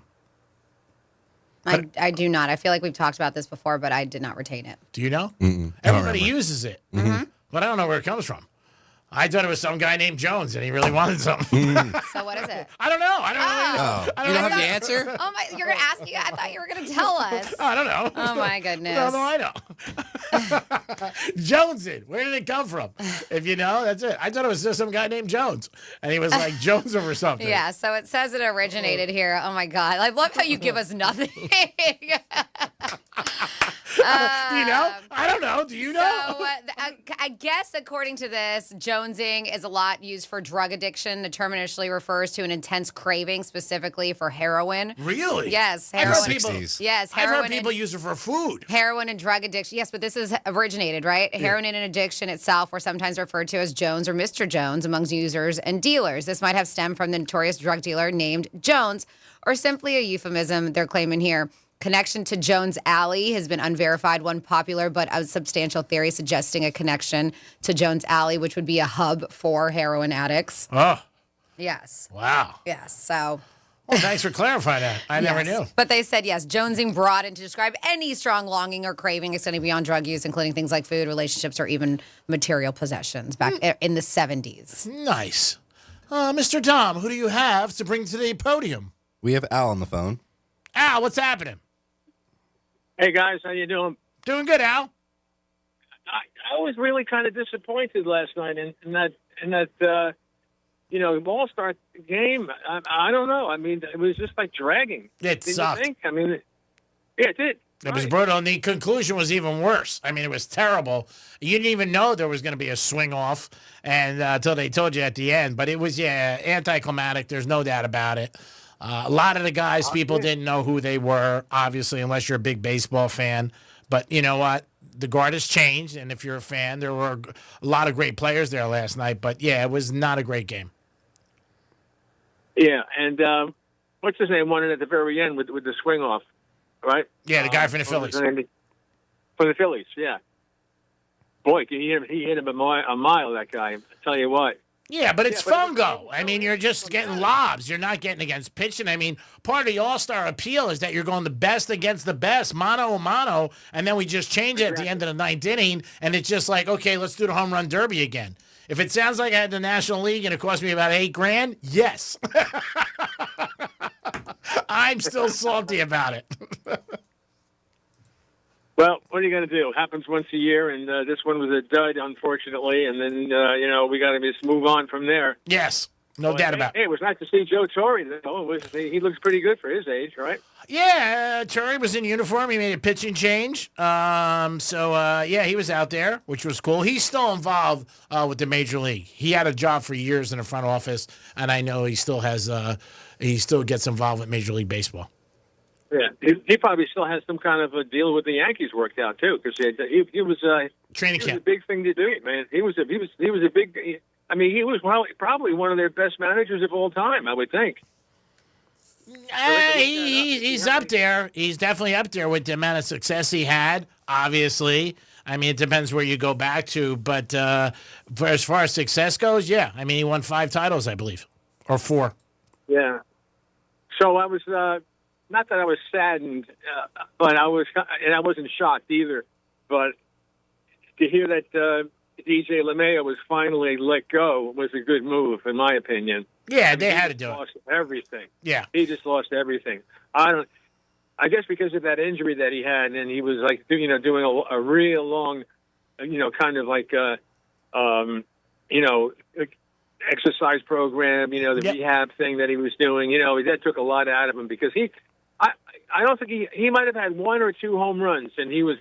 Speaker 1: I do not. I feel like we've talked about this before, but I did not retain it.
Speaker 3: Do you know?
Speaker 4: Mm-mm.
Speaker 3: Everybody uses it,
Speaker 1: Mm-hmm.
Speaker 3: but I don't know where it comes from. I thought it was some guy named Jones, and he really wanted something.
Speaker 1: So what is it?
Speaker 3: I don't know. I don't really know.
Speaker 4: Oh. You don't have the answer?
Speaker 1: Oh my! You're gonna ask you? I thought you were gonna tell us.
Speaker 3: I don't know.
Speaker 1: Oh my goodness!
Speaker 3: No, I know. Jonesin. Where did it come from? If you know, that's it. I thought it was just some guy named Jones, and he was like Jones over something.
Speaker 1: Yeah. So it says it originated here. Oh my God! I love how you give us nothing.
Speaker 3: you know? I don't know. Do you know?
Speaker 1: So, I guess according to this, jonesing is a lot used for drug addiction. The term initially refers to an intense craving, specifically for heroin.
Speaker 3: Really?
Speaker 1: Yes.
Speaker 3: I've
Speaker 1: Heroin.
Speaker 3: heard people,
Speaker 1: Yes.
Speaker 3: I've
Speaker 1: Heroin
Speaker 3: heard people use it for food.
Speaker 1: Heroin and drug addiction. Yes, but this is originated, right?
Speaker 3: Yeah.
Speaker 1: Heroin and addiction itself were sometimes referred to as Jones or Mr. Jones amongst users and dealers. This might have stemmed from the notorious drug dealer named Jones, or simply a euphemism they're claiming here. Connection to Jones Alley has been unverified. One popular but unsubstantial theory suggesting a connection to Jones Alley, which would be a hub for heroin addicts.
Speaker 3: Oh.
Speaker 1: Yes.
Speaker 3: Wow.
Speaker 1: Yes. So.
Speaker 3: Well, thanks for clarifying that. I never knew.
Speaker 1: But they said, yes, jonesing broadened to describe any strong longing or craving extending beyond drug use, including things like food, relationships, or even material possessions back in the 70s.
Speaker 3: Nice. Mr. Tom, who do you have to bring to the podium?
Speaker 4: We have Al on the phone.
Speaker 3: Al, what's happening?
Speaker 2: Hey guys, how you doing?
Speaker 3: Doing good, Al.
Speaker 2: I was really kind of disappointed last night in that All-Star game. I don't know. I mean, it was just like dragging.
Speaker 3: It
Speaker 2: Didn't
Speaker 3: sucked.
Speaker 2: you think? I mean, yeah, it did.
Speaker 3: It was brutal, and the conclusion was even worse. I mean, it was terrible. You didn't even know there was going to be a swing off and until they told you at the end. But it was, anticlimactic. There's no doubt about it. A lot of the guys, people didn't know who they were, obviously, unless you're a big baseball fan. But you know what? The guard has changed, and if you're a fan, there were a lot of great players there last night. But, yeah, it was not a great game.
Speaker 2: Yeah, and what's his name won it at the very end with the swing off, right?
Speaker 3: Yeah, the guy from the Phillies.
Speaker 2: For the Phillies, yeah. Boy, he hit him a mile, that guy. I tell you what.
Speaker 3: Yeah, but it's fungo. I mean, you're just getting lobs. You're not getting against pitching. I mean, part of the All-Star appeal is that you're going the best against the best, mano a mano, and then we just change it at the end of the ninth inning, and it's just like, okay, let's do the home run derby again. If it sounds like I had the National League and it cost me about $8,000, yes. I'm still salty about it.
Speaker 2: Well, what are you going to do? It happens once a year, and this one was a dud, unfortunately. And then, we got to just move on from there.
Speaker 3: Yes, no doubt about it.
Speaker 2: Hey, it was nice to see Joe Torre, though. He looks pretty good for his age, right?
Speaker 3: Yeah, Torre was in uniform. He made a pitching change. He was out there, which was cool. He's still involved with the Major League. He had a job for years in the front office, and I know he still has. He still gets involved with Major Big Baseball.
Speaker 2: Yeah, he probably still has some kind of a deal with the Yankees worked out too, because he was
Speaker 3: training camp.
Speaker 2: A big thing to do, man. He was a big. I mean, he was probably one of their best managers of all time, I would think.
Speaker 3: He's up there. He's definitely up there with the amount of success he had. Obviously, I mean, it depends where you go back to, but for as far as success goes, yeah. I mean, he won 5 titles, I believe, or 4.
Speaker 2: Yeah. So I was. Not that I was saddened, but I wasn't shocked either. But to hear that DJ LeMayo was finally let go was a good move, in my opinion.
Speaker 3: Yeah, they had to do it.
Speaker 2: Lost everything.
Speaker 3: Yeah,
Speaker 2: he just lost everything. I guess because of that injury that he had, and he was like, doing a real long, kind of like, exercise program. The rehab thing that he was doing. That took a lot out of him because I don't think he might have had 1 or 2 home runs, and he was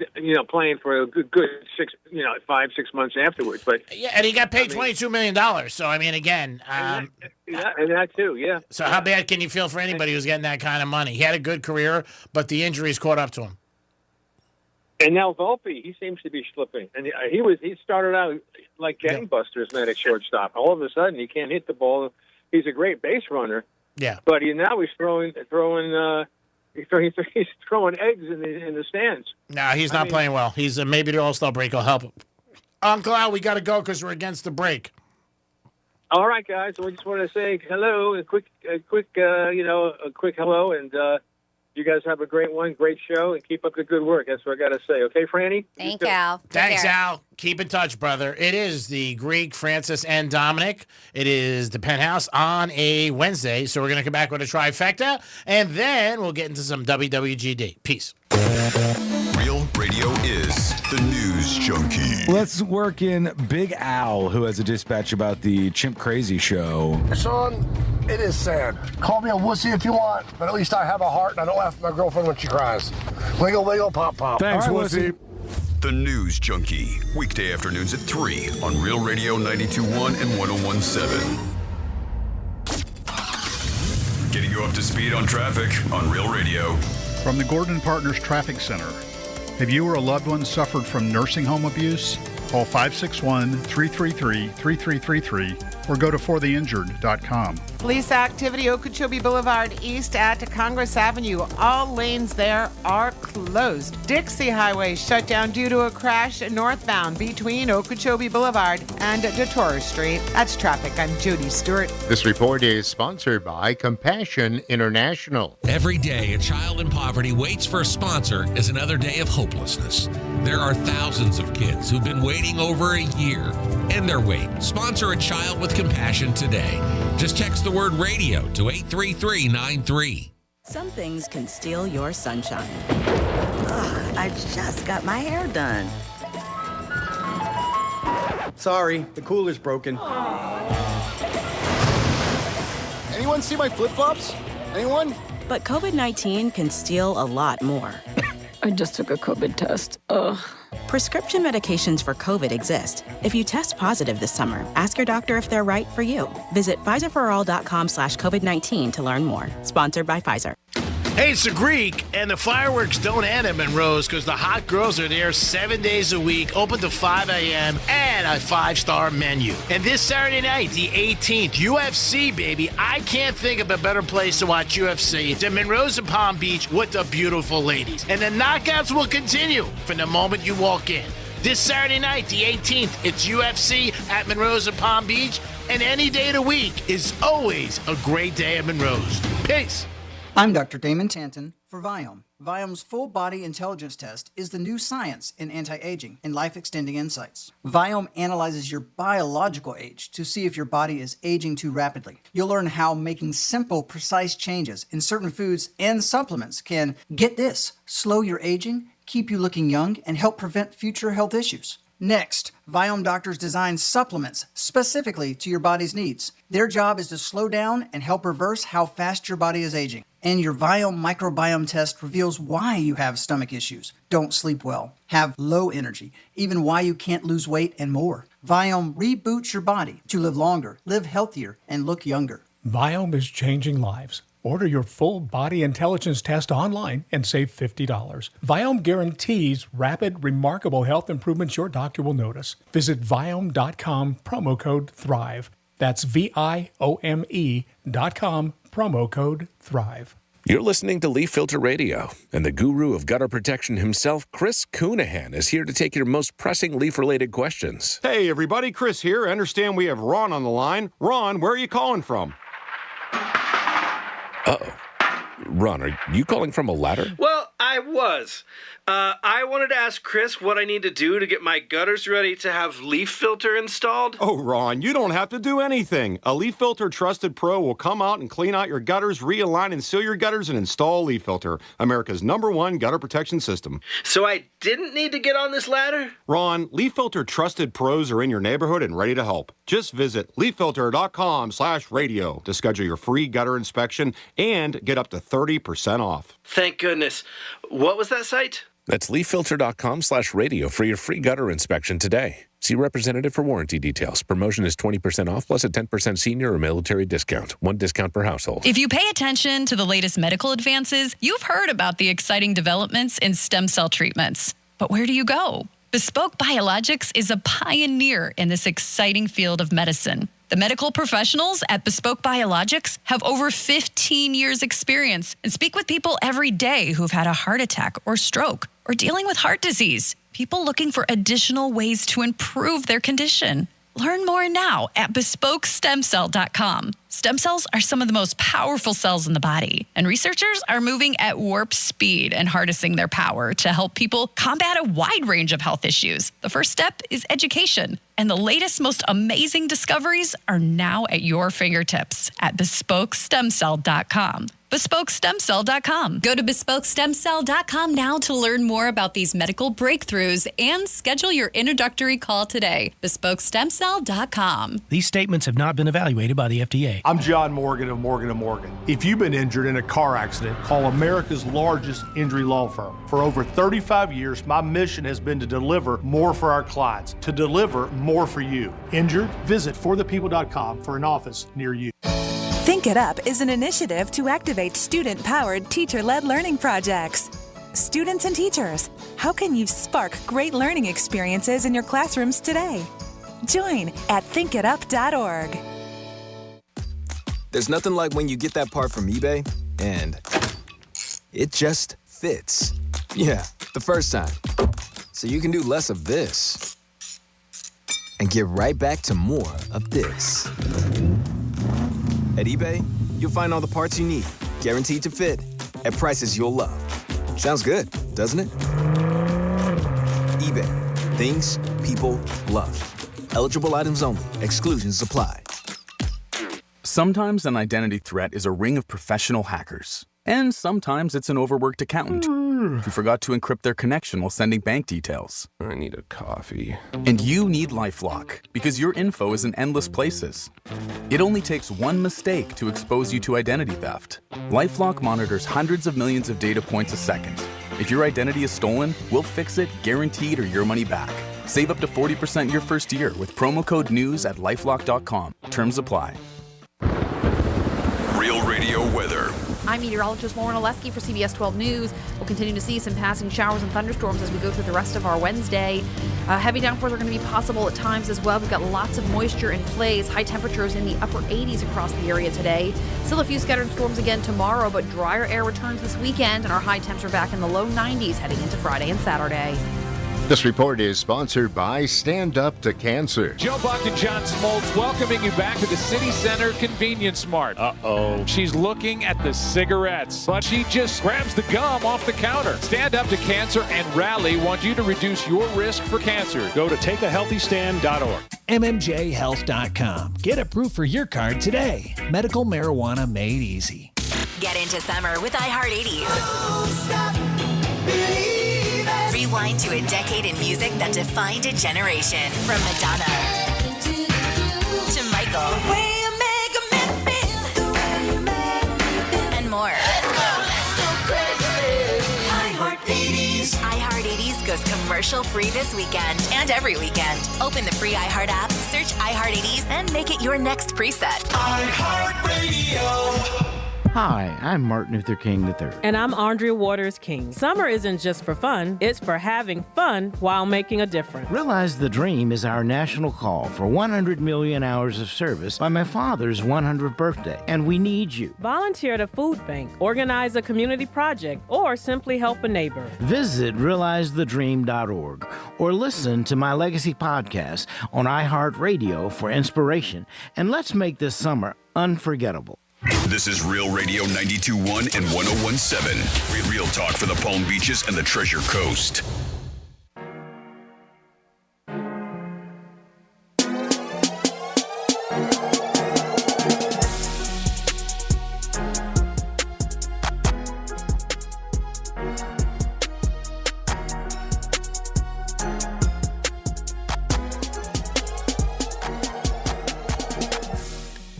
Speaker 2: playing for a good 5-6 months afterwards. But
Speaker 3: yeah, and he got paid $22 million. So I mean, again,
Speaker 2: and that too, yeah.
Speaker 3: So how bad can you feel for anybody who's getting that kind of money? He had a good career, but the injuries caught up to him.
Speaker 2: And now Volpe, he seems to be slipping, and he started out like gangbusters, man, at shortstop. All of a sudden, he can't hit the ball. He's a great base runner.
Speaker 3: Yeah,
Speaker 2: but he's throwing. He's throwing eggs in the stands.
Speaker 3: No, he's not playing well. He's maybe the All-Star break will help him. Uncle Al, we got to go because we're against the break.
Speaker 2: All right, guys. So I just want to say hello, a quick hello, and you guys have a great one, great show, and keep up the good work. That's what I got to say. Okay, Franny?
Speaker 1: Thanks, Al.
Speaker 3: Thanks, Al. Keep in touch, brother. It is the Greek, Francis, and Dominic. It is the Penthouse on a Wednesday, so we're going to come back with a trifecta, and then we'll get into some WWGD. Peace.
Speaker 12: Real Radio Radio is the News Junkie.
Speaker 7: Let's work in Big Al, who has a dispatch about the Chimp Crazy show.
Speaker 9: Sean, it is sad. Call me a wussy if you want, but at least I have a heart and I don't laugh at my girlfriend when she cries. Wiggle, wiggle, pop, pop.
Speaker 7: Thanks, wussy.
Speaker 12: The News Junkie, weekday afternoons at 3 on Real Radio 92.1 and 101.7. Getting you up to speed on traffic on Real Radio.
Speaker 14: From the Gordon Partners Traffic Center. Have you or a loved one suffered from nursing home abuse? Call 561-333-3333 or go to fortheinjured.com.
Speaker 15: Police activity Okeechobee Boulevard east at Congress Avenue. All lanes there are closed. Dixie Highway shut down due to a crash northbound between Okeechobee Boulevard and DeTorres Street. That's traffic. I'm Jody Stewart.
Speaker 16: This report is sponsored by Compassion International.
Speaker 17: Every day, a child in poverty waits for a sponsor is another day of hopelessness. There are thousands of kids who've been waiting over a year. End their wait. Sponsor a child with compassion today. Just text the word radio to 83393.
Speaker 20: Some things can steal your sunshine. Ugh, I just got my hair done.
Speaker 19: Sorry, the cooler's broken. Anyone see my flip-flops? Anyone?
Speaker 20: But COVID-19 can steal a lot more.
Speaker 21: I just took a COVID test. Ugh.
Speaker 20: Prescription medications for COVID exist. If you test positive this summer, ask your doctor if they're right for you. Visit PfizerForAll.com/COVID-19 to learn more. Sponsored by Pfizer.
Speaker 3: Hey, it's the Greek, and the fireworks don't end at Monroe's because the hot girls are there 7 days a week, open to 5 a.m., and a 5-star menu. And this Saturday night, the 18th, UFC, baby. I can't think of a better place to watch UFC than Monroe's in Palm Beach with the beautiful ladies. And the knockouts will continue from the moment you walk in. This Saturday night, the 18th, it's UFC at Monroe's in Palm Beach, and any day of the week is always a great day at Monroe's. Peace.
Speaker 25: I'm Dr. Damon Tanton for Viome. Viome's full body intelligence test is the new science in anti-aging and life-extending insights. Viome analyzes your biological age to see if your body is aging too rapidly. You'll learn how making simple, precise changes in certain foods and supplements can, get this, slow your aging, keep you looking young, and help prevent future health issues. Next, Viome doctors design supplements specifically to your body's needs. Their job is to slow down and help reverse how fast your body is aging. And your Viome microbiome test reveals why you have stomach issues, don't sleep well, have low energy, even why you can't lose weight, and more. Viome reboots your body to live longer, live healthier, and look younger.
Speaker 22: Viome is changing lives. Order your full body intelligence test online and save $50. Viome guarantees rapid, remarkable health improvements your doctor will notice. Visit Viome.com, promo code THRIVE. That's VIOME.com, promo code THRIVE.
Speaker 28: You're listening to Leaf Filter Radio, and the guru of gutter protection himself, Chris Coonahan, is here to take your most pressing leaf-related questions.
Speaker 29: Hey, everybody, Chris here. I understand we have Ron on the line. Ron, where are you calling from?
Speaker 28: Uh-oh. Ron, are you calling from a ladder?
Speaker 30: Well, I was. I wanted to ask Chris what I need to do to get my gutters ready to have Leaf Filter installed.
Speaker 29: Oh, Ron, you don't have to do anything. A Leaf Filter Trusted Pro will come out and clean out your gutters, realign and seal your gutters, and install Leaf Filter, America's #1 gutter protection system.
Speaker 30: So I didn't need to get on this ladder?
Speaker 29: Ron, Leaf Filter Trusted Pros are in your neighborhood and ready to help. Just visit leaffilter.com/radio to schedule your free gutter inspection and get up to 30% off.
Speaker 30: Thank goodness. What was that site?
Speaker 28: That's leaffilter.com/radio for your free gutter inspection today. See representative for warranty details. Promotion is 20% off plus a 10% senior or military discount. One discount per household.
Speaker 31: If you pay attention to the latest medical advances, you've heard about the exciting developments in stem cell treatments. But where do you go? Bespoke Biologics is a pioneer in this exciting field of medicine. The medical professionals at Bespoke Biologics have over 15 years experience and speak with people every day who've had a heart attack or stroke or dealing with heart disease. People looking for additional ways to improve their condition. Learn more now at BespokeStemCell.com. Stem cells are some of the most powerful cells in the body, and researchers are moving at warp speed and harnessing their power to help people combat a wide range of health issues. The first step is education, and the latest, most amazing discoveries are now at your fingertips at BespokeStemCell.com. BespokeStemCell.com. Go to BespokeStemCell.com now to learn more about these medical breakthroughs and schedule your introductory call today. BespokeStemCell.com.
Speaker 5: These statements have not been evaluated by the FDA.
Speaker 6: I'm John Morgan of Morgan & Morgan. If you've been injured in a car accident, call America's largest injury law firm. For over 35 years, my mission has been to deliver more for our clients, to deliver more for you. Injured? Visit forthepeople.com for an office near you.
Speaker 8: Think It Up is an initiative to activate student-powered, teacher-led learning projects. Students and teachers, how can you spark great learning experiences in your classrooms today? Join at thinkitup.org.
Speaker 10: There's nothing like when you get that part from eBay and it just fits. Yeah, the first time. So you can do less of this and get right back to more of this. At eBay, you'll find all the parts you need, guaranteed to fit, at prices you'll love. Sounds good, doesn't it? eBay, things people love. Eligible items only. Exclusions apply.
Speaker 11: Sometimes an identity threat is a ring of professional hackers. And sometimes it's an overworked accountant who forgot to encrypt their connection while sending bank details.
Speaker 28: I need a coffee.
Speaker 11: And you need LifeLock because your info is in endless places. It only takes one mistake to expose you to identity theft. LifeLock monitors hundreds of millions of data points a second. If your identity is stolen, we'll fix it, guaranteed, or your money back. Save up to 40% your first year with promo code NEWS at LifeLock.com. Terms apply.
Speaker 12: Real Radio weather.
Speaker 13: I'm meteorologist Lauren Oleski for CBS 12 News. We'll continue to see some passing showers and thunderstorms as we go through the rest of our Wednesday. Heavy downpours are going to be possible at times as well. We've got lots of moisture in place. High temperatures in the upper 80s across the area today. Still a few scattered storms again tomorrow, but drier air returns this weekend, and our high temps are back in the low 90s heading into Friday and Saturday.
Speaker 16: This report is sponsored by Stand Up to Cancer.
Speaker 18: Joe Buck and John Smoltz welcoming you back to the City Center Convenience Mart. Uh-oh. She's looking at the cigarettes, but she just grabs the gum off the counter. Stand Up to Cancer and Rally want you to reduce your risk for cancer. Go to takeahealthystand.org.
Speaker 21: MMJHealth.com. Get approved for your card today. Medical marijuana made easy.
Speaker 23: Get into summer with iHeart 80s. Rewind to a decade in music that defined a generation. From Madonna to Michael and more. iHeart 80s. iHeart 80s goes commercial free this weekend and every weekend. Open the free iHeart app, search iHeart 80s, and make it your next preset.
Speaker 24: iHeart Radio.
Speaker 26: Hi, I'm Martin Luther King III.
Speaker 27: And I'm Andrea Waters King. Summer isn't just for fun, it's for having fun while making a difference.
Speaker 26: Realize the Dream is our national call for 100 million hours of service by my father's 100th birthday, and we need you.
Speaker 27: Volunteer at a food bank, organize a community project, or simply help a neighbor.
Speaker 26: Visit realizethedream.org or listen to my Legacy podcast on iHeartRadio for inspiration, and let's make this summer unforgettable.
Speaker 12: This is Real Radio 92.1 and 101.7. Real talk for the Palm Beaches and the Treasure Coast.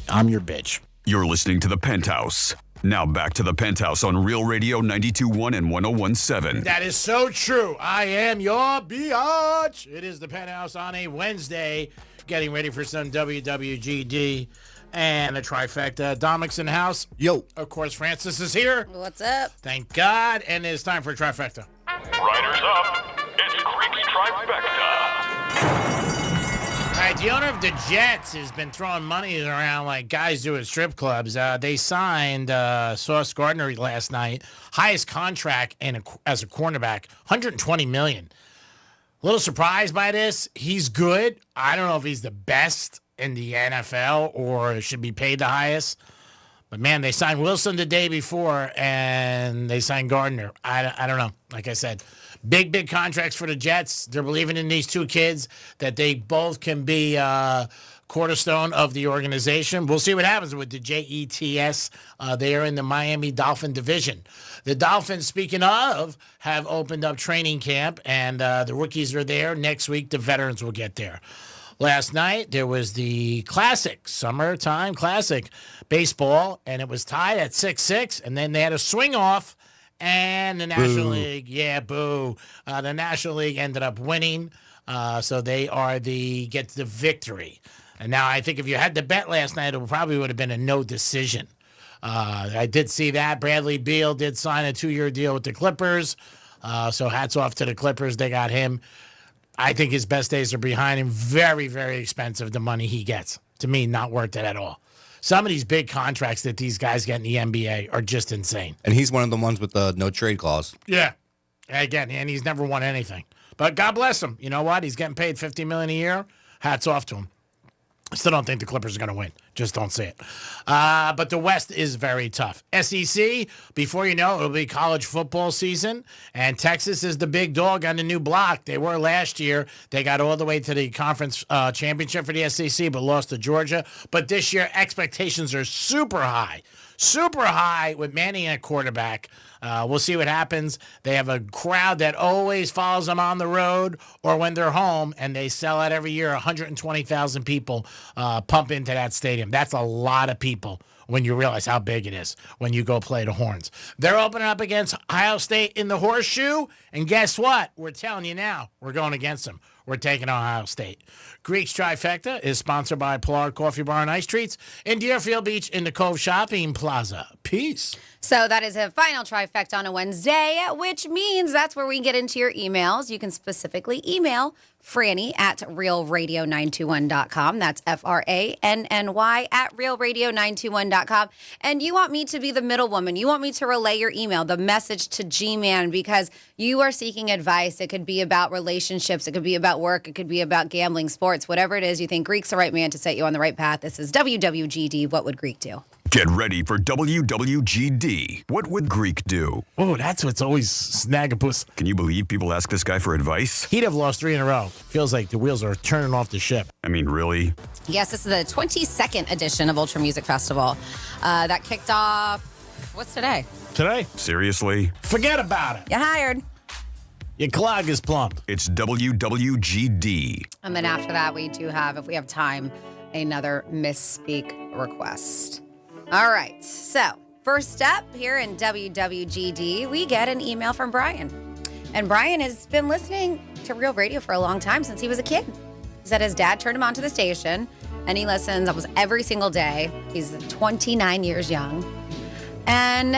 Speaker 3: I'm your bitch.
Speaker 12: You're listening to The Penthouse. Now back to The Penthouse on Real Radio 92.1 and 101.7.
Speaker 3: That is so true. I am your biatch. It is The Penthouse on a Wednesday, getting ready for some WWGD and a trifecta. Dominick's in the house.
Speaker 4: Yo.
Speaker 3: Of course, Francis is here.
Speaker 1: What's up?
Speaker 3: Thank God. And it's time for a trifecta.
Speaker 24: Riders up. It's Creepy Trifecta.
Speaker 3: All right, the owner of the Jets has been throwing money around like guys do at strip clubs. They signed Sauce Gardner last night, highest contract as a cornerback, $120 million. A little surprised by this. He's good. I don't know if he's the best in the NFL or should be paid the highest. But, man, they signed Wilson the day before, and they signed Gardner. I don't know. Like I said, big contracts for the Jets. They're believing in these two kids that they both can be cornerstone of the organization. We'll see what happens with the Jets. They are in the Miami Dolphin division. The Dolphins, speaking of, have opened up training camp, and the rookies are there. Next week, the veterans will get there. Last night, there was the classic, summertime classic baseball, and it was tied at 6-6, and then they had a swing off, and the National League, boo. The National League ended up winning, so they are get the victory. And now I think if you had to bet last night, it probably would have been a no decision. I did see that. Bradley Beal did sign a 2-year deal with the Clippers, so hats off to the Clippers. They got him. I think his best days are behind him. Very, very expensive, the money he gets. To me, not worth it at all. Some of these big contracts that these guys get in the NBA are just insane.
Speaker 4: And he's one of the ones with the no trade clause.
Speaker 3: Yeah. Again, and he's never won anything. But God bless him. You know what? He's getting paid $50 million a year. Hats off to him. I still don't think the Clippers are going to win. Just don't see it. But the West is very tough. SEC, before you know, it'll be college football season, and Texas is the big dog on the new block. They were last year. They got all the way to the conference championship for the SEC, but lost to Georgia. But this year, expectations are super high. Super high with Manning at quarterback. We'll see what happens. They have a crowd that always follows them on the road or when they're home, and they sell out every year. 120,000 people pump into that stadium. That's a lot of people when you realize how big it is when you go play the Horns. They're opening up against Ohio State in the Horseshoe, and guess what? We're telling you now, we're going against them. We're taking Ohio State. Greek's Trifecta is sponsored by Pilar Coffee Bar and Ice Treats in Deerfield Beach in the Cove Shopping Plaza. Peace.
Speaker 1: So that is a final trifecta on a Wednesday, which means that's where we can get into your emails. You can specifically email Franny at realradio921.com. That's FRANNY at realradio921.com. And you want me to be the middle woman. You want me to relay your email, the message to G-Man, because you are seeking advice. It could be about relationships. It could be about work. It could be about gambling, sports, whatever it is. You think Greek's the right man to set you on the right path. This is WWGD. What would Greek do?
Speaker 12: Get ready for WWGD. What would Greek do?
Speaker 3: Oh, that's what's always snaggapus.
Speaker 12: Can you believe people ask this guy for advice?
Speaker 3: He'd have lost 3 in a row. Feels like the wheels are turning off the ship.
Speaker 12: I mean, really?
Speaker 1: Yes, this is the 22nd edition of Ultra Music Festival. That kicked off, what's today?
Speaker 3: Today.
Speaker 12: Seriously?
Speaker 3: Forget about it.
Speaker 1: You're hired.
Speaker 3: Your clog is plump.
Speaker 12: It's WWGD.
Speaker 1: And then after that, we do have, if we have time, another misspeak request. All right, so first up here in WWGD, we get an email from Brian. And Brian has been listening to Real Radio for a long time, since he was a kid. He said his dad turned him on to the station, and he listens almost every single day. He's 29 years young. And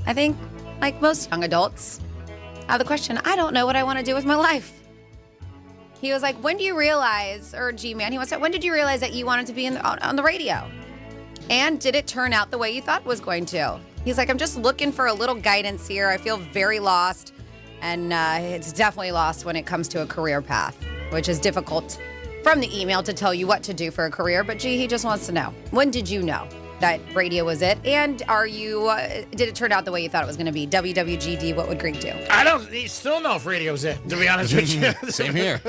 Speaker 1: I think, like most young adults, have the question, I don't know what I want to do with my life. He was like, when do you realize, or G-Man, he wants to, when did you realize that you wanted to be on the radio? And did it turn out the way you thought it was going to? He's like, I'm just looking for a little guidance here. I feel very lost. And it's definitely lost when it comes to a career path, which is difficult from the email to tell you what to do for a career. But gee, he just wants to know. When did you know that radio was it? And are you, did it turn out the way you thought it was going to be? WWGD, what would Greek do?
Speaker 3: I don't still know if radio's it, to be honest with you.
Speaker 4: Same here.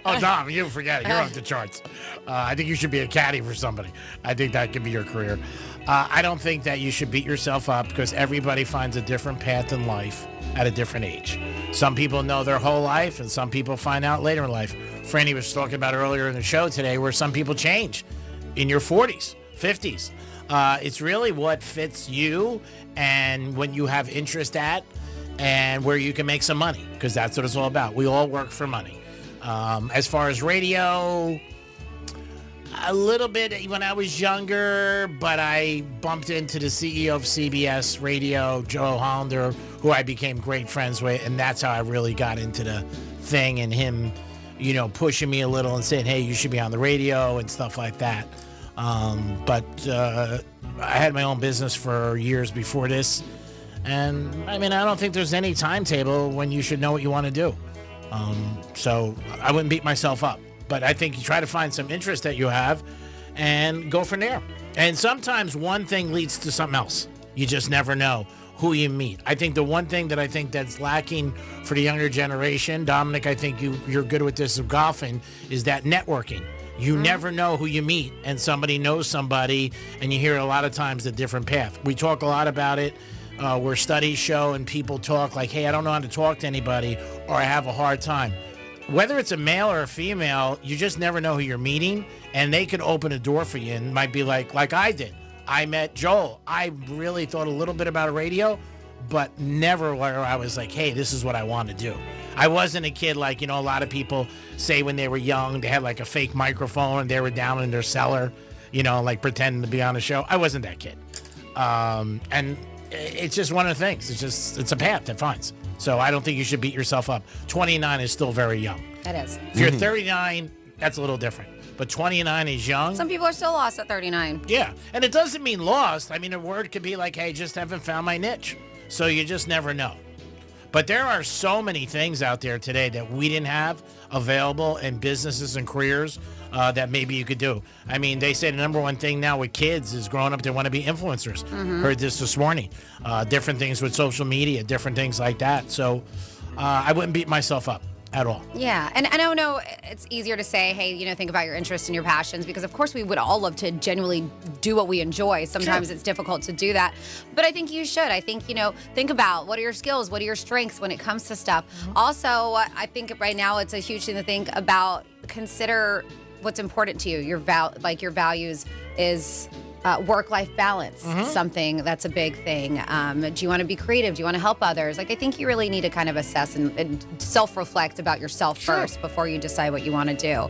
Speaker 3: Oh, Dom, you forget it. You're off the charts. I think you should be a caddy for somebody. I think that could be your career. I don't think that you should beat yourself up, because everybody finds a different path in life at a different age. Some people know their whole life, and some people find out later in life. Franny was talking about earlier in the show today where some people change in your 40s. 50s. It's really what fits you and what you have interest at and where you can make some money, because that's what it's all about. We all work for money. As far as radio, a little bit when I was younger, but I bumped into the CEO of CBS Radio, Joe Hollander, who I became great friends with, and that's how I really got into the thing, and him, pushing me a little and saying, hey, you should be on the radio and stuff like that. But I had my own business for years before this. And I mean, I don't think there's any timetable when you should know what you want to do. So I wouldn't beat myself up, but I think you try to find some interest that you have and go from there. And sometimes one thing leads to something else. You just never know who you meet. I think the one thing that I think that's lacking for the younger generation, Dominic, I think you're good with this of golfing, is that networking. You never know who you meet, and somebody knows somebody, and you hear a lot of times a different path. We talk a lot about it where studies show and people talk like, hey, I don't know how to talk to anybody, or I have a hard time. Whether it's a male or a female, you just never know who you're meeting, and they could open a door for you, and might be like I did. I met Joel. I really thought a little bit about radio, but never where I was like, hey, this is what I want to do. I wasn't a kid like, a lot of people say when they were young, they had like a fake microphone and they were down in their cellar, like pretending to be on a show. I wasn't that kid. And it's just one of the things. It's a path that finds. So I don't think you should beat yourself up. 29 is still very young.
Speaker 1: It is.
Speaker 3: If you're 39, that's a little different. But 29 is young.
Speaker 1: Some people are still lost at 39.
Speaker 3: Yeah. And it doesn't mean lost. I mean, a word could be like, hey, just haven't found my niche. So you just never know. But there are so many things out there today that we didn't have available in businesses and careers that maybe you could do. I mean, they say the number one thing now with kids is growing up, they want to be influencers. Heard this morning. Different things with social media, different things like that. So I wouldn't beat myself up at all.
Speaker 1: Yeah, and I know it's easier to say, hey, think about your interests and your passions, because of course we would all love to genuinely do what we enjoy. Sometimes it's difficult to do that, but I think you should. I think, think about what are your skills, what are your strengths when it comes to stuff. Also, I think right now it's a huge thing to think about. Consider what's important to you. Your values is work-life balance, something that's a big thing. Do you want to be creative? Do you want to help others? I think you really need to kind of assess and self-reflect about yourself first before you decide what you want to do.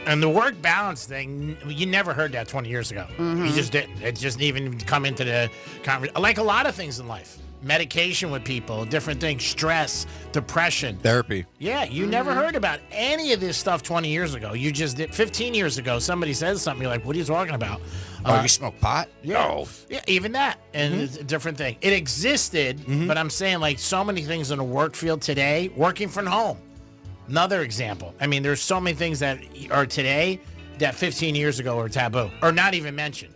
Speaker 3: And the work balance thing, you never heard that 20 years ago. You just didn't. It just didn't even come into the conversation. Like a lot of things in life. Medication with people, different things, stress, depression.
Speaker 4: Therapy.
Speaker 3: Yeah, you never heard about any of this stuff 20 years ago. You just did. 15 years ago, somebody says something, you're like, what are you talking about?
Speaker 4: You smoke pot?
Speaker 3: Yeah. No. Yeah, even that. And it's a different thing. It existed, but I'm saying like so many things in the work field today, working from home. Another example. I mean, there's so many things that are today that 15 years ago were taboo or not even mentioned.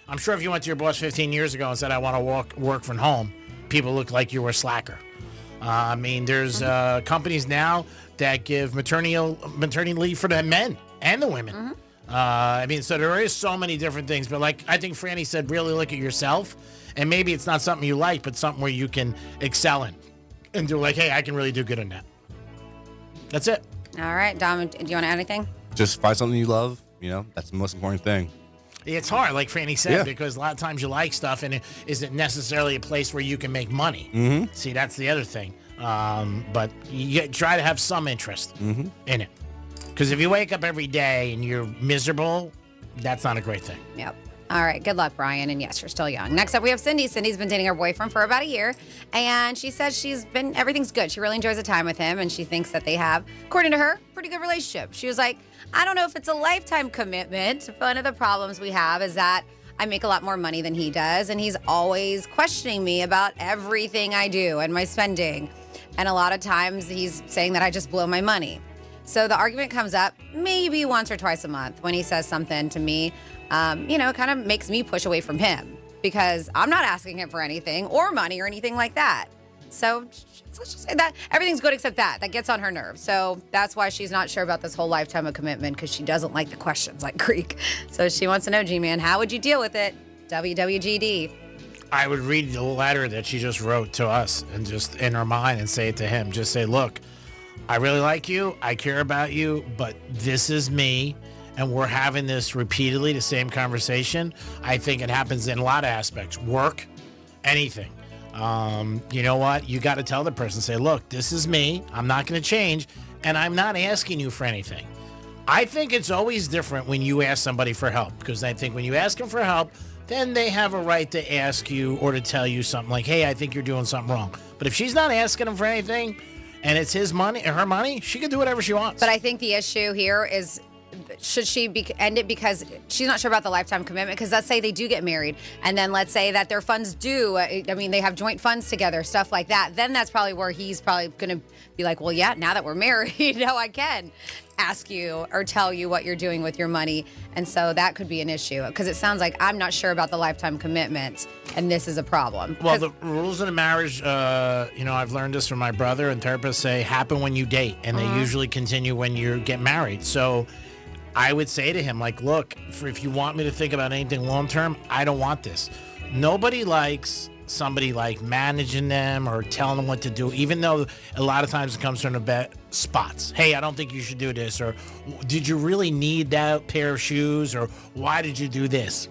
Speaker 3: I'm sure if you went to your boss 15 years ago and said, I want to work from home, people look like you were a slacker. I mean, there's companies now that give maternity leave for the men and the women. I mean, so there is so many different things. But like I think Franny said, really look at yourself. And maybe it's not something you like, but something where you can excel in. And do like, hey, I can really do good in that. That's it.
Speaker 1: All right, Dom, do you want to add anything?
Speaker 4: Just find something you love. That's the most important thing.
Speaker 3: It's hard, like Franny said, because a lot of times you like stuff and it isn't necessarily a place where you can make money. See, that's the other thing. But you try to have some interest in it. Because if you wake up every day and you're miserable, that's not a great thing.
Speaker 1: Yep. All right. Good luck, Brian. And yes, you're still young. Next up, we have Cindy. Cindy's been dating her boyfriend for about a year. And she says everything's good. She really enjoys the time with him. And she thinks that they have, according to her, pretty good relationship. She was like, I don't know if it's a lifetime commitment. One of the problems we have is that I make a lot more money than he does. And he's always questioning me about everything I do and my spending. And a lot of times he's saying that I just blow my money. So the argument comes up maybe once or twice a month when he says something to me, kind of makes me push away from him because I'm not asking him for anything or money or anything like that. So let's just say that everything's good except that. That gets on her nerves. So that's why she's not sure about this whole lifetime of commitment, because she doesn't like the questions like Greek. So she wants to know, G-Man, how would you deal with it? WWGD.
Speaker 3: I would read the letter that she just wrote to us and just in her mind and say it to him. Just say, look, I really like you. I care about you, but this is me. And we're having this repeatedly, the same conversation. I think it happens in a lot of aspects. Work, anything. You know what? You got to tell the person, say, look, this is me. I'm not going to change. And I'm not asking you for anything. I think it's always different when you ask somebody for help, because I think when you ask them for help, then they have a right to ask you or to tell you something like, hey, I think you're doing something wrong. But if she's not asking him for anything and it's his money, her money, she can do whatever she wants.
Speaker 1: But I think the issue here is, should she end it because she's not sure about the lifetime commitment? Because let's say they do get married, and then let's say that their funds they have joint funds together, stuff like that. Then that's probably where he's probably going to be like, well, yeah, now that we're married, now I can ask you or tell you what you're doing with your money. And so that could be an issue, because it sounds like I'm not sure about the lifetime commitment, and this is a problem.
Speaker 3: Well, the rules of the marriage, I've learned this from my brother, and therapists say happen when you date, and they usually continue when you get married. So I would say to him, like, look, if you want me to think about anything long term, I don't want this. Nobody likes somebody like managing them or telling them what to do, even though a lot of times it comes from the bad spots. Hey, I don't think you should do this, or did you really need that pair of shoes, or why did you do this?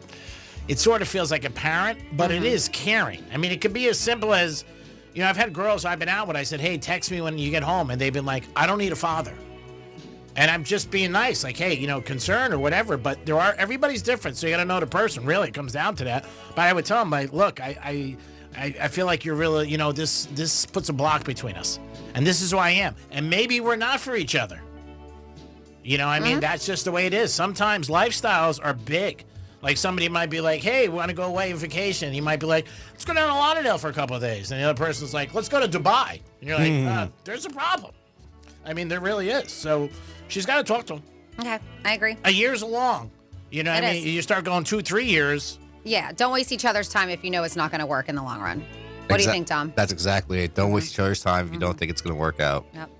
Speaker 3: It sort of feels like a parent, but it is caring. I mean, it could be as simple as, you know, I've had girls I've been out with, I said, hey, text me when you get home, and they've been like, I don't need a father. And I'm just being nice, like, hey, you know, concern or whatever. But everybody's different, so you got to know the person. Really, it comes down to that. But I would tell them, like, look, I feel like you're really, you know, this puts a block between us, and this is who I am. And maybe we're not for each other. You know, I mean, that's just the way it is. Sometimes lifestyles are big. Like somebody might be like, hey, we want to go away on vacation. He might be like, let's go down to Lauderdale for a couple of days. And the other person's like, let's go to Dubai. And you're like, there's a problem. I mean, there really is. So she's got to talk to him.
Speaker 1: Okay, I agree.
Speaker 3: A year's long. You know what I mean? You start going 2-3 years.
Speaker 1: Yeah, don't waste each other's time if you know it's not going to work in the long run. What do you think, Tom?
Speaker 4: That's exactly it. Don't waste each other's time if you don't think it's going to work out.
Speaker 1: Yep.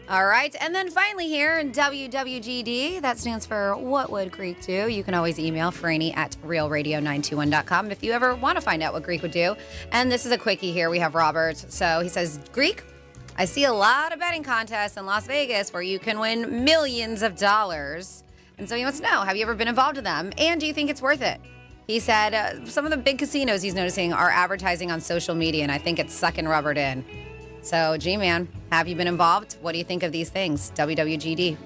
Speaker 1: All right, and then finally here in WWGD, that stands for What Would Greek Do? You can always email Franny at realradio921.com if you ever want to find out what Greek would do. And this is a quickie here. We have Robert. So he says, Greek, I see a lot of betting contests in Las Vegas where you can win millions of dollars. And so he wants to know, have you ever been involved in them? And do you think it's worth it? He said some of the big casinos he's noticing are advertising on social media, and I think it's sucking Robert in. So, G-Man, have you been involved? What do you think of these things? WWGD.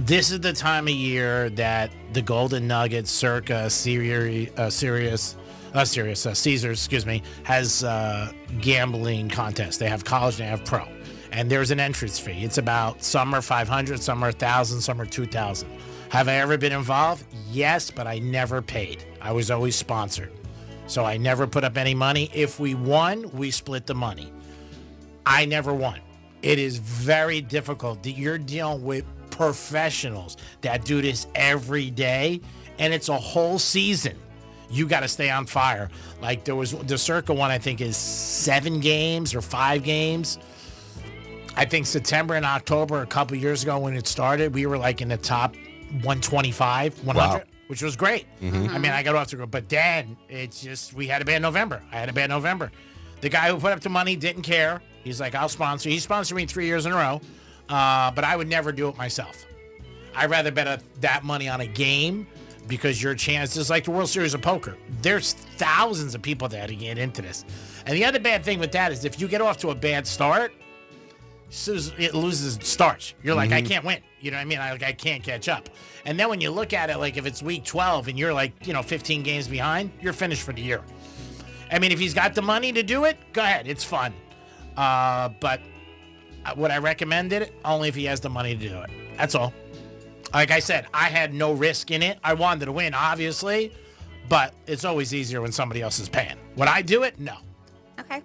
Speaker 3: This is the time of year that the Golden Nugget circa Caesars, has gambling contests. They have college and they have pro. And there's an entrance fee. It's about, some are 500, some are 1,000, some are 2,000. Have I ever been involved? Yes, but I never paid. I was always sponsored. So I never put up any money. If we won, we split the money. I never won. It is very difficult. You're dealing with professionals that do this every day, and it's a whole season. You got to stay on fire. Like there was the Circa one, I think is 7 games or 5 games. I think September and October, a couple years ago when it started, we were like in the top 125, 100, which was great. I mean, I got off to go, but then it's just, we had a bad November. I had a bad November. The guy who put up the money didn't care. He's like, I'll sponsor. He sponsored me 3 years in a row, but I would never do it myself. I'd rather bet that money on a game because your chances, like the World Series of Poker, there's thousands of people that get into this. And the other bad thing with that is if you get off to a bad start, it loses starch. You're like, I can't win. You know what I mean? I can't catch up. And then when you look at it, like if it's week 12 and you're like, 15 games behind, you're finished for the year. I mean, if he's got the money to do it, go ahead. It's fun. But would I recommend it? Only if he has the money to do it. That's all. Like I said, I had no risk in it. I wanted to win, obviously, but it's always easier when somebody else is paying. Would I do it? No.
Speaker 1: Okay.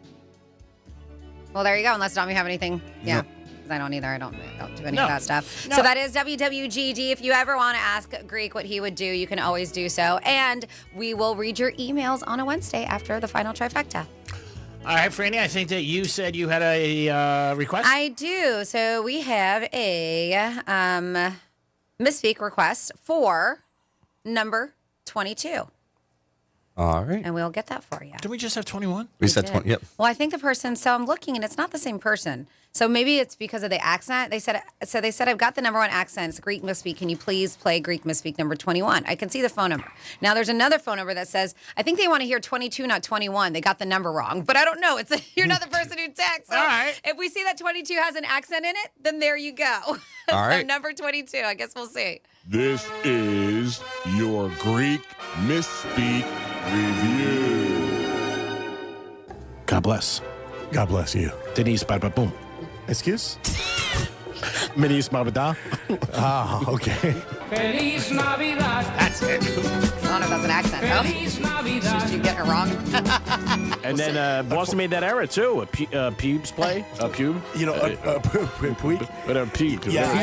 Speaker 1: Well, there you go. Unless Dom, you have anything. Yeah. Because I don't either. I don't do any of that stuff. So that is WWGD. If you ever want to ask Greek what he would do, you can always do so. And we will read your emails on a Wednesday after the final trifecta.
Speaker 3: All right, Franny, I think that you said you had a request.
Speaker 1: I do. So we have a misspeak request for number 22.
Speaker 4: All right.
Speaker 1: And we'll get that for you.
Speaker 3: Did we just have 21?
Speaker 4: We said 20, yep.
Speaker 1: Well, I think the person, so I'm looking and it's not the same person. So maybe it's because of the accent. They said, I've got the number 1 accent. It's Greek Misspeak. Can you please play Greek Misspeak number 21? I can see the phone number. Now there's another phone number that says, I think they want to hear 22, not 21. They got the number wrong, but I don't know. You're not the person who texts. So
Speaker 3: all right.
Speaker 1: If we see that 22 has an accent in it, then there you go.
Speaker 4: All
Speaker 1: so
Speaker 4: right.
Speaker 1: number 22, I guess we'll see.
Speaker 2: This is your Greek Misspeak Review.
Speaker 5: God bless.
Speaker 2: God bless you.
Speaker 5: Denise Barbaboom.
Speaker 2: Excuse?
Speaker 5: Minis Mabada.
Speaker 2: Ah, okay.
Speaker 1: Feliz Navidad.
Speaker 3: That's it.
Speaker 1: I don't know if that's an accent, though. Did you get it wrong?
Speaker 5: And then Boston made that error, too. A pubes play. A pube.
Speaker 2: You know,
Speaker 5: But a pube.
Speaker 2: yeah,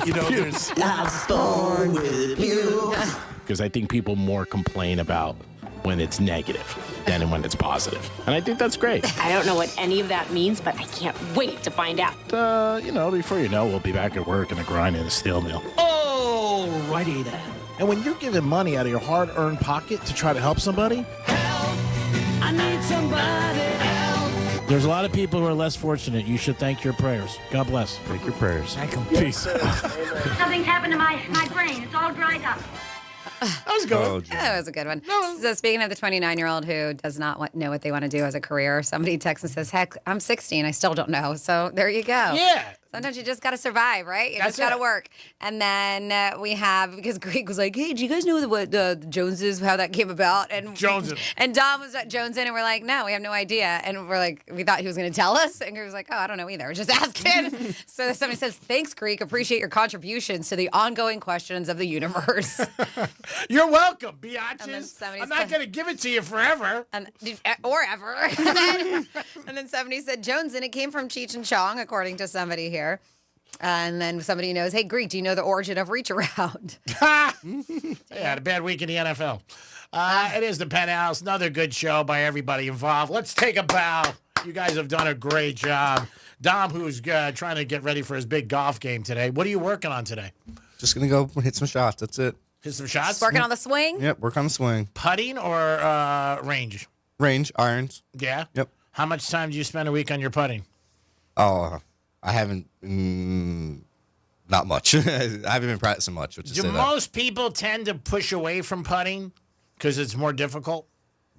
Speaker 2: you know, there's...
Speaker 7: I was born with pubes.
Speaker 5: Because I think people more complain about when it's negative than when it's positive. And I think that's great.
Speaker 9: I don't know what any of that means, but I can't wait to find out.
Speaker 5: Before you know, we'll be back at work in a grind in a steel mill.
Speaker 7: Oh,
Speaker 21: Alrighty then.
Speaker 3: And when you're giving money out of your hard-earned pocket to try to help somebody,
Speaker 21: I need somebody help.
Speaker 3: there's a lot of people who are less fortunate. You should thank your prayers. God bless.
Speaker 2: Thank your prayers.
Speaker 3: Thank him. Peace.
Speaker 6: Something's happened to my brain. It's all dried up.
Speaker 3: That was good.
Speaker 1: That was a good one. So speaking of the 29-year-old who does not know what they want to do as a career, somebody texts and says, heck, I'm 16. I still don't know. So there you go.
Speaker 3: Yeah.
Speaker 1: Sometimes you just got to survive, right? You just got to work. And then we have, because Greek was like, hey, do you guys know what the Joneses, how that came about? And
Speaker 3: Joneses.
Speaker 1: And Dom was at Jonesin, and we're like, no, we have no idea. And we're like, we thought he was going to tell us. And he was like, oh, I don't know either. Just asking. So somebody says, thanks, Greek. Appreciate your contributions to the ongoing questions of the universe.
Speaker 3: You're welcome, biatches. I'm not going to give it to you forever.
Speaker 1: Or ever. And then somebody said, Jonesin, it came from Cheech and Chong, according to somebody here. And then somebody knows, hey, Greek, do you know the origin of reach around?
Speaker 3: Yeah, had a bad week in the NFL. It is the Penthouse. Another good show by everybody involved. Let's take a bow. You guys have done a great job. Dom, who's trying to get ready for his big golf game today. What are you working on today?
Speaker 4: Just going to go hit some shots. That's it.
Speaker 3: Hit some shots?
Speaker 1: Just working on the swing?
Speaker 4: Yep, work on the swing.
Speaker 3: Putting or range?
Speaker 4: Range, irons.
Speaker 3: Yeah?
Speaker 4: Yep.
Speaker 3: How much time do you spend a week on your putting?
Speaker 4: Oh, I haven't, not much. I haven't been practicing much.
Speaker 3: Do most people tend to push away from putting because it's more difficult?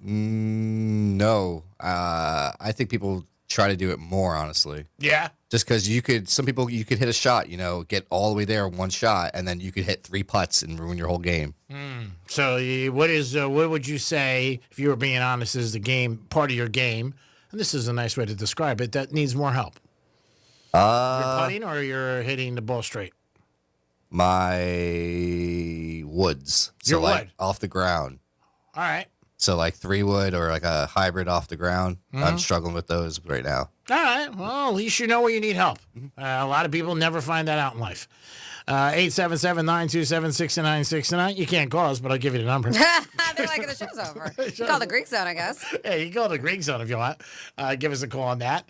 Speaker 4: No. I think people try to do it more, honestly.
Speaker 3: Yeah?
Speaker 4: Just because you could hit a shot, get all the way there in one shot, and then you could hit 3 putts and ruin your whole game.
Speaker 3: So what would you say, if you were being honest, is the game, part of your game, and this is a nice way to describe it, that needs more help? You're putting or you're hitting the ball straight?
Speaker 4: My woods.
Speaker 3: Your
Speaker 4: like
Speaker 3: wood.
Speaker 4: Off the ground.
Speaker 3: All right.
Speaker 4: So like 3-wood or like a hybrid off the ground. I'm struggling with those right now.
Speaker 3: All right. Well, at least you know where you need help. A lot of people never find that out in life. 877-927-6969. You can't call us, but I'll give you the number.
Speaker 1: They're like, the show's over. You call the Greek Zone, I guess.
Speaker 3: Yeah, you can call the Greek Zone if you want. Give us a call on that.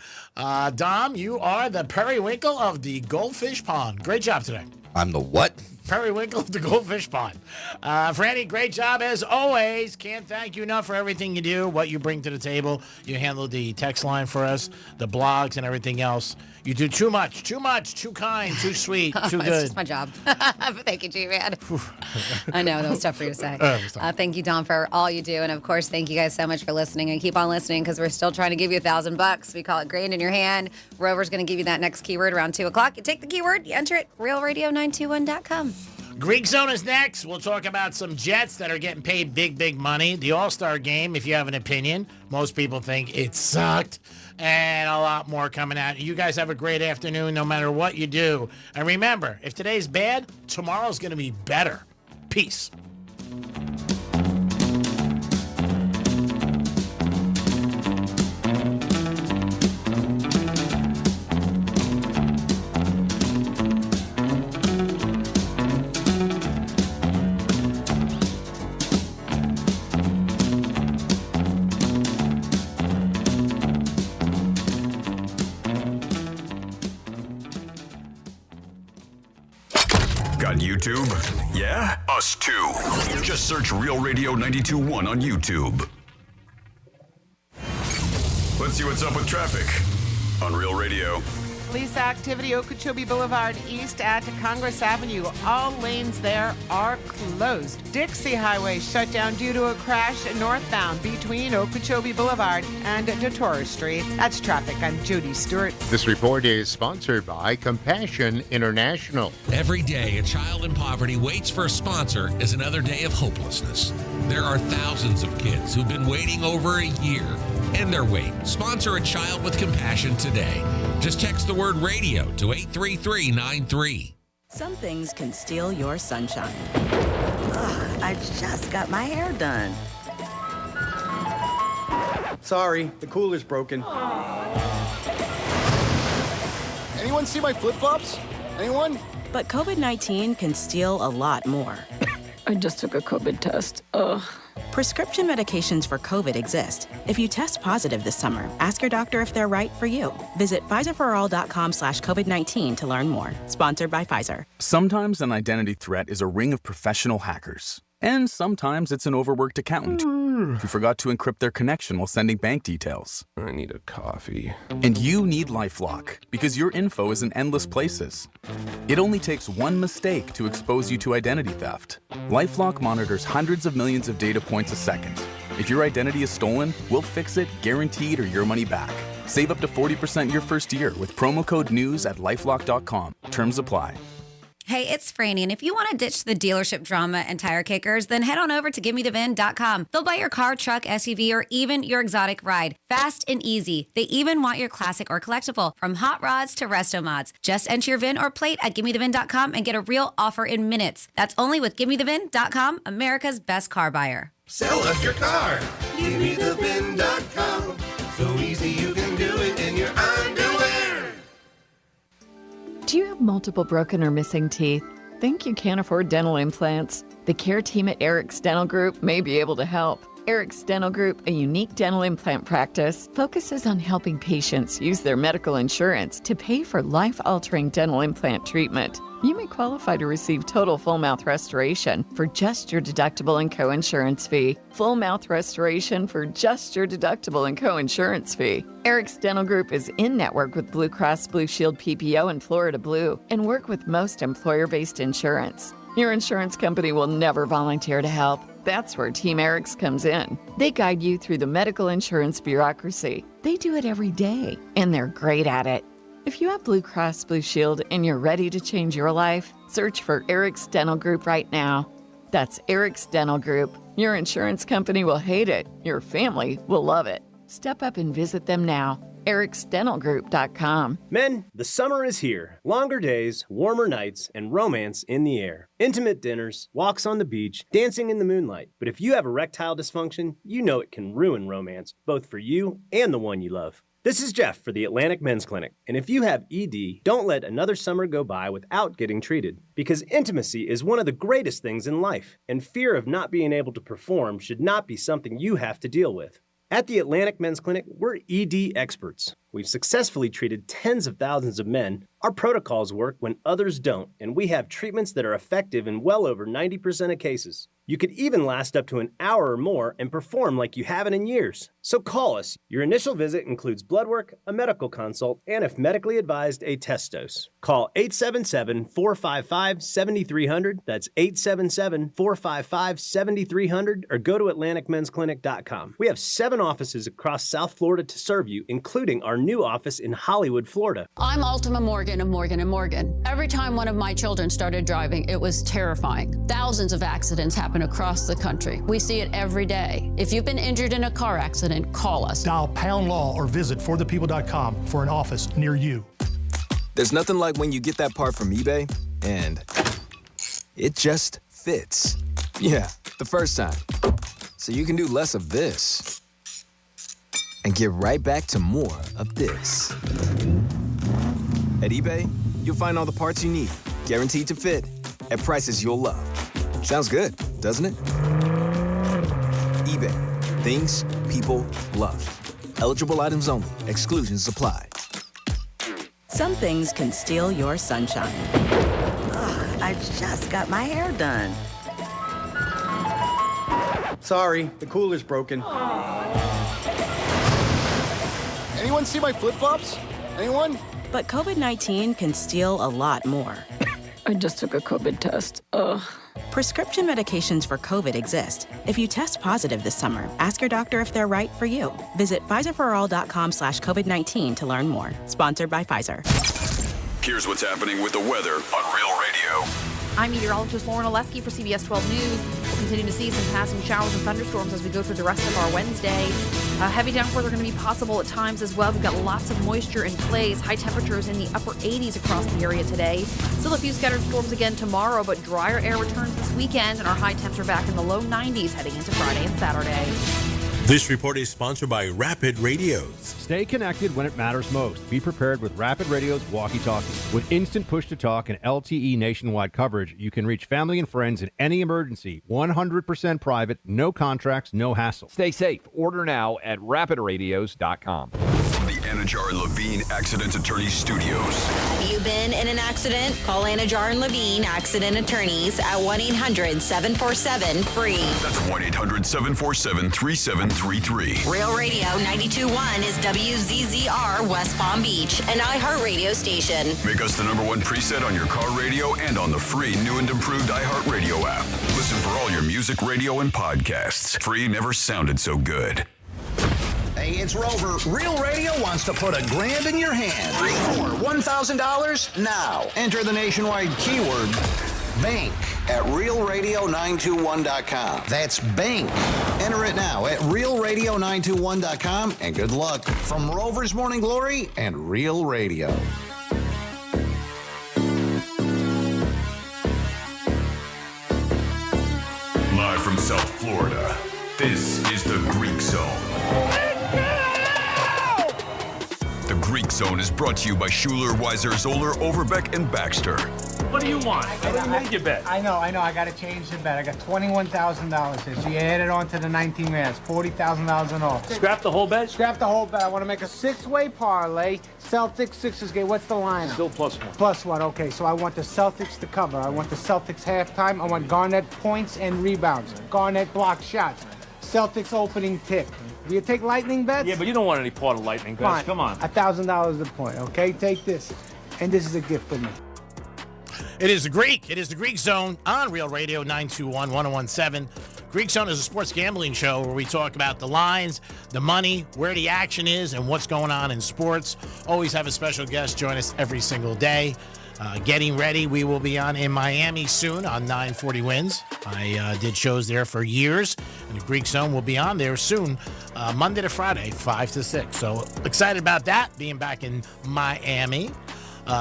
Speaker 3: Dom, you are the periwinkle of the goldfish pond. Great job today.
Speaker 4: I'm the what?
Speaker 3: Periwinkle of the goldfish pond. Franny, great job as always. Can't thank you enough for everything you do, what you bring to the table. You handle the text line for us, the blogs, and everything else. You do too much, too kind, too sweet, too good.
Speaker 1: It's just my job. But thank you, G-Man. I know, that was tough for you to say. Thank you, Dom, for all you do. And, of course, thank you guys so much for listening. And keep on listening because we're still trying to give you $1,000. We call it Grain in Your Hand. Rover's going to give you that next keyword around 2 o'clock. You take the keyword, you enter it, realradio921.com.
Speaker 3: Greek Zone is next. We'll talk about some Jets that are getting paid big money. The All-Star game, if you have an opinion. Most people think it sucked. And a lot more coming out. You guys have a great afternoon no matter what you do. And remember, if today's bad, tomorrow's going to be better. Peace.
Speaker 12: Got YouTube? Yeah? Us too. Just search Real Radio 92.1 on YouTube. Let's see what's up with traffic on Real Radio.
Speaker 14: Police activity, Okeechobee Boulevard East at Congress Avenue. All lanes there are closed. Dixie Highway shut down due to a crash northbound between Okeechobee Boulevard and DeTorres Street. That's traffic. I'm Jody Stewart.
Speaker 16: This report is sponsored by Compassion International.
Speaker 15: Every day, a child in poverty waits for a sponsor is another day of hopelessness. There are thousands of kids who've been waiting over a year. End their wait. Sponsor a child with compassion today. Just text the word radio to 83393.
Speaker 17: Some things can steal your sunshine. Ugh, I just got my hair done.
Speaker 19: Sorry, the cooler's broken. Anyone see my flip-flops? Anyone?
Speaker 17: But COVID-19 can steal a lot more.
Speaker 8: I just took a COVID test. Ugh.
Speaker 17: Prescription medications for COVID exist. If you test positive this summer, ask your doctor if they're right for you. Visit PfizerForAll.com/COVID-19 to learn more. Sponsored by Pfizer.
Speaker 10: Sometimes an identity threat is a ring of professional hackers. And sometimes it's an overworked accountant who forgot to encrypt their connection while sending bank details.
Speaker 11: I need a coffee.
Speaker 10: And you need LifeLock because your info is in endless places. It only takes one mistake to expose you to identity theft. LifeLock monitors hundreds of millions of data points a second. If your identity is stolen, we'll fix it, guaranteed, or your money back. Save up to 40% your first year with promo code NEWS at LifeLock.com. Terms apply.
Speaker 1: Hey, it's Franny, and if you want to ditch the dealership drama and tire kickers, then head on over to GiveMeTheVin.com. They'll buy your car, truck, SUV, or even your exotic ride. Fast and easy. They even want your classic or collectible, from hot rods to resto mods. Just enter your VIN or plate at GiveMeTheVin.com and get a real offer in minutes. That's only with GiveMeTheVin.com, America's best car buyer.
Speaker 7: Sell us your car. GiveMeTheVin.com. So easy you can do it in your underwear.
Speaker 13: Do you have multiple broken or missing teeth? Think you can't afford dental implants? The care team at Eric's Dental Group may be able to help. Eric's Dental Group, a unique dental implant practice, focuses on helping patients use their medical insurance to pay for life-altering dental implant treatment. You may qualify to receive total full mouth restoration for just your deductible and co-insurance fee. Full mouth restoration for just your deductible and co-insurance fee. Eric's Dental Group is in network with Blue Cross Blue Shield PPO and Florida Blue and work with most employer-based insurance. Your insurance company will never volunteer to help. That's where Team Eric's comes in. They guide you through the medical insurance bureaucracy. They do it every day, and they're great at it. If you have Blue Cross Blue Shield and you're ready to change your life, search for Eric's Dental Group right now. That's Eric's Dental Group. Your insurance company will hate it. Your family will love it. Step up and visit them now. ericsdentalgroup.com.
Speaker 20: Men, the summer is here. Longer days, warmer nights, and romance in the air. Intimate dinners, walks on the beach, dancing in the moonlight. But if you have erectile dysfunction, you know it can ruin romance, both for you and the one you love. This is Jeff for the Atlantic Men's Clinic, and if you have ED, don't let another summer go by without getting treated, because intimacy is one of the greatest things in life, and fear of not being able to perform should not be something you have to deal with. At the Atlantic Men's Clinic, we're ED experts. We've successfully treated tens of thousands of men. Our protocols work when others don't, and we have treatments that are effective in well over 90% of cases. You could even last up to an hour or more and perform like you haven't in years. So call us. Your initial visit includes blood work, a medical consult, and if medically advised, a test dose. Call 877-455-7300. That's 877-455-7300, or go to AtlanticMen'sClinic.com. We have 7 offices across South Florida to serve you, including our new office in Hollywood, Florida.
Speaker 22: I'm Ultima Morgan of Morgan & Morgan. Every time one of my children started driving, it was terrifying. Thousands of accidents happen across the country. We see it every day. If you've been injured in a car accident, call us.
Speaker 25: Dial pound law or visit forthepeople.com for an office near you.
Speaker 28: There's nothing like when you get that part from eBay and it just fits. Yeah, the first time. So you can do less of this and get right back to more of this. At eBay, you'll find all the parts you need, guaranteed to fit, at prices you'll love. Sounds good, doesn't it? eBay. Things people love. Eligible items only. Exclusions apply.
Speaker 17: Some things can steal your sunshine. Ugh, I just got my hair done.
Speaker 19: Sorry, the cooler's broken. Anyone see my flip-flops? Anyone?
Speaker 17: But COVID-19 can steal a lot more.
Speaker 8: I just took a COVID test. Ugh.
Speaker 17: Prescription medications for COVID exist. If you test positive this summer, ask your doctor if they're right for you. Visit PfizerForAll.com/COVID-19 to learn more. Sponsored by Pfizer.
Speaker 12: Here's what's happening with the weather on Real Radio.
Speaker 29: I'm meteorologist Lauren Oleski for CBS 12 News. We'll continue to see some passing showers and thunderstorms as we go through the rest of our Wednesday. Heavy downpours are going to be possible at times as well. We've got lots of moisture in place. High temperatures in the upper 80s across the area today. Still a few scattered storms again tomorrow, but drier air returns this weekend, and our high temps are back in the low 90s heading into Friday and Saturday.
Speaker 5: This report is sponsored by Rapid Radios.
Speaker 9: Stay connected when it matters most. Be prepared with Rapid Radio's walkie-talkie. With instant push-to-talk and LTE nationwide coverage, you can reach family and friends in any emergency. 100% private, no contracts, no hassle.
Speaker 11: Stay safe. Order now at rapidradios.com.
Speaker 12: From the Anajar and Levine Accident Attorneys Studios.
Speaker 17: Have you been in an accident? Call Anajar and Levine Accident Attorneys at 1-800-747-FREE.
Speaker 12: That's 1-800-747-3733.
Speaker 17: Real Radio 92.1 is WZZR West Palm Beach, an iHeartRadio station.
Speaker 12: Make us the #1 preset on your car radio and on the free new and improved iHeartRadio app. Listen for all your music, radio, and podcasts. Free never sounded so good.
Speaker 18: Hey, it's Rover. Real Radio wants to put $1,000 in your hand. Score $1,000 now. Enter the nationwide keyword bank at realradio921.com. That's bank. Enter it now at realradio921.com, and good luck from Rover's Morning Glory and Real Radio.
Speaker 12: Live from South Florida, this is the Greek Zone. The Greek Zone is brought to you by Schuler, Weiser, Zoller, Overbeck, and Baxter.
Speaker 21: What do you want? How do you make your bet? I know. I got to change the bet. I got $21,000 here. So you add it on to the 19 grand. It's $40,000 in all. Scrap the whole bet? Scrap the whole bet. I want to make a six-way parlay. Celtics, Sixers game. What's the line? Still +1. +1. Okay, so I want the Celtics to cover. I want the Celtics halftime. I want Garnett points and rebounds. Garnett block shots. Celtics opening tip. Do you take lightning bets? Yeah, but you don't want any part of lightning bets. Fine. Come on. $1,000 a point, okay? Take this. And this is a gift for me.
Speaker 3: It is the Greek. It is the Greek Zone on Real Radio 921-1017. Greek Zone is a sports gambling show where we talk about the lines, the money, where the action is, and what's going on in sports. Always have a special guest join us every single day. Getting ready, we will be on in Miami soon on 940 Wins. I did shows there for years, and the Greek Zone will be on there soon, Monday to Friday, 5 to 6. So excited about that, being back in Miami.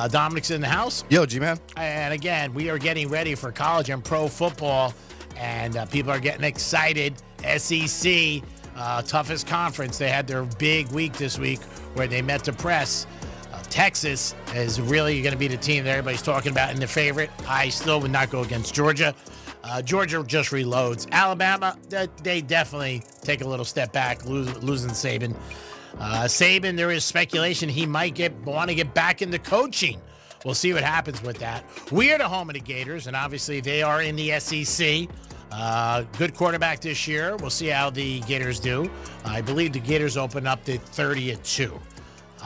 Speaker 3: Dominic's in the house.
Speaker 4: Yo, G-Man.
Speaker 3: And again, we are getting ready for college and pro football, and people are getting excited. SEC, toughest conference. They had their big week this week where they met the press. Texas is really going to be the team that everybody's talking about in the favorite. I still would not go against Georgia. Georgia just reloads. Alabama, they definitely take a little step back, losing Saban. Saban, there is speculation he might want to get back into coaching. We'll see what happens with that. We are the home of the Gators, and obviously they are in the SEC. Good quarterback this year. We'll see how the Gators do. I believe the Gators open up the 30th.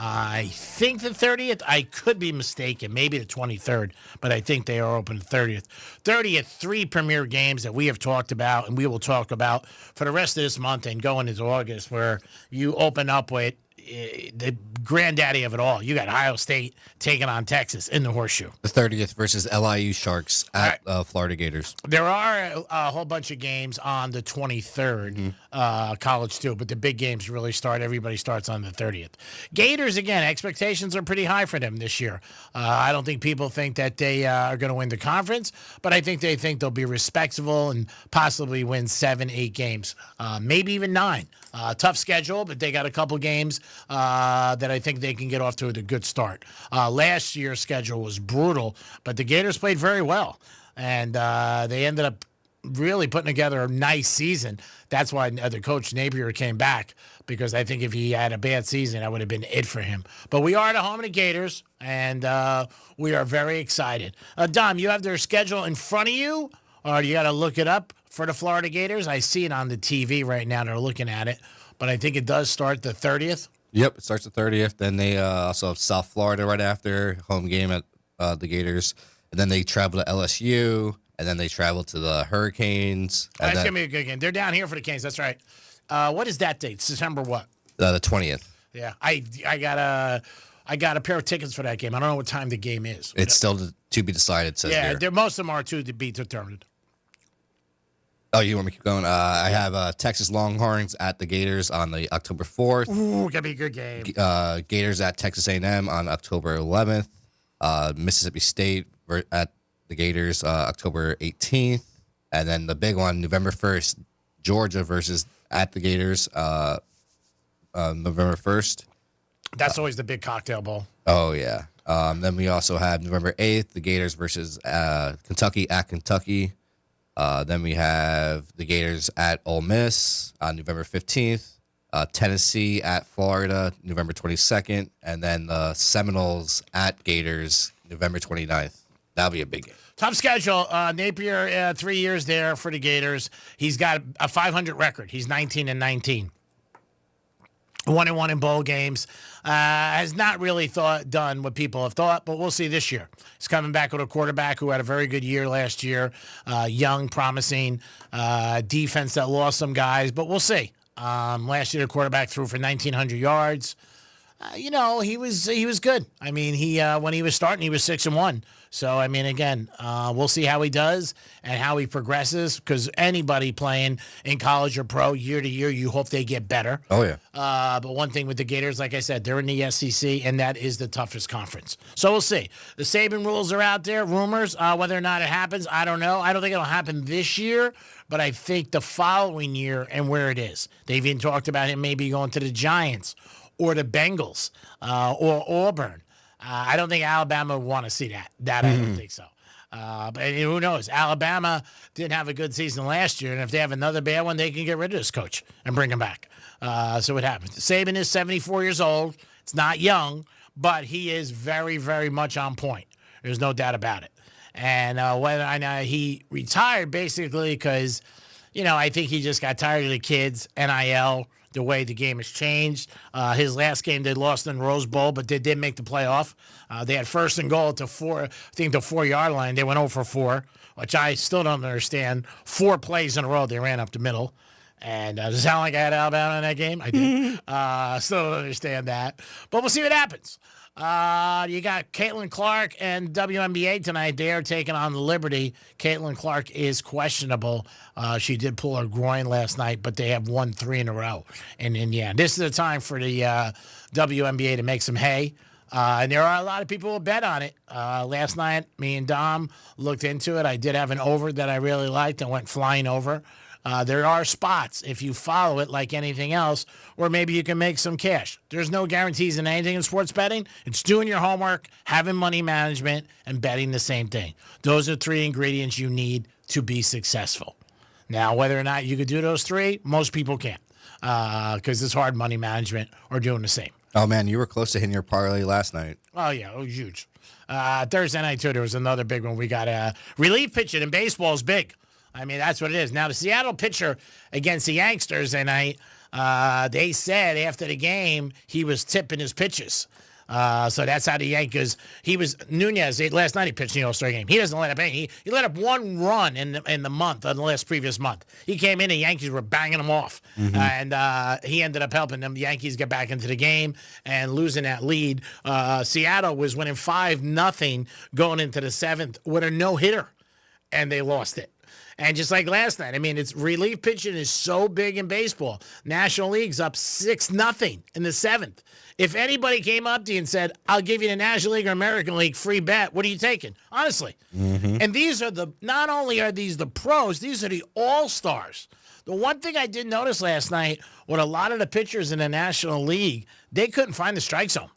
Speaker 3: I think the 30th. I could be mistaken. Maybe the 23rd, but I think they are open the 30th. 30th, 3 premier games that we have talked about and we will talk about for the rest of this month and going into August, where you open up with the granddaddy of it all. You got Ohio State taking on Texas in the Horseshoe.
Speaker 4: The 30th versus LIU Sharks at Florida Gators.
Speaker 3: There are a whole bunch of games on the 23rd, college too, but the big games really start. Everybody starts on the 30th. Gators, again, expectations are pretty high for them this year. I don't think people think that they are going to win the conference, but I think they think they'll be respectable and possibly win 7, 8 games, maybe even 9. Tough schedule, but they got a couple games that I think they can get off to a good start. Last year's schedule was brutal, but the Gators played very well, and they ended up really putting together a nice season. That's why the coach Napier came back, because I think if he had a bad season, that would have been it for him. But we are at home of the Gators, and we are very excited. Dom, you have their schedule in front of you, or you got to look it up for the Florida Gators? I see it on the TV right now. They're looking at it, but I think it does start the 30th.
Speaker 4: Yep, it starts the 30th. Then they also have South Florida right after, home game at the Gators. And then they travel to LSU, and then they travel to the Hurricanes.
Speaker 3: That's going to be a good game. They're down here for the Canes. That's right. What is that date? September what?
Speaker 4: The 20th.
Speaker 3: Yeah, I got a pair of tickets for that game. I don't know what time the game is.
Speaker 4: It's still to be decided, says here.
Speaker 3: Most of them are to be determined.
Speaker 4: Oh, you want me to keep going? I have Texas Longhorns at the Gators on the October 4th.
Speaker 3: Ooh, gonna be a good game.
Speaker 4: Gators at Texas A&M on October 11th. Mississippi State at the Gators October 18th. And then the big one, November 1st, Georgia versus at the Gators November 1st.
Speaker 3: That's always the big cocktail bowl.
Speaker 4: Oh, yeah. Then we also have November 8th, the Gators versus Kentucky at Kentucky. Then we have the Gators at Ole Miss on November 15th. Tennessee at Florida, November 22nd. And then the Seminoles at Gators, November 29th. That'll be a big game.
Speaker 3: Tough schedule. Napier, 3 years there for the Gators. He's got a 500 record. He's 19-19. 1-1 in bowl games. Has not really done what people have thought, but we'll see this year. He's coming back with a quarterback who had a very good year last year. Young, promising defense that lost some guys, but we'll see. Last year, the quarterback threw for 1,900 yards. He was good. I mean, when he was starting, he was 6-1. So, I mean, again, we'll see how he does and how he progresses, because anybody playing in college or pro year to year, you hope they get better.
Speaker 4: Oh, yeah.
Speaker 3: But one thing with the Gators, like I said, they're in the SEC, and that is the toughest conference. So we'll see. The Saban rules are out there. Rumors, whether or not it happens, I don't know. I don't think it'll happen this year, but I think the following year and where it is. They've even talked about him maybe going to the Giants or the Bengals or Auburn. I don't think Alabama would want to see that. I don't think so. But who knows? Alabama didn't have a good season last year, and if they have another bad one, they can get rid of this coach and bring him back. So what happens? Saban is 74 years old. It's not young, but he is very, very much on point. There's no doubt about it. And he retired basically because, I think he just got tired of the kids, NIL, the way the game has changed. His last game, they lost in Rose Bowl, but they did make the playoff. They had first and goal to the 4-yard line. They went 0 for 4, which I still don't understand. 4 plays in a row, they ran up the middle. And does it sound like I had Alabama in that game? I did. Still don't understand that. But we'll see what happens. You got Caitlin Clark and WNBA tonight. They are taking on Liberty. Caitlin Clark is questionable. She did pull her groin last night, but they have won 3 in a row. And yeah, this is the time for the WNBA to make some hay. And there are a lot of people who bet on it. Last night, me and Dom looked into it. I did have an over that I really liked and went flying over. There are spots, if you follow it like anything else, where maybe you can make some cash. There's no guarantees in anything in sports betting. It's doing your homework, having money management, and betting the same thing. Those are 3 ingredients you need to be successful. Now, whether or not you could do those 3, most people can't, because it's hard money management or doing the same.
Speaker 4: Oh, man, you were close to hitting your parlay last night.
Speaker 3: Oh, yeah, it was huge. Thursday night, too, there was another big one. We got a relief pitching in baseball is big. I mean, that's what it is. Now, the Seattle pitcher against the Yanks Thursday night, they said after the game he was tipping his pitches. So that's how the Yankees. Nunez last night. He pitched in the All-Star game. He doesn't let up any. He let up 1 run in the previous month. He came in, the Yankees were banging him off, and he ended up helping them. The Yankees get back into the game and losing that lead. Seattle was winning 5-0 going into the 7th with a no-hitter, and they lost it. And just like last night, I mean, it's relief pitching is so big in baseball. National League's up 6-0 in the 7th. If anybody came up to you and said, I'll give you the National League or American League free bet, what are you taking? Honestly. And these are not only are these the pros, these are the all-stars. The one thing I did notice last night with a lot of the pitchers in the National League, they couldn't find the strike zone.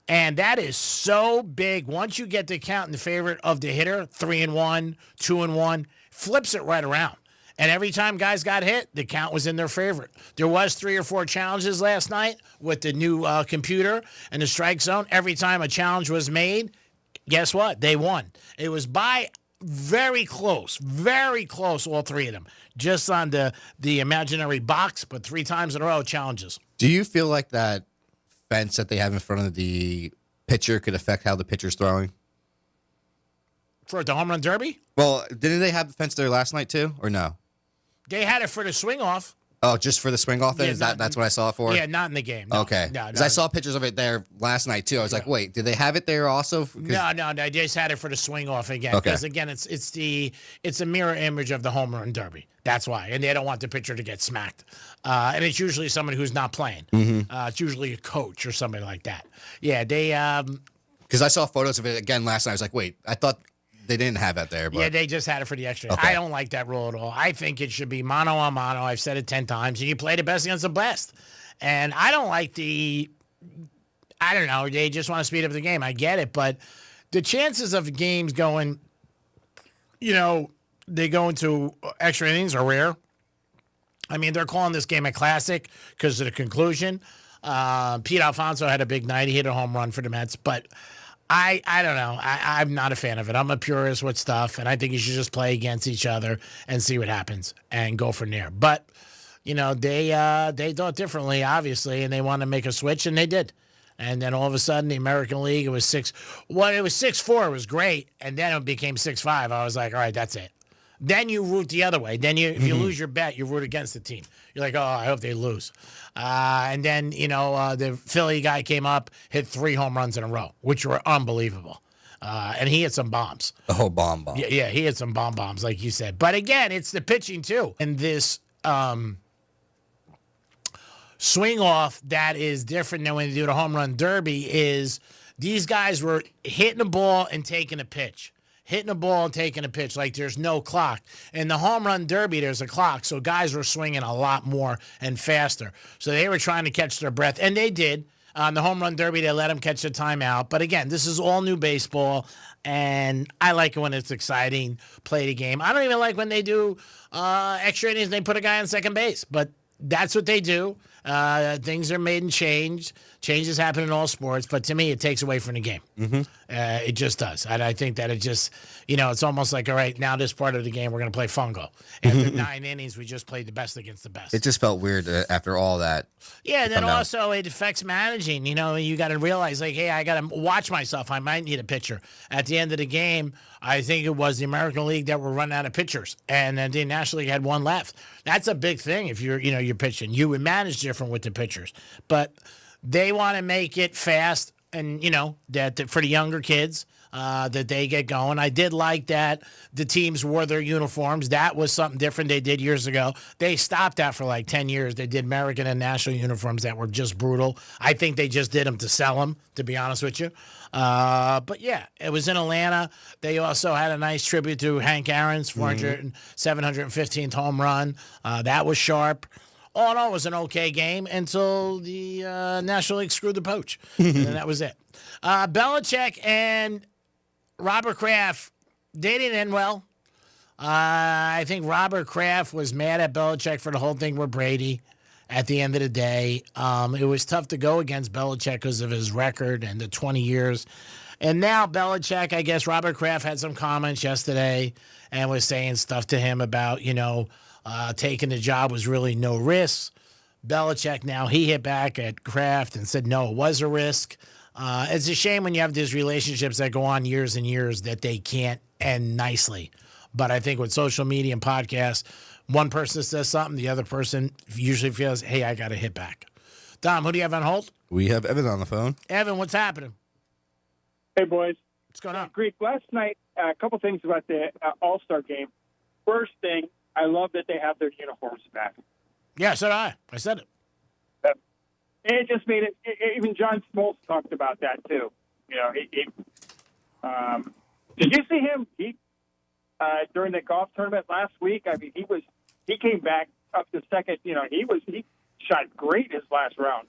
Speaker 3: And that is so big. Once you get the count in the favor of the hitter, 3-1, 2-1, flips it right around. And every time guys got hit, the count was in their favor. There was 3 or 4 challenges last night with the new computer and the strike zone. Every time a challenge was made, guess what? They won. It was by very close, all 3 of them. Just on the imaginary box, but 3 times in a row, challenges.
Speaker 4: Do you feel like that fence that they have in front of the pitcher could affect how the pitcher's throwing?
Speaker 3: For the home run derby?
Speaker 4: Well, didn't they have the fence there last night too, or no?
Speaker 3: They had it for the swing off.
Speaker 4: Oh, just for the swing off thing?
Speaker 3: Yeah,
Speaker 4: That's what I saw it for?
Speaker 3: Yeah, not in the game. No.
Speaker 4: Okay. Because I saw pictures of it there last night too. I was like, wait, did they have it there also?
Speaker 3: No, they just had it for the swing off again.
Speaker 4: Okay.
Speaker 3: Because again, it's a mirror image of the home run derby. That's why. And they don't want the pitcher to get smacked. And it's usually somebody who's not playing. It's usually a coach or somebody like that. Yeah, they... Because
Speaker 4: I saw photos of it again last night. I was like, wait, I thought they didn't have that there. But
Speaker 3: Yeah, they just had it for the extra.
Speaker 4: Okay.
Speaker 3: I don't like that rule at all. I think it should be mano a mano. I've said it 10 times. And you play the best against the best. And I don't like I don't know. They just want to speed up the game. I get it. But the chances of games going, they go into extra innings are rare. I mean, they're calling this game a classic because of the conclusion. Pete Alfonso had a big night. He hit a home run for the Mets. But I don't know. I'm not a fan of it. I'm a purist with stuff, and I think you should just play against each other and see what happens and go from there. But, they thought differently, obviously, and they wanted to make a switch, and they did. And then all of a sudden, the American League, it was 6-4. It was great, and then it became 6-5. I was like, all right, that's it. Then you root the other way. Then if you lose your bet, you root against the team. You're like, oh, I hope they lose. And then, the Philly guy came up, hit 3 home runs in a row, which were unbelievable. And he hit some bombs.
Speaker 4: The whole bomb.
Speaker 3: Yeah, he hit some bombs, like you said. But again, it's the pitching, too. And this swing off that is different than when you do the home run derby is these guys were hitting the ball and taking a pitch. Hitting a ball and taking a pitch like there's no clock. In the home run derby, there's a clock, so guys were swinging a lot more and faster. So they were trying to catch their breath, and they did. On the home run derby, they let them catch the timeout. But again, this is all new baseball, and I like it when it's exciting, play the game. I don't even like when they do extra innings and they put a guy on second base, but that's what they do. Things are made and changed. Changes happen in all sports, but to me, it takes away from the game.
Speaker 4: Mm-hmm.
Speaker 3: It just does. And I think that it just, it's almost like, all right, now this part of the game, we're going to play fungo. After 9 innings, we just played the best against the best.
Speaker 4: It just felt weird after all that.
Speaker 3: Yeah, and then also it affects managing. You got to realize, like, hey, I got to watch myself. I might need a pitcher. At the end of the game, I think it was the American League that were running out of pitchers, and then the National League had 1 left. That's a big thing if you're pitching. You would manage different with the pitchers, but they want to make it fast, and that for the younger kids. That they get going. I did like that the teams wore their uniforms. That was something different they did years ago. They stopped that for like 10 years. They did American and national uniforms that were just brutal. I think they just did them to sell them, to be honest with you. But yeah, it was in Atlanta. They also had a nice tribute to Hank Aaron's 715th home run. That was sharp. All in all, it was an okay game until the National League screwed the pooch. And then that was it. Belichick and Robert Kraft, they didn't end well. I think Robert Kraft was mad at Belichick for the whole thing with Brady at the end of the day. It was tough to go against Belichick because of his record and the 20 years. And now Belichick, I guess Robert Kraft had some comments yesterday and was saying stuff to him about, taking the job was really no risk. Belichick now, he hit back at Kraft and said, no, it was a risk. It's a shame when you have these relationships that go on years and years that they can't end nicely. But I think with social media and podcasts, one person says something, the other person usually feels, hey, I got to hit back. Dom, who do you have on hold?
Speaker 4: We have Evan on the phone.
Speaker 3: Evan, what's happening?
Speaker 2: Hey, boys.
Speaker 3: What's going on?
Speaker 2: Greek, last night, a couple things about the All-Star game. First thing, I love that they have their uniforms back.
Speaker 3: Yeah, so did I. I said it.
Speaker 2: It just made it. Even John Smoltz talked about that too. Did you see him? During the golf tournament last week. I mean, he came back up to second. He shot great his last round.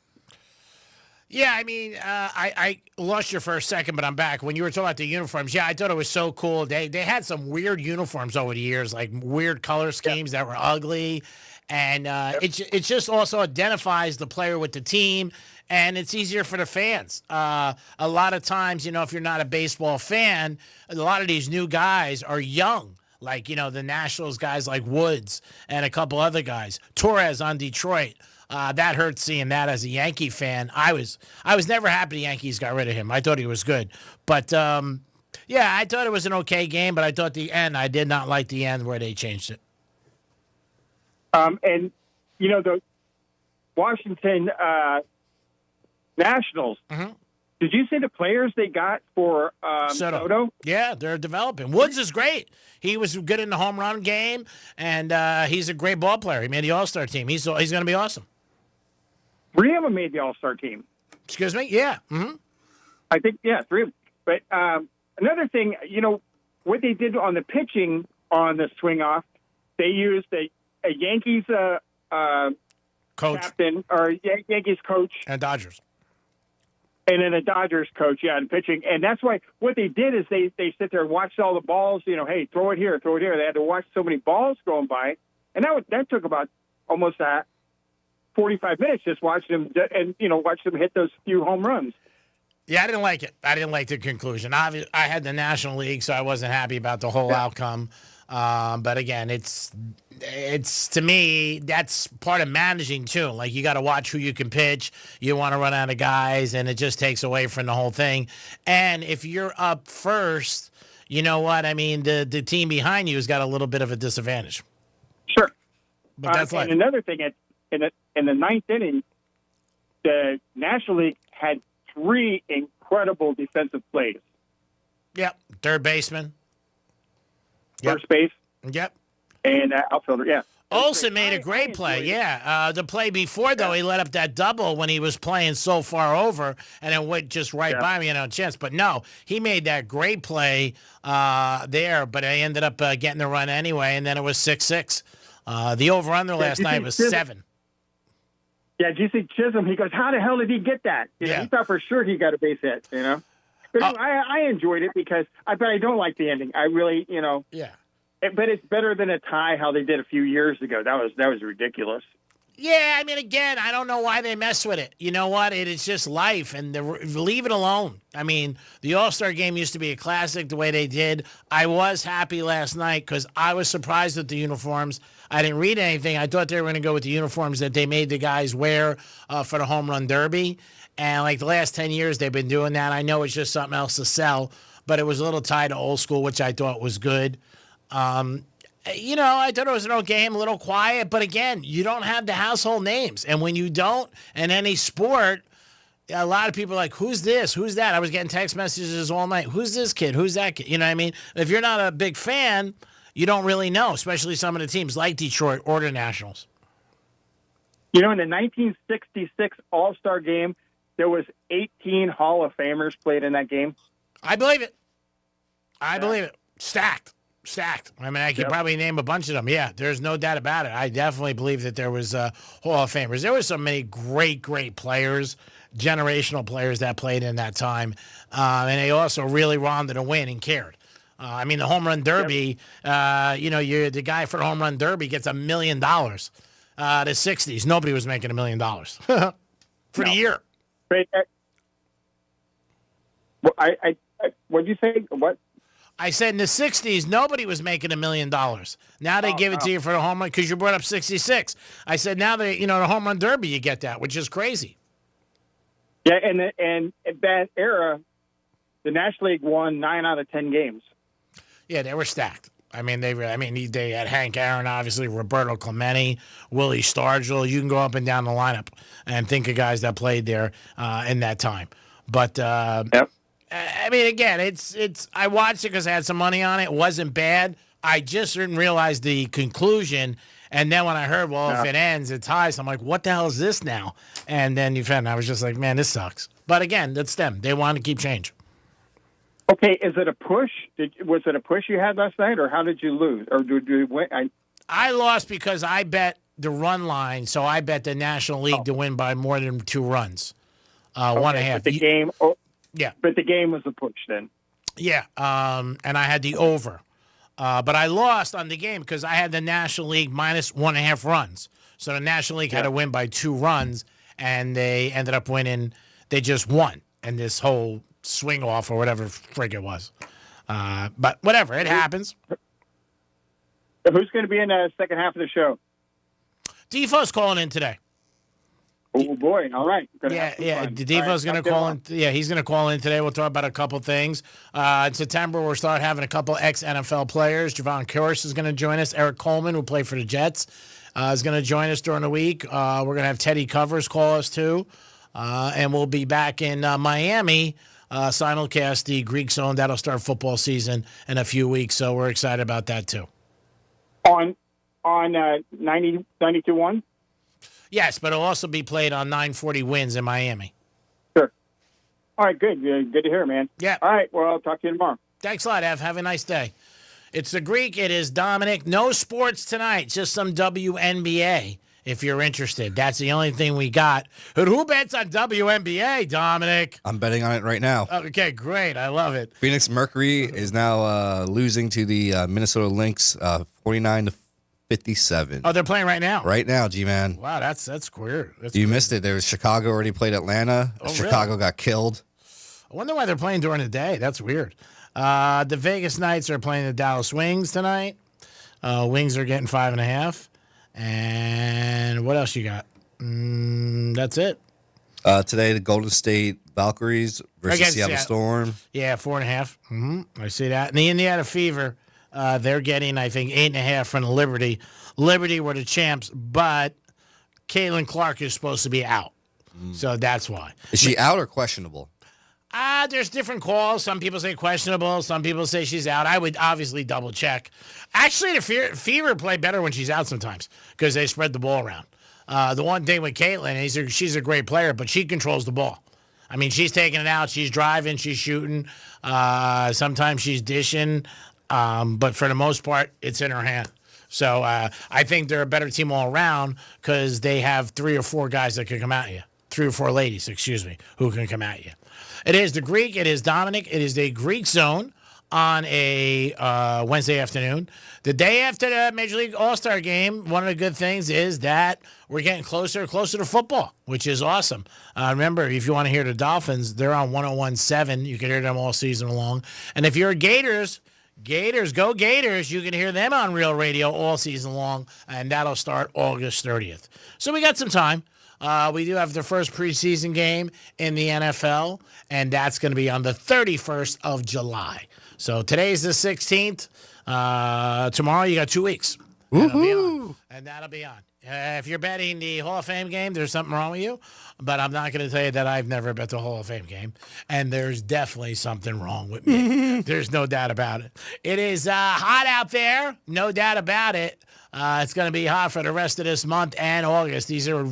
Speaker 3: Yeah, I mean, I lost you for a second, but I'm back. When you were talking about the uniforms, yeah, I thought it was so cool. They had some weird uniforms over the years, like weird color schemes that were ugly. And it just also identifies the player with the team, and it's easier for the fans. A lot of times, if you're not a baseball fan, a lot of these new guys are young. Like, the Nationals guys like Woods and a couple other guys. Torres on Detroit. That hurts seeing that as a Yankee fan. I was never happy the Yankees got rid of him. I thought he was good. But, yeah, I thought it was an okay game, but I thought I did not like the end where they changed it.
Speaker 2: And, the Washington Nationals, did you see the players they got for Soto?
Speaker 3: Yeah, they're developing. Woods is great. He was good in the home run game, and he's a great ball player. He made the All-Star team. He's going to be awesome.
Speaker 2: 3 of them made the All-Star team.
Speaker 3: Excuse me? Yeah. Mm-hmm.
Speaker 2: I think, 3 of them. But another thing, what they did on the pitching on the swing off, they used a Yankees
Speaker 3: coach,
Speaker 2: captain, or Yankees coach,
Speaker 3: and Dodgers.
Speaker 2: And then a Dodgers coach, in pitching. And that's why what they did is they sit there and watched all the balls, hey, throw it here, throw it here. They had to watch so many balls going by. And that took about almost 45 minutes just watching them and, watch them hit those few home runs.
Speaker 3: Yeah, I didn't like it. I didn't like the conclusion. I had the National League, so I wasn't happy about the whole outcome. But again, it's to me, that's part of managing too. Like, you got to watch who you can pitch. You want to run out of guys, and it just takes away from the whole thing. And if you're up first, you know what? I mean, the team behind you has got a little bit of a disadvantage.
Speaker 2: Sure.
Speaker 3: But that's
Speaker 2: and another thing, in the ninth inning, the National League had 3 incredible defensive plays.
Speaker 3: Yep. Third baseman.
Speaker 2: First base.
Speaker 3: Yep.
Speaker 2: And outfielder, yeah.
Speaker 3: Olsen made a great play, yeah. The play before, though, he let up that double when he was playing so far over, and it went just right by me, no chance. But no, he made that great play there, but I ended up getting the run anyway, and then it was 6-6. The over-under last night was 7.
Speaker 2: Yeah, did you see Chisholm? He goes, how the hell did he get that? He thought for sure he got a base hit, But I enjoyed it because I don't like the ending. I really,
Speaker 3: Yeah.
Speaker 2: But it's better than a tie, how they did a few years ago. That was ridiculous.
Speaker 3: Yeah, I mean, again, I don't know why they mess with it. You know what? It is just life, and leave it alone. I mean, the All-Star game used to be a classic the way they did. I was happy last night because I was surprised at the uniforms. I didn't read anything. I thought they were going to go with the uniforms that they made the guys wear for the Home Run Derby. And like the last 10 years, they've been doing that. I know it's just something else to sell, but it was a little tied to old school, which I thought was good. I thought it was an okay game, a little quiet. But again, you don't have the household names. And when you don't, in any sport, a lot of people are like, who's this? Who's that? I was getting text messages all night. Who's this kid? Who's that kid? You know what I mean? If you're not a big fan, you don't really know, especially some of the teams like Detroit or the Nationals.
Speaker 2: In the 1966 All-Star game, there was 18 Hall of Famers played in that game.
Speaker 3: I believe it. I believe it. Stacked. I mean, I could probably name a bunch of them. Yeah, there's no doubt about it. I definitely believe that there was Hall of Famers. There were so many great players, generational players that played in that time. And they also really wanted to win and cared. I mean, the Home Run Derby, you're the guy for the Home Run Derby gets $1 million. The 60s, nobody was making $1 million for the year.
Speaker 2: But, what'd you say? What?
Speaker 3: I said in the 60s, nobody was making $1 million. Now they give it to you for the home run because you brought up 66. I said now the Home Run Derby, you get that, which is crazy.
Speaker 2: Yeah, and at that era, the National League won 9 out of 10 games.
Speaker 3: Yeah, they were stacked. I mean, they had Hank Aaron, obviously, Roberto Clemente, Willie Stargell. You can go up and down the lineup and think of guys that played there in that time. But I mean, again, it's. I watched it because I had some money on it. It wasn't bad. I just didn't realize the conclusion. And then when I heard, if it ends, it ties, I'm like, what the hell is this now? And then I was just like, man, this sucks. But again, that's them. They want to keep change.
Speaker 2: Okay, is it a push? Was it a push you had last night, or how did you lose? Or did you win?
Speaker 3: I lost because I bet the run line, so I bet the National League to win by more than 2 runs. 1.5.
Speaker 2: But the game,
Speaker 3: yeah.
Speaker 2: But the game was a push then.
Speaker 3: Yeah, and I had the over. But I lost on the game because I had the National League minus 1.5 runs. So the National League had to win by 2 runs, and they ended up winning. They just won in this whole swing off or whatever frig it was. But whatever, it happens.
Speaker 2: Who's going to be in the second half of the show?
Speaker 3: Defoe's calling in today.
Speaker 2: Oh, boy. All right.
Speaker 3: Defoe's going to call in. Yeah, he's going to call in today. We'll talk about a couple things. In September, we'll start having a couple ex-NFL players. Javon Curse is going to join us. Eric Coleman, who played for the Jets, is going to join us during the week. We're going to have Teddy Covers call us, too. And we'll be back in Miami, simulcast the Greek Zone. That'll start football season in a few weeks, so we're excited about that, too.
Speaker 2: On 92.1?
Speaker 3: Yes, but it'll also be played on 940 Wins in Miami.
Speaker 2: Sure. All right, good. Good to hear, man.
Speaker 3: Yeah.
Speaker 2: All right, well, I'll talk to you tomorrow.
Speaker 3: Thanks a lot, Ev. Have a nice day. It's the Greek. It is Dominic. No sports tonight. Just some WNBA. If you're interested, that's the only thing we got. And who bets on WNBA, Dominic?
Speaker 4: I'm betting on it right now.
Speaker 3: Okay, great. I love it.
Speaker 4: Phoenix Mercury is now losing to the Minnesota Lynx 49-57.
Speaker 3: Oh, they're playing right now?
Speaker 4: Right now, G-Man.
Speaker 3: Wow, that's weird.
Speaker 4: You missed it. There was Chicago already played Atlanta.
Speaker 3: Oh,
Speaker 4: Chicago
Speaker 3: really?
Speaker 4: got killed.
Speaker 3: I wonder why they're playing during the day. That's weird. The Vegas Knights are playing the Dallas Wings tonight. Wings are getting 5.5. And what else you got? That's it.
Speaker 4: Today, the Golden State Valkyries versus Seattle Storm.
Speaker 3: Yeah, 4.5. Mm-hmm. I see that. And the Indiana Fever, they're getting, I think, 8.5 from the Liberty. Liberty were the champs, but Caitlin Clark is supposed to be out. So that's why.
Speaker 4: Is she out or questionable?
Speaker 3: There's different calls. Some people say questionable. Some people say she's out. I would obviously double check. Actually, the Fever play better when she's out sometimes because they spread the ball around. The one thing with Caitlin is she's a great player, but she controls the ball. I mean, she's taking it out. She's driving. She's shooting. Sometimes she's dishing. But for the most part, it's in her hand. So I think they're a better team all around because they have 3 or 4 guys that can come at you. 3 or 4 ladies, who can come at you. It is the Greek. It is Dominic. It is the Greek Zone on a Wednesday afternoon. The day after the Major League All-Star game, one of the good things is that we're getting closer and closer to football, which is awesome. Remember, if you want to hear the Dolphins, they're on 101.7. You can hear them all season long. And if you're a Gators, go Gators. You can hear them on Real Radio all season long, and that'll start August 30th. So we got some time. We do have the first preseason game in the NFL, and that's going to be on the 31st of July. So today's the 16th. Tomorrow you got 2 weeks. That'll be on. If you're betting the Hall of Fame game, there's something wrong with you. But I'm not going to tell you that I've never bet the Hall of Fame game. And there's definitely something wrong with me. There's no doubt about it. It is hot out there. No doubt about it. It's going to be hot for the rest of this month and August. These are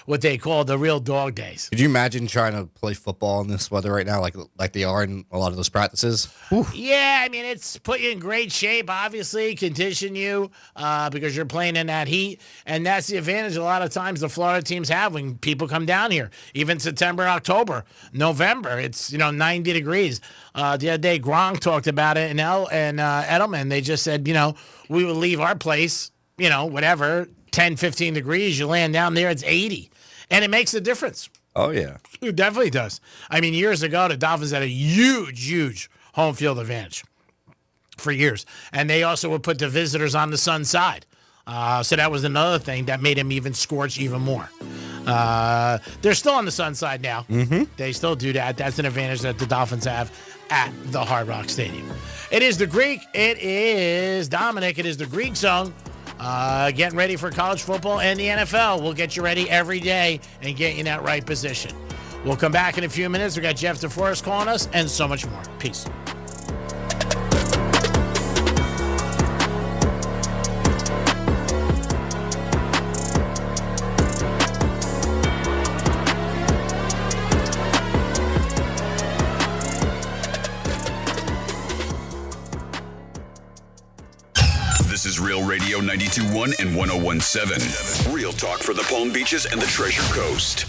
Speaker 3: what they call the real dog days.
Speaker 4: Could you imagine trying to play football in this weather right now, like they are in a lot of those practices? Oof.
Speaker 3: Yeah, I mean, it's put you in great shape, obviously, condition you because you're playing in that heat. And that's the advantage a lot of times the Florida teams have when people come down here. Even September, October, November, it's 90 degrees. The other day, Gronk talked about it, and Edelman, they just said, we would leave our place, whatever, 10, 15 degrees. You land down there, it's 80. And it makes a difference.
Speaker 4: Oh, yeah.
Speaker 3: It definitely does. I mean, years ago, the Dolphins had a huge home field advantage for years. And they also would put the visitors on the sun side. So that was another thing that made him even scorch even more. They're still on the sun side now. Mm-hmm. They still do that. That's an advantage that the Dolphins have at the Hard Rock Stadium. It is the Greek. It is Dominic. It is the Greek Zone. Getting ready for college football and the NFL. We'll get you ready every day and get you in that right position. We'll come back in a few minutes. We got Jeff DeForest calling us and so much more. Peace.
Speaker 12: This is Real Radio 92.1 and 101.7. Real talk for the Palm Beaches and the Treasure Coast.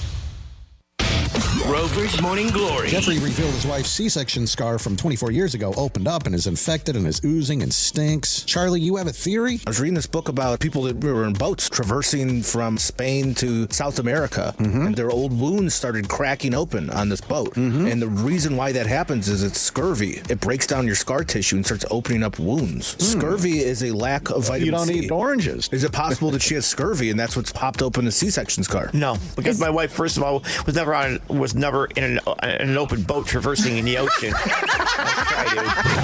Speaker 18: Rover's Morning Glory.
Speaker 6: Jeffrey revealed his wife's C-section scar from 24 years ago opened up and is infected and is oozing and stinks. Charlie, you have a theory?
Speaker 10: I was reading this book about people that were in boats traversing from Spain to South America, and their old wounds started cracking open on this boat. And the reason why that happens is it's scurvy. It breaks down your scar tissue and starts opening up wounds. Scurvy is a lack of vitamin C.
Speaker 6: You don't eat oranges.
Speaker 10: Is it possible that she has scurvy and that's what's popped open the C-section scar?
Speaker 14: No, because my wife, first of all, was never in an open boat traversing in the ocean.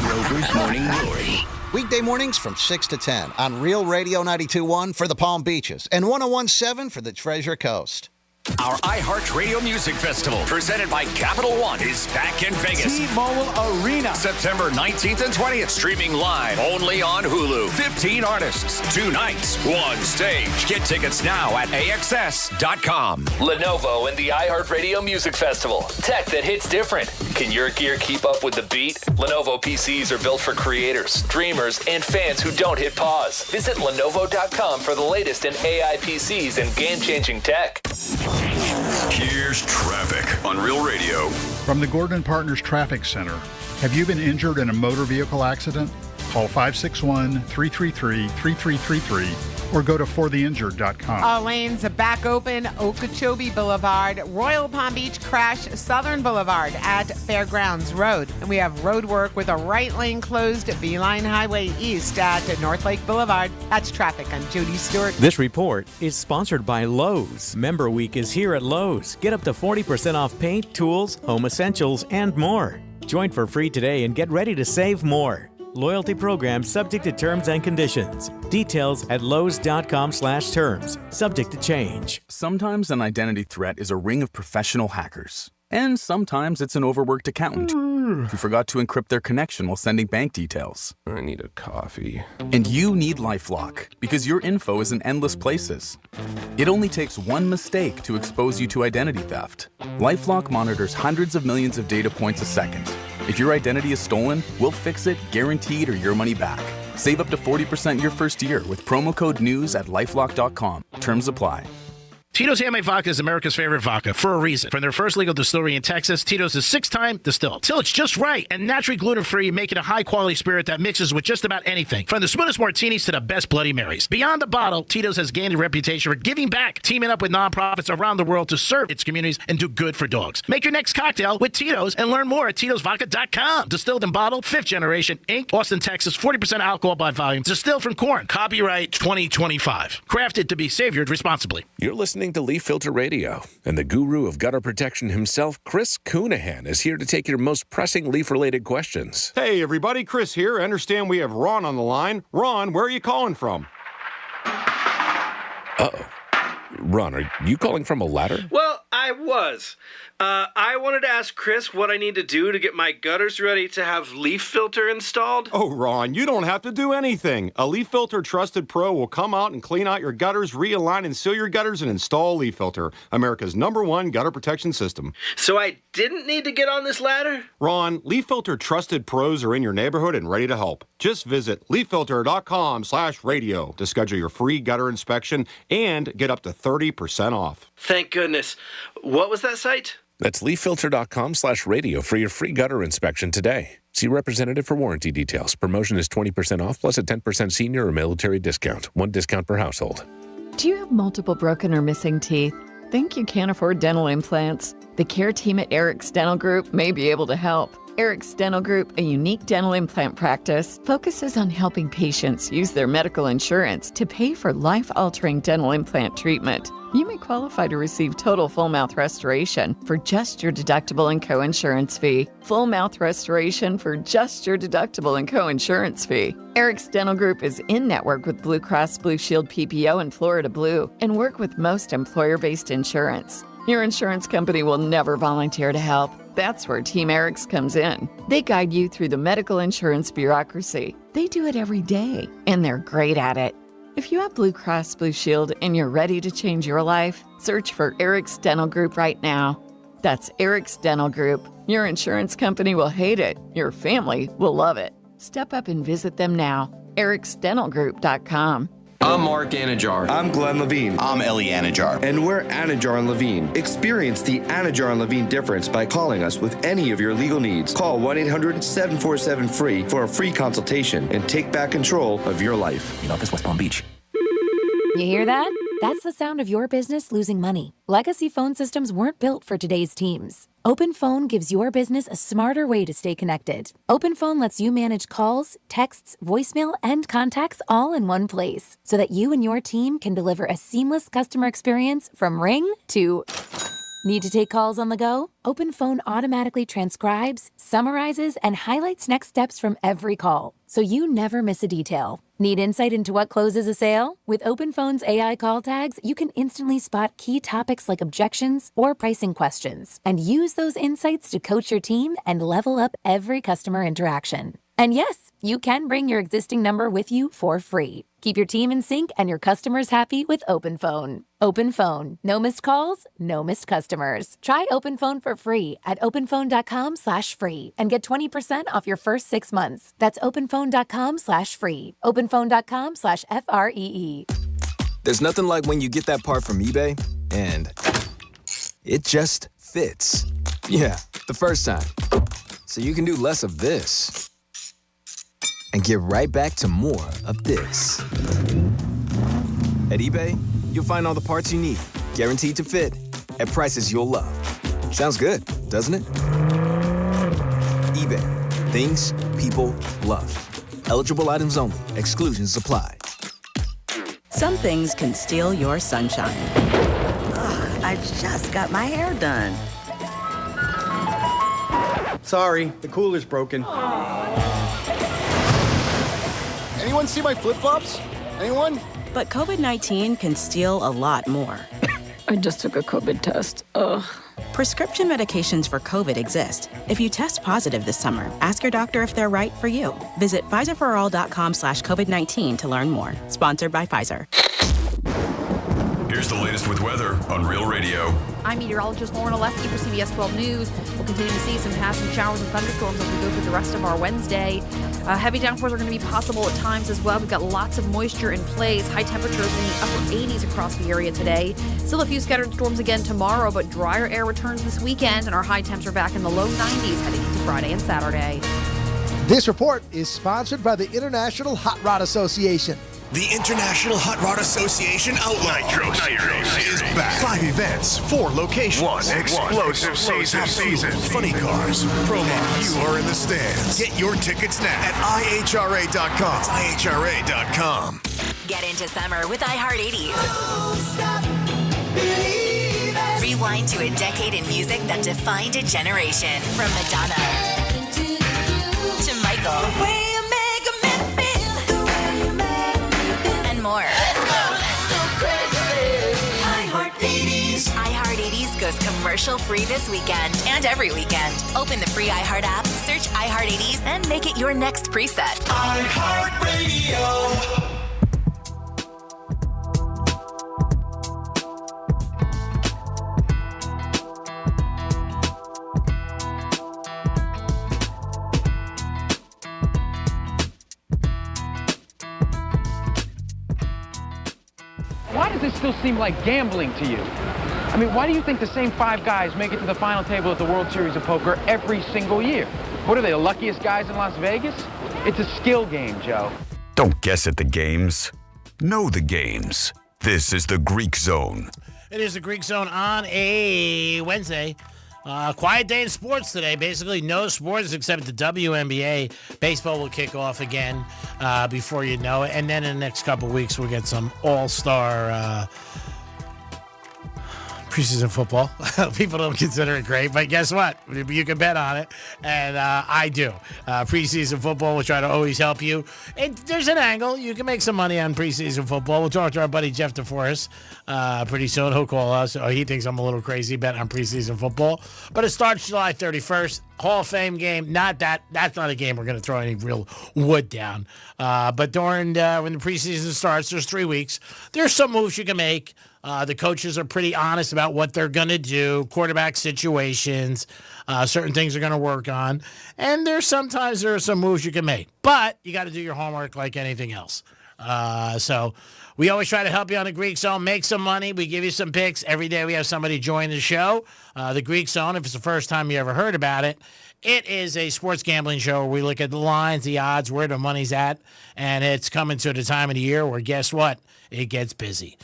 Speaker 18: Rover's Morning Glory. Weekday mornings from 6 to 10 on Real Radio 92.1 for the Palm Beaches and 101.7 for the Treasure Coast.
Speaker 1: Our iHeartRadio Music Festival, presented by Capital One, is back in Vegas.
Speaker 7: T-Mobile Arena.
Speaker 1: September 19th and 20th, streaming live only on Hulu. 15 artists, 2 nights, 1 stage. Get tickets now at AXS.com.
Speaker 13: Lenovo and the iHeartRadio Music Festival. Tech that hits different. Can your gear keep up with the beat? Lenovo PCs are built for creators, dreamers, and fans who don't hit pause. Visit Lenovo.com for the latest in AI PCs and game-changing tech.
Speaker 12: Here's traffic on Real Radio.
Speaker 15: From the Gordon Partners Traffic Center. Have you been injured in a motor vehicle accident? Call 561-333-3333 or go to fortheinjured.com.
Speaker 16: All lanes back open. Okeechobee Boulevard, Royal Palm Beach crash, Southern Boulevard at Fairgrounds Road. And we have road work with a right lane closed at Beeline Highway East at North Lake Boulevard. That's traffic. I'm Jody Stewart.
Speaker 23: This report is sponsored by Lowe's. Member Week is here at Lowe's. Get up to 40% off paint, tools, home essentials, and more. Join for free today and get ready to save more. Loyalty program subject to terms and conditions. Details at lowes.com/terms. Subject to change.
Speaker 24: Sometimes an identity threat is a ring of professional hackers. And sometimes it's an overworked accountant who forgot to encrypt their connection while sending bank details.
Speaker 26: I need a coffee.
Speaker 24: And you need LifeLock because your info is in endless places. It only takes one mistake to expose you to identity theft. LifeLock monitors hundreds of millions of data points a second. If your identity is stolen, we'll fix it, guaranteed, or your money back. Save up to 40% your first year with promo code NEWS at LifeLock.com. Terms apply.
Speaker 3: Tito's Handmade Vodka is America's favorite vodka for a reason. From their first legal distillery in Texas, Tito's is 6-time distilled. Till it's just right and naturally gluten-free, making a high-quality spirit that mixes with just about anything. From the smoothest martinis to the best Bloody Marys. Beyond the bottle, Tito's has gained a reputation for giving back, teaming up with nonprofits around the world to serve its communities and do good for dogs. Make your next cocktail with Tito's and learn more at Tito'sVodka.com. Distilled and bottled, 5th generation, Inc., Austin, Texas, 40% alcohol by volume. Distilled from corn. Copyright 2025. Crafted to be savored responsibly.
Speaker 27: You're listening to Leaf Filter Radio, and the guru of gutter protection himself, Chris Coonahan, is here to take your most pressing leaf-related questions.
Speaker 30: Hey, everybody, Chris here. I understand we have Ron on the line. Ron, where are you calling from?
Speaker 27: Uh-oh. Ron, are you calling from a ladder?
Speaker 31: Well, I was. I wanted to ask Chris what I need to do to get my gutters ready to have Leaf Filter installed.
Speaker 30: Oh, Ron, you don't have to do anything. A Leaf Filter Trusted Pro will come out and clean out your gutters, realign and seal your gutters, and install Leaf Filter, America's #1 gutter protection system.
Speaker 31: So I didn't need to get on this ladder?
Speaker 30: Ron, Leaf Filter Trusted Pros are in your neighborhood and ready to help. Just visit leaffilter.com/radio to schedule your free gutter inspection and get up to 30% off.
Speaker 31: Thank goodness. What was that site?
Speaker 27: That's leaffilter.com/radio for your free gutter inspection today. See representative for warranty details. Promotion is 20% off plus a 10% senior or military discount. 1 discount per household.
Speaker 32: Do you have multiple broken or missing teeth? Think you can't afford dental implants? The care team at Eric's Dental Group may be able to help. Eric's Dental Group, a unique dental implant practice, focuses on helping patients use their medical insurance to pay for life-altering dental implant treatment. You may qualify to receive total full mouth restoration for just your deductible and co-insurance fee. Full mouth restoration for just your deductible and co-insurance fee. Eric's Dental Group is in network with Blue Cross Blue Shield PPO and Florida Blue and work with most employer-based insurance. Your insurance company will never volunteer to help. That's where Team Eric's comes in. They guide you through the medical insurance bureaucracy. They do it every day, and they're great at it. If you have Blue Cross Blue Shield and you're ready to change your life, search for Eric's Dental Group right now. That's Eric's Dental Group. Your insurance company will hate it. Your family will love it. Step up and visit them now. ericsdentalgroup.com.
Speaker 33: I'm Mark Anajar.
Speaker 34: I'm Glenn Levine.
Speaker 33: I'm Ellie Anajar.
Speaker 34: And we're Anajar and Levine. Experience the Anajar and Levine difference by calling us with any of your legal needs. Call 1-800-747-FREE for a free consultation and take back control of your life.
Speaker 33: In office, West Palm Beach.
Speaker 35: You hear that? That's the sound of your business losing money. Legacy phone systems weren't built for today's teams. OpenPhone gives your business a smarter way to stay connected. OpenPhone lets you manage calls, texts, voicemail, and contacts all in one place so that you and your team can deliver a seamless customer experience from ring to Need to take calls on the go? OpenPhone automatically transcribes, summarizes, and highlights next steps from every call, so you never miss a detail. Need insight into what closes a sale? With OpenPhone's AI call tags, you can instantly spot key topics like objections or pricing questions, and use those insights to coach your team and level up every customer interaction. And yes, you can bring your existing number with you for free. Keep your team in sync and your customers happy with OpenPhone. OpenPhone. No missed calls, no missed customers. Try OpenPhone for free at openphone.com/free and get 20% off your first 6 months. That's openphone.com/free. openphone.com/FREE.
Speaker 2: There's nothing like when you get that part from eBay and it just fits. Yeah, the first time. So you can do less of this and get right back to more of this. At eBay, you'll find all the parts you need, guaranteed to fit, at prices you'll love. Sounds good, doesn't it? eBay, things people love. Eligible items only. Exclusions apply.
Speaker 5: Some things can steal your sunshine.
Speaker 7: Ugh, I just got my hair done.
Speaker 8: Sorry, the cooler's broken. Anyone see my flip-flops? Anyone?
Speaker 5: But COVID-19 can steal a lot more.
Speaker 9: I just took a COVID test. Ugh.
Speaker 5: Prescription medications for COVID exist. If you test positive this summer, ask your doctor if they're right for you. Visit PfizerForAll.com/COVID-19 to learn more. Sponsored by Pfizer.
Speaker 12: Here's the latest with weather on Real Radio.
Speaker 11: I'm meteorologist Lauren Alessi for CBS 12 News. We'll continue to see some passing showers and thunderstorms as we go through the rest of our Wednesday. Heavy downpours are going to be possible at times as well. We've got lots of moisture in place. High temperatures in the upper 80s across the area today. Still a few scattered storms again tomorrow, but drier air returns this weekend, and our high temps are back in the low 90s heading into Friday and Saturday.
Speaker 17: This report is sponsored by the International Hot Rod Association.
Speaker 19: The International Hot Rod Association Outlaw is back. 5 events, 4 locations. 1 explosive season. Funny cars, promos. You are in the stands. Get your tickets now at IHRA.com. That's IHRA.com.
Speaker 35: Get into summer with iHeart80s. Rewind to a decade in music that defined a generation. From Madonna to Michael. More. iHeart80s goes commercial free this weekend and every weekend. Open the free iHeart app, search iHeart80s, and make it your next preset.
Speaker 19: iHeartRadio.
Speaker 20: Why does it still seem like gambling to you? I mean, why do you think the same 5 guys make it to the final table at the World Series of Poker every single year? What are they, the luckiest guys in Las Vegas? It's a skill game, Joe.
Speaker 12: Don't guess at the games. Know the games. This is the Greek Zone.
Speaker 3: It is the Greek Zone on a Wednesday. Quiet day in sports today. Basically, no sports except the WNBA. Baseball will kick off again before you know it. And then in the next couple of weeks, we'll get some all-star preseason football. People don't consider it great, but guess what? You can bet on it, and I do. Preseason football will try to always help you. And there's an angle. You can make some money on preseason football. We'll talk to our buddy Jeff DeForest pretty soon. He'll call us. He thinks I'm a little crazy betting on preseason football. But it starts July 31st. Hall of Fame game. That's not a game we're going to throw any real wood down. But during when the preseason starts, there's 3 weeks. There's some moves you can make. The coaches are pretty honest about what they're going to do, quarterback situations, certain things they're going to work on. And sometimes there are some moves you can make. But you got to do your homework like anything else. So we always try to help you on the Greek Zone. Make some money. We give you some picks. Every day we have somebody join the show. The Greek Zone, if it's the first time you ever heard about it, it is a sports gambling show where we look at the lines, the odds, where the money's at. And it's coming to the time of the year where, guess what? It gets busy.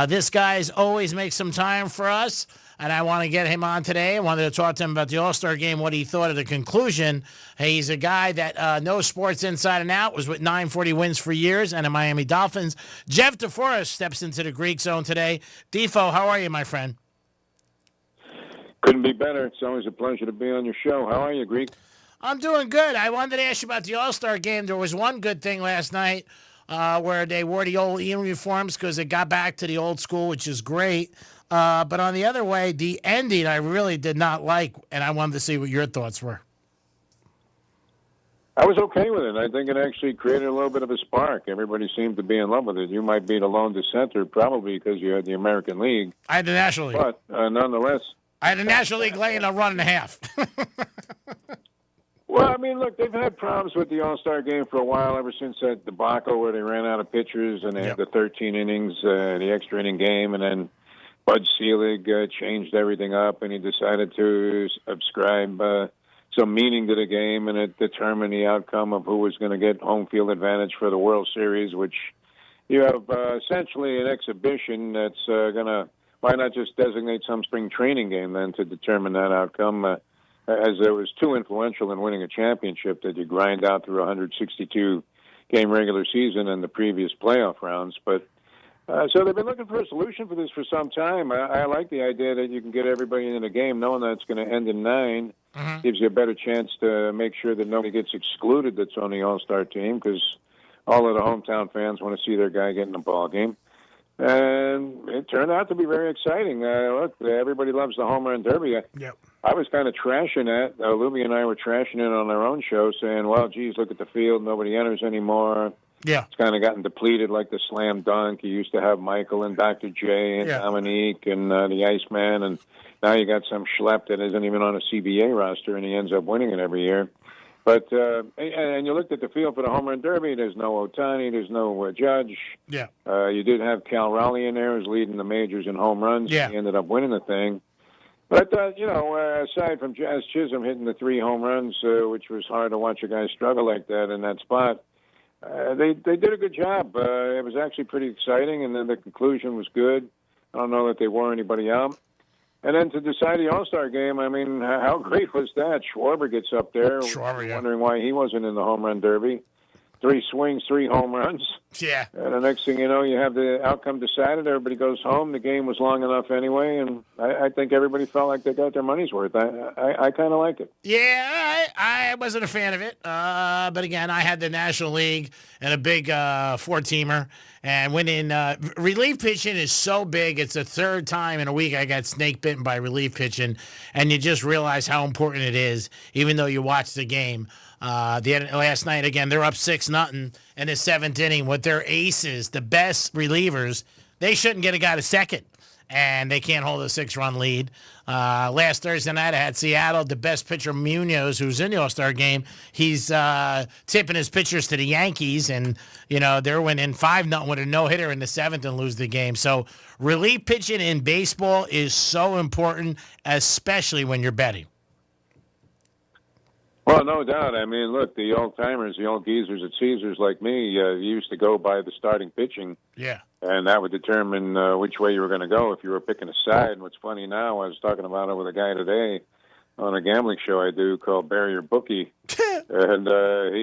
Speaker 3: This guy's always makes some time for us, and I want to get him on today. I wanted to talk to him about the All-Star game, what he thought of the conclusion. Hey, he's a guy that knows sports inside and out, was with 940 wins for years, and the Miami Dolphins. Jeff DeForest steps into the Greek Zone today. Defo, how are you, my friend?
Speaker 1: Couldn't be better. It's always a pleasure to be on your show. How are you, Greek?
Speaker 3: I'm doing good. I wanted to ask you about the All-Star game. There was one good thing last night where they wore the old uniforms because it got back to the old school, which is great. But on the other way, the ending I really did not like, and I wanted to see what your thoughts were.
Speaker 1: I was okay with it. I think it actually created a little bit of a spark. Everybody seemed to be in love with it. You might be the lone dissenter, probably because you had the American League.
Speaker 3: I had the National League.
Speaker 1: But nonetheless.
Speaker 3: I had the National League laying a run and a half.
Speaker 1: Well, I mean, look, they've had problems with the All-Star game for a while, ever since that debacle where they ran out of pitchers and they had the 13 innings, the extra inning game, and then Bud Selig changed everything up, and he decided to ascribe some meaning to the game, and it determined the outcome of who was going to get home field advantage for the World Series, which you have essentially an exhibition that's going to, why not just designate some spring training game then to determine that outcome, as it was too influential in winning a championship that you grind out through a 162-game regular season and the previous playoff rounds. But so they've been looking for a solution for this for some time. I like the idea that you can get everybody in a game knowing that it's going to end in 9. Gives you a better chance to make sure that nobody gets excluded that's on the All-Star team, because all of the hometown fans want to see their guy get in a ball game. And it turned out to be very exciting. Look, everybody loves the home run derby. I was kind of trashing that. Luby and I were trashing it on our own show, saying, well, geez, look at the field. Nobody enters anymore.
Speaker 3: Yeah.
Speaker 1: It's kind of gotten depleted like the slam dunk. You used to have Michael and Dr. J and Dominique and the Iceman, and now you got some schlep that isn't even on a CBA roster, and he ends up winning it every year. But and you looked at the field for the home run derby. There's no Ohtani. There's no Judge.
Speaker 3: Yeah.
Speaker 1: You did have Cal Raleigh in there, who's leading the majors in home runs.
Speaker 3: Yeah.
Speaker 1: He ended up winning the thing. But aside from Jazz Chisholm hitting the 3 home runs, which was hard to watch a guy struggle like that in that spot, they did a good job. It was actually pretty exciting, and then the conclusion was good. I don't know that they wore anybody out. And then to decide the All-Star game, I mean, how great was that? Schwarber gets up there, wondering why he wasn't in the home run derby. 3 swings, 3 home runs.
Speaker 3: Yeah.
Speaker 1: And the next thing you know, you have the outcome decided. Everybody goes home. The game was long enough anyway, and I think everybody felt like they got their money's worth. I kind of like it.
Speaker 3: Yeah, I wasn't a fan of it. But again, I had the National League and a big 4-teamer. And winning relief pitching is so big. It's the 3rd time in a week I got snake bitten by relief pitching, and you just realize how important it is, even though you watch the game. Last night, again, they're up 6-0 in the 7th inning with their aces, the best relievers. They shouldn't get a guy to second, and they can't hold a 6-run lead. Last Thursday night, I had Seattle, the best pitcher, Munoz, who's in the All-Star game. He's tipping his pitchers to the Yankees, and, they're winning 5-0 with a no-hitter in the 7th and lose the game. So relief pitching in baseball is so important, especially when you're betting.
Speaker 1: Well, no doubt. I mean, look, the old-timers, the old geezers at Caesars like me, used to go by the starting pitching.
Speaker 3: Yeah.
Speaker 1: And that would determine which way you were going to go if you were picking a side. And what's funny now, I was talking about it with a guy today on a gambling show I do called Barrier Bookie. And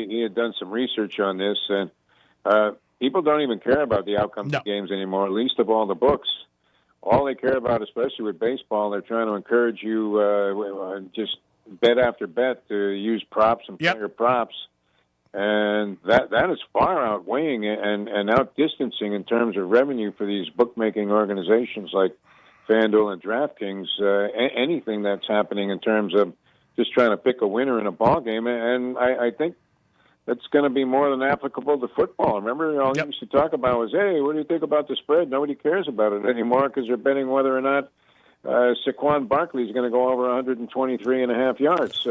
Speaker 1: he had done some research on this. And people don't even care about the outcomes of games anymore, least of all the books. All they care about, especially with baseball, they're trying to encourage you just bet after bet to use props and player props, and that is far outweighing and outdistancing in terms of revenue for these bookmaking organizations like FanDuel and DraftKings. Anything that's happening in terms of just trying to pick a winner in a ball game, and I think that's going to be more than applicable to football. Remember, all you used to talk about was, hey, what do you think about the spread? Nobody cares about it anymore because they're betting whether or not Saquon Barkley is going to go over 123.5 yards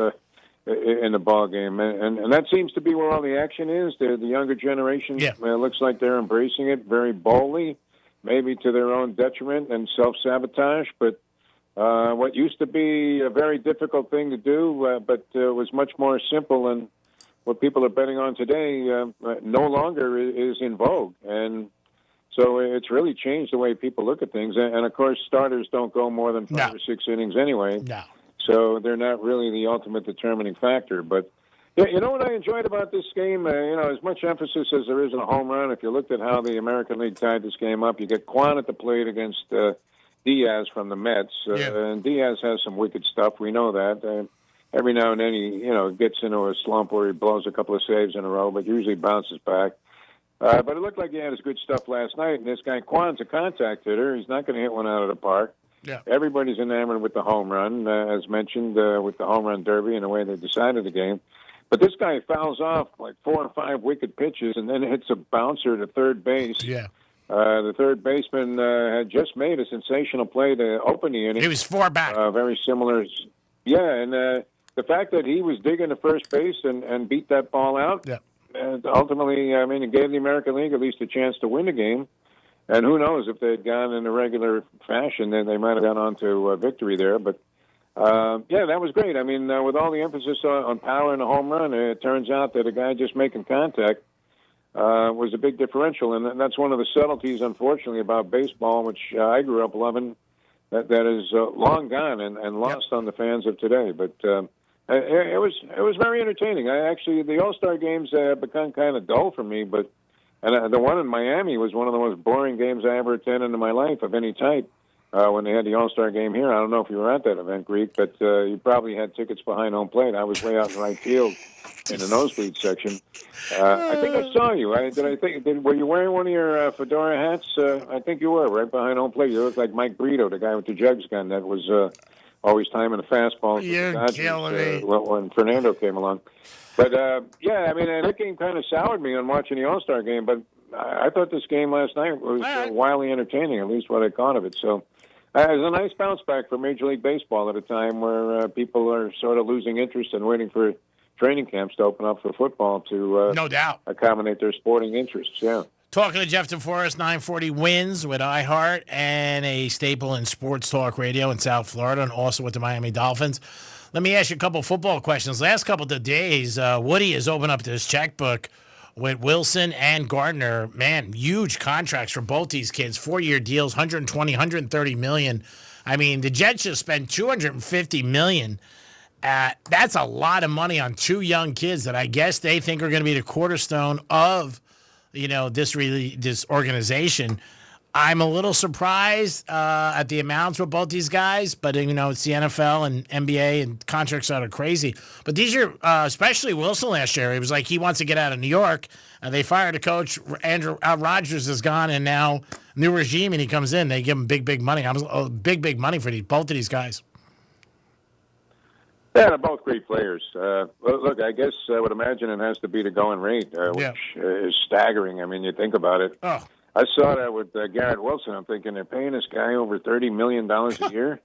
Speaker 1: in the ball game, and that seems to be where all the action is. The younger generation looks like they're embracing it very boldly, maybe to their own detriment and self-sabotage. But what used to be a very difficult thing to do, but was much more simple, and what people are betting on today no longer is in vogue. And so it's really changed the way people look at things. And of course, starters don't go more than 5 or 6 innings anyway.
Speaker 3: No.
Speaker 1: So they're not really the ultimate determining factor. But yeah, you know what I enjoyed about this game? As much emphasis as there is in a home run, if you looked at how the American League tied this game up, you get Kwan at the plate against Diaz from the Mets. And Diaz has some wicked stuff. We know that. Every now and then he, gets into a slump where he blows a couple of saves in a row, but usually bounces back. But it looked like he had his good stuff last night. And this guy Kwan's a contact hitter. He's not going to hit one out of the park.
Speaker 3: Yeah.
Speaker 1: Everybody's enamored with the home run, as mentioned, with the home run derby and the way they decided the game. But this guy fouls off like 4 or 5 wicked pitches and then hits a bouncer to third base.
Speaker 3: Yeah.
Speaker 1: The third baseman had just made a sensational play to open the inning.
Speaker 3: He was 4 back.
Speaker 1: Very similar. Yeah, and the fact that he was digging to first base and beat that ball out, ultimately, it gave the American League at least a chance to win the game. And who knows, if they had gone in a regular fashion, then they might have gone on to victory there. But, that was great. With all the emphasis on power and a home run, it turns out that a guy just making contact was a big differential. And that's one of the subtleties, unfortunately, about baseball, which I grew up loving, that is long gone and lost on the fans of today. But it was very entertaining. The All-Star games have become kind of dull for me, but the one in Miami was one of the most boring games I ever attended in my life of any type. When they had the All-Star game here, I don't know if you were at that event, Greek, but you probably had tickets behind home plate. I was way out in right field in the nosebleed section. I think I saw you. Were you wearing one of your fedora hats? I think you were, right behind home plate. You looked like Mike Brito, the guy with the jugs gun that was always timing the fastballs.
Speaker 3: You're killing me.
Speaker 1: When Fernando came along. But, that game kind of soured me on watching the All-Star game, but I thought this game last night was wildly entertaining, at least what I caught of it. So it was a nice bounce back for Major League Baseball at a time where people are sort of losing interest and waiting for training camps to open up for football to
Speaker 3: no doubt
Speaker 1: accommodate their sporting interests. Yeah.
Speaker 3: Talking to Jeff DeForest, 940 Wins with iHeart and a staple in sports talk radio in South Florida and also with the Miami Dolphins. Let me ask you a couple football questions. Last couple of days, Woody has opened up this checkbook with Wilson and Gardner. Man, huge contracts for both these kids. 4-year deals, 120, 130 million. The Jets just spent 250 million. That's a lot of money on 2 young kids that I guess they think are going to be the cornerstone of, this organization. I'm a little surprised at the amounts with both these guys, but, it's the NFL and NBA and contracts are crazy. But these are, especially Wilson last year, it was like he wants to get out of New York. They fired a coach. Andrew Rodgers is gone, and now new regime, and he comes in. They give him big money. Big money for both of these guys.
Speaker 1: Yeah, they're both great players. Look, I guess I would imagine it has to be the going rate, which is staggering. You think about it.
Speaker 3: Oh.
Speaker 1: I saw that with Garrett Wilson. I'm thinking they're paying this guy over $30 million a year,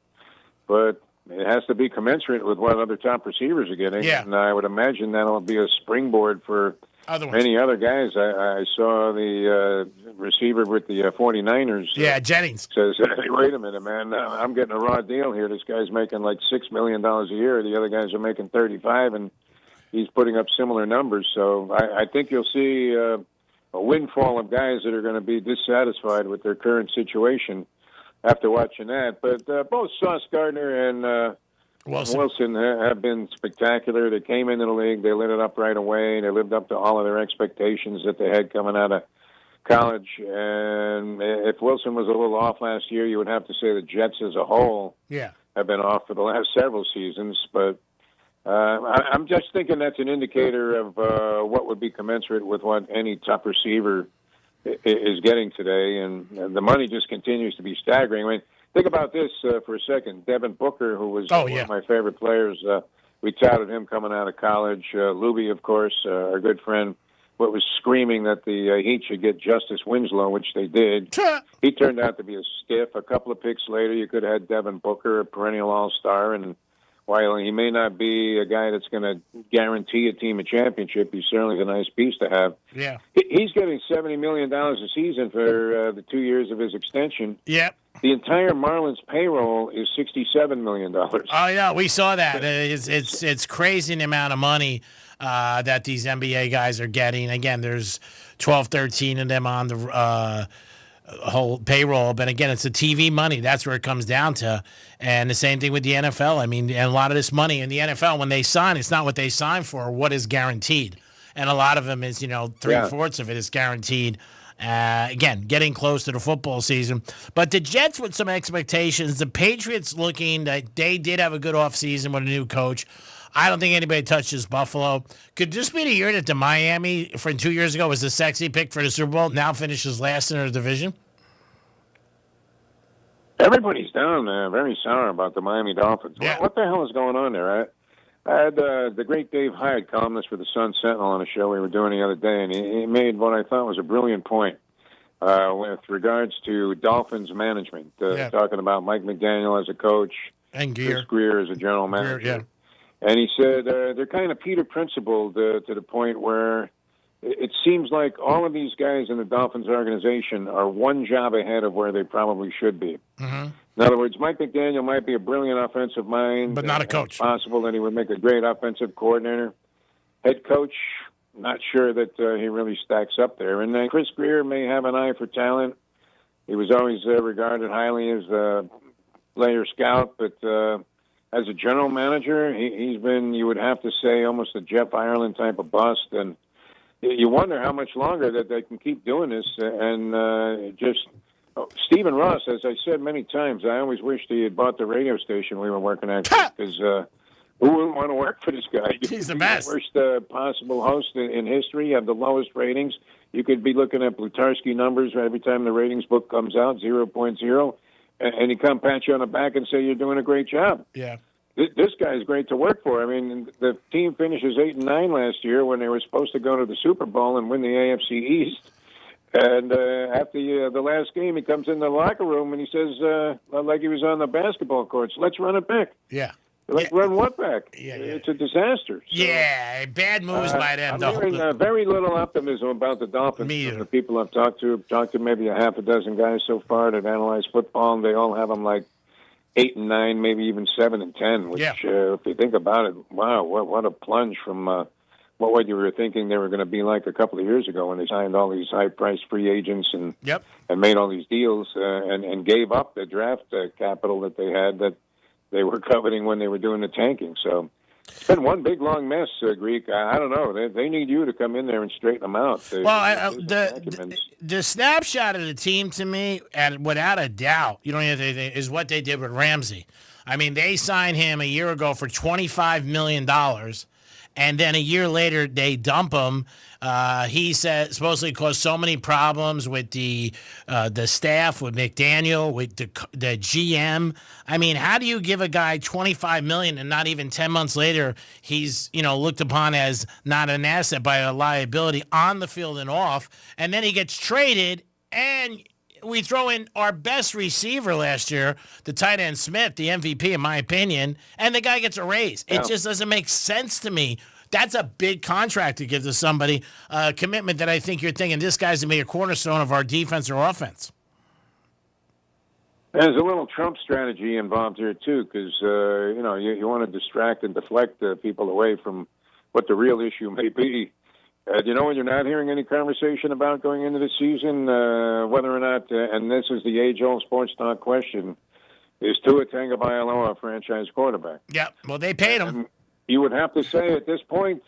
Speaker 1: but it has to be commensurate with what other top receivers are getting.
Speaker 3: Yeah.
Speaker 1: And I would imagine that'll be a springboard for many other guys. I saw the receiver with the 49ers.
Speaker 3: Jennings.
Speaker 1: Says, hey, wait a minute, man. I'm getting a raw deal here. This guy's making like $6 million a year. The other guys are making 35, and he's putting up similar numbers. So I think you'll see a windfall of guys that are going to be dissatisfied with their current situation after watching that. But both Sauce Gardner and Wilson have been spectacular. They came into the league. They lit it up right away. They lived up to all of their expectations that they had coming out of college. And if Wilson was a little off last year, you would have to say the Jets as a whole have been off for the last several seasons. But I'm just thinking that's an indicator of what would be commensurate with what any top receiver is getting today, and the money just continues to be staggering. Think about this for a second. Devin Booker, who was one of my favorite players, we touted him coming out of college. Luby, of course, our good friend, was screaming that the Heat should get Justice Winslow, which they did. He turned out to be a stiff. A couple of picks later, you could have had Devin Booker, a perennial all-star, and while he may not be a guy that's going to guarantee a team a championship, he's certainly a nice piece to have.
Speaker 3: Yeah.
Speaker 1: He's getting $70 million a season for the 2 years of his extension.
Speaker 3: Yep.
Speaker 1: The entire Marlins payroll is $67 million.
Speaker 3: Oh, yeah, we saw that. It's crazy the amount of money that these NBA guys are getting. Again, there's 12, 13 of them on the whole payroll, but again, it's the TV money. That's where it comes down to. And the same thing with the NFL. And a lot of this money in the NFL, when they sign, it's not what they sign for, what is guaranteed. And a lot of them is, 3/4 of it is guaranteed. Again, getting close to the football season. But the Jets with some expectations, the Patriots looking that they did have a good offseason with a new coach. I don't think anybody touches Buffalo. Could this be the year that the Miami from 2 years ago was the sexy pick for the Super Bowl, now finishes last in their division?
Speaker 1: Everybody's down very sour about the Miami Dolphins.
Speaker 3: Yeah.
Speaker 1: What the hell is going on there? I had the great Dave Hyatt, columnist for the Sun Sentinel, on a show we were doing the other day, and he made what I thought was a brilliant point with regards to Dolphins management, talking about Mike McDaniel as a coach
Speaker 3: and
Speaker 1: Chris Greer as a general manager.
Speaker 3: Greer, yeah.
Speaker 1: And he said they're kind of Peter Principled to the point where it seems like all of these guys in the Dolphins organization are one job ahead of where they probably should be.
Speaker 3: Mm-hmm.
Speaker 1: In other words, Mike McDaniel might be a brilliant offensive mind.
Speaker 3: But not a coach.
Speaker 1: It's possible that he would make a great offensive coordinator. Head coach, not sure that he really stacks up there. And then Chris Greer may have an eye for talent. He was always regarded highly as a player scout, but as a general manager, he's been, you would have to say, almost a Jeff Ireland type of bust. And you wonder how much longer that they can keep doing this. And Stephen Ross, as I said many times, I always wished he had bought the radio station we were working at, because who wouldn't want to work for this guy?
Speaker 3: He's the best.
Speaker 1: The worst possible host in history. You have the lowest ratings. You could be looking at Plutarski numbers every time the ratings book comes out, 0.0, and he come pat you on the back and say you're doing a great job.
Speaker 3: Yeah.
Speaker 1: This guy is great to work for. I mean, the team finishes 8-9 last year when they were supposed to go to the Super Bowl and win the AFC East. And after the last game, he comes in the locker room and he says, like he was on the basketball courts, let's run it back.
Speaker 3: Yeah.
Speaker 1: Let's run what back?
Speaker 3: Yeah.
Speaker 1: It's a disaster. So,
Speaker 3: yeah, bad moves by them.
Speaker 1: I'm hearing very little optimism about the Dolphins. From the people I've talked to maybe a half a dozen guys so far that analyze football, and they all have them like 8-9, maybe even 7-10. Which, if you think about it, wow, what a plunge from what you were thinking they were going to be like a couple of years ago when they signed all these high-priced free agents and made all these deals and gave up the draft capital that they had that they were coveting when they were doing the tanking. So it's been one big, long mess, Greek. I don't know. They need you to come in there and straighten them out.
Speaker 3: The snapshot of the team to me, and without a doubt, you don't have to think, is what they did with Ramsey. I mean, they signed him a year ago for $25 million. And then a year later, they dump him. He said supposedly caused so many problems with the staff, with McDaniel, with the GM. I mean, how do you give a guy $25 million and not even 10 months later he's looked upon as not an asset by a liability on the field and off, and then he gets traded and we throw in our best receiver last year, the tight end Smith, the MVP in my opinion, and the guy gets a raise. It just doesn't make sense to me. That's a big contract to give to somebody, a commitment that I think you're thinking this guy's going to be a cornerstone of our defense or offense.
Speaker 1: There's a little Trump strategy involved here, too, because, you want to distract and deflect people away from what the real issue may be. When you're not hearing any conversation about going into the season, whether or not, and this is the age-old sports talk question, is Tua Tagovailoa a franchise quarterback?
Speaker 3: Yeah, well, they paid him.
Speaker 1: You would have to say at this point,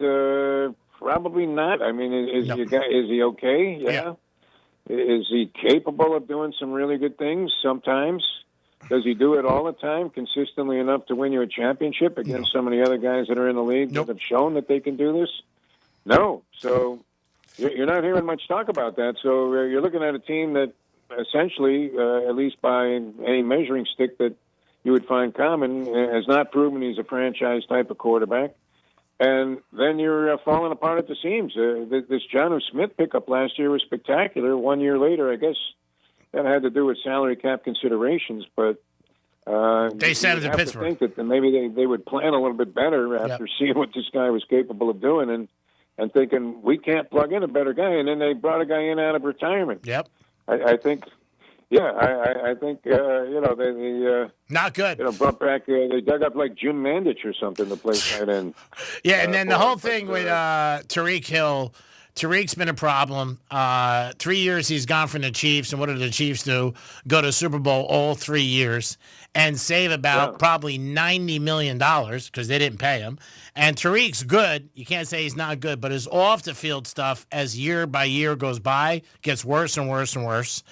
Speaker 1: probably not. I mean, is he okay? Yeah. Is he capable of doing some really good things sometimes? Does he do it all the time, consistently enough to win you a championship against some of the other guys that are in the league that have shown that they can do this? No. So you're not hearing much talk about that. So you're looking at a team that essentially, at least by any measuring stick that you would find common, has not proven he's a franchise type of quarterback. And then you're falling apart at the seams. This Jonnu Smith pickup last year was spectacular. 1 year later, I guess that had to do with salary cap considerations, but
Speaker 3: they sent it to Pittsburgh.
Speaker 1: I think that maybe they would plan a little bit better after seeing what this guy was capable of doing and thinking, we can't plug in a better guy. And then they brought a guy in out of retirement.
Speaker 3: Yep.
Speaker 1: I think... Yeah, I think, they
Speaker 3: not good.
Speaker 1: Brought back, they dug up like Jim Mandich or something to play tight end.
Speaker 3: Yeah, and then the whole thing with Tyreek Hill Tariq's been a problem. 3 years he's gone from the Chiefs, and what did the Chiefs do? Go to Super Bowl all 3 years and save about probably $90 million because they didn't pay him. And Tariq's good. You can't say he's not good, but his off-the-field stuff, as year by year goes by, gets worse and worse and worse.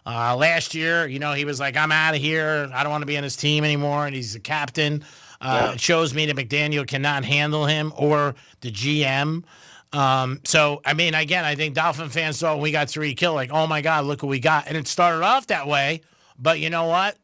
Speaker 3: Last year, he was like, I'm out of here. I don't want to be on his team anymore, and he's the captain. It shows me that McDaniel cannot handle him or the GM. So, I mean, again, I think Dolphin fans saw when we got Tariq Hill, like, oh, my God, look what we got. And it started off that way. But you know what?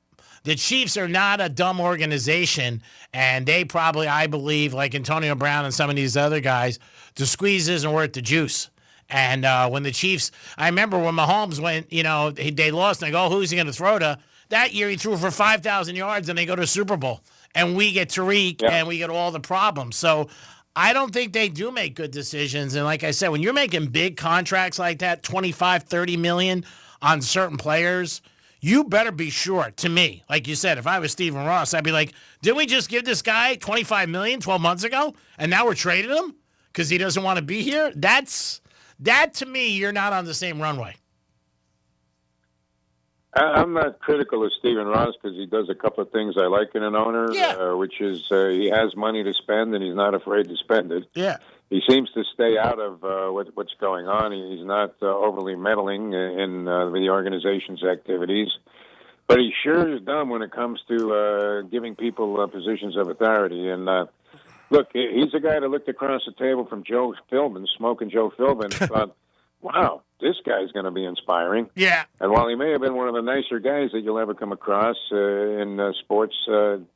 Speaker 3: The Chiefs are not a dumb organization, and they probably, I believe, like Antonio Brown and some of these other guys, the squeeze isn't worth the juice. And when the Chiefs, I remember when Mahomes went, they lost, and they go, who's he going to throw to? That year he threw for 5,000 yards, and they go to Super Bowl. And we get Tariq, and we get all the problems. So I don't think they do make good decisions. And like I said, when you're making big contracts like that, 25, 30 million on certain players, you better be sure, to me, like you said, if I was Stephen Ross, I'd be like, didn't we just give this guy 25 million 12 months ago? And now we're trading him because he doesn't want to be here? That, to me, you're not on the same runway.
Speaker 1: I'm not critical of Stephen Ross because he does a couple of things I like in an owner, which is he has money to spend and he's not afraid to spend it.
Speaker 3: Yeah.
Speaker 1: He seems to stay out of what's going on. He's not overly meddling in the organization's activities. But he sure is dumb when it comes to giving people positions of authority. And look, he's the guy that looked across the table from Joe Philbin, smoking Joe Philbin, and thought, wow, this guy's going to be inspiring.
Speaker 3: Yeah.
Speaker 1: And while he may have been one of the nicer guys that you'll ever come across in sports,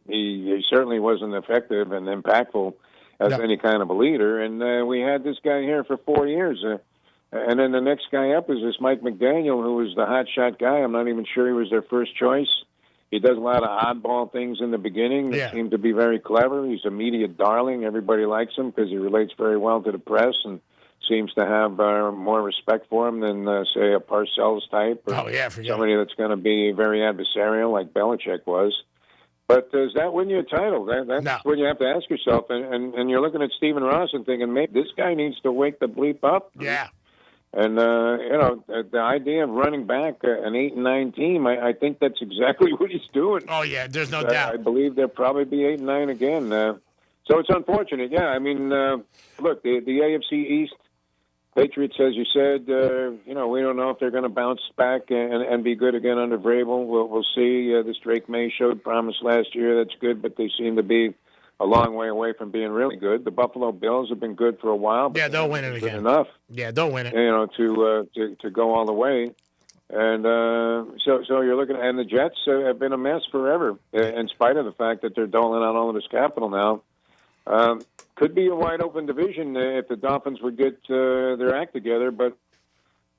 Speaker 1: he certainly wasn't effective and impactful as any kind of a leader. And we had this guy here for 4 years. And then the next guy up is this Mike McDaniel, who was the hotshot guy. I'm not even sure he was their first choice. He does a lot of oddball things in the beginning that seem to be very clever. He's a media darling. Everybody likes him because he relates very well to the press and seems to have more respect for him than, say, a Parcells type or somebody that's going to be very adversarial like Belichick was. But does that win you a title? That's what you have to ask yourself. And you're looking at Stephen Ross and thinking, maybe this guy needs to wake the bleep up.
Speaker 3: Yeah.
Speaker 1: And, the idea of running back an 8-9 team, I think that's exactly what he's doing.
Speaker 3: Oh, yeah, there's no doubt.
Speaker 1: I believe they'll probably be 8-9 again. So it's unfortunate. Yeah, I mean, look, the AFC East, Patriots, as you said, we don't know if they're going to bounce back and be good again under Vrabel. We'll see. This Drake May showed promise last year. That's good, but they seem to be a long way away from being really good. The Buffalo Bills have been good for a while. But
Speaker 3: they'll win it again.
Speaker 1: Enough.
Speaker 3: Yeah, they'll win it.
Speaker 1: To go all the way. And so you're looking at, and the Jets have been a mess forever, in spite of the fact that they're doling out all of this capital now. Could be a wide open division if the Dolphins would get their act together, but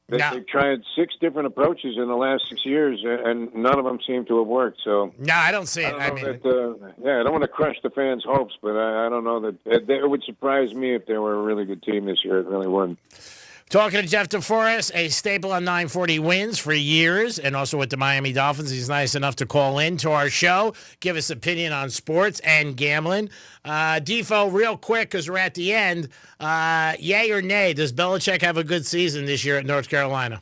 Speaker 1: they've tried 6 different approaches in the last 6 years, and none of them seem to have worked. So
Speaker 3: no, I don't see it.
Speaker 1: I don't want to crush the fans' hopes, but I don't know that it would surprise me if they were a really good team this year. It really would.
Speaker 3: Talking to Jeff DeForest, a staple on 940 Wins for years, and also with the Miami Dolphins. He's nice enough to call in to our show, give us opinion on sports and gambling. Defo, real quick, because we're at the end, yay or nay, does Belichick have a good season this year at North Carolina?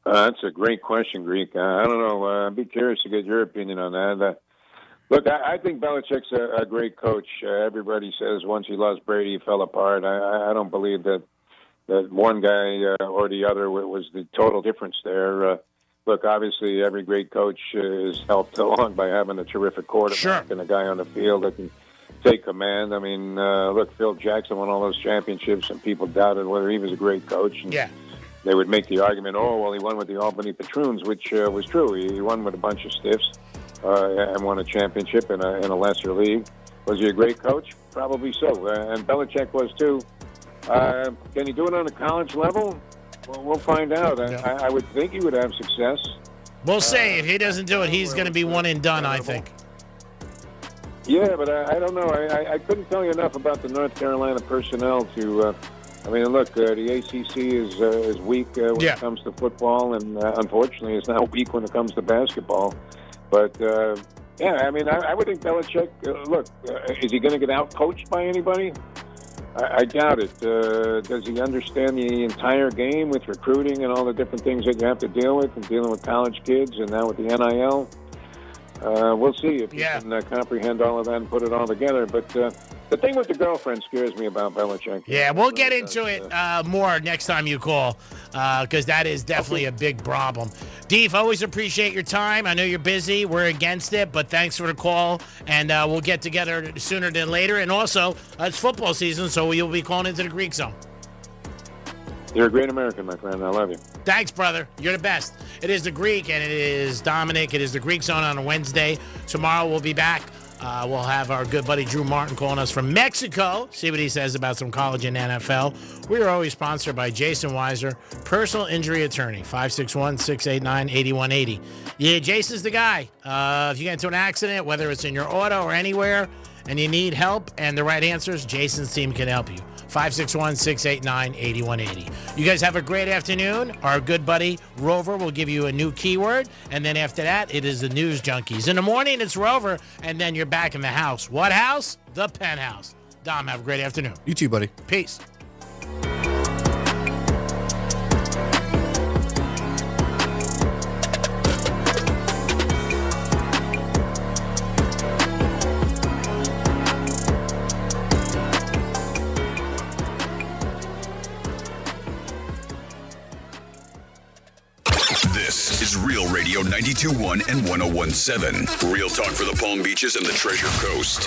Speaker 1: That's a great question, Greek. I don't know. I'd be curious to get your opinion on that. Look, I think Belichick's a great coach. Everybody says once he lost Brady, he fell apart. I don't believe that one guy or the other was the total difference there. Look, obviously, every great coach is helped along by having a terrific quarterback and a guy on the field that can take command. I mean, look, Phil Jackson won all those championships, and people doubted whether he was a great coach. And they would make the argument, he won with the Albany Patroons, which was true. He won with a bunch of stiffs. And won a championship in a lesser league. Was he a great coach? Probably so. And Belichick was too. Can he do it on a college level? Well, we'll find out. I would think he would have success.
Speaker 3: We'll see. If he doesn't do it, he's going to be one and done, I think.
Speaker 1: Yeah, but I don't know. I couldn't tell you enough about the North Carolina personnel to... look, the ACC is weak when it comes to football, and unfortunately it's now weak when it comes to basketball. But, I would think Belichick, is he going to get out-coached by anybody? I doubt it. Does he understand the entire game with recruiting and all the different things that you have to deal with, and dealing with college kids and now with the NIL? We'll see if he can comprehend all of that and put it all together. But the thing with the girlfriend scares me about Belichick.
Speaker 3: Yeah, we'll get into it more next time you call, because that is definitely a big problem. Deef, always appreciate your time. I know you're busy. We're against it, but thanks for the call, and we'll get together sooner than later. And also, it's football season, so you'll be calling into the Greek Zone.
Speaker 1: You're a great American, my friend. I love you.
Speaker 3: Thanks, brother. You're the best. It is the Greek, and it is Dominic. It is the Greek Zone on a Wednesday. Tomorrow we'll be back. We'll have our good buddy Drew Martin calling us from Mexico. See what he says about some college and NFL. We are always sponsored by Jason Weiser, personal injury attorney, 561-689-8180. Yeah, Jason's the guy. If you get into an accident, whether it's in your auto or anywhere, and you need help and the right answers, Jason's team can help you. 561-689-8180. You guys have a great afternoon. Our good buddy Rover will give you a new keyword, and then after that, it is the News Junkies. In the morning, it's Rover, and then you're back in the house. What house? The Penthouse. Dom, have a great afternoon.
Speaker 4: You too, buddy.
Speaker 3: Peace.
Speaker 12: This is Real Radio 92.1 and 101.7. Real talk for the Palm Beaches and the Treasure Coast.